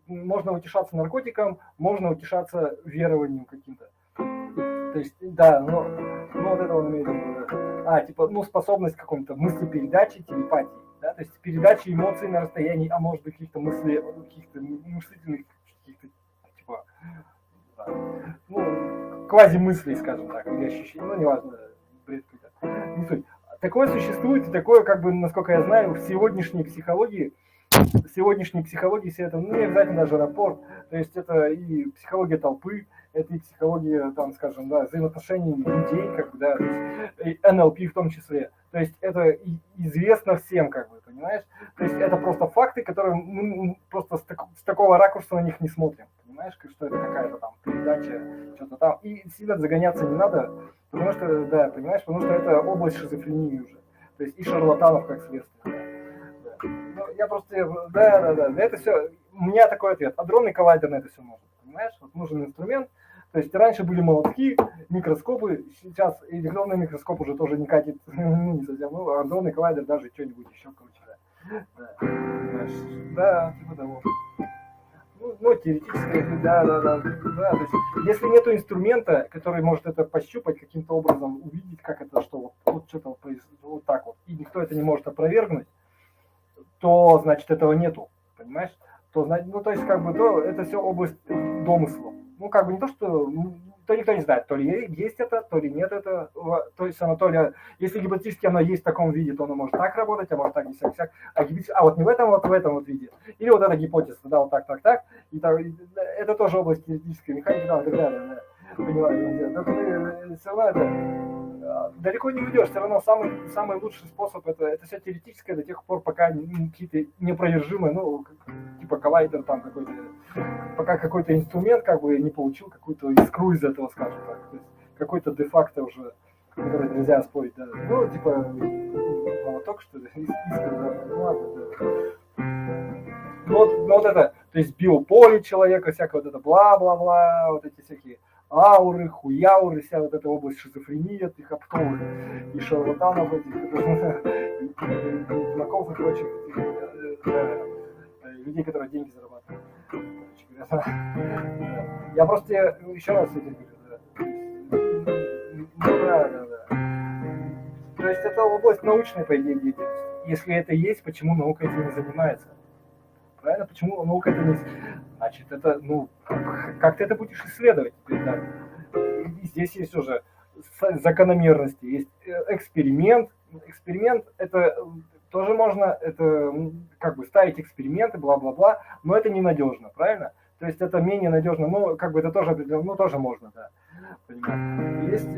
Можно утешаться наркотиком, можно утешаться верованием каким-то. То есть, да, но вот это он имеет в виду. Типа, ну, способность к какой-то мыслепередачи, телепатии. Да? То есть передача эмоций на расстоянии, а может быть каких-то каких-то мыслительных, каких-то, типа, да, ну, квазимыслей, скажем так, или ощущений, ну, неважно, бред какой-то, не суть. Такое существует, и такое, как бы, насколько я знаю, в сегодняшней психологии все это, ну, не обязательно даже рапорт, то есть это и психология толпы, это и психология, там, скажем, да, взаимоотношений людей, как бы, да, и НЛП в том числе. То есть это известно всем, как бы, понимаешь? То есть это просто факты, которые мы просто с такого ракурса на них не смотрим, понимаешь, что это какая-то там передача, что-то там. И сильно загоняться не надо, потому что, да, понимаешь, потому что это область шизофрении уже. То есть и шарлатанов как следствие. Да. Ну, я просто, да, это все, у меня такой ответ. Адронный коллайдер на это все нужен, понимаешь? Вот нужен инструмент. То есть раньше были молотки, микроскопы, сейчас электронный микроскоп уже тоже не катит, не совсем, ну, адронный коллайдер даже что-нибудь еще круче, да, типа того. Ну, теоретически, да, то есть, если нету инструмента, который может это пощупать каким-то образом, увидеть, как это, что вот что-то вот так вот, и никто это не может опровергнуть, то, значит, этого нету, понимаешь? То, ну, то есть, как бы, то, это все область домыслов. Ну, как бы не то, что то никто не знает, то ли есть это, то ли нет это. То есть оно то ли, если гипотетически оно есть в таком виде, то оно может так работать, а может так, и всяк. А вот не в этом вот виде. Или вот эта гипотеза, да, вот так. И это тоже область теоретической механики, да, и так далее. Да, понимаю, но ты все равно это далеко не уйдешь. Все равно самый лучший способ это все теоретическое до тех пор, пока какие-то неопровержимые, ну, типа коллайдер там какой-то, пока какой-то инструмент как бы не получил какую-то искру из этого, скажем так. То есть какой-то де-факто уже, который нельзя спорить, да. Ну, типа молоток, что ли, искра, да. Ну ладно, да. Ну вот это, то есть биополе человека, всякое вот это бла-бла-бла, вот эти всякие ауры, хуяуры, вся вот эта область шизофрении, этих оптовых и шарлатанов этих, и знаков и прочих людей, которые деньги зарабатывают. Я просто еще раз это говорю, да. То есть это область научной, по идее, деятельности. Если это есть, почему наука этим не занимается? Правильно? Почему наука это не... Значит, это, ну, как ты это будешь исследовать? Да. И здесь есть уже закономерности, есть эксперимент. Эксперимент это тоже можно, это как бы ставить эксперименты, бла-бла-бла, но это ненадежно, правильно? То есть это менее надежно, но как бы это тоже, ну, тоже можно, да. Понимаете? Есть,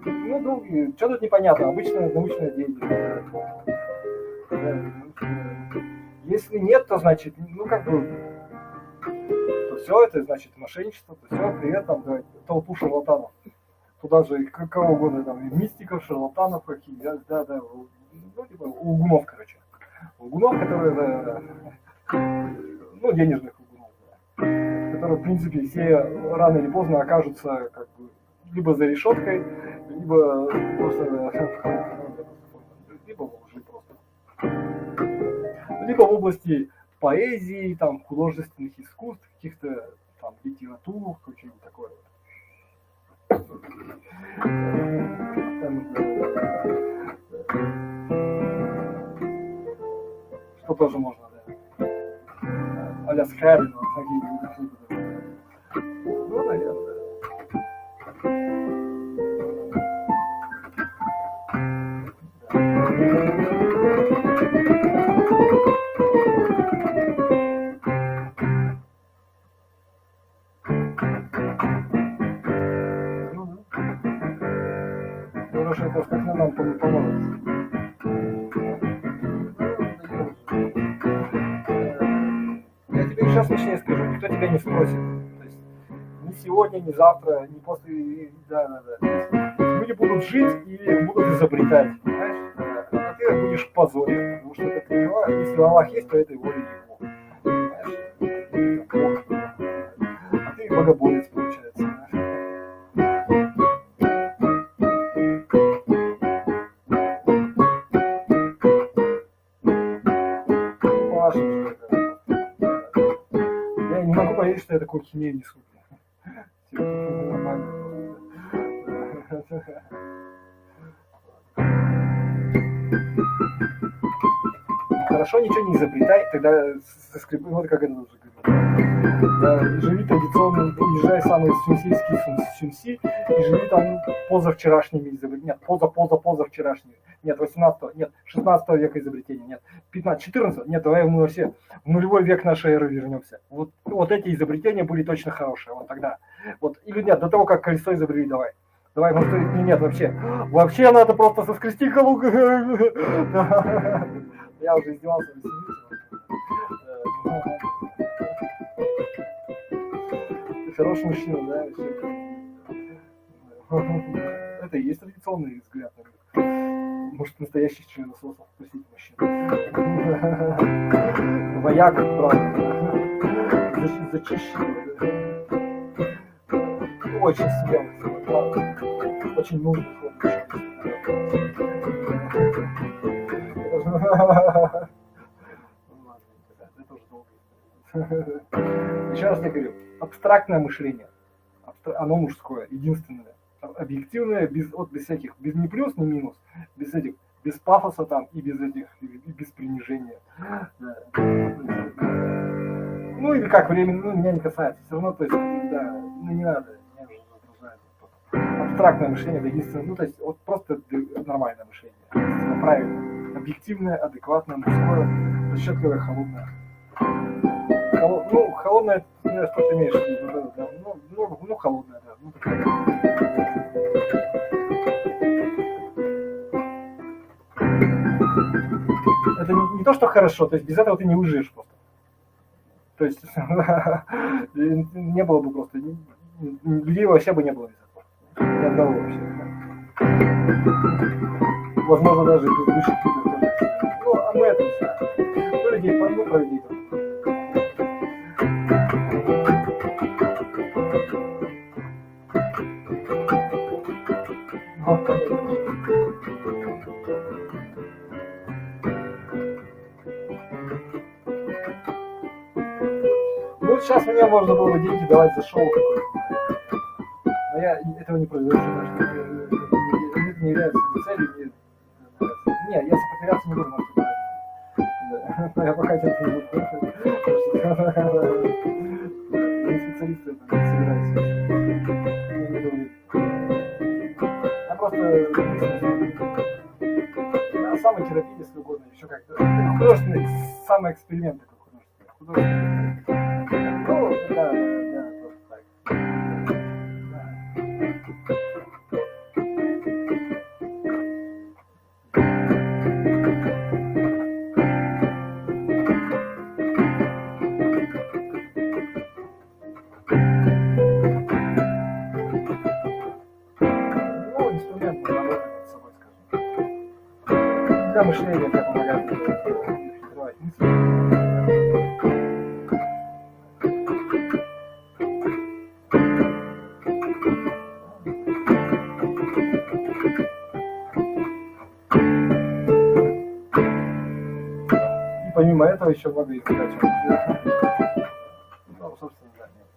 ну, что тут непонятно, обычная научная деятельность. Если нет, то значит, ну, как бы, то все это, значит, мошенничество, то все, привет, там, давайте, толпу шарлатанов. Туда же и кого угодно, там, и мистиков, шарлатанов какие, да, ну, типа, лгунов, короче. Лгунов, которые, ну, денежных лгунов, да, которые, в принципе, все рано или поздно окажутся, как бы, либо за решеткой, либо просто, либо в лжи просто. Либо в области поэзии, там, художественных искусств, каких-то, там, литератур, что-нибудь такое. Что тоже можно, да. А-ля Скрябина, какие-то. Ну, наверное. Хорошо, это как нам поможет. Я тебе сейчас точнее скажу, никто тебя не спросит. То есть ни сегодня, ни завтра, ни после. Да. Люди будут жить и будут изобретать, понимаешь? А ты будешь в позоре, потому что это если Аллах есть, то это воля его. Понимаешь? А ты богоборец, получается. Я не могу поверить, что я такую химию несу. Хорошо, ничего не изобретай, тогда вот как это уже говорю. Да, живи традиционно, уезжай самый сунсийский сунси и живи там позавчерашними изобретениями. Нет, позавчерашними. Нет, 18 нет, 16 века изобретения, нет, 15, 14, нет, давай мы вообще в нулевой век нашей эры вернемся. Вот эти изобретения были точно хорошие, вот тогда. Вот, или нет, до того, как колесо изобрели, давай, может, нет, вообще надо просто соскрести голову. Я уже издевался, ты хороший мужчина, да, это и есть традиционный взгляд на мир. Может, настоящих членососов спросить мужчин. Вояк, правда. Зачищенный. Очень смелый. Очень нужный. Это уже долго. Еще раз я говорю, абстрактное мышление, оно мужское, единственное. Объективное, без всяких, без ни плюс, ни минус, без пафоса там и без принижения. Да. Ну или как временно, меня не касается, все равно, то есть, да, не надо, меня уже раздражает. Абстрактное мышление, это единственное, ну то есть вот просто нормальное мышление, правильное, объективное, адекватное, мужское, расчетливое, холодное. Холодное, что ты имеешь в виду, да, ну холодное, да, ну такое. Это не то, что хорошо, то есть без этого ты не выживешь просто. То есть не было бы просто, людей вообще бы не было без этого. Ни одного вообще. Возможно, даже предыдущих видов тоже. Ну, а мы это не знаем. Ну, людей, про людей тоже. сейчас мне можно было бы деньги давать за шоу какое-то. Но я этого не произвожу, потому что это не является целью. Не, я сопротивляться не буду, может быть. Да. Но я пока это не буду. Я не специалист, это не собираюсь. Я просто самотерапия, если угодно, еще как-то. Художественный самоэксперимент такой художественный. Ну, да, тоже так. Ну, инструмент работает над собой, скажем. Для мышления, как помогает фильтровать мысли. И помимо этого еще много их задач. Ну, собственно, да, нет.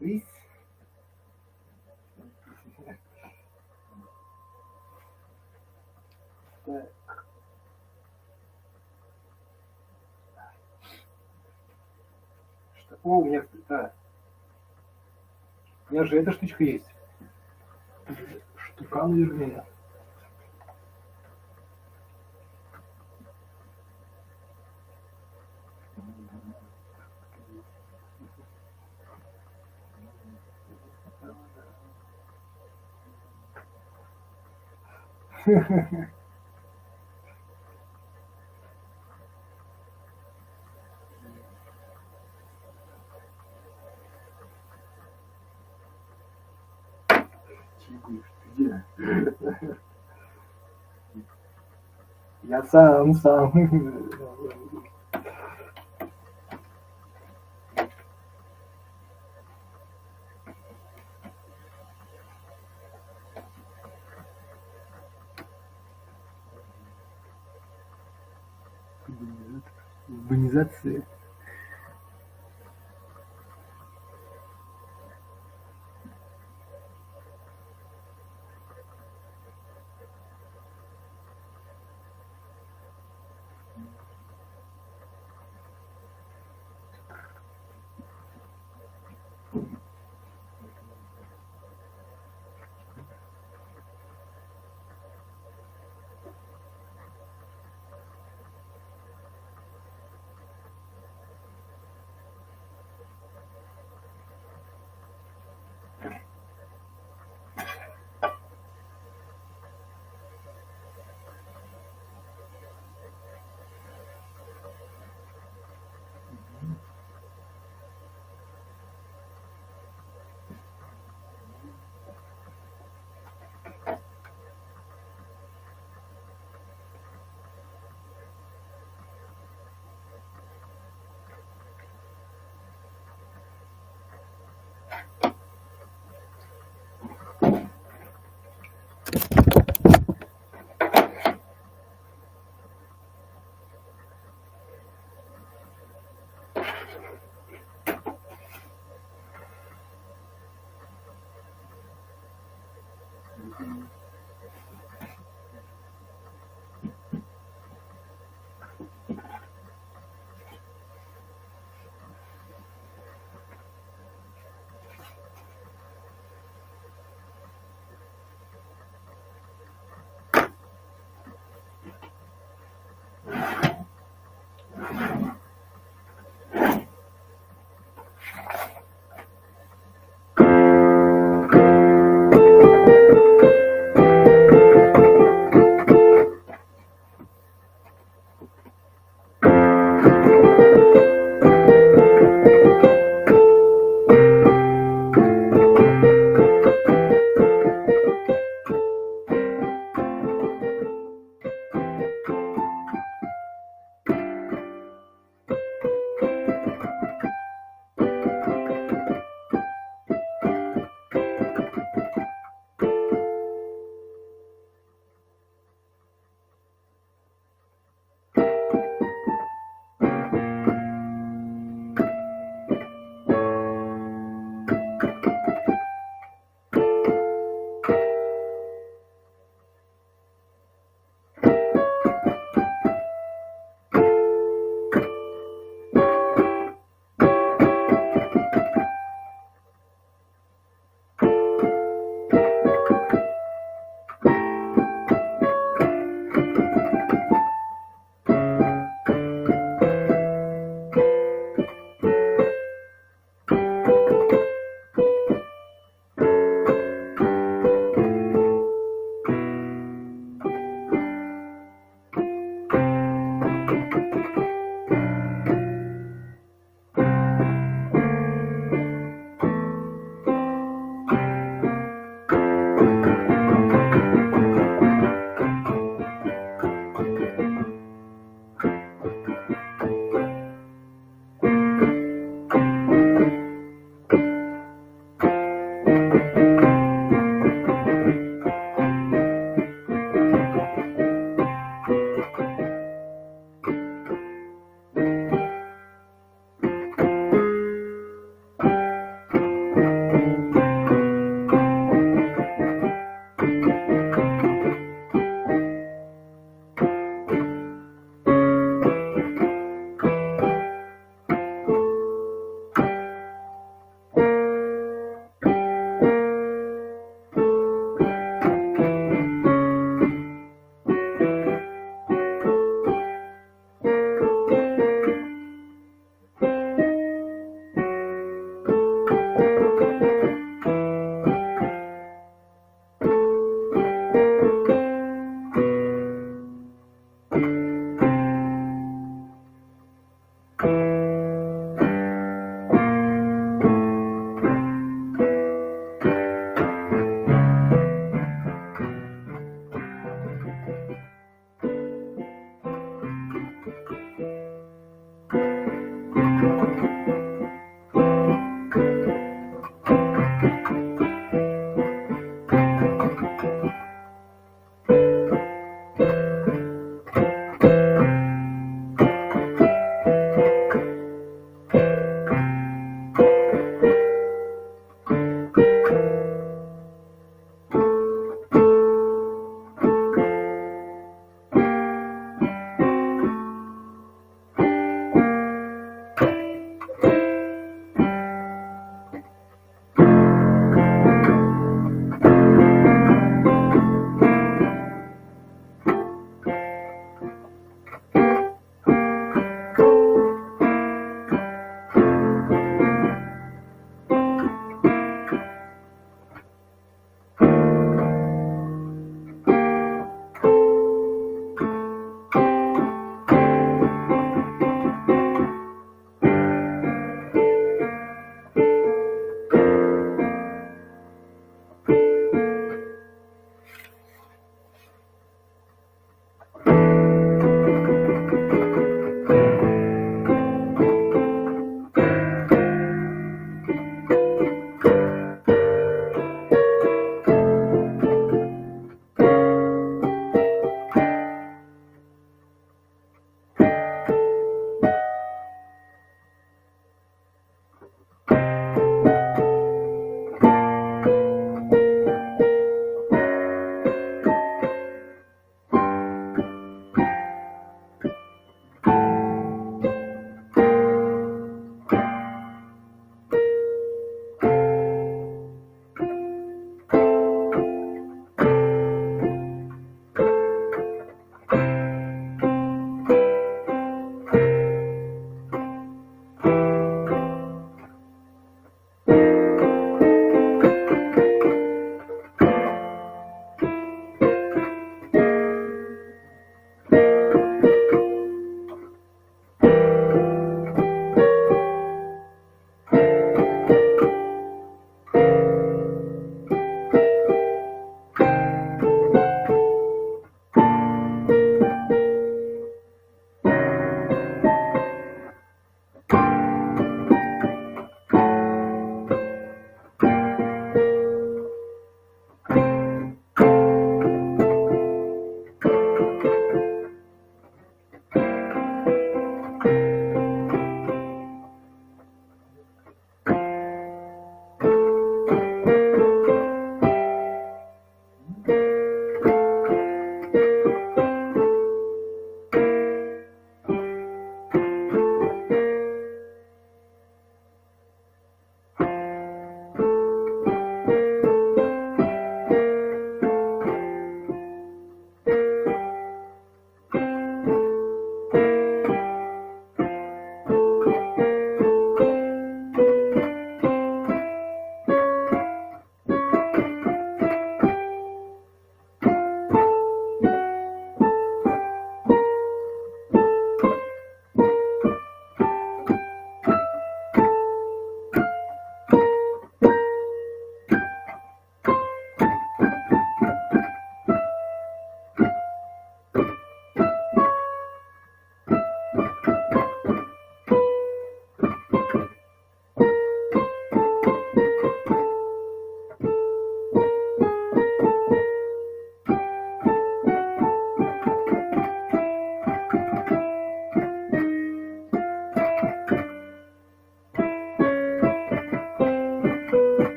Видите? Так. Что? О, у меня, да. У меня же эта штучка есть. Штукан, вернее. Где? Я сам. Урбанизация.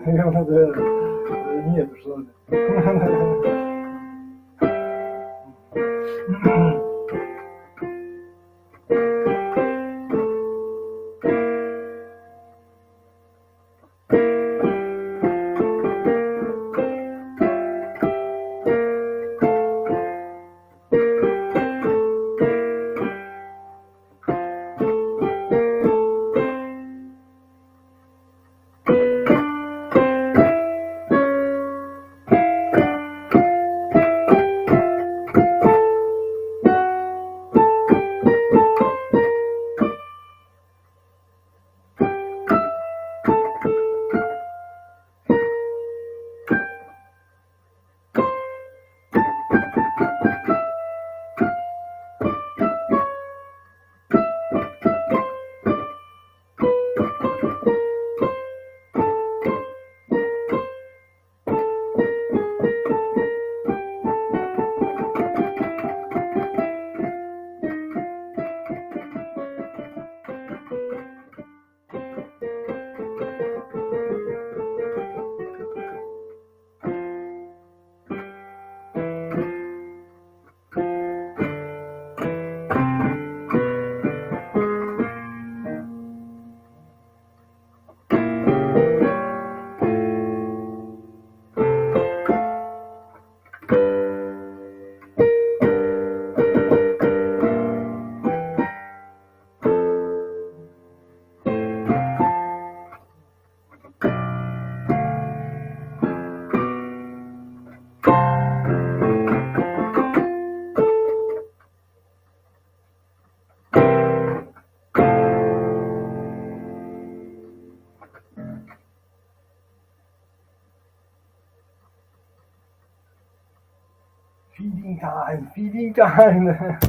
Наверное, да. Нет, что ты. Feeding time, feeding time.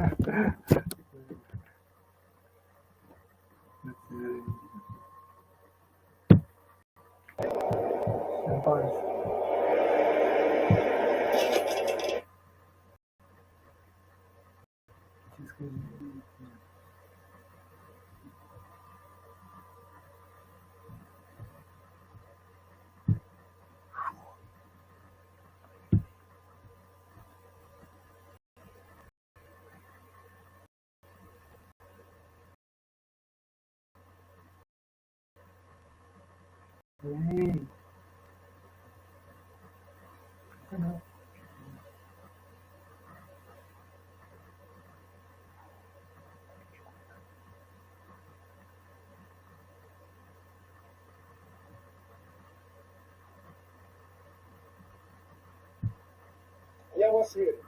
Я в вас верю.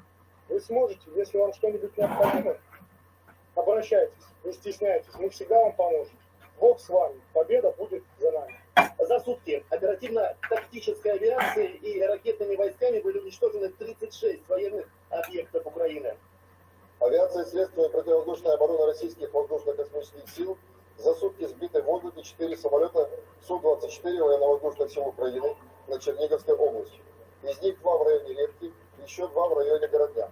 Вы сможете, если вам что-нибудь необходимо, обращайтесь, не стесняйтесь, мы всегда вам поможем. Бог с вами, победа будет за нами. За сутки оперативно-тактической авиацией и ракетными войсками были уничтожены 36 военных объектов Украины. Авиация и средства противовоздушной обороны российских воздушно-космических сил За сутки сбиты в воздухе 4 самолета Су-24 военно-воздушных сил Украины на Черниговской области. Из них 2 в районе Репки, еще 2 в районе Городня.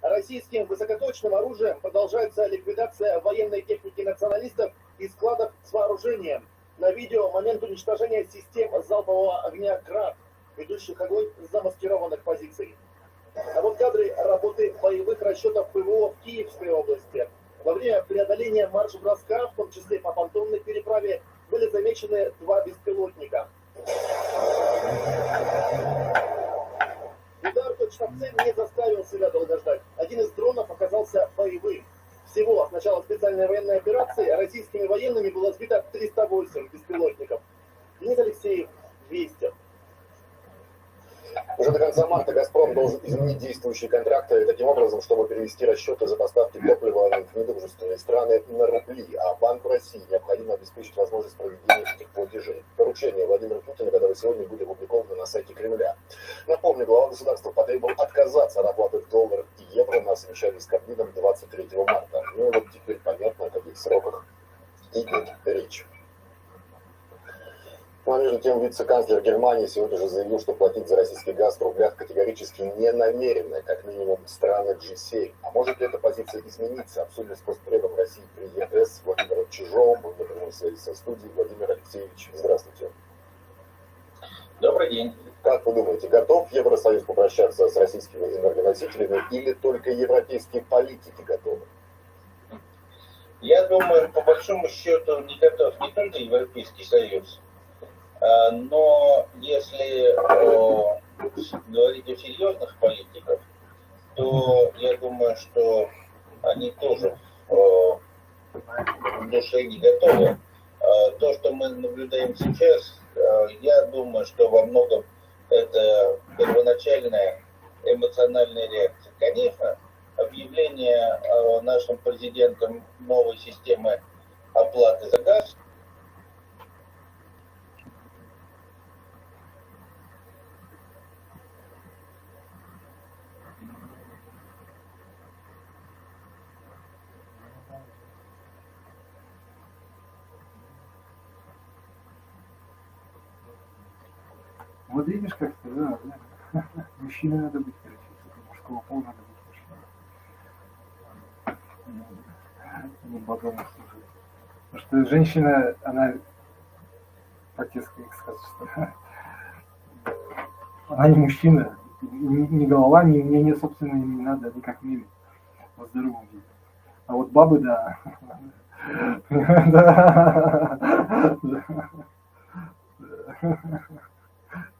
Российским высокоточным оружием продолжается ликвидация военной техники националистов и складов с вооружением. На видео момент уничтожения систем залпового огня «Град», ведущих огонь с замаскированных позиций. А вот кадры работы боевых расчетов ПВО в Киевской области. Во время преодоления марш-броска, в том числе по понтонной переправе, были замечены 2 беспилотника. Удар точно в цель не заставил себя долго ждать. Один из дронов оказался боевым. Всего с начала специальной военной операции российскими военными было сбито 308 беспилотников. Денис Алексеев, 200. Уже до конца марта «Газпром» должен изменить действующие контракты таким образом, чтобы перевести расчеты за поставки топлива в недружественные страны на рубли, а Банку России необходимо обеспечить возможность проведения этих платежей. Поручение Владимира Путина, которое сегодня будет опубликовано на сайте Кремля. Напомню, глава государства потребовал отказаться от оплаты в долларах и евро на совещании с Кабмином 23 марта. Ну и вот теперь понятно, о каких сроках идет речь. Ну а между тем, вице-канцлер Германии сегодня же заявил, что платить за российский газ в рублях категорически не намерены, как минимум страны G7. А может ли эта позиция измениться? Обсудим с постпредом России при ЕС Владимиром Чижовым. Он на прямой связи со студией. Владимир Алексеевич, здравствуйте. Добрый день. Как вы думаете, готов Евросоюз попрощаться с российскими энергоносителями или только европейские политики готовы? Я думаю, по большому счету не готов не только Европейский Союз, но если говорить о серьезных политиках, то я думаю, что они тоже в душе не готовы. То, что мы наблюдаем сейчас, я думаю, что во многом это первоначальная эмоциональная реакция. Конечно, объявление нашим президентом новой системы оплаты за газ Вот видишь, как-то, да. Мужчиной надо быть, короче, мужского пола надо быть мужчиной. Не богом служить. Потому что женщина, она, как тебе сказать, что она не мужчина, ни голова, ни мнение собственное не надо, никак мили во здоровом виде. А вот бабы, да.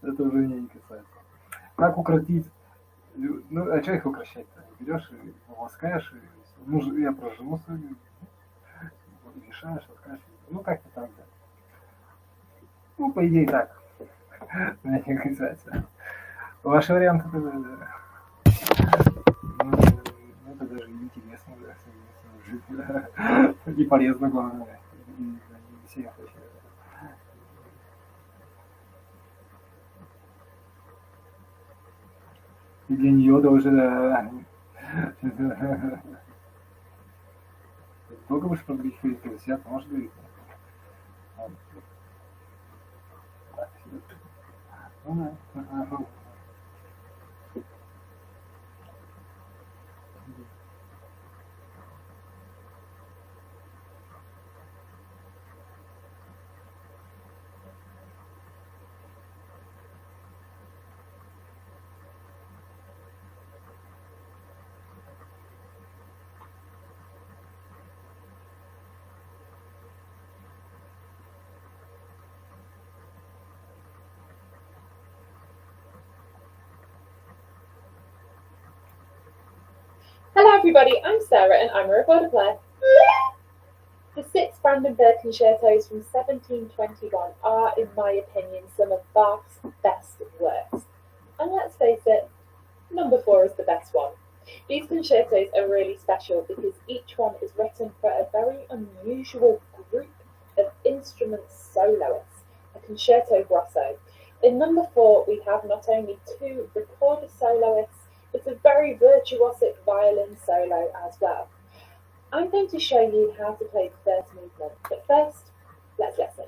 Это уже меня не касается. Как укротить? Ну, а что их укращать-то? Берешь и ласкаешь, и, ну, я про жену свою, решаешь, ласкаешь. Ну, как-то так, да. Ну, по идее, так. Меня не касается. Ваши варианты, это даже интересно, да, и полезно, главное. И всем вообще. И для нее тоже, да. Долго будешь проговорить 50, может говорить? Hello everybody, I'm Sarah and I'm a recorder player. The 6 Brandenburg concertos from 1721 are, in my opinion, some of Bach's best works. And let's face it, number 4 is the best one. These concertos are really special because each one is written for a very unusual group of instrument soloists, a concerto grosso. In number 4 we have not only 2 recorder soloists, but a very virtuosic violin solo as well. I'm going to show you how to play the first movement, but first, let's listen.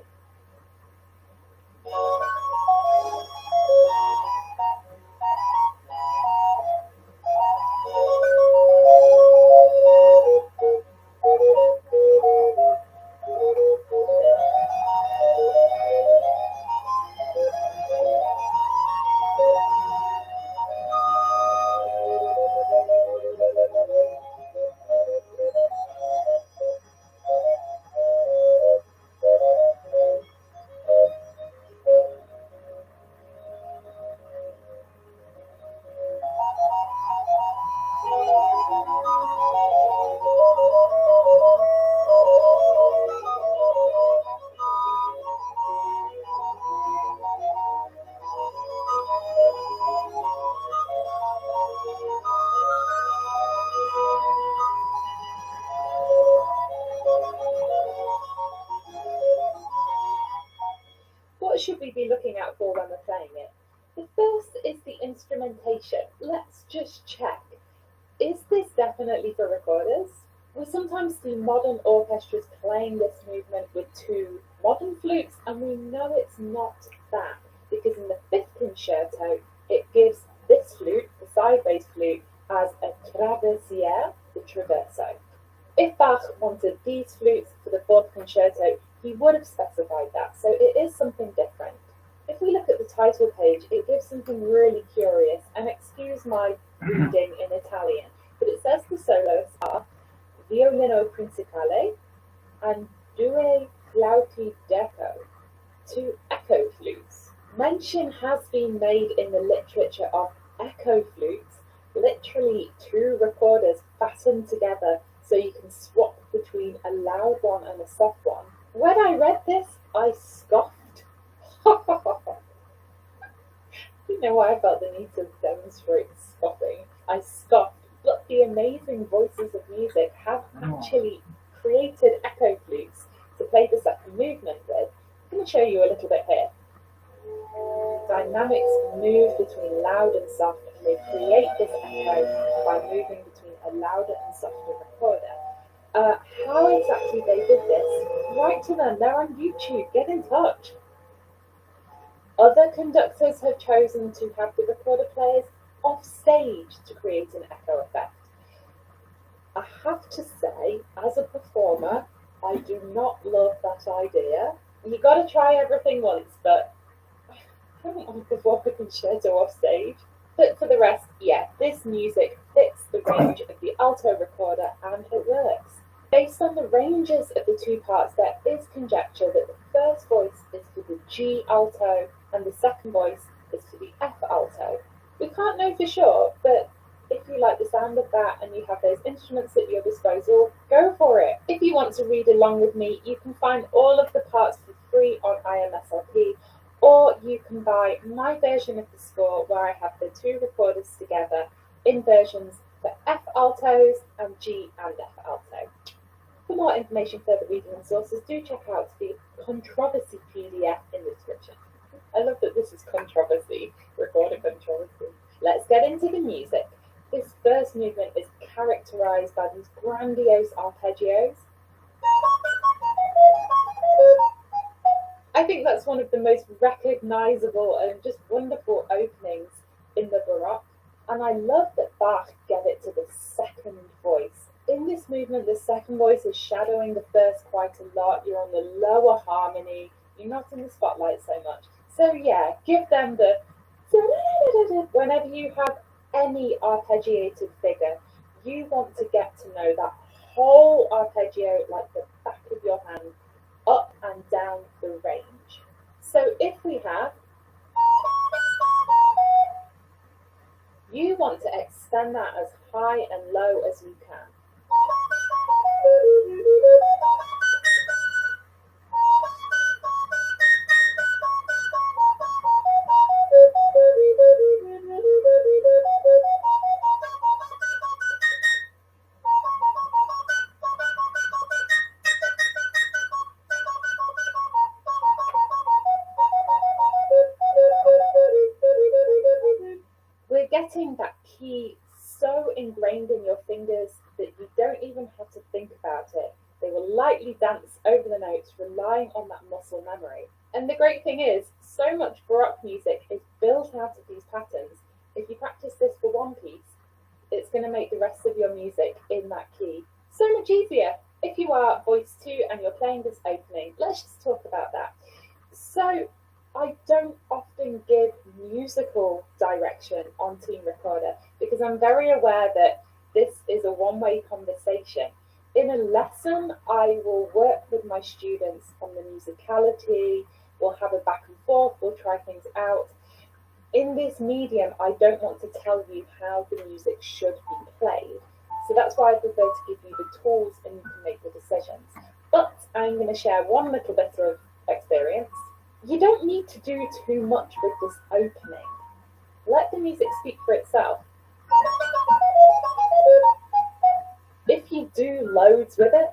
What should we be looking out for when we're playing it? The first is the instrumentation. Let's just check. Is this definitely for recorders? We sometimes see modern orchestras playing this movement with two modern flutes, and we know it's not that, because in the fifth concerto, it gives this flute, the side bass flute, as a traversière, the traverso. If Bach wanted these flutes for the fourth concerto, he would have specified that, so it is something different. If we look at the title page, it gives something really curious, and excuse my reading in Italian, but it says the soloists are violino principale and due flauti d'eco, two echo flutes. Mention has been made in the literature of echo flutes, literally two recorders fastened together so you can swap between a loud one and a soft one. When I read this, I scoffed. You know why I felt the need to demonstrate scoffing? I scoffed, but the amazing voices of music have actually created echo flutes to play the second movement with. I'm going to show you a little bit here. Dynamics move between loud and soft, and they create this echo by moving between a louder and softer recorder. How exactly they did this, write to them, they're on YouTube, get in touch. Other conductors have chosen to have the recorder players off stage to create an echo effect. I have to say, as a performer, I do not love that idea. You got to try everything once, but I don't want to perform a concerto off stage. But for the rest, yeah, this music fits the range of the alto recorder and it works. Based on the ranges of the two parts, there is conjecture that the first voice is for the G alto and the second voice is for the F alto. We can't know for sure, but if you like the sound of that and you have those instruments at your disposal, go for it. If you want to read along with me, you can find all of the parts for free on IMSLP, or you can buy my version of the score where I have the two recorders together in versions for F altos and G and F alto. For more information, further reading and sources, do check out the controversy PDF in the description. I love that this is controversy, recorder controversy. Let's get into the music. This first movement is characterized by these grandiose arpeggios. I think that's one of the most recognizable and just wonderful openings in the Baroque. And I love that Bach gave it to the second voice. In this movement, the second voice is shadowing the first quite a lot. You're on the lower harmony. You're not in the spotlight so much. So yeah, give them the whenever you have any arpeggiated figure, you want to get to know that whole arpeggio like the back of your hand, up and down the range. So if we have, you want to extend that as high and low as you can. We're getting that key so ingrained in your fingers that you don't even have to think about it. They will lightly dance over the notes, relying on that muscle memory. And the great thing is, so much Baroque music is built out of these patterns. If you practice this for one piece, it's going to make the rest of your music in that key so much easier. If you are voice 2 and you're playing this opening, let's just talk about that. So I don't often give musical direction on Team Recorder because I'm very aware that this is a one-way conversation. In a lesson, I will work with my students on the musicality, we'll have a back and forth, we'll try things out. In this medium, I don't want to tell you how the music should be played. So that's why I prefer to give you the tools and you can make the decisions. But I'm going to share one little bit of experience. You don't need to do too much with this opening. Let the music speak for itself. If you do loads with it,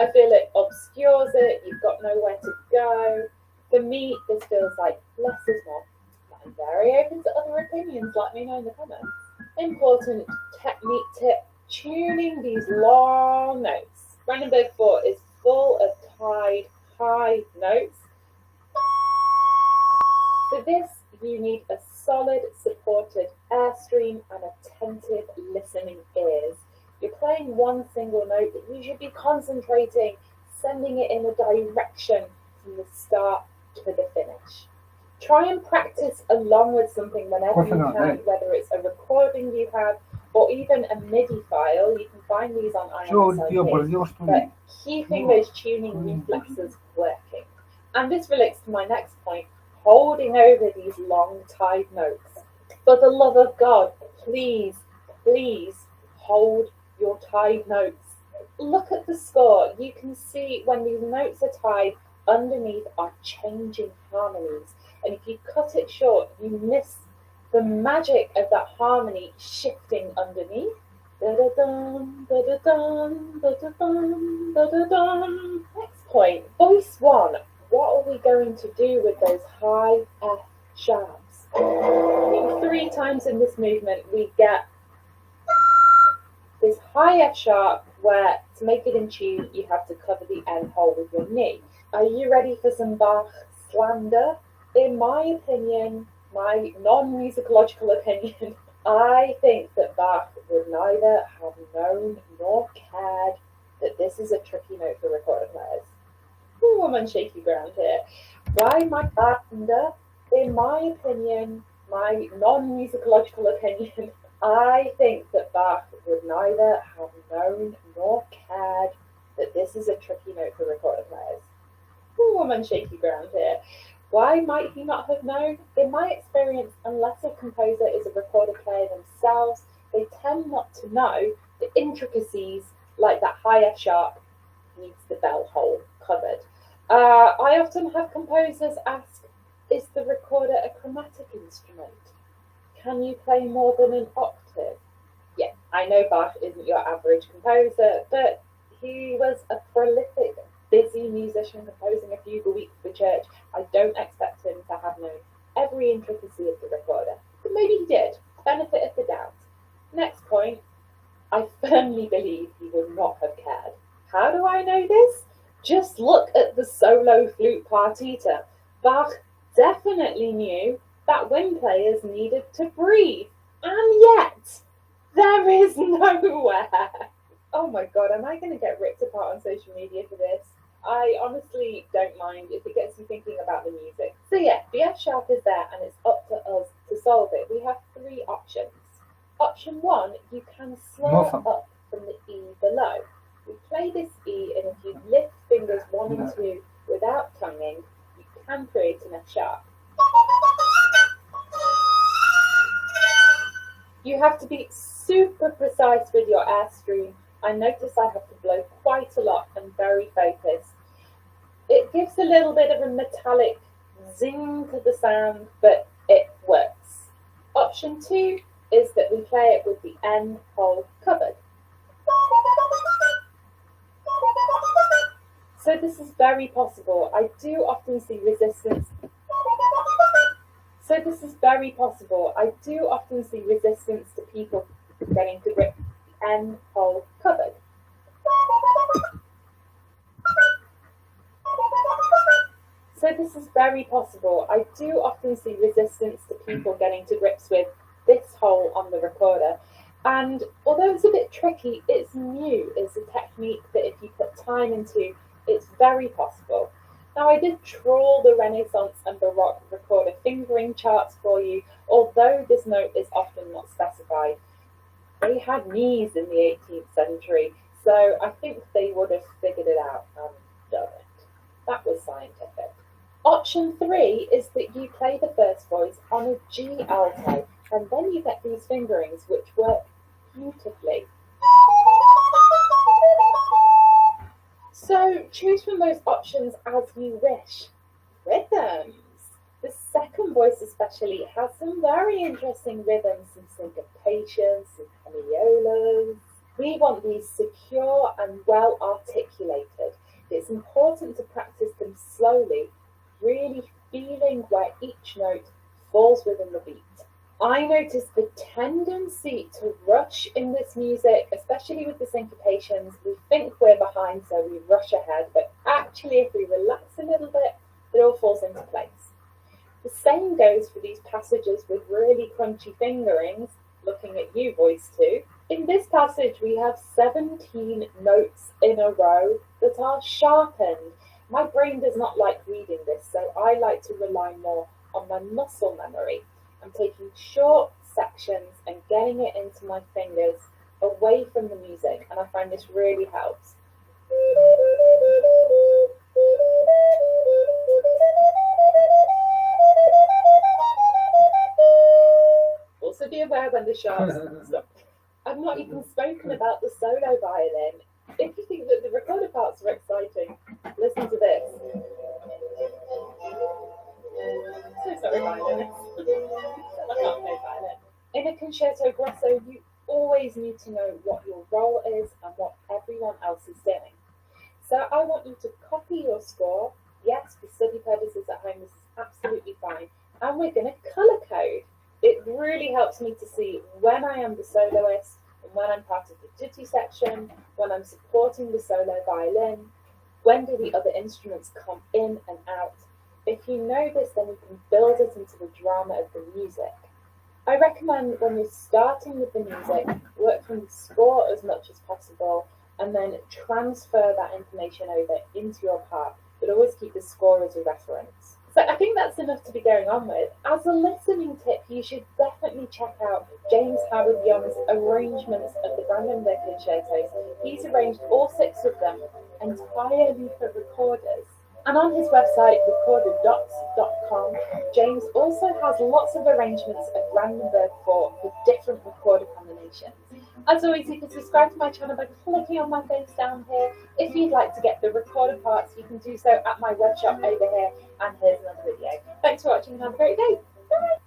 I feel it obscures it, you've got nowhere to go. For me, this feels like less is more. I'm very open to other opinions, let me know in the comments. Important technique tip, tuning these long notes. Brandenburg 4 is full of tied high notes. For this, you need a solid, supported airstream and attentive listening ears. You're playing one single note that you should be concentrating, sending it in a direction from the start to the finish. Try and practice along with something whenever you can, whether it's a recording you have or even a MIDI file. You can find these on IMSIP, but keeping those tuning reflexes working. And this relates to my next point, holding over these long tied notes. For the love of God, please, please hold your tied notes. Look at the score. You can see when these notes are tied, underneath are changing harmonies. And if you cut it short, you miss the magic of that harmony shifting underneath. Da-da-dum, da-da-dum, da-da-dum, da-da-dum. Next point, voice 1. What are we going to do with those high F sharps? I think 3 times in this movement we get this high F sharp where to make it in tune you have to cover the end hole with your knee. Are you ready for some Bach slander? In my opinion, my non-musicological opinion, I think that Bach would neither have known nor cared that this is a tricky note for recorder players. Ooh, I'm on shaky ground here. Why my slander? In my opinion, my non-musicological opinion, I think that Bach would neither have known nor cared that this is a tricky note for recorder players. Ooh, I'm on shaky ground here. Why might he not have known? In my experience, unless a composer is a recorder player themselves, they tend not to know the intricacies like that high F sharp needs the bell hole covered. I often have composers ask, is the recorder a chromatic instrument? Can you play more than an octave? Yeah, I know Bach isn't your average composer, but he was a prolific, busy musician composing a fugue a week for church. I don't expect him to have known every intricacy of the recorder, but maybe he did. Benefit of the doubt. Next point, I firmly believe he would not have cared. How do I know this? Just look at the solo flute partita. Bach definitely knew that wind players needed to breathe, and yet there is nowhere. Oh my God, am I going to get ripped apart on social media for this? I honestly don't mind if it gets you thinking about the music. So yeah, the F sharp is there and it's up to us to solve it. We have 3 options. Option 1, you can slur up from the E below. We play this E, and if you lift fingers 1 and 2 without tonguing, you can create an F sharp. You have to be super precise with your airstream. I notice I have to blow quite a lot and very focused. It gives a little bit of a metallic zing to the sound, but it works. Option 2 is that we play it with the end hole covered. So this is very possible. I do often see resistance So this is very possible. I do often see resistance to people getting to grip the N hole cupboard. So this is very possible. I do often see resistance to people getting to grips with this hole on the recorder. And although it's a bit tricky, it's new. It's a technique that if you put time into, it's very possible. Now I did trawl the Renaissance and Baroque recorder fingering charts for you, although this note is often not specified. They had knees in the 18th century, so I think they would have figured it out and done it. That was scientific. Option 3 is that you play the first voice on a G alto, and then you get these fingerings which work beautifully. So choose from those options as you wish. Rhythms. The second voice especially has some very interesting rhythms, some syncopations, some hemiolas. We want these secure and well articulated. It's important to practice them slowly, really feeling where each note falls within the beat. I noticed the tendency to rush in this music, especially with the syncopations. We think we're behind, so we rush ahead, but actually if we relax a little bit, it all falls into place. The same goes for these passages with really crunchy fingerings, looking at you, voice 2. In this passage, we have 17 notes in a row that are sharpened. My brain does not like reading this, so I like to rely more on my muscle memory. I'm taking short sections and getting it into my fingers away from the music, and I find this really helps. Also be aware when the sharps stop. I've not even spoken about the solo violin. If you think that the recorded parts are exciting, listen to this. So sorry, violinists. I can't play violin. In a concerto grosso, you always need to know what your role is and what everyone else is doing. So I want you to copy your score. Yes, for study purposes at home, this is absolutely fine. And we're going to colour code. It really helps me to see when I am the soloist and when I'm part of the tutti section, when I'm supporting the solo violin, when do the other instruments come in and out. If you know this, then you can build it into the drama of the music. I recommend when you're starting with the music, work from the score as much as possible and then transfer that information over into your part, but always keep the score as a reference. So I think that's enough to be going on with. As a listening tip, you should definitely check out James Howard Young's arrangements of the Brandenburg concertos. He's arranged all 6 of them entirely for recorders. And on his website, recorderdocs.com, James also has lots of arrangements of Brandenburg 4 with different recorder combinations. As always, you can subscribe to my channel by clicking on my face down here. If you'd like to get the recorded parts, you can do so at my web shop over here. And here's another video. Thanks for watching and have a great day. Bye!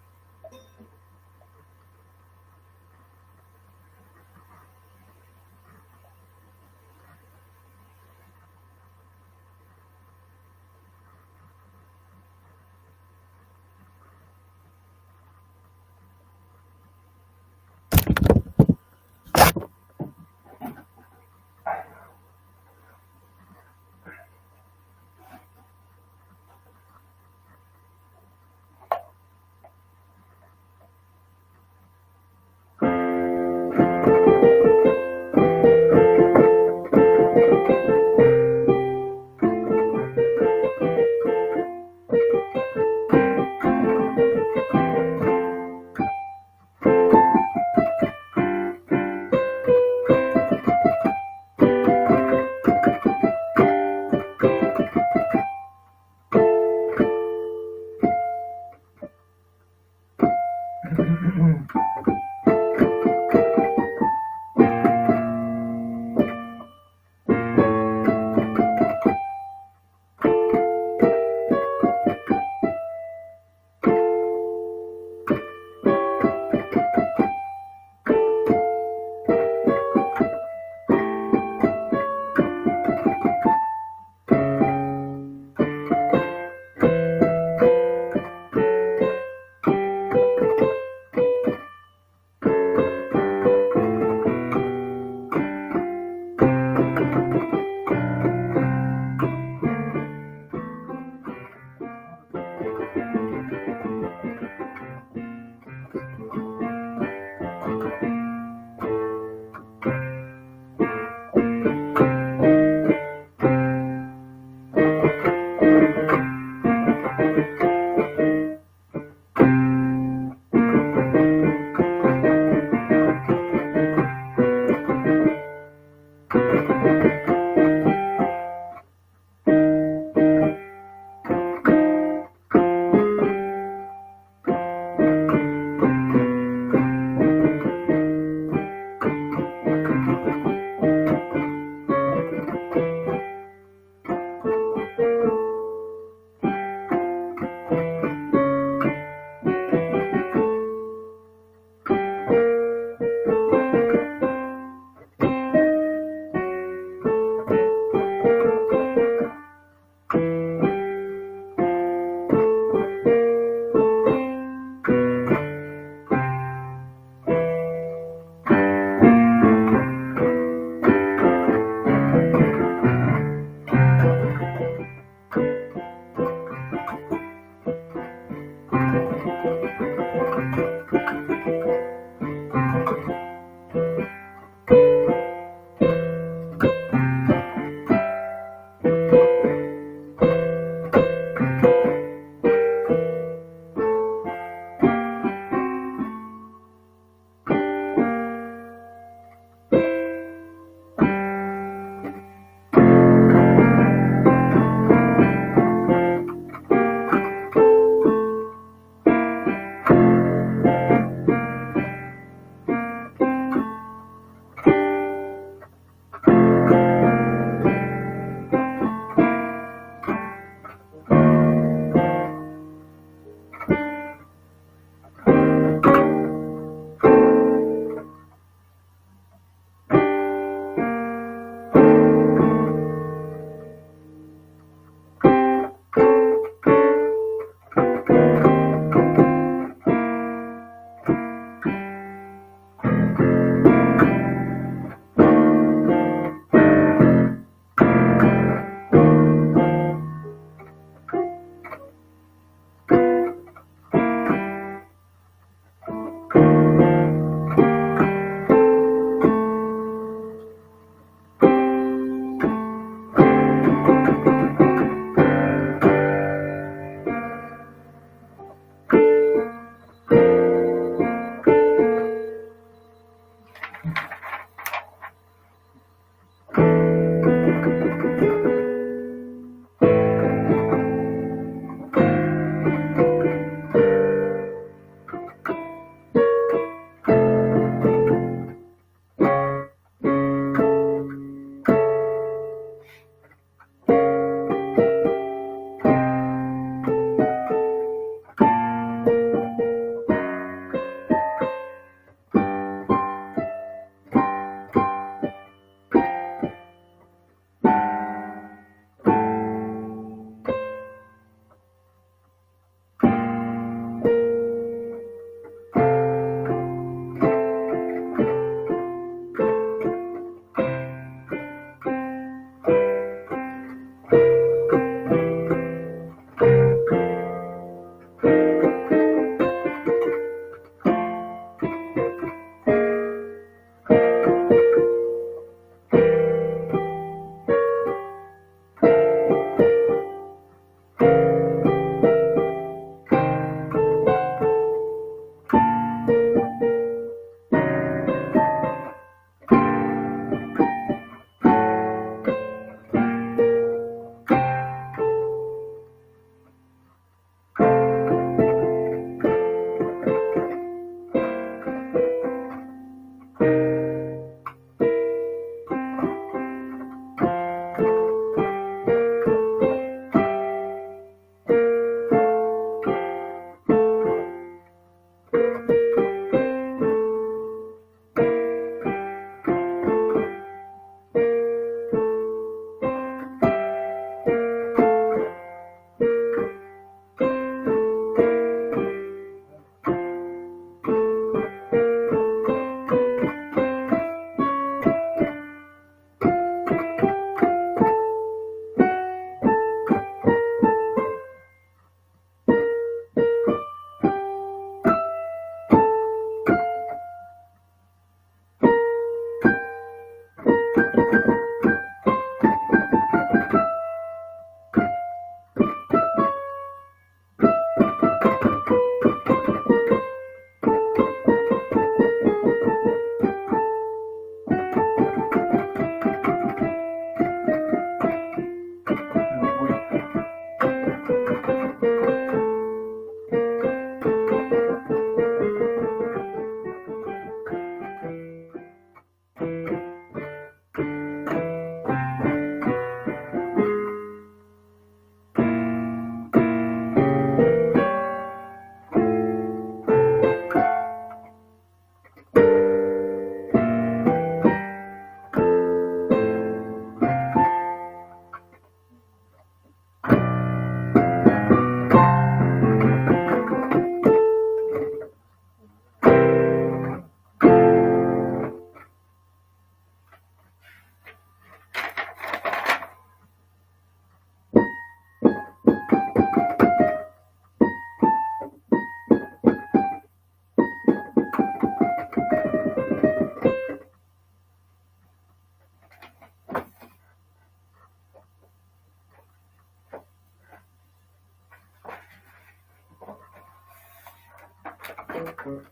такое.